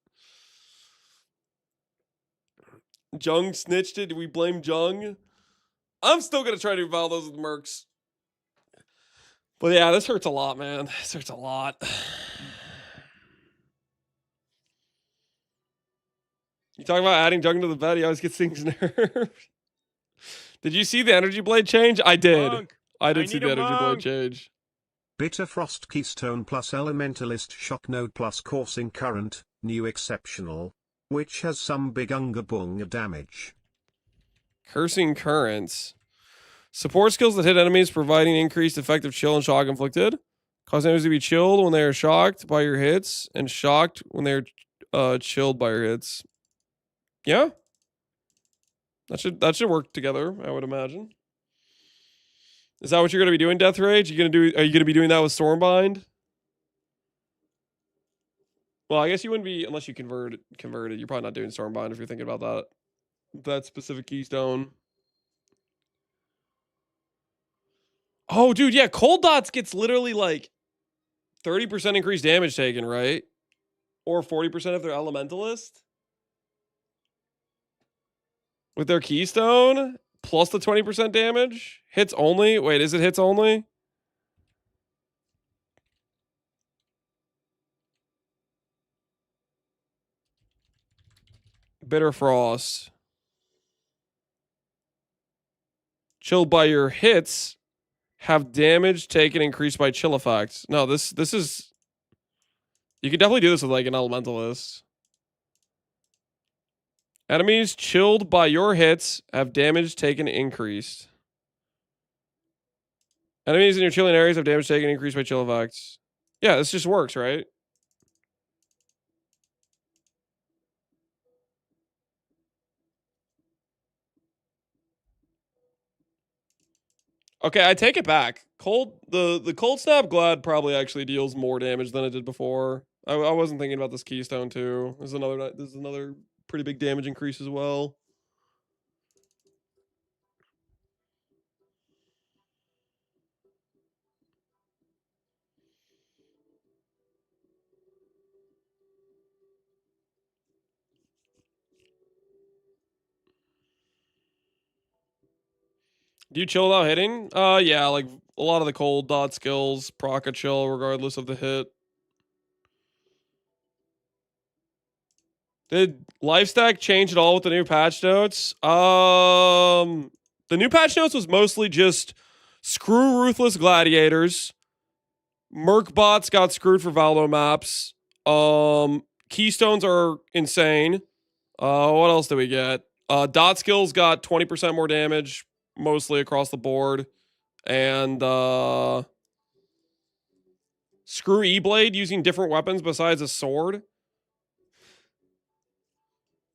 [SPEAKER 1] Jung snitched it. Do we blame Jung? I'm still gonna try to do Valdos with Mercs. But yeah, this hurts a lot, man. This hurts a lot. You talking about adding Jung to the bet? He always gets things nerfed. Did you see the energy blade change? I did.
[SPEAKER 7] Monk,
[SPEAKER 1] I did see
[SPEAKER 7] need
[SPEAKER 1] the
[SPEAKER 7] a
[SPEAKER 1] energy blade
[SPEAKER 7] monk.
[SPEAKER 1] change.
[SPEAKER 8] Bitter Frost Keystone plus Elementalist Shock Node plus Coursing Current, new exceptional, which has some big unga bunga damage.
[SPEAKER 1] Cursing Currents. Support skills that hit enemies, providing increased effective chill and shock inflicted. Cause enemies to be chilled when they are shocked by your hits, and shocked when they are chilled by your hits. Yeah. That should work together, I would imagine. Is that what you're gonna be doing, Death Rage? Are you gonna be doing that with Stormbind? Well, I guess you wouldn't be unless you convert it. You're probably not doing Stormbind if you're thinking about that specific keystone. Oh, dude, yeah, Cold Dots gets literally like 30% increased damage taken, right? Or 40% if they're Elementalist. With their keystone, plus the 20% damage. Hits only? Wait, is it hits only? Bitter Frost. Chilled by your hits. Have damage taken increased by chill effects. No, this is... You can definitely do this with like an Elementalist. Enemies chilled by your hits have damage taken increased. Enemies in your chilling areas have damage taken increased by chill effects. Yeah, this just works, right? Okay, I take it back. The cold snap glad probably actually deals more damage than it did before. I wasn't thinking about this keystone too. This is another pretty big damage increase as well. Do you chill without hitting? Yeah, like a lot of the cold dot skills proc a chill regardless of the hit. Did Lifestack change at all with the new patch notes? The new patch notes was mostly just screw Ruthless Gladiators. Merc bots got screwed for Valdo maps. Keystones are insane. What else did we get? Dot skills got 20% more damage, mostly across the board. And screw E-Blade using different weapons besides a sword.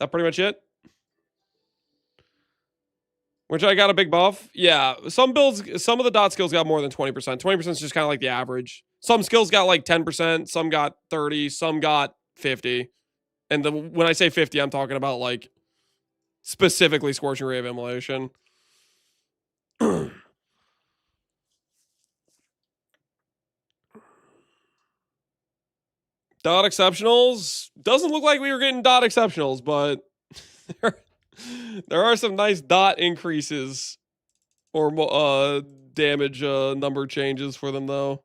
[SPEAKER 1] That pretty much it? Which I got a big buff. Yeah, some builds, some of the dot skills got more than 20%. 20% is just kind of like the average. Some skills got like 10%, some got 30, some got 50. And when I say 50, I'm talking about like specifically Scorching Ray of Immolation. Dot exceptionals. Doesn't look like we were getting dot exceptionals, but there are some nice dot increases or damage number changes for them though.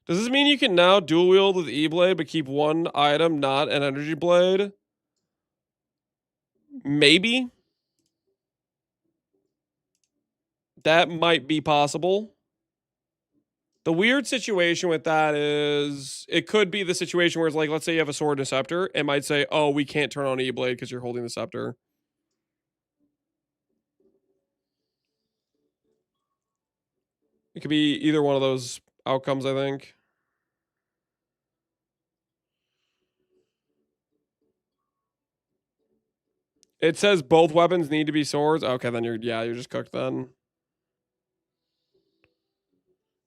[SPEAKER 1] Does this mean you can now dual wield with E-Blade but keep one item, not an energy blade? Maybe. That might be possible. The weird situation with that is it could be the situation where it's like, let's say you have a sword and a scepter. It might say, oh, we can't turn on E-Blade because you're holding the scepter. It could be either one of those outcomes, I think. It says both weapons need to be swords. Okay, then you're just cooked then.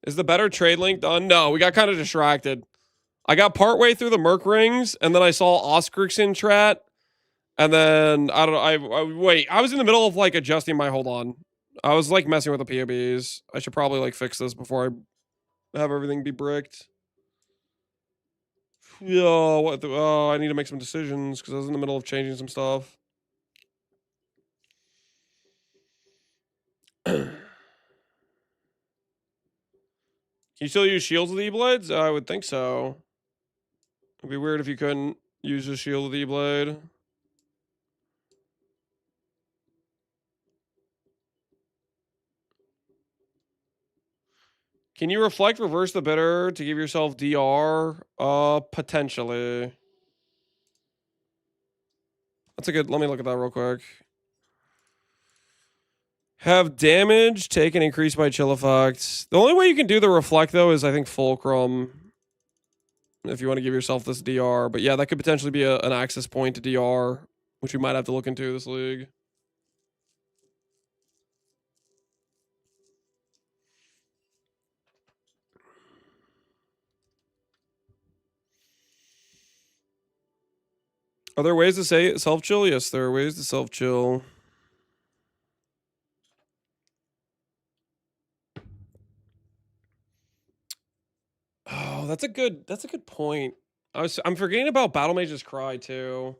[SPEAKER 1] Is the better trade link done? No, we got kind of distracted. I got partway through the Merc rings, and then I saw Oscrixin Trat, and then I don't know. Wait. I was in the middle of like adjusting my hold on. I was like messing with the POBs. I should probably like fix this before I have everything be bricked. Yo, what? Oh, I need to make some decisions because I was in the middle of changing some stuff. Can you still use shields with E-Blades? I would think so. It'd be weird if you couldn't use a shield with E-Blade. Can you reflect reverse the bitter to give yourself DR? Potentially. That's a good, let me look at that real quick. Have damage taken increased by chill effects. The only way you can do the reflect though is I think fulcrum. If you want to give yourself this DR. But yeah, that could potentially be an access point to DR, which we might have to look into this league. Are there ways to say self-chill? Yes, there are ways to self-chill. Oh, that's a good point. I'm forgetting about Battle Mage's Cry too.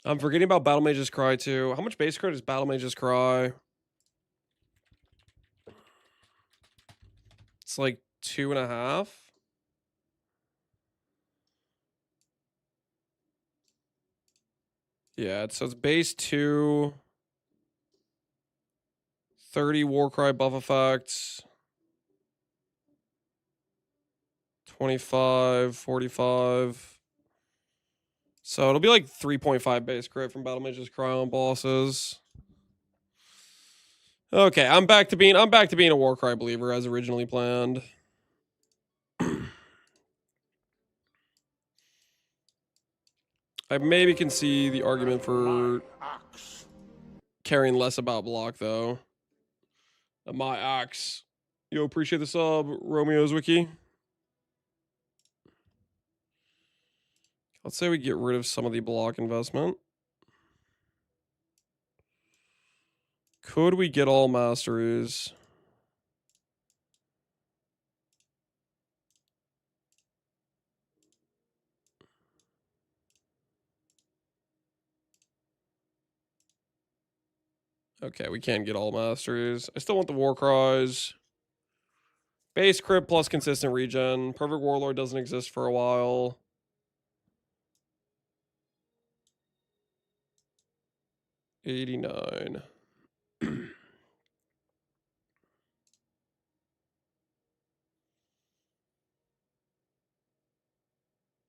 [SPEAKER 1] I'm forgetting about Battle Mage's Cry too. How much base credit is Battle Mage's Cry? It's like 2.5. Yeah, so it's base 2, 30 Warcry buff effects, 25, 45. So it'll be like 3.5 base crit from Battle Mage's Cry on bosses. Okay, I'm back to being a Warcry believer as originally planned. I maybe can see the argument for caring less about block though. My axe. Yo, appreciate the sub, Romeo's Wiki. Let's say we get rid of some of the block investment. Could we get all masteries? Okay, we can't get all masteries. I still want the war cries. Base crit plus consistent regen. Perfect Warlord doesn't exist for a while. $89. And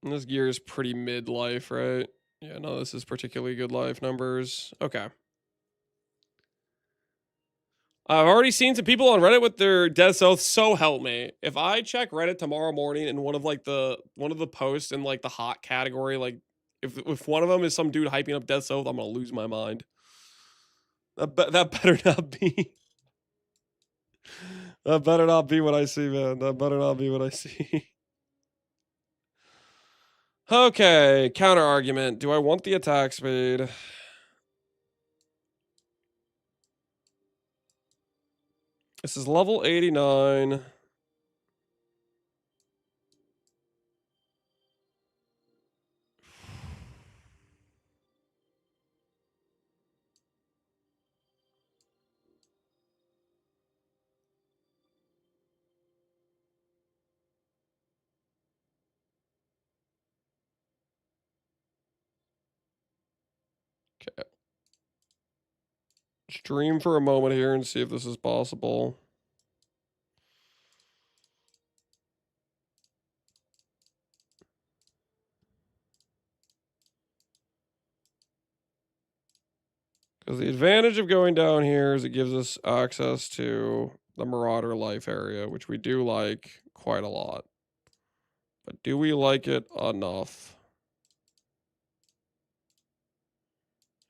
[SPEAKER 1] this gear is pretty mid-life, right? Yeah, no, this is particularly good life numbers. Okay. I've already seen some people on Reddit with their death oath. So help me. If I check Reddit tomorrow morning and one of the posts in like the hot category, like if one of them is some dude hyping up death oath, I'm gonna lose my mind. That better not be. That better not be what I see, man. That better not be what I see. Okay, counter argument. Do I want the attack speed? This is level 89. Okay. Stream for a moment here and see if this is possible. Because the advantage of going down here is it gives us access to the Marauder life area, which we do like quite a lot. But do we like it enough?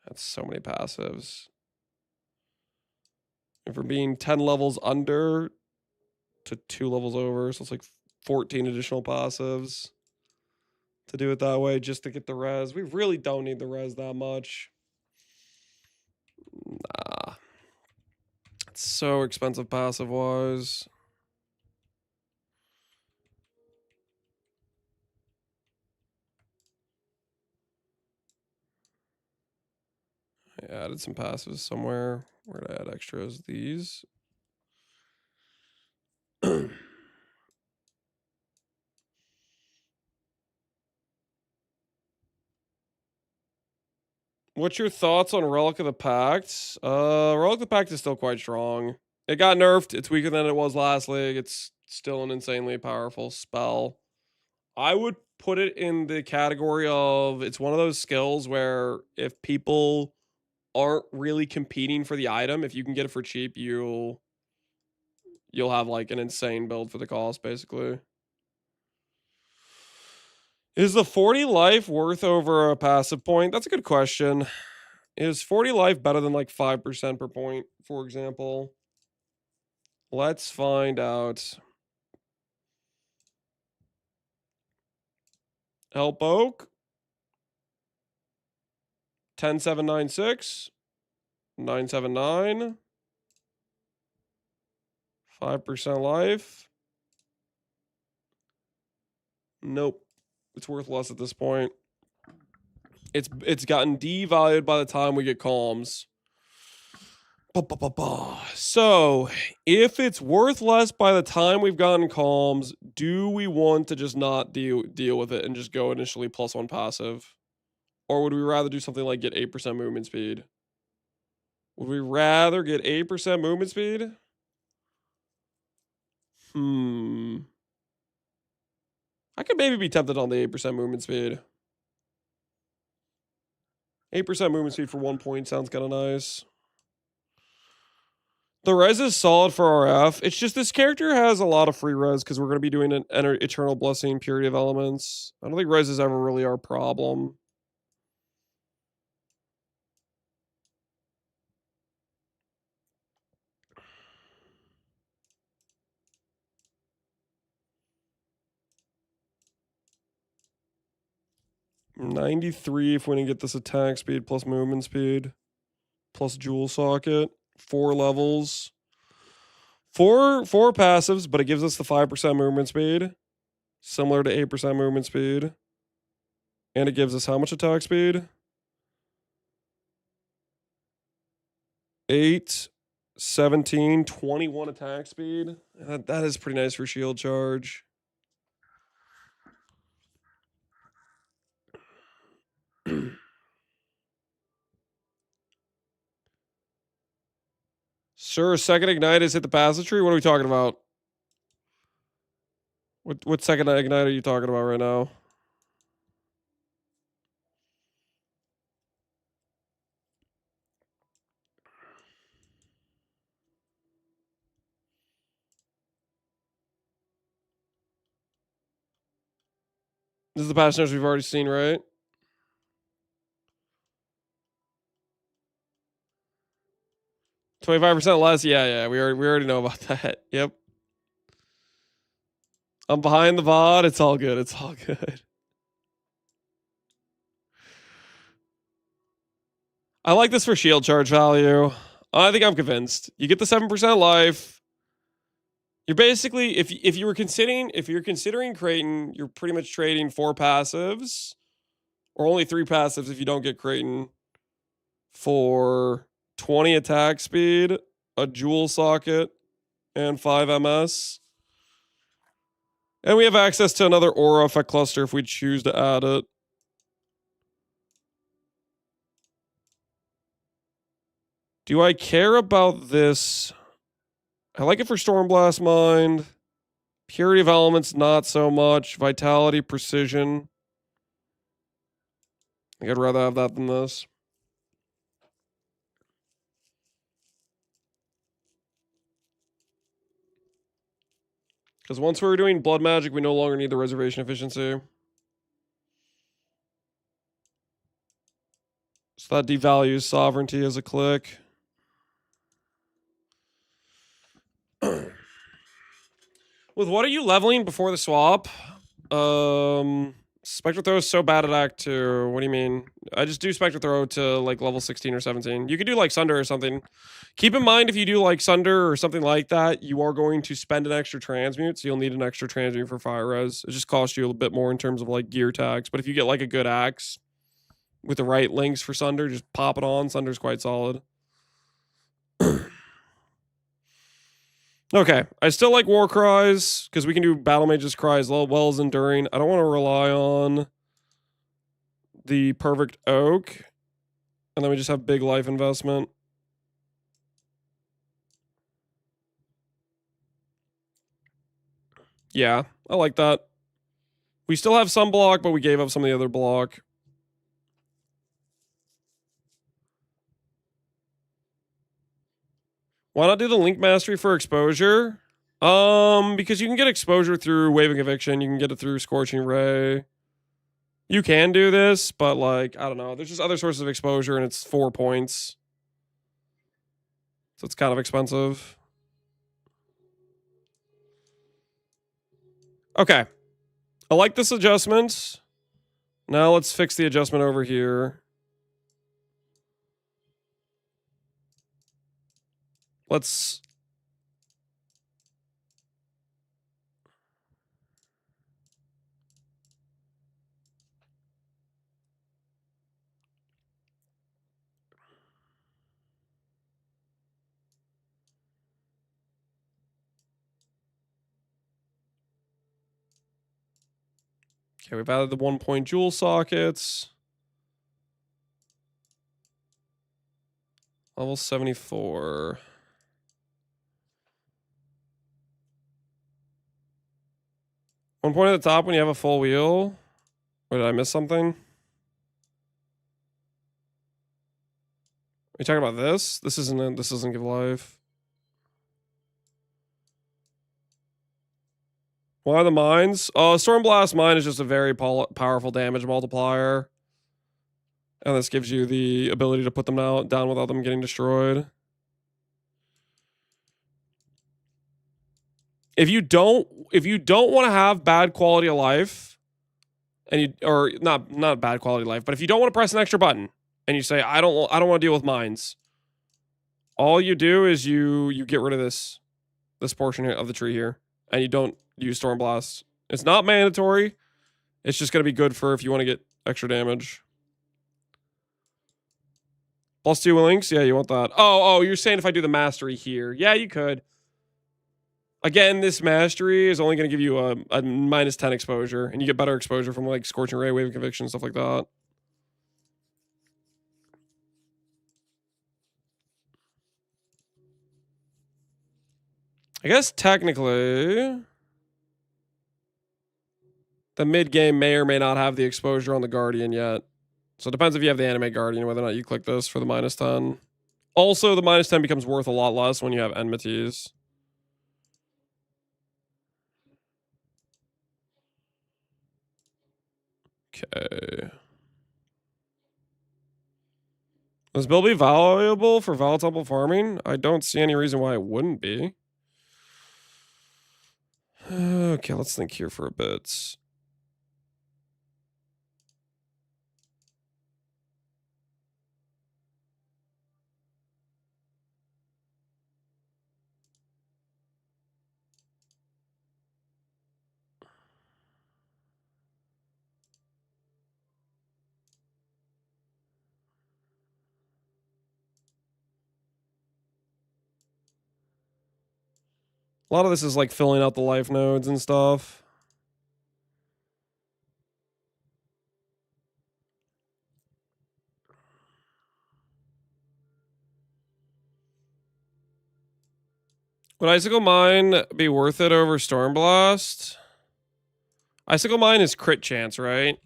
[SPEAKER 1] That's so many passives. And for being 10 levels under to 2 levels over, so it's like 14 additional passives to do it that way just to get the res. We really don't need the res that much. Nah. It's so expensive passive wise. I added some passives somewhere. Where did I add extras? These. What's your thoughts on Relic of the Pact? Relic of the Pact is still quite strong. It got nerfed. It's weaker than it was last league. It's still an insanely powerful spell. I would put it in the category of it's one of those skills where if people aren't really competing for the item, if you can get it for cheap, you'll have like an insane build for the cost, basically. Is the 40 life worth over a passive point? That's a good question. Is 40 life better than like 5% per point, for example? Let's find out. Help Oak. 10796. 979. 5% life. Nope. It's worth less at this point. It's gotten devalued by the time we get calms. So, if it's worth less by the time we've gotten calms, do we want to just not deal with it and just go initially +1 passive? Or would we rather do something like get 8% movement speed? Would we rather get 8% movement speed? I could maybe be tempted on the 8% movement speed. 8% movement speed for 1 point sounds kind of nice. The res is solid for RF. It's just this character has a lot of free res because we're going to be doing an Eternal Blessing, Purity of Elements. I don't think res is ever really our problem. $93 if we can get this attack speed plus movement speed plus jewel socket. 4 levels. Four passives, but it gives us the 5% movement speed. Similar to 8% movement speed. And it gives us how much attack speed? 8, 17, 21 attack speed. That is pretty nice for shield charge. Sir, second ignite is hit the passage tree? What are we talking about? What second ignite are you talking about right now? This is the passengers we've already seen, right? $25% less. Yeah. We already know about that. Yep. I'm behind the VOD. It's all good. It's all good. I like this for shield charge value. I think I'm convinced. You get the 7% life. You're basically, if you're considering Creighton, you're pretty much trading 4 passives, or only 3 passives if you don't get Creighton, for 20 attack speed, a jewel socket, and 5 MS. And we have access to another aura effect cluster if we choose to add it. Do I care about this? I like it for Stormblast Mind. Purity of Elements, not so much. Vitality, Precision. I think I'd rather have that than this. Because once we were doing Blood Magic, we no longer need the reservation efficiency. So that devalues Sovereignty as a click. With what are you leveling before the swap? Spectre Throw is so bad at Act 2. What do you mean? I just do Spectre Throw to like level 16 or 17. You could do like Sunder or something. Keep in mind if you do like Sunder or something like that, you are going to spend an extra transmute, so you'll need an extra transmute for Fire Res. It just costs you a little bit more in terms of like gear tags. But if you get like a good axe with the right links for Sunder, just pop it on. Sunder's quite solid. Okay, I still like War Cries, because we can do Battle Mage's Cries well as Enduring. I don't want to rely on the Perfect Oak, and then we just have big life investment. Yeah, I like that. We still have some block, but we gave up some of the other block. Why not do the Link Mastery for exposure? Because you can get exposure through Waving Eviction. You can get it through Scorching Ray. You can do this, but like, I don't know. There's just other sources of exposure, and it's 4 points. So it's kind of expensive. Okay. I like this adjustment. Now let's fix the adjustment over here. Let's... Okay, we've added the 1-point jewel sockets. Level 74. One point at the top when you have a full wheel. Or did I miss something? Are you talking about this? This isn't it. This doesn't give life. Why the mines? Stormblast Mine is just a very powerful damage multiplier. And this gives you the ability to put them down without them getting destroyed. If you don't want to have bad quality of life, and you, or not bad quality of life, but if you don't want to press an extra button and you say I don't want to deal with mines, all you do is you get rid of this portion here of the tree here, and you don't use Stormblast. It's not mandatory. It's just going to be good for if you want to get extra damage. +2 links? Yeah, you want that. Oh, you're saying if I do the mastery here. Yeah, you could. Again, this mastery is only going to give you a -10 exposure, and you get better exposure from like Scorching Ray, Wave of Conviction, stuff like that. I guess technically, the mid-game may or may not have the exposure on the Guardian yet. So it depends if you have the Animate Guardian, whether or not you click this for the -10. Also, the -10 becomes worth a lot less when you have enmities. Okay. Does Bill be valuable for Val Temple farming? I don't see any reason why it wouldn't be. Okay, let's think here for a bit. A lot of this is like filling out the life nodes and stuff. Would Icicle Mine be worth it over Stormblast? Icicle Mine is crit chance, right?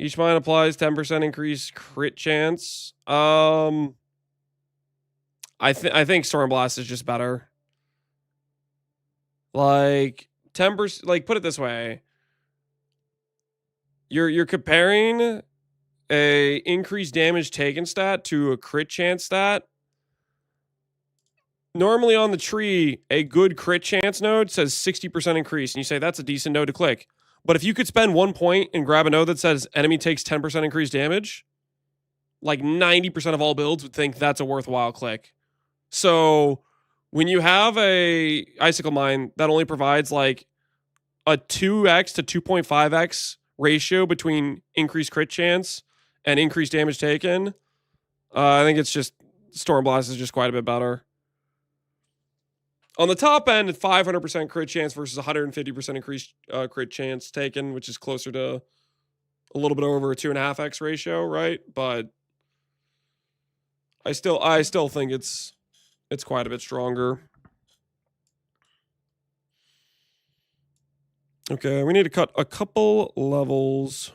[SPEAKER 1] Each mine applies 10% increased crit chance. I think Stormblast is just better. Like 10%. Like put it this way, you're comparing a increased damage taken stat to a crit chance stat. Normally on the tree, a good crit chance node says 60% increase, and you say that's a decent node to click. But if you could spend 1 point and grab a node that says enemy takes 10% increased damage, like 90% of all builds would think that's a worthwhile click. So when you have a Icicle Mine that only provides like a 2x to 2.5x ratio between increased crit chance and increased damage taken, I think it's just Stormblast is just quite a bit better. On the top end, 500% crit chance versus 150% increased crit chance taken, which is closer to a little bit over a 2.5x ratio, right? But I still think it's quite a bit stronger. Okay, we need to cut a couple levels.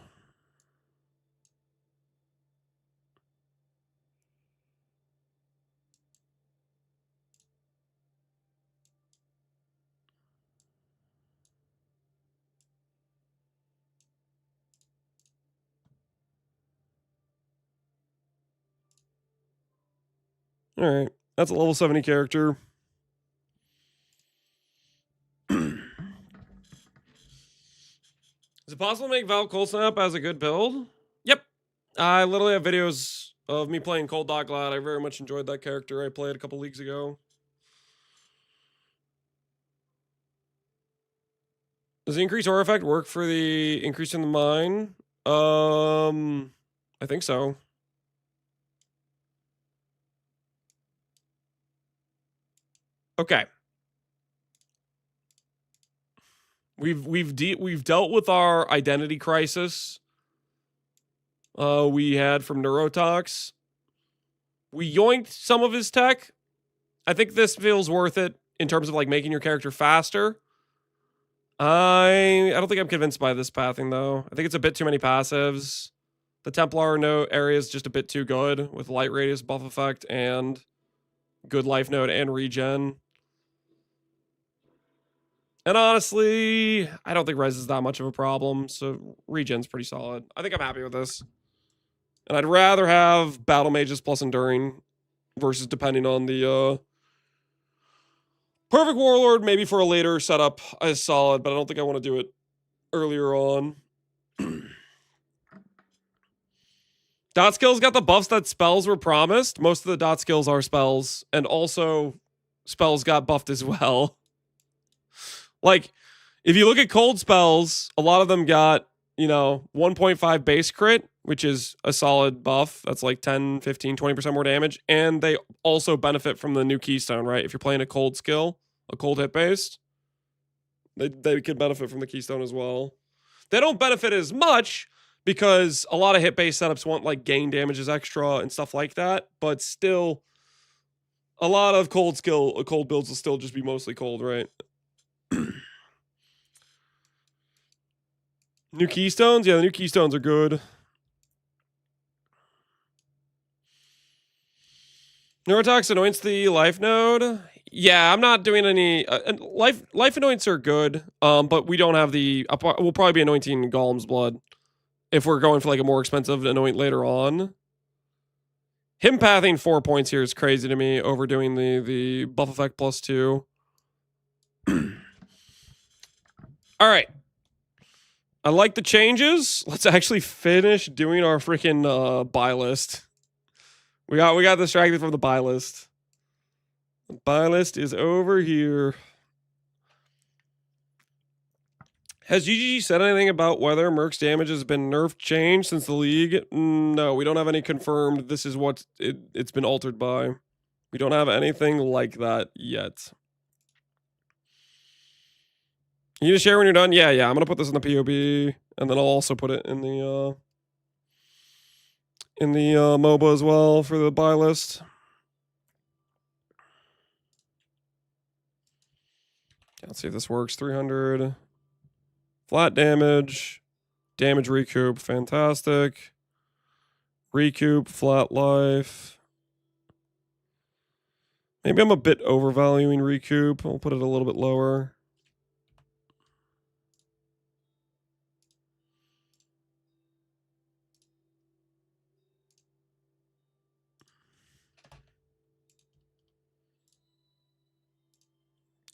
[SPEAKER 1] All right, that's a level 70 character. Is it possible to make Val Cold Snap as a good build? Yep. I literally have videos of me playing Cold Dot Glad. I very much enjoyed that character. I played a couple leagues ago. Does the increased aura effect work for the increase in the mine? I think so. Okay. We've dealt with our identity crisis. We had from Neurotox. We yoinked some of his tech. I think this feels worth it in terms of like making your character faster. I don't think I'm convinced by this pathing though. I think it's a bit too many passives. The Templar node area is just a bit too good with light radius buff effect and good life node and regen. And honestly, I don't think res is that much of a problem, so regen's pretty solid. I think I'm happy with this. And I'd rather have battle mages plus enduring versus depending on the perfect warlord, maybe for a later setup is solid, but I don't think I want to do it earlier on. Dot skills got the buffs that spells were promised. Most of the dot skills are spells, and also spells got buffed as well. Like, if you look at cold spells, a lot of them got, 1.5 base crit, which is a solid buff. That's like 10, 15, 20% more damage. And they also benefit from the new keystone, right? If you're playing a cold skill, a cold hit based, they could benefit from the keystone as well. They don't benefit as much because a lot of hit based setups want like gain damages extra and stuff like that. But still, a lot of cold builds will still just be mostly cold, right? New keystones? Yeah, the new keystones are good. Neurotox anoints the life node. Yeah, I'm not doing any life anoints are good. But we don't have the. We'll probably be anointing Golem's blood if we're going for like a more expensive anoint later on. Him pathing 4 points here is crazy to me. Overdoing the buff effect +2. All right. I like the changes. Let's actually finish doing our freaking buy list. We got distracted from the buy list. The buy list is over here. Has GGG said anything about whether Merc's damage has been nerfed changed since the league? No, we don't have any confirmed. This is what it's been altered by. We don't have anything like that yet. You just share when you're done? Yeah. I'm going to put this in the POB, and then I'll also put it in the in the MOBA as well for the buy list. Let's see if this works. 300. Flat damage. Damage recoup. Fantastic. Recoup. Flat life. Maybe I'm a bit overvaluing recoup. I'll put it a little bit lower.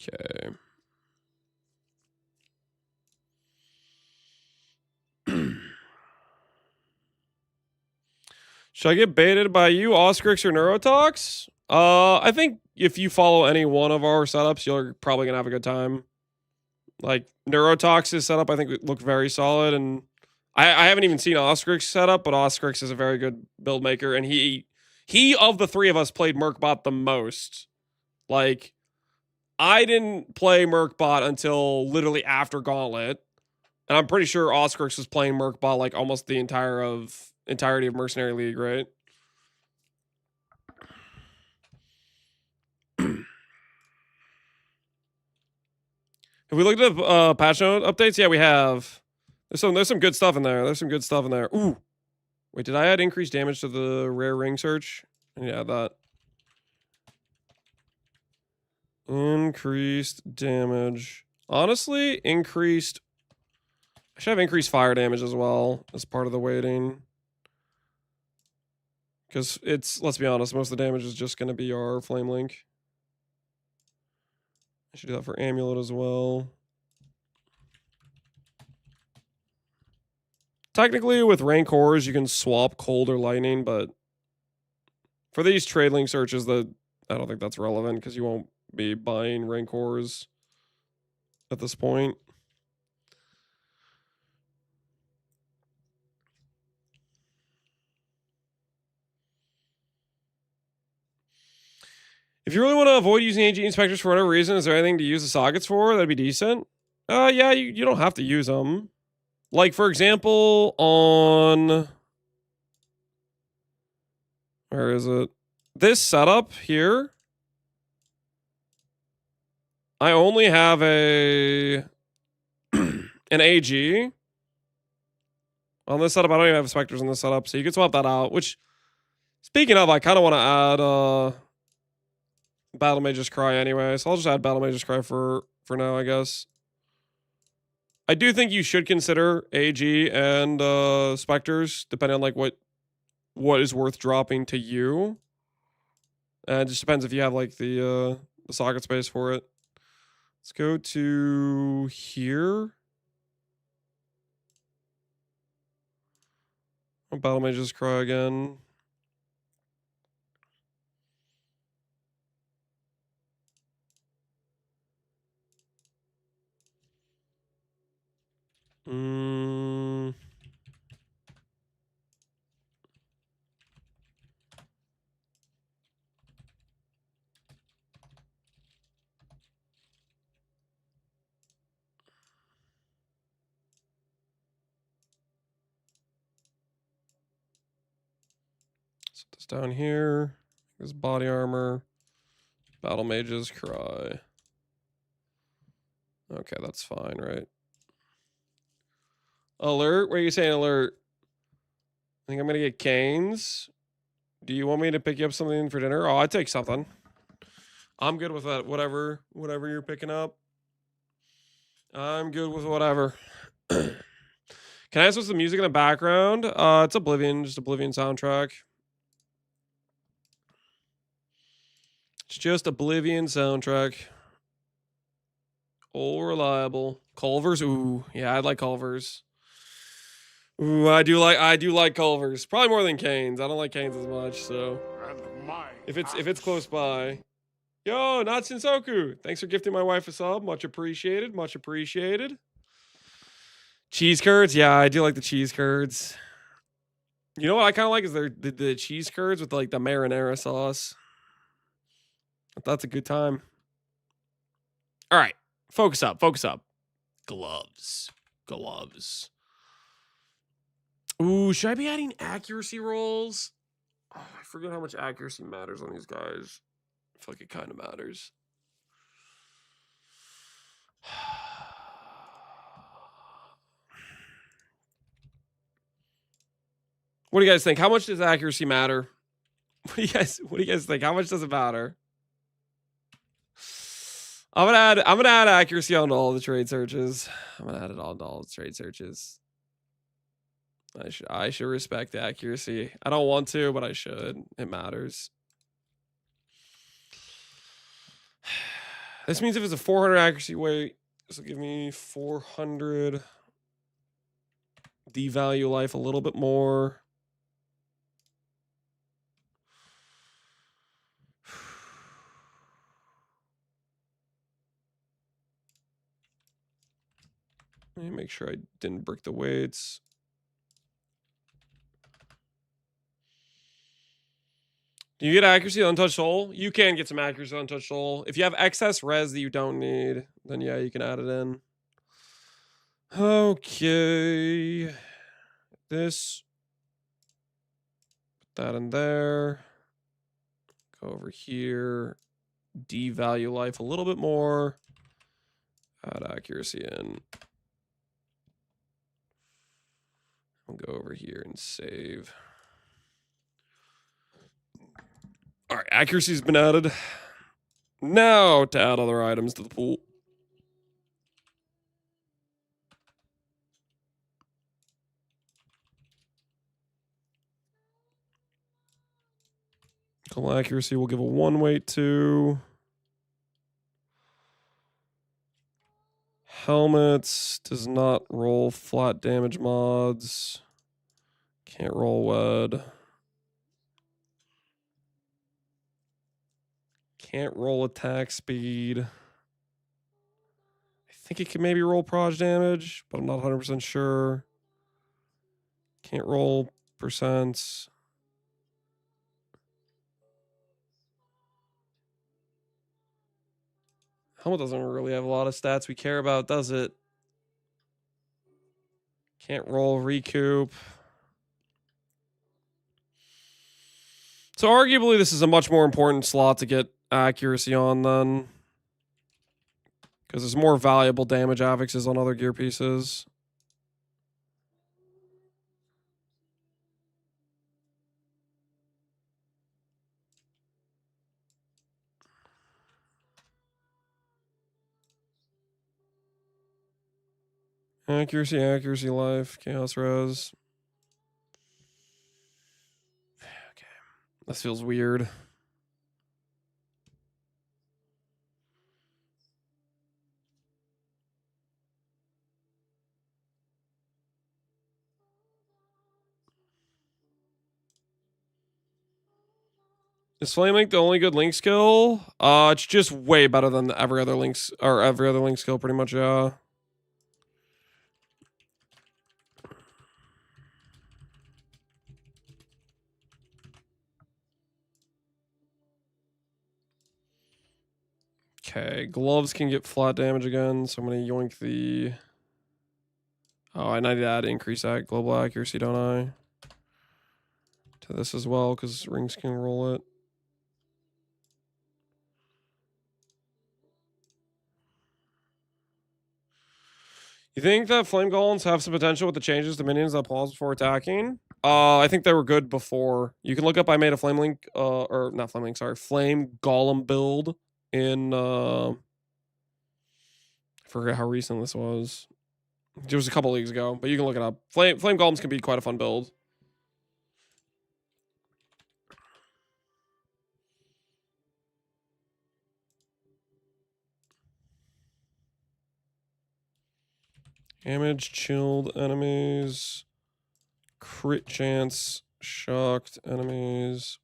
[SPEAKER 1] Okay. Should I get baited by you, Oscrix or Neurotox? I think if you follow any one of our setups, you're probably gonna have a good time. Like Neurotox's setup, I think looked very solid, and I haven't even seen Oscrix setup, but Oscrix is a very good build maker, and he of the three of us played Merkbot the most. Like, I didn't play Merkbot until literally after Gauntlet, and I'm pretty sure Oscrix was playing Merkbot like almost the entirety of Mercenary League, right? Have we looked at patch note updates? Yeah, we have. There's some good stuff in there. There's some good stuff in there. Ooh. Wait, did I add increased damage to the rare ring search? Yeah, that. Increased damage. Honestly, increased. I should have increased fire damage as well as part of the weighting. Because it's, let's be honest, most of the damage is just going to be our Flame Link. I should do that for Amulet as well. Technically, with Rancors, you can swap Cold or Lightning, but for these trade link searches, I don't think that's relevant because you won't be buying Rancors at this point. If you really want to avoid using AG inspectors for whatever reason, is there anything to use the sockets for? That'd be decent. Yeah, you don't have to use them. Like, for example, on... Where is it? This setup here, I only have an AG. On this setup, I don't even have specters on this setup, so you can swap that out, which, speaking of, I kind of want to add... Battle Mage's Cry anyway, so I'll just add Battle Mage's Cry for now, I guess. I do think you should consider AG and Spectres, depending on like what is worth dropping to you. And it just depends if you have like the socket space for it. Let's go to here. Battle Mage's Cry again. Set this down here. This body armor. Battle Mage's Cry. Okay, that's fine, right? Alert? What are you saying, alert? I think I'm gonna get canes. Do you want me to pick you up something for dinner? Oh, I'd take something. I'm good with that. Whatever you're picking up. I'm good with whatever. Can I ask what's the music in the background? It's Oblivion, just Oblivion soundtrack. It's just Oblivion soundtrack. All reliable. Culvers, ooh, yeah, I'd like Culvers. Ooh, I do like Culvers. Probably more than Canes. I don't like Canes as much, so if it's close by. Yo, Natsunsoku. Thanks for gifting my wife a sub. Much appreciated. Much appreciated. Cheese curds, yeah, I do like the cheese curds. You know what I kind of like is the cheese curds with like the marinara sauce. That's a good time. All right, focus up, focus up. Gloves. Ooh, should I be adding accuracy rolls? Oh, I forget how much accuracy matters on these guys. I feel like it kind of matters. What do you guys think? How much does accuracy matter? What do you guys think? How much does it matter? I'm gonna add accuracy on all the trade searches. I'm gonna add it on to all the trade searches. I should respect the accuracy. I don't want to, but I should. It matters. This means if it's a 400 accuracy weight, this will give me 400. Devalue life a little bit more. Let me make sure I didn't break the weights. Do you get accuracy on Untouched Soul? You can get some accuracy on Untouched Soul. If you have excess res that you don't need, then yeah, you can add it in. Okay. This. Put that in there. Go over here. Devalue life a little bit more. Add accuracy in. I'll go over here and save. All right, accuracy's been added. Now to add other items to the pool. Call accuracy will give a 1 weight to. Helmets does not roll flat damage mods. Can't roll wed. Can't roll attack speed. I think it can maybe roll proj damage, but I'm not 100% sure. Can't roll percents. Helmet doesn't really have a lot of stats we care about, does it? Can't roll recoup. So arguably this is a much more important slot to get accuracy on then. Because there's more valuable damage affixes on other gear pieces. Accuracy, life, chaos res. Okay. This feels weird. Is Flame Link the only good Link skill? It's just way better than every other Link's or every other Link skill, pretty much. Yeah. Okay, gloves can get flat damage again, so I'm gonna yoink the. Oh, I need to add increase that global accuracy, don't I? To this as well, because rings can roll it. You think that flame golems have some potential with the changes to minions that pause before attacking? I think they were good before. You can look up I made a flame link, or not flame link, sorry, flame golem build in I forget how recent this was. It was a couple leagues ago, but you can look it up. Flame golems can be quite a fun build. Damage, chilled enemies, crit chance, shocked enemies.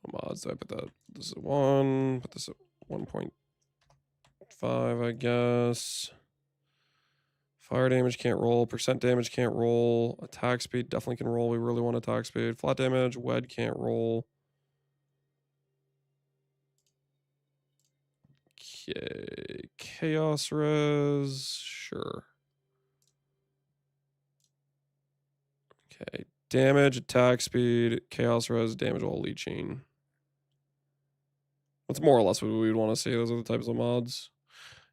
[SPEAKER 1] What mods do I put that? This is 1. Put this at 1.5, I guess. Fire damage can't roll. Percent damage can't roll. Attack speed definitely can roll. We really want attack speed. Flat damage, wed can't roll. Okay, chaos res, sure. Okay, damage, attack speed, chaos res, damage while leeching. That's more or less what we would want to see. Those are the types of mods.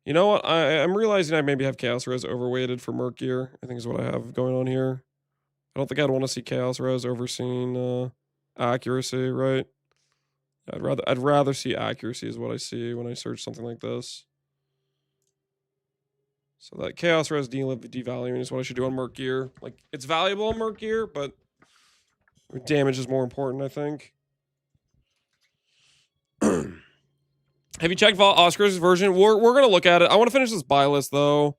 [SPEAKER 1] You know what? I'm realizing I maybe have chaos res overweighted for Merc gear. I think is what I have going on here. I don't think I'd want to see chaos res overseeing accuracy, right? I'd rather see accuracy is what I see when I search something like this. So that chaos res devaluing is what I should do on Merc gear. Like, it's valuable on Merc gear, but damage is more important, I think. Have you checked Oscar's version? We're going to look at it. I want to finish this buy list, though.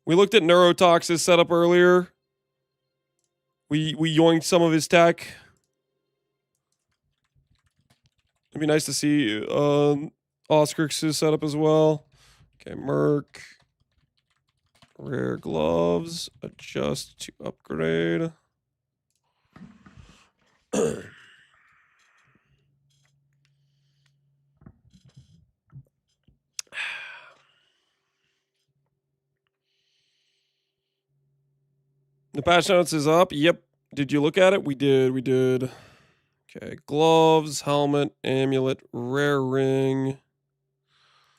[SPEAKER 1] We looked at Neurotox's setup earlier. We yoinked some of his tech. It'd be nice to see Oscar's setup as well. Okay, Merc. Rare gloves. Adjust to upgrade. The patch notes is up. Yep. Did you look at it? We did. Okay. Gloves, helmet, amulet, rare ring.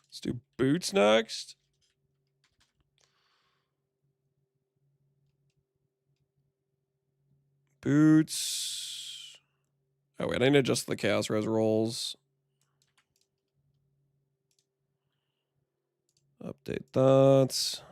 [SPEAKER 1] Let's do boots next. Boots. Oh, wait. I need to adjust the chaos res rolls. Update that.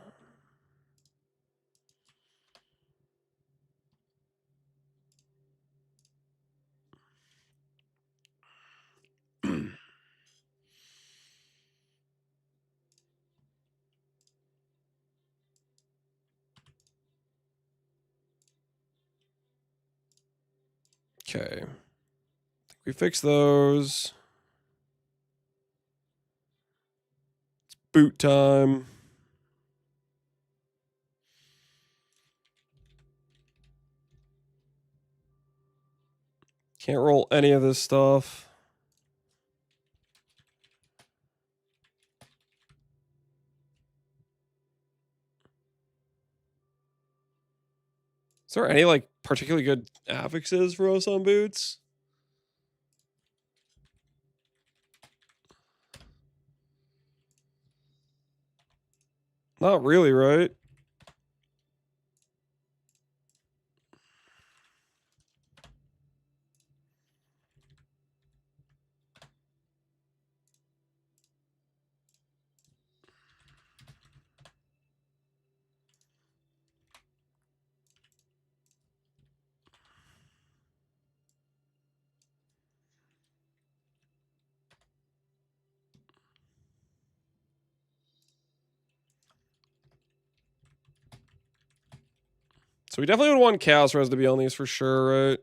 [SPEAKER 1] Okay. I think we fix those. It's boot time. Can't roll any of this stuff. Is there any like particularly good affixes for us on boots? Not really, right? So we definitely would want Chaos Res to be on these for sure, right?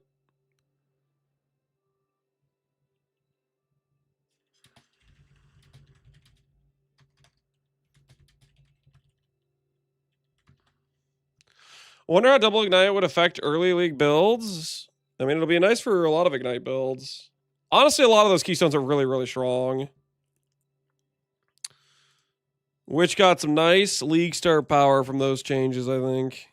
[SPEAKER 1] I wonder how Double Ignite would affect early league builds. I mean, it'll be nice for a lot of Ignite builds. Honestly, a lot of those keystones are really, really strong. Which got some nice league start power from those changes, I think.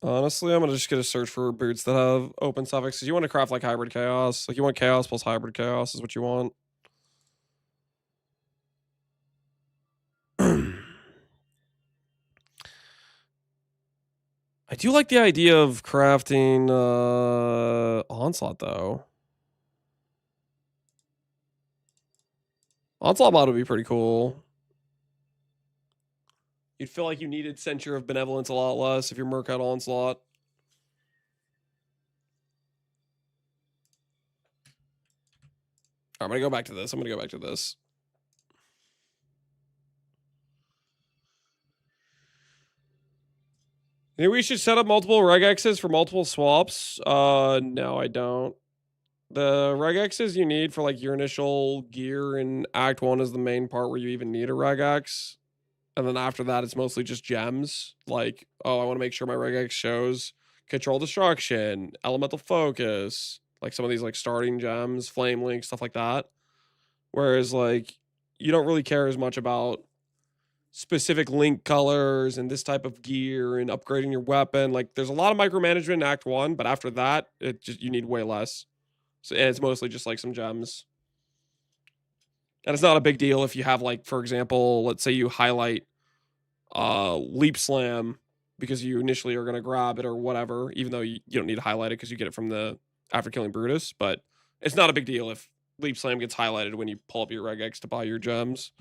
[SPEAKER 1] Honestly, I'm just going to search for boots that have open suffixes. You want to craft like hybrid chaos. Like you want chaos plus hybrid chaos is what you want. I do like the idea of crafting Onslaught, though. Onslaught mod would be pretty cool. You'd feel like you needed Censure of Benevolence a lot less if you're Merc out Onslaught. I'm going to go back to this. Think we should set up multiple regexes for multiple swaps? No, I don't. The regexes you need for like your initial gear in Act 1 is the main part where you even need a regex. And then after that, it's mostly just gems. Like, oh, I want to make sure my regex shows control destruction, elemental focus, like some of these like starting gems, flame link, stuff like that. Whereas like you don't really care as much about specific link colors and this type of gear and upgrading your weapon. Like there's a lot of micromanagement in Act 1, but after that, it just you need way less. So, and it's mostly just like some gems. And it's not a big deal if you have like, for example, let's say you highlight leap slam because you initially are going to grab it or whatever, even though you don't need to highlight it because you get it from the after killing Brutus. But it's not a big deal if leap slam gets highlighted when you pull up your regex to buy your gems.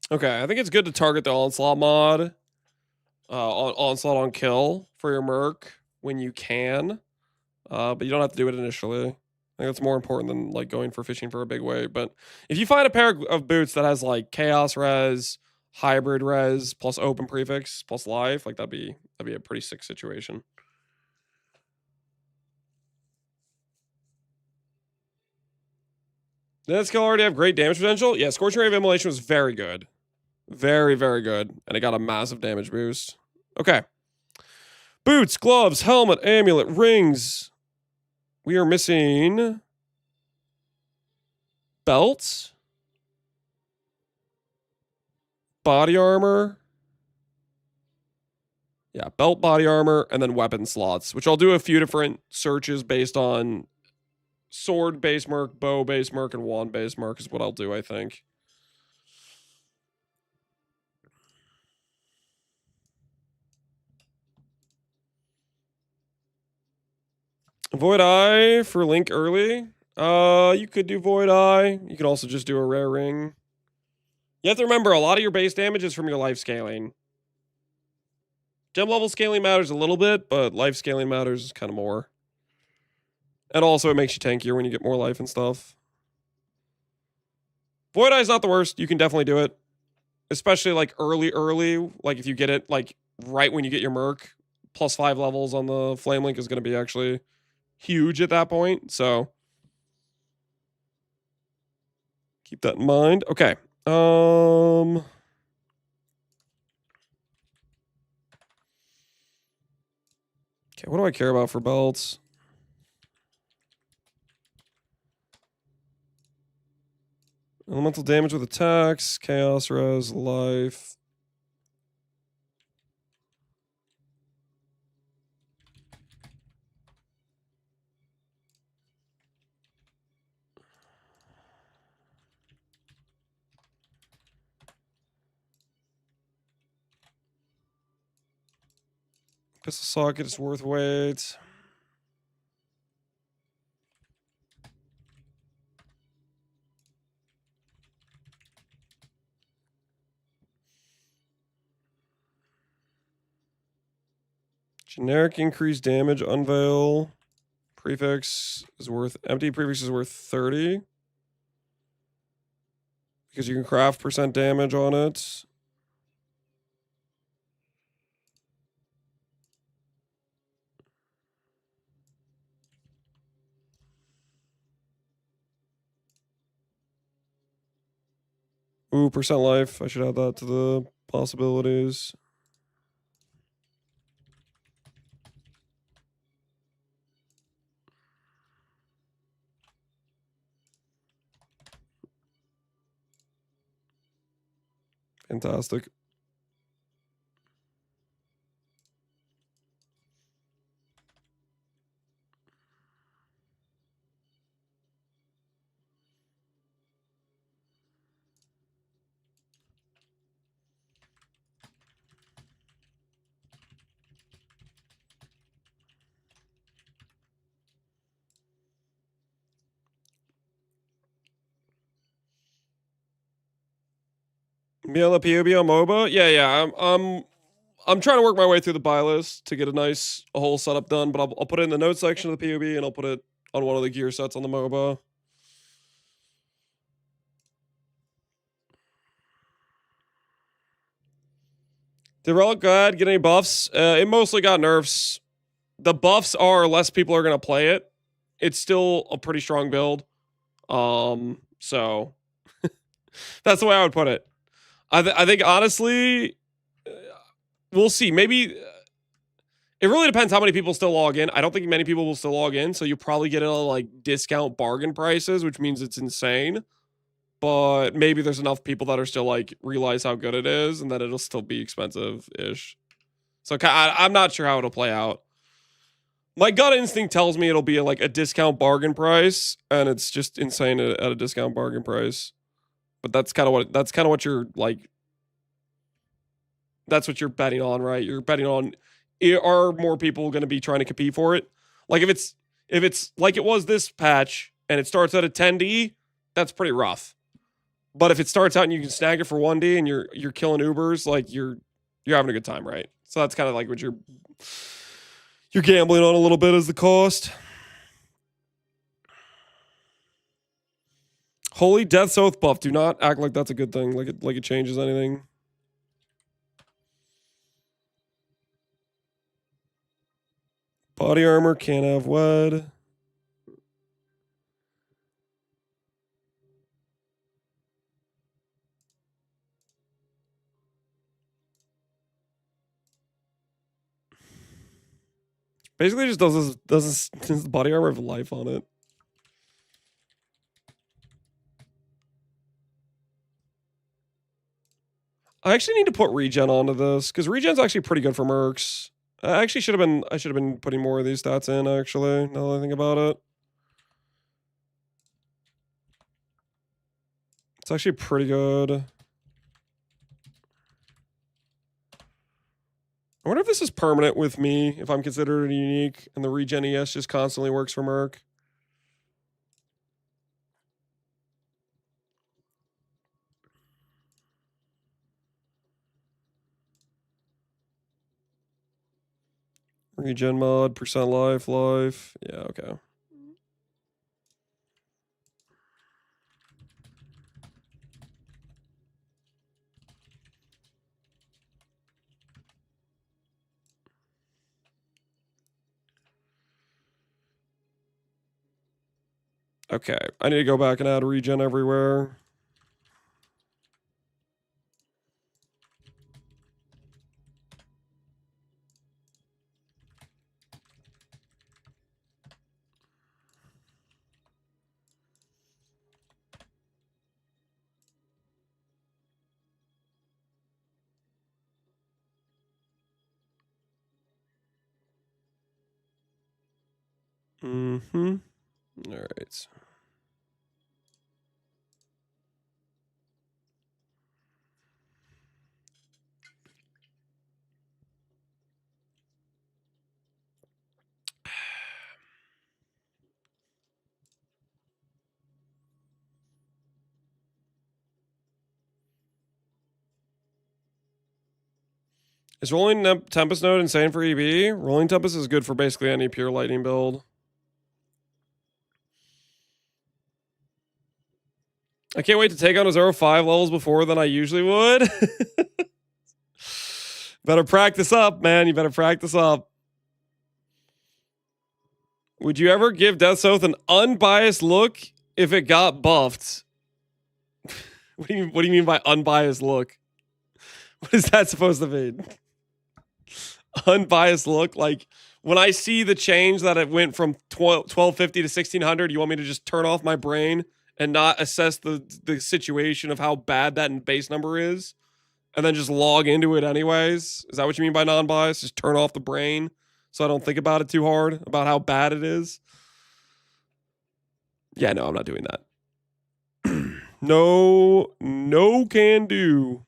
[SPEAKER 1] Okay, I think it's good to target the onslaught mod, onslaught on kill for your merc when you can, but you don't have to do it initially. I think that's more important than like going for fishing for a big weight. But if you find a pair of boots that has like chaos res, hybrid res, plus open prefix, plus life, like that'd be a pretty sick situation. Did that skill already have great damage potential? Yeah, Scorching Ray of Immolation was very good. Very, very good. And it got a massive damage boost. Okay. Boots, gloves, helmet, amulet, rings. We are missing belts, body armor. Yeah, belt, body armor, and then weapon slots, which I'll do a few different searches based on sword base merc, bow base merc, and wand base merc is what I'll do, I think. Void Eye for Link early. You could do Void Eye. You could also just do a rare ring. You have to remember, a lot of your base damage is from your life scaling. Gem level scaling matters a little bit, but life scaling matters kind of more. And also, it makes you tankier when you get more life and stuff. Void Eye is not the worst. You can definitely do it. Especially like early. Like if you get it like right when you get your merc, +5 levels on the flame link is going to be actually huge at that point. So keep that in mind. Okay. Okay, what do I care about for belts? Elemental damage with attacks, chaos res, life. Pistol socket is worth weight. Generic increased damage, unveil. Prefix is worth, empty prefix is worth 30. Because you can craft % damage on it. Ooh, % life. I should add that to the possibilities. Fantastic. Be on the POB on MOBA? Yeah. I'm trying to work my way through the buy list to get a whole setup done, but I'll put it in the notes section of the POB and I'll put it on one of the gear sets on the MOBA. Did Relic God get any buffs? It mostly got nerfs. The buffs are less people are going to play it. It's still a pretty strong build. So that's the way I would put it. I think honestly, we'll see. Maybe it really depends how many people still log in. I don't think many people will still log in, so you probably get it on like discount bargain prices, which means it's insane. But maybe there's enough people that are still like realize how good it is, and that it'll still be expensive-ish. So I'm not sure how it'll play out. My gut instinct tells me it'll be like a discount bargain price, and it's just insane at a discount bargain price. But that's kind of what you're like. That's what you're betting on, right? You're betting on, are more people going to be trying to compete for it? Like if it's like it was this patch and it starts at a 10D, that's pretty rough. But if it starts out and you can snag it for 1D and you're killing Ubers, like you're having a good time, right? So that's kind of like what you're gambling on a little bit as the cost. Holy Death's Oath buff. Do not act like that's a good thing. Like it changes anything. Body armor can't have WED. Basically, it just does the body armor have life on it. I actually need to put regen onto this because regen's actually pretty good for mercs. I actually should have been putting more of these stats in. Actually, now that I think about it, it's actually pretty good. I wonder if this is permanent with me, if I'm considered unique, and the regen ES just constantly works for merc. Regen mod, percent life. Yeah, okay. Okay, I need to go back and add regen everywhere. Mm-hmm. All right. Is Rolling Tempest node insane for EB? Rolling Tempest is good for basically any pure lightning build. I can't wait to take on a 0-5 levels before than I usually would. Better practice up, man. You better practice up. Would you ever give Death's Oath an unbiased look if it got buffed? What do you mean by unbiased look? What is that supposed to mean? Unbiased look? Like when I see the change that it went from 1250 to 1600, you want me to just turn off my brain and not assess the situation of how bad that base number is, and then just log into it anyways? Is that what you mean by non-biased? Just turn off the brain so I don't think about it too hard about how bad it is? Yeah, no, I'm not doing that. No can do.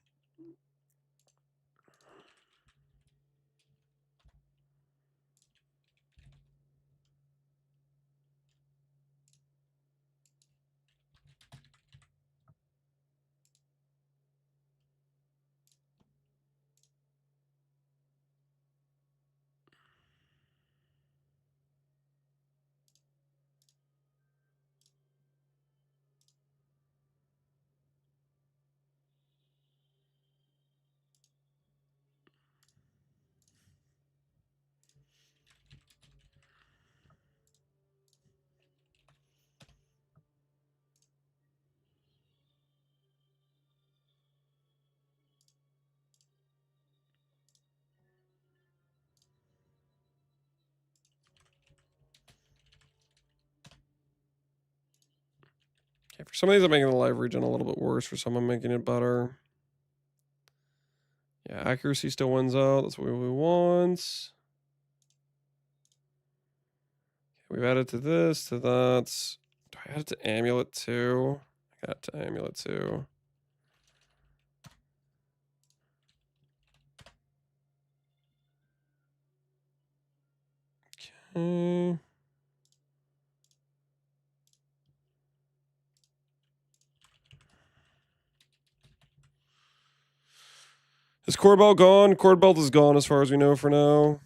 [SPEAKER 1] Okay, for some of these, I'm making the life regen a little bit worse. For some, I'm making it better. Yeah, accuracy still wins out. That's what we want. We've added to this, to that. Do I add it to amulet too? I got to amulet too. Okay. Is cord belt gone? Cord belt is gone as far as we know for now.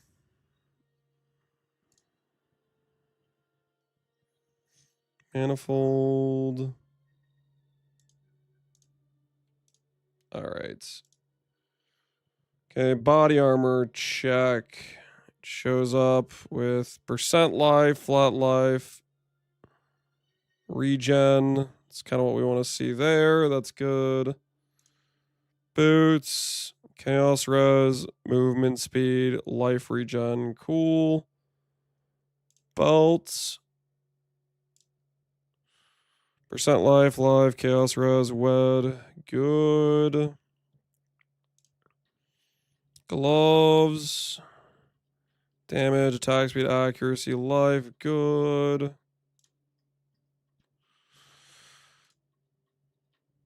[SPEAKER 1] Manifold. All right. Okay, body armor check. It shows up with percent life, flat life, regen. That's kind of what we want to see there. That's good. Boots, chaos res, movement speed, life regen. Cool. Belts. Percent life, life, chaos res, wed. Good. Gloves. Damage, attack speed, accuracy, life. Good.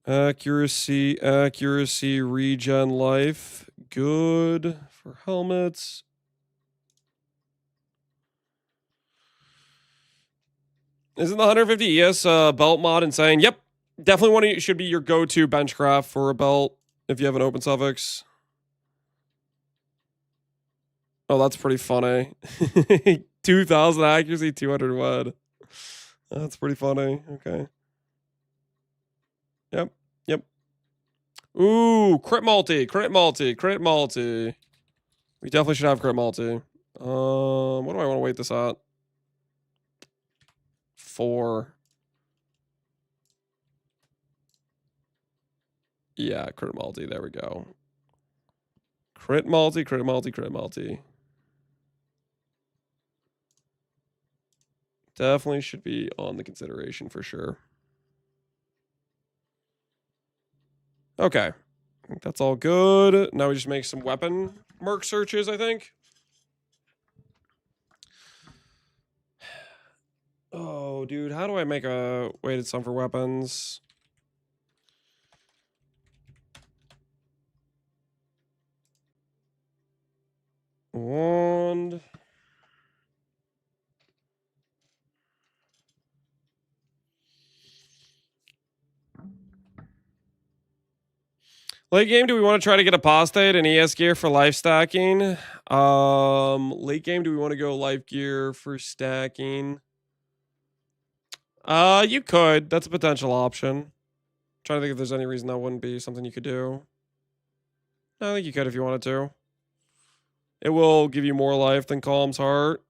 [SPEAKER 1] Accuracy, regen, life. Good. For helmets. Isn't the 150 ES belt mod insane? Yep. Definitely one of you should be your go-to benchcraft for a belt if you have an open suffix. Oh, that's pretty funny. 2,000 accuracy, 200 wed. That's pretty funny. Okay. Yep. Yep. Ooh, crit multi. We definitely should have crit multi. What do I want to weight this at? 4. Yeah, crit multi. There we go. Crit multi. Definitely should be on the consideration for sure. Okay. I think that's all good. Now we just make some weapon merc searches, I think. Oh, dude, how do I make a weighted sum for weapons? Wand. Late game, do we want to try to get apostate and ES gear for life stacking? Late game, do we want to go life gear for stacking? You could. That's a potential option. Trying to think if there's any reason that wouldn't be something you could do. I think you could if you wanted to. It will give you more life than Calm's Heart.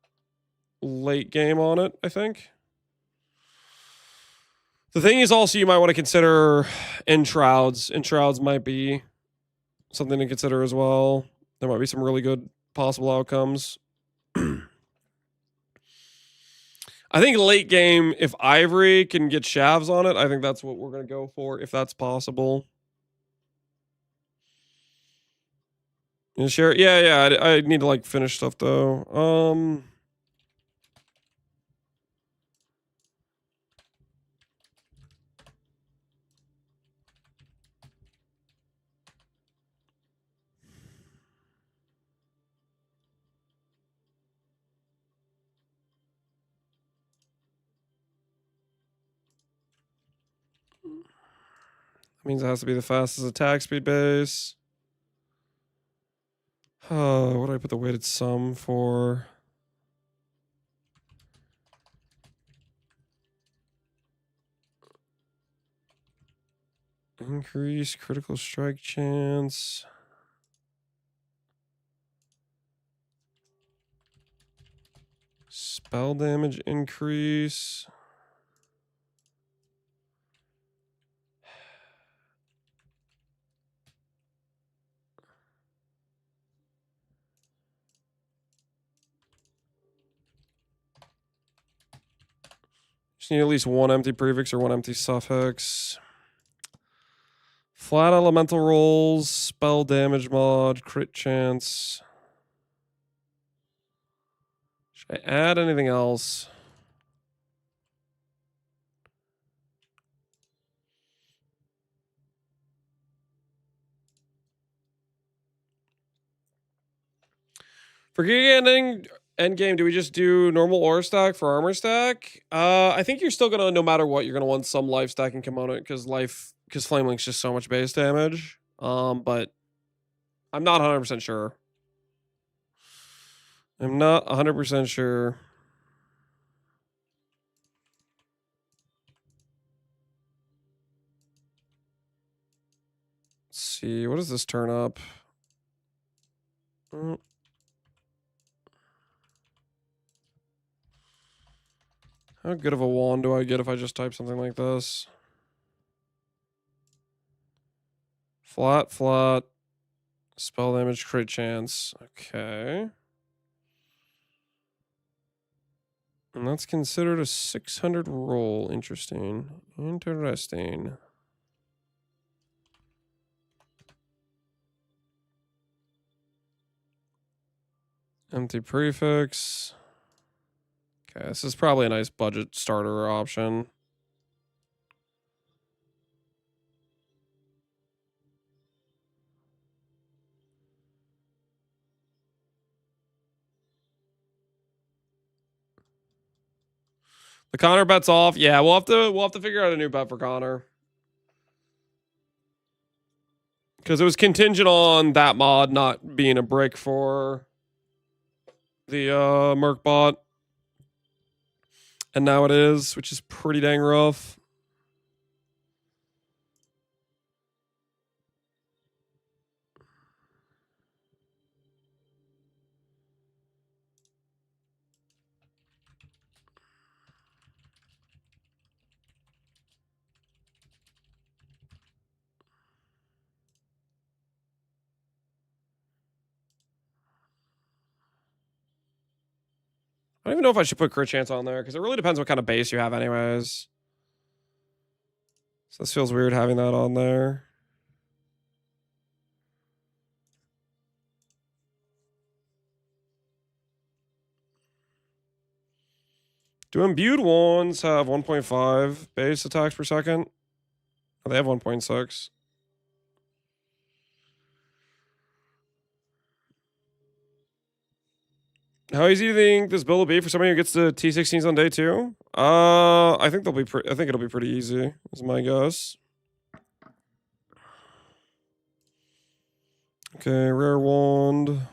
[SPEAKER 1] Late game on it, I think. The thing is also you might want to consider Enshrouds. Enshrouds might be something to consider as well. There might be some really good possible outcomes. I think late game, if Ivory can get shavs on it, I think that's what we're going to go for, if that's possible. You share? Yeah. I need to like finish stuff though. Means it has to be the fastest attack speed base. What do I put the weighted sum for? Increase critical strike chance. Spell damage increase. Just need at least one empty prefix or one empty suffix. Flat elemental rolls, spell damage mod, crit chance. Should I add anything else? For gig end game, do we just do normal ore stack for armor stack? I think you're still gonna, no matter what, you're gonna want some life stacking component because Flame Link's just so much base damage. But I'm not 100% sure. I'm not 100% sure. Let's see, what does this turn up? How good of a wand do I get if I just type something like this? Flat, flat. Spell damage, crit chance. Okay. And that's considered a 600 roll. Interesting. Interesting. Empty prefix. Okay, this is probably a nice budget starter option. The Connor bet's off. Yeah, we'll have to figure out a new bet for Connor. Because it was contingent on that mod not being a brick for the Merc bot. And now it is, which is pretty dang rough. I don't even know if I should put crit chance on there because it really depends what kind of base you have anyways. So this feels weird having that on there. Do imbued wands have 1.5 base attacks per second? Oh, they have 1.6. How easy do you think this build will be for somebody who gets the T16s on day 2? I think I think it'll be pretty easy, is my guess. Okay, rare wand.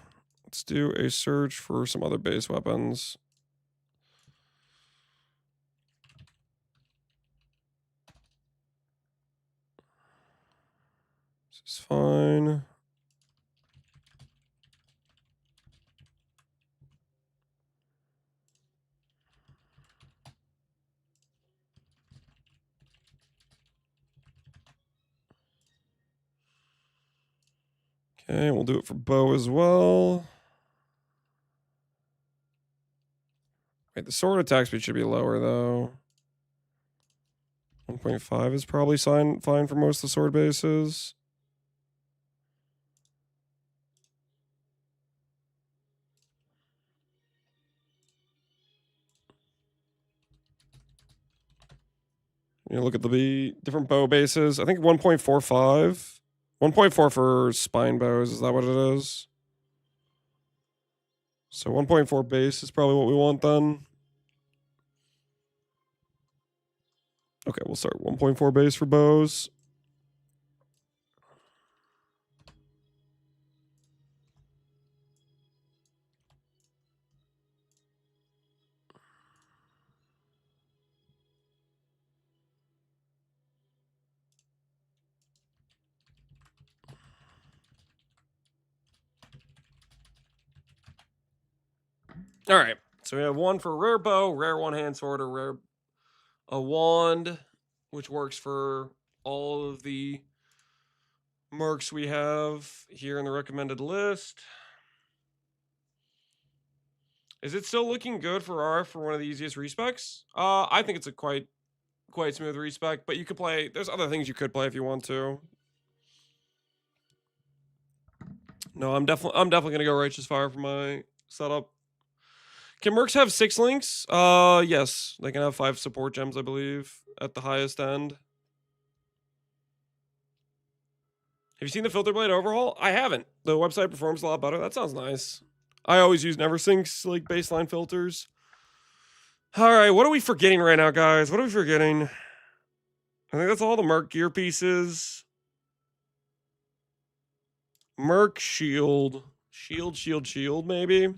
[SPEAKER 1] Let's do a search for some other base weapons. This is fine. Okay, we'll do it for bow as well. Wait, the sword attack speed should be lower though. 1.5 is probably fine for most of the sword bases. You look at the different bow bases. I think 1.45. 1.4 for spine bows. Is that what it is? So 1.4 base is probably what we want then. Okay, we'll start 1.4 base for bows. All right. So we have one for rare bow, rare one-hand sword, or a wand, which works for all of the mercs we have here in the recommended list. Is it still looking good for RF for one of the easiest respecs? I think it's a quite smooth respec, but you could play. There's other things you could play if you want to. No, I'm definitely gonna go Righteous Fire for my setup. Can Mercs have 6 links? Yes, they can have 5 support gems, I believe, at the highest end. Have you seen the Filter Blade overhaul? I haven't. The website performs a lot better. That sounds nice. I always use NeverSync's like baseline filters. All right, what are we forgetting right now, guys? What are we forgetting? I think that's all the Merc gear pieces. Merc shield. Shield, maybe.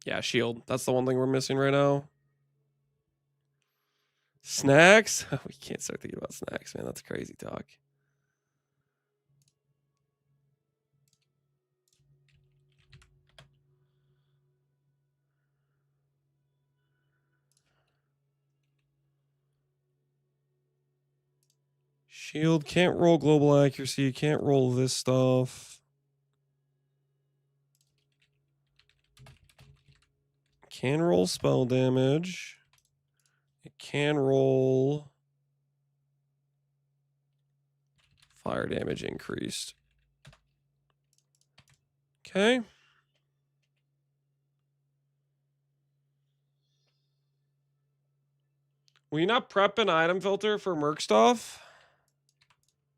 [SPEAKER 1] Yeah, shield. That's the one thing we're missing right now. Snacks? We can't start thinking about snacks, man. That's crazy talk. Shield can't roll global accuracy. Can't roll this stuff. Can roll spell damage. It can roll fire damage increased. Okay. Will you not prep an item filter for Merc stuff?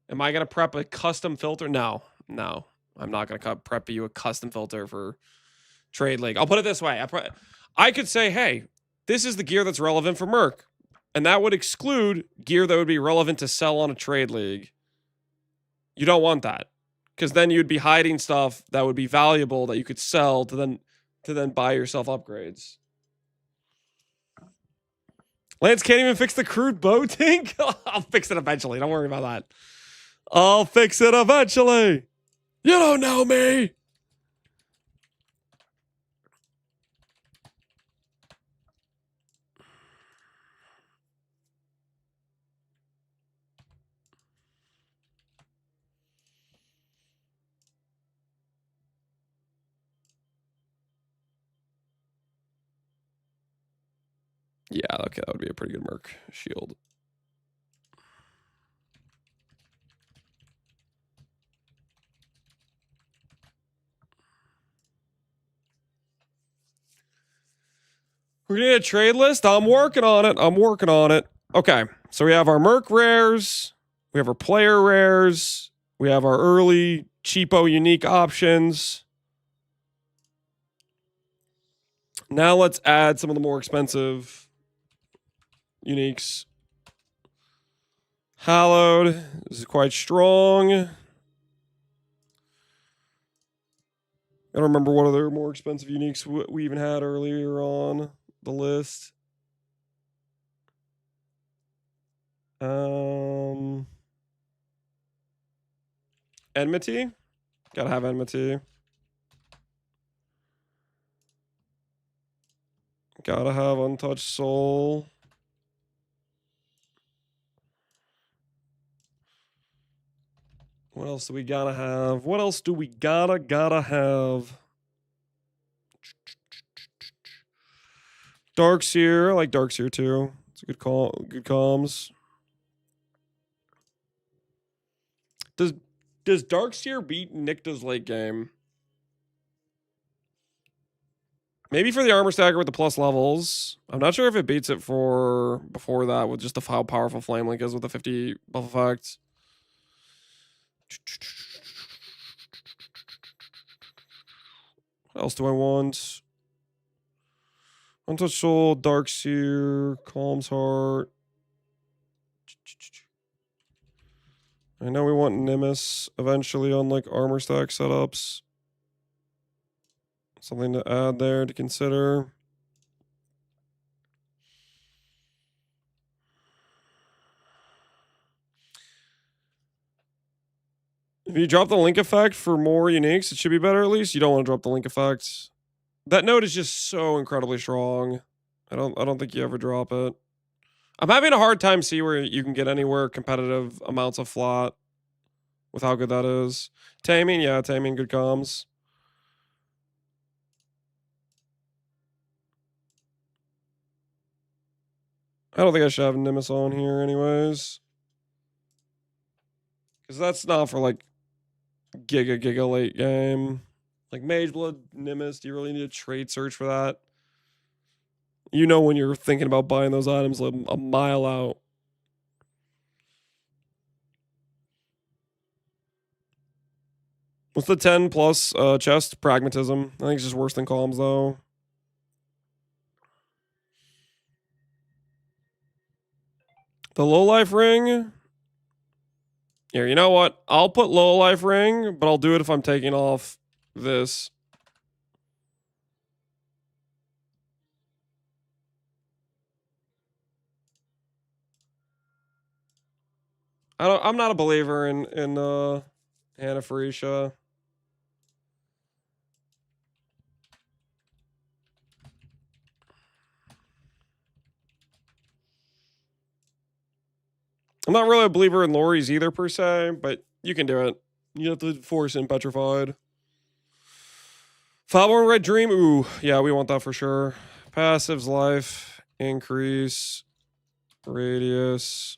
[SPEAKER 1] Am I going to prep a custom filter? No. I'm not going to prep you a custom filter for Trade League. I'll put it this way. I could say, hey, this is the gear that's relevant for Merc. And that would exclude gear that would be relevant to sell on a Trade League. You don't want that. Because then you'd be hiding stuff that would be valuable that you could sell to then buy yourself upgrades. Lance can't even fix the crude bow tank? I'll fix it eventually. Don't worry about that. I'll fix it eventually. You don't know me. Yeah, okay, that would be a pretty good Merc shield. We're gonna need a trade list. I'm working on it. Okay, so we have our Merc rares, we have our player rares, we have our early cheapo unique options. Now let's add some of the more expensive uniques. Hallowed is quite strong. I don't remember what other more expensive uniques we even had earlier on the list. Enmity. Gotta have Enmity. Gotta have Untouched Soul. What else do we gotta have? What else do we gotta have? Darkseer. I like Darkseer too. It's a good call. Good comms. Does Darkseer beat Nycta's late game? Maybe for the armor stacker with the plus levels. I'm not sure if it beats it for before that with just how powerful Flame Link is with the 50 buff effect. What else do I want? Untouched Soul, Darkseer, Calm's Heart. I know we want Nimbus eventually on like armor stack setups. Something to add there to consider. If you drop the link effect for more uniques, it should be better at least. You don't want to drop the link effect. That node is just so incredibly strong. I don't think you ever drop it. I'm having a hard time see where you can get anywhere competitive amounts of flat with how good that is. Taming, yeah, Taming, good comms. I don't think I should have Nimbus on here anyways. Because that's not for like giga late game. Like Mageblood, Nimbus, do you really need a trade search for that? You know when you're thinking about buying those items a mile out. What's the 10 plus chest? Pragmatism. I think it's just worse than columns though. The low life ring. Here, you know what? I'll put low life ring, but I'll do it if I'm taking off this. I'm not a believer in Anapharisha. I'm not really a believer in Lori's either, per se, but you can do it. You have to force in Petrified. Fireborn Red Dream. Ooh, yeah, we want that for sure. Passives, life, increase, radius.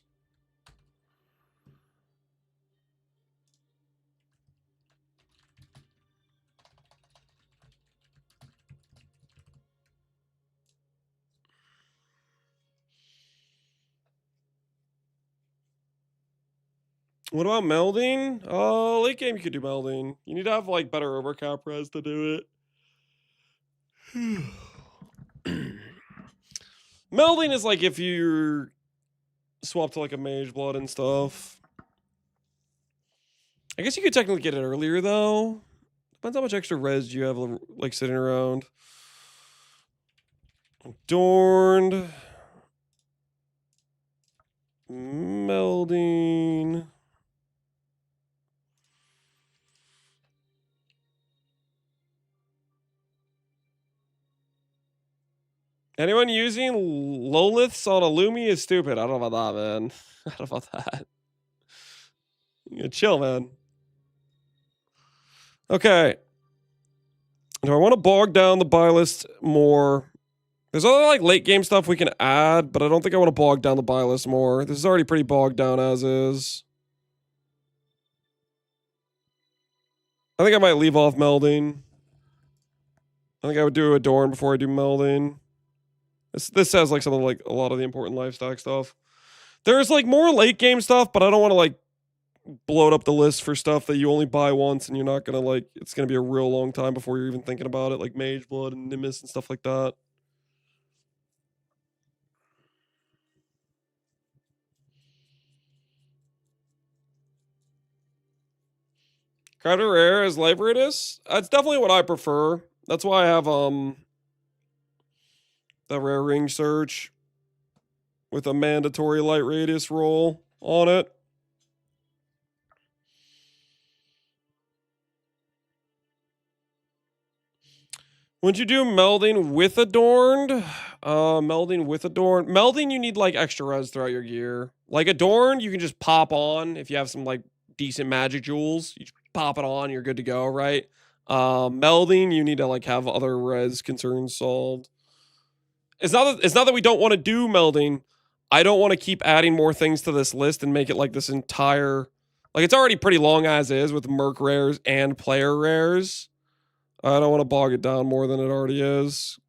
[SPEAKER 1] What about melding? Late game you could do melding. You need to have like better overcap res to do it. Melding is like if you swap to like a mage blood and stuff. I guess you could technically get it earlier though. Depends how much extra res you have like sitting around. Adorned. Melding. Anyone using Loliths on a Lumi is stupid. I don't know about that, man. I don't know about that. Yeah, chill, man. Okay. Do I want to bog down the buy list more? There's other like late game stuff we can add, but I don't think I want to bog down the buy list more. This is already pretty bogged down as is. I think I might leave off melding. I think I would do Adorn before I do melding. This says like something like a lot of the important life stack stuff. There's like more late game stuff, but I don't want to like bloat up the list for stuff that you only buy once and you're not gonna like. It's gonna be a real long time before you're even thinking about it, like Mage Blood and Nimbus and stuff like that. Crowder Rare as Liberatus? That's definitely what I prefer. That's why I have the Rare Ring Search with a mandatory light radius roll on it. Would you do melding with Adorned? Melding, you need like extra res throughout your gear. Like Adorned, you can just pop on if you have some like decent magic jewels. You just pop it on, you're good to go, right? Melding, you need to like have other res concerns solved. It's not that we don't want to do melding. I don't want to keep adding more things to this list and make it like this entire, like it's already pretty long as is with Merc rares and player rares. I don't want to bog it down more than it already is.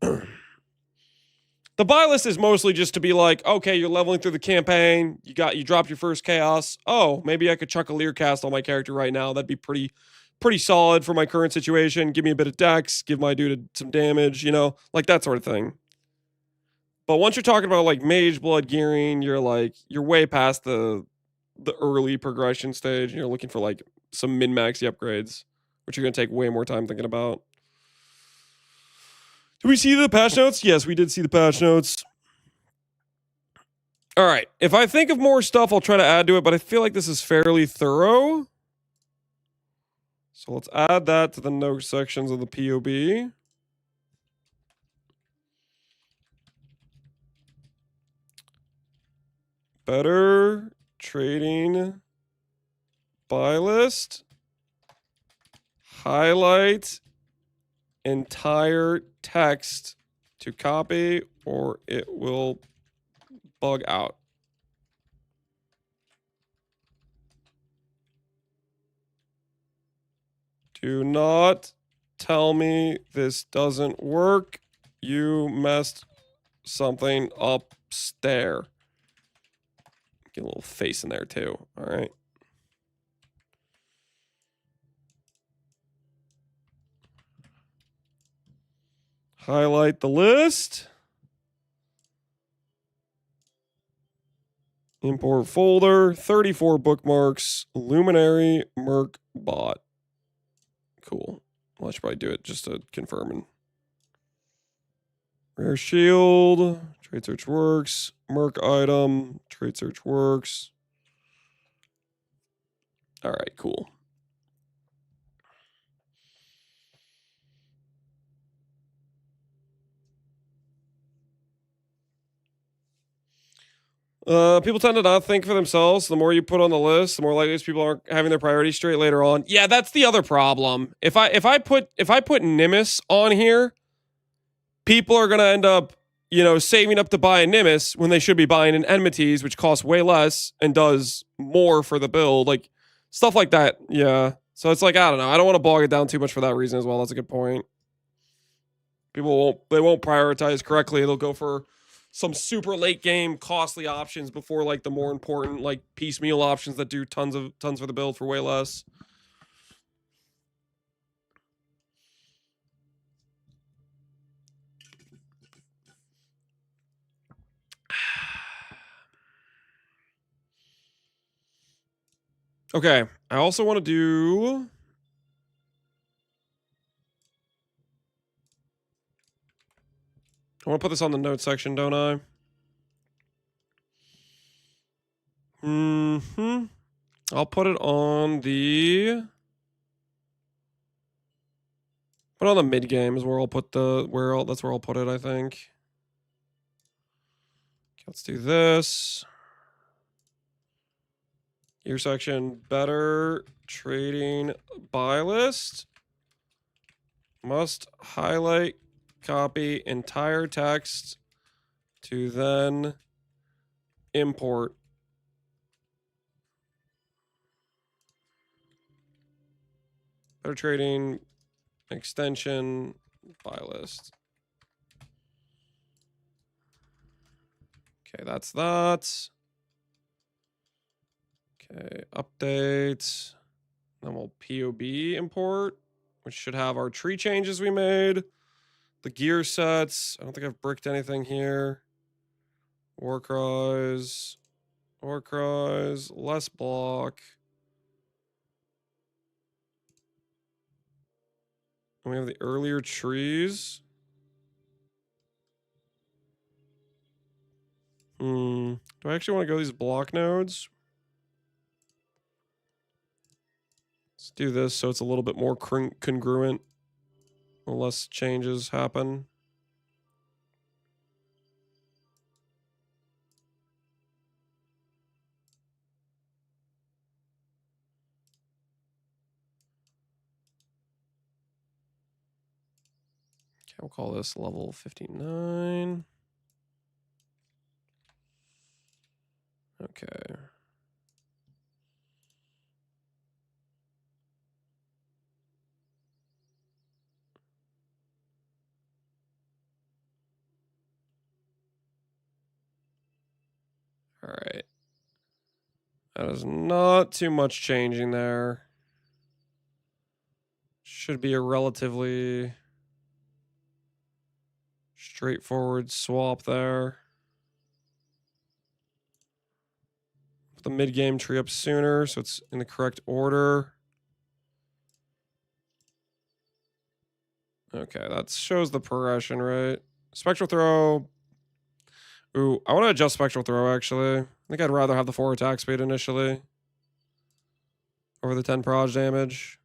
[SPEAKER 1] The buy list is mostly just to be like, okay, you're leveling through the campaign. You dropped your first chaos. Oh, maybe I could chuck a Leer cast on my character right now. That'd be pretty solid for my current situation. Give me a bit of dex, give my dude some damage, you know, like that sort of thing. But once you're talking about like Mage Blood gearing, you're way past the early progression stage, and you're looking for like some min-maxy upgrades, which you're going to take way more time thinking about. Did we see the patch notes? Yes, we did see the patch notes. All right. If I think of more stuff, I'll try to add to it, but I feel like this is fairly thorough. So let's add that to the note sections of the POB. Better trading buy list. Highlight entire text to copy or it will bug out. Do not tell me this doesn't work. You messed something up there. Get a little face in there too. All right. Highlight the list. Import folder, 34 bookmarks, Luminary, Merc, bot. Cool. Well, I should probably do it just to confirm. And rare shield, trade search works, Merc item, trade search works. All right, cool. People tend to not think for themselves. The more you put on the list, the more likely these people aren't having their priorities straight later on. Yeah, that's the other problem. If I put Nimbus on here, people are gonna end up, saving up to buy a Nimbus when they should be buying an Enmities, which costs way less and does more for the build, like stuff like that. Yeah, so it's like I don't know. I don't want to bog it down too much for that reason as well. That's a good point. People won't prioritize correctly. They'll go for some super late game costly options before like the more important like piecemeal options that do tons for the build for way less. Okay, I also want to do I want to put this on the notes section, don't I? I'll put it on the mid game is where I'll put that's where I'll put it, I think. Okay, let's do this. Gear section, better trading buy list. Must highlight, copy entire text to then import. Better trading extension buy list. Okay, that's that. Okay, update. Then we'll POB import, which should have our tree changes we made. The gear sets. I don't think I've bricked anything here. War cries. Less block. And we have the earlier trees. Do I actually want to go these block nodes? Let's do this so it's a little bit more congruent. Less changes happen. Okay, we'll call this level 59. Okay. All right. That is not too much changing there. Should be a relatively straightforward swap there. Put the mid-game tree up sooner so it's in the correct order. Okay, that shows the progression, right? Spectral throw. Ooh, I want to adjust spectral throw, actually. I think I'd rather have the 4 attack speed initially over the 10 proj damage.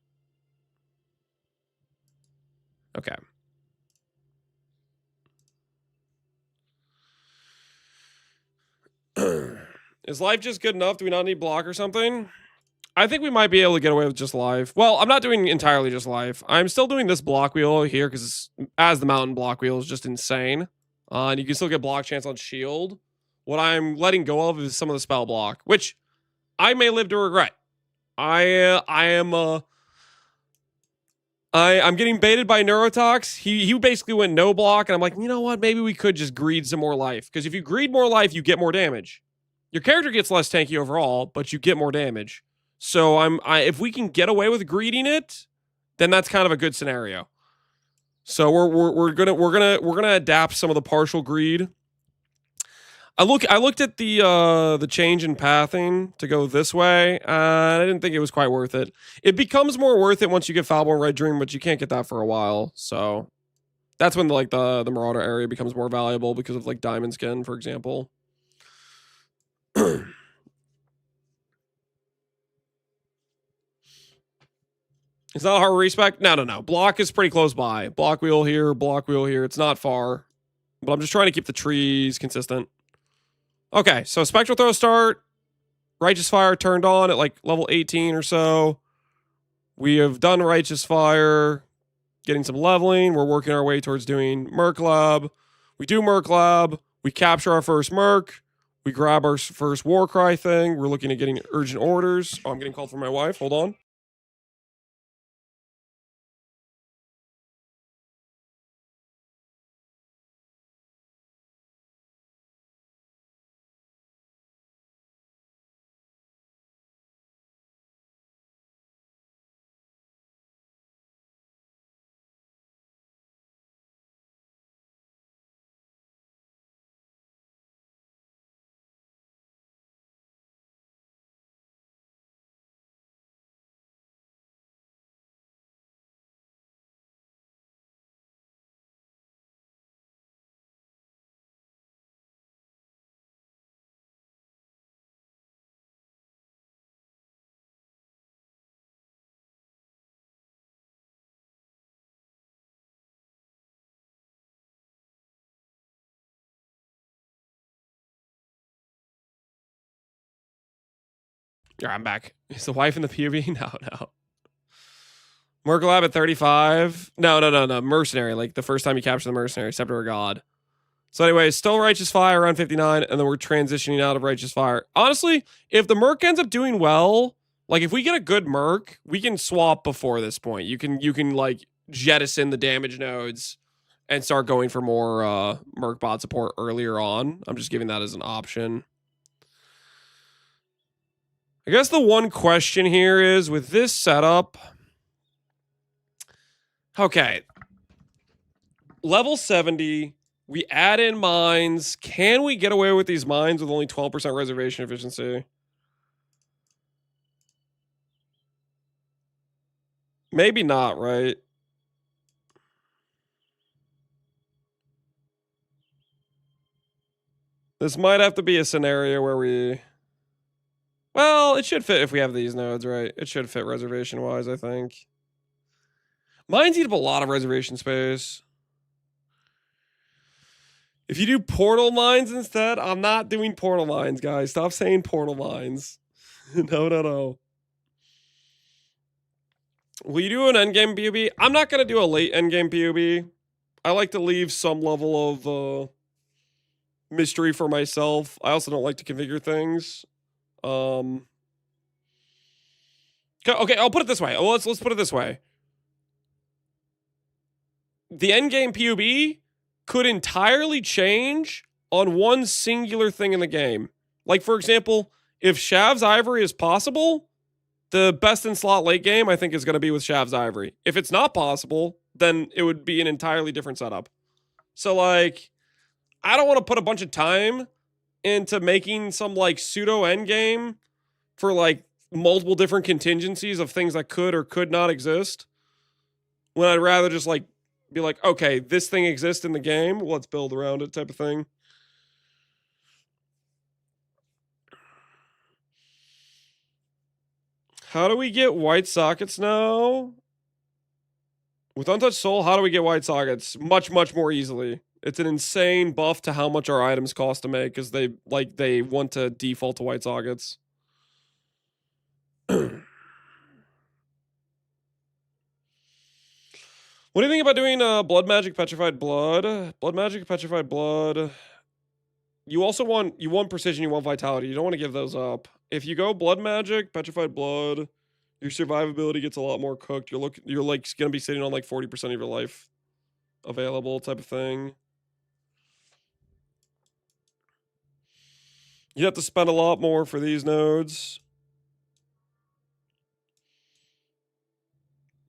[SPEAKER 1] Okay. Is life just good enough? Do we not need block or something? I think we might be able to get away with just life. Well, I'm not doing entirely just life. I'm still doing this block wheel here because as the mountain block wheel is just insane. And you can still get block chance on shield. What I'm letting go of is some of the spell block, which I may live to regret. I'm getting baited by Neurotox. He basically went no block, and I'm like, you know what? Maybe we could just greed some more life. Because if you greed more life, you get more damage. Your character gets less tanky overall, but you get more damage. So if we can get away with greeting it, then that's kind of a good scenario. So we're gonna adapt some of the partial greed. I looked at the change in pathing to go this way, and I didn't think it was quite worth it. It becomes more worth it once you get Foulborn Red Dream, but you can't get that for a while. So that's when the Marauder area becomes more valuable because of like Diamond Skin, for example. It's not a hard respec. No. Block is pretty close by. Block wheel here, block wheel here. It's not far. But I'm just trying to keep the trees consistent. Okay, so Spectral Throw start. Righteous Fire turned on at like level 18 or so. We have done Righteous Fire. Getting some leveling. We're working our way towards doing Merc Lab. We do Merc Lab. We capture our first Merc. We grab our first Warcry thing. We're looking at getting urgent orders. Oh, I'm getting called from my wife. Hold on. Yeah, I'm back. Is the wife in the POV? No. Merc Lab at 35. No. Mercenary, like the first time you capture the Mercenary, Scepter of God. So anyway, still Righteous Fire around 59, and then we're transitioning out of Righteous Fire. Honestly, if the Merc ends up doing well, like if we get a good Merc, we can swap before this point. You can like jettison the damage nodes and start going for more Merc bot support earlier on. I'm just giving that as an option. I guess the one question here is with this setup. Okay. Level 70. We add in mines. Can we get away with these mines with only 12% reservation efficiency? Maybe not, right? This might have to be a scenario where we... Well, it should fit if we have these nodes, right? It should fit reservation-wise, I think. Mines eat up a lot of reservation space. If you do portal mines instead, I'm not doing portal mines, guys. Stop saying portal mines. No. Will you do an endgame POB? I'm not going to do a late endgame POB. I like to leave some level of mystery for myself. I also don't like to configure things. Okay, I'll put it this way. Let's put it this way. The endgame POB could entirely change on one singular thing in the game. Like, for example, if Shav's Ivory is possible, the best in slot late game, I think, is going to be with Shav's Ivory. If it's not possible, then it would be an entirely different setup. So, like, I don't want to put a bunch of time into making some, like, pseudo endgame for, like, multiple different contingencies of things that could or could not exist, when I'd rather just, like, be like, okay, this thing exists in the game, let's build around it type of thing. How do we get white sockets now? With Untouched Soul, how do we get white sockets? Much more easily. It's an insane buff to how much our items cost to make, because they want to default to white sockets. What do you think about doing blood magic, petrified blood? Blood magic, petrified blood. You also want precision, you want vitality. You don't want to give those up. If you go blood magic, petrified blood, your survivability gets a lot more cooked. You're like gonna be sitting on like 40% of your life available type of thing. You have to spend a lot more for these nodes.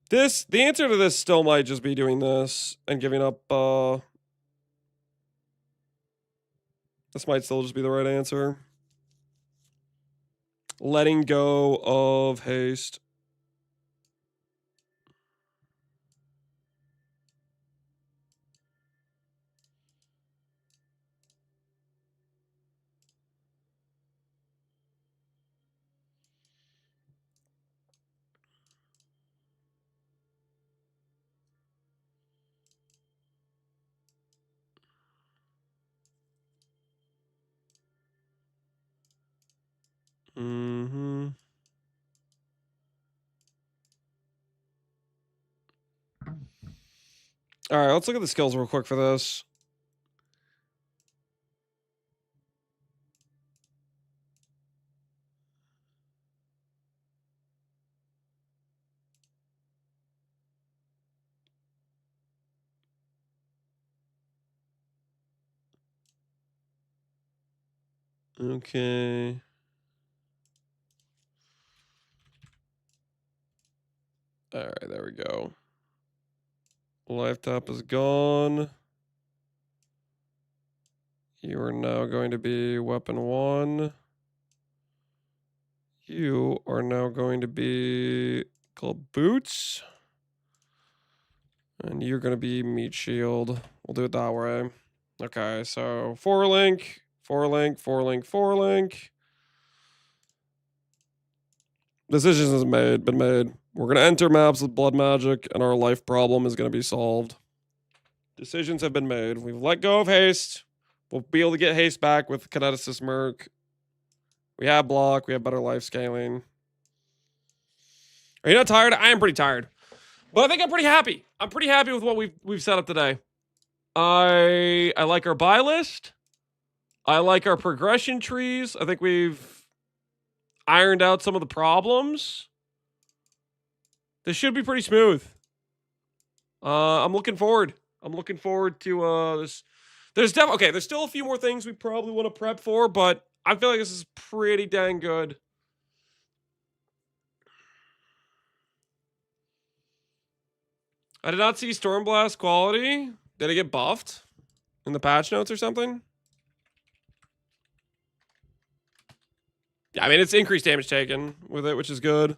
[SPEAKER 1] The answer to this still might just be doing this and giving up, this might still just be the right answer. Letting go of haste. Mm-hmm. All right, let's look at the skills real quick for this. Okay. All right, there we go. Life tap is gone. You are now going to be weapon 1. You are now going to be called boots. And you're going to be meat shield. We'll do it that way. Okay, so 4-link, 4-link, 4-link, 4-link. Decisions has been made. We're going to enter maps with blood magic, and our life problem is going to be solved. Decisions have been made. We've let go of haste. We'll be able to get haste back with Kineticist Merc. We have block. We have better life scaling. Are you not tired? I am pretty tired. But I think I'm pretty happy. I'm pretty happy with what we've set up today. I like our buy list. I like our progression trees. I think we've ironed out some of the problems. This should be pretty smooth. I'm looking forward. I'm looking forward to this. There's still a few more things we probably want to prep for, but I feel like this is pretty dang good. I did not see Stormblast quality. Did it get buffed in the patch notes or something? Yeah, I mean, it's increased damage taken with it, which is good.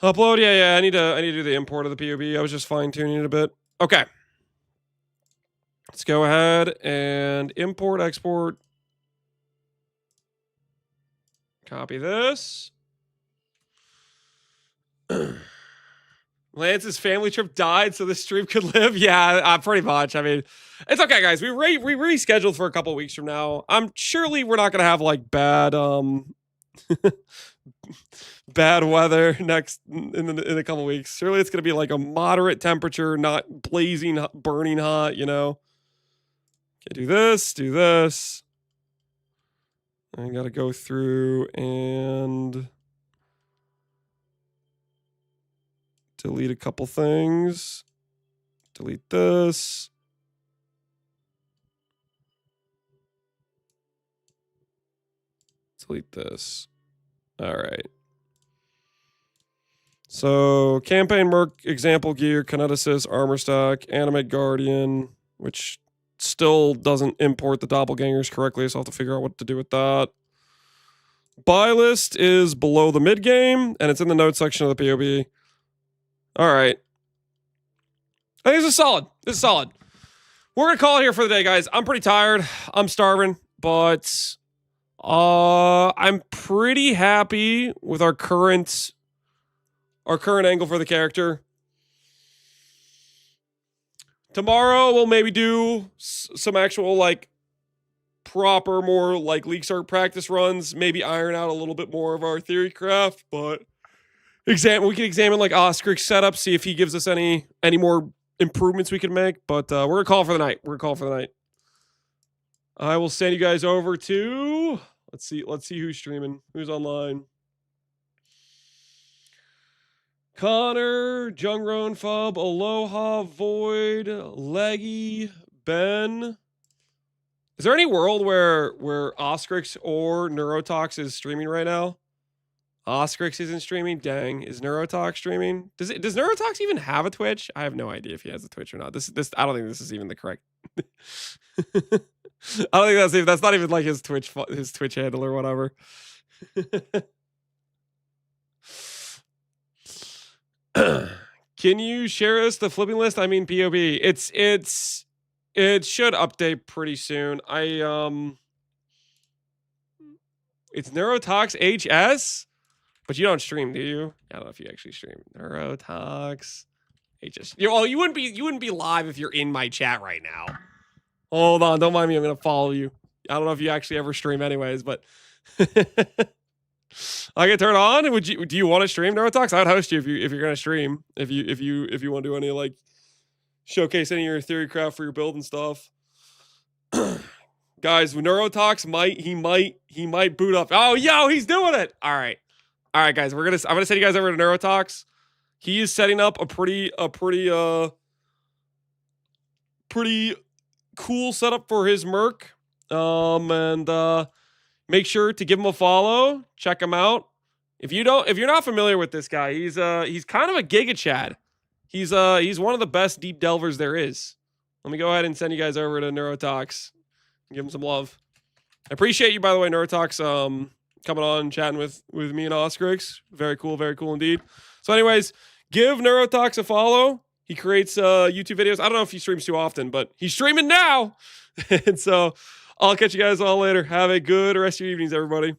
[SPEAKER 1] Upload, yeah. I need to do the import of the POB. I was just fine tuning it a bit. Okay. Let's go ahead and import, export. Copy this. Lance's family trip died so this stream could live. Yeah, pretty much. I mean, it's okay, guys. We rescheduled for a couple weeks from now. Surely we're not gonna have like bad bad weather next in a couple weeks. Surely it's gonna be like a moderate temperature, not blazing, burning hot. You know. Okay, do this. I gotta go through and delete a couple things. Delete this. Delete this. All right. So, campaign merc, example gear, kineticist, armor stack, animate guardian, which still doesn't import the doppelgangers correctly, so I'll have to figure out what to do with that. Buy list is below the mid game, and it's in the notes section of the POB. All right. I think this is solid. We're going to call it here for the day, guys. I'm pretty tired. I'm starving, but I'm pretty happy with our current angle for the character. Tomorrow we'll maybe do some actual like proper, more like League Start practice runs, maybe iron out a little bit more of our theory craft, but We can examine like Oscar's setup, see if he gives us any more improvements we can make. But we're gonna call for the night. I will send you guys over to let's see who's streaming, who's online. Connor, Jungron, Fub, Aloha, Void, Leggy, Ben. Is there any world where Oscrix or Neurotox is streaming right now? Oscrix isn't streaming. Dang, is Neurotox streaming? Does Neurotox even have a Twitch? I have no idea if he has a Twitch or not. This I don't think this is even the correct. I don't think that's not even like his Twitch handle or whatever. Can you share us the flipping list? I mean POB. It should update pretty soon. It's Neurotox HS, but you don't stream, do you? I don't know if you actually stream Neurotox HS. You wouldn't be live if you're in my chat right now. Hold on, don't mind me. I'm gonna follow you. I don't know if you actually ever stream, anyways, but I can turn on. Do you want to stream Neurotox? I'd host you if you're gonna stream. If you want to do any like showcase any of your theory craft for your build and stuff. Guys, Neurotox might boot up. Oh, yo, he's doing it. All right, guys, I'm gonna send you guys over to Neurotox. He is setting up a pretty cool setup for his Merc. And make sure to give him a follow. Check him out. If you're not familiar with this guy, he's kind of a Giga Chad. He's one of the best deep delvers there is. Let me go ahead and send you guys over to Neurotox. Give him some love. I appreciate you, by the way, Neurotox, coming on and chatting with me and Oscrix. Very cool indeed. So anyways, give Neurotox a follow. He creates YouTube videos. I don't know if he streams too often, but he's streaming now. And so I'll catch you guys all later. Have a good rest of your evenings, everybody.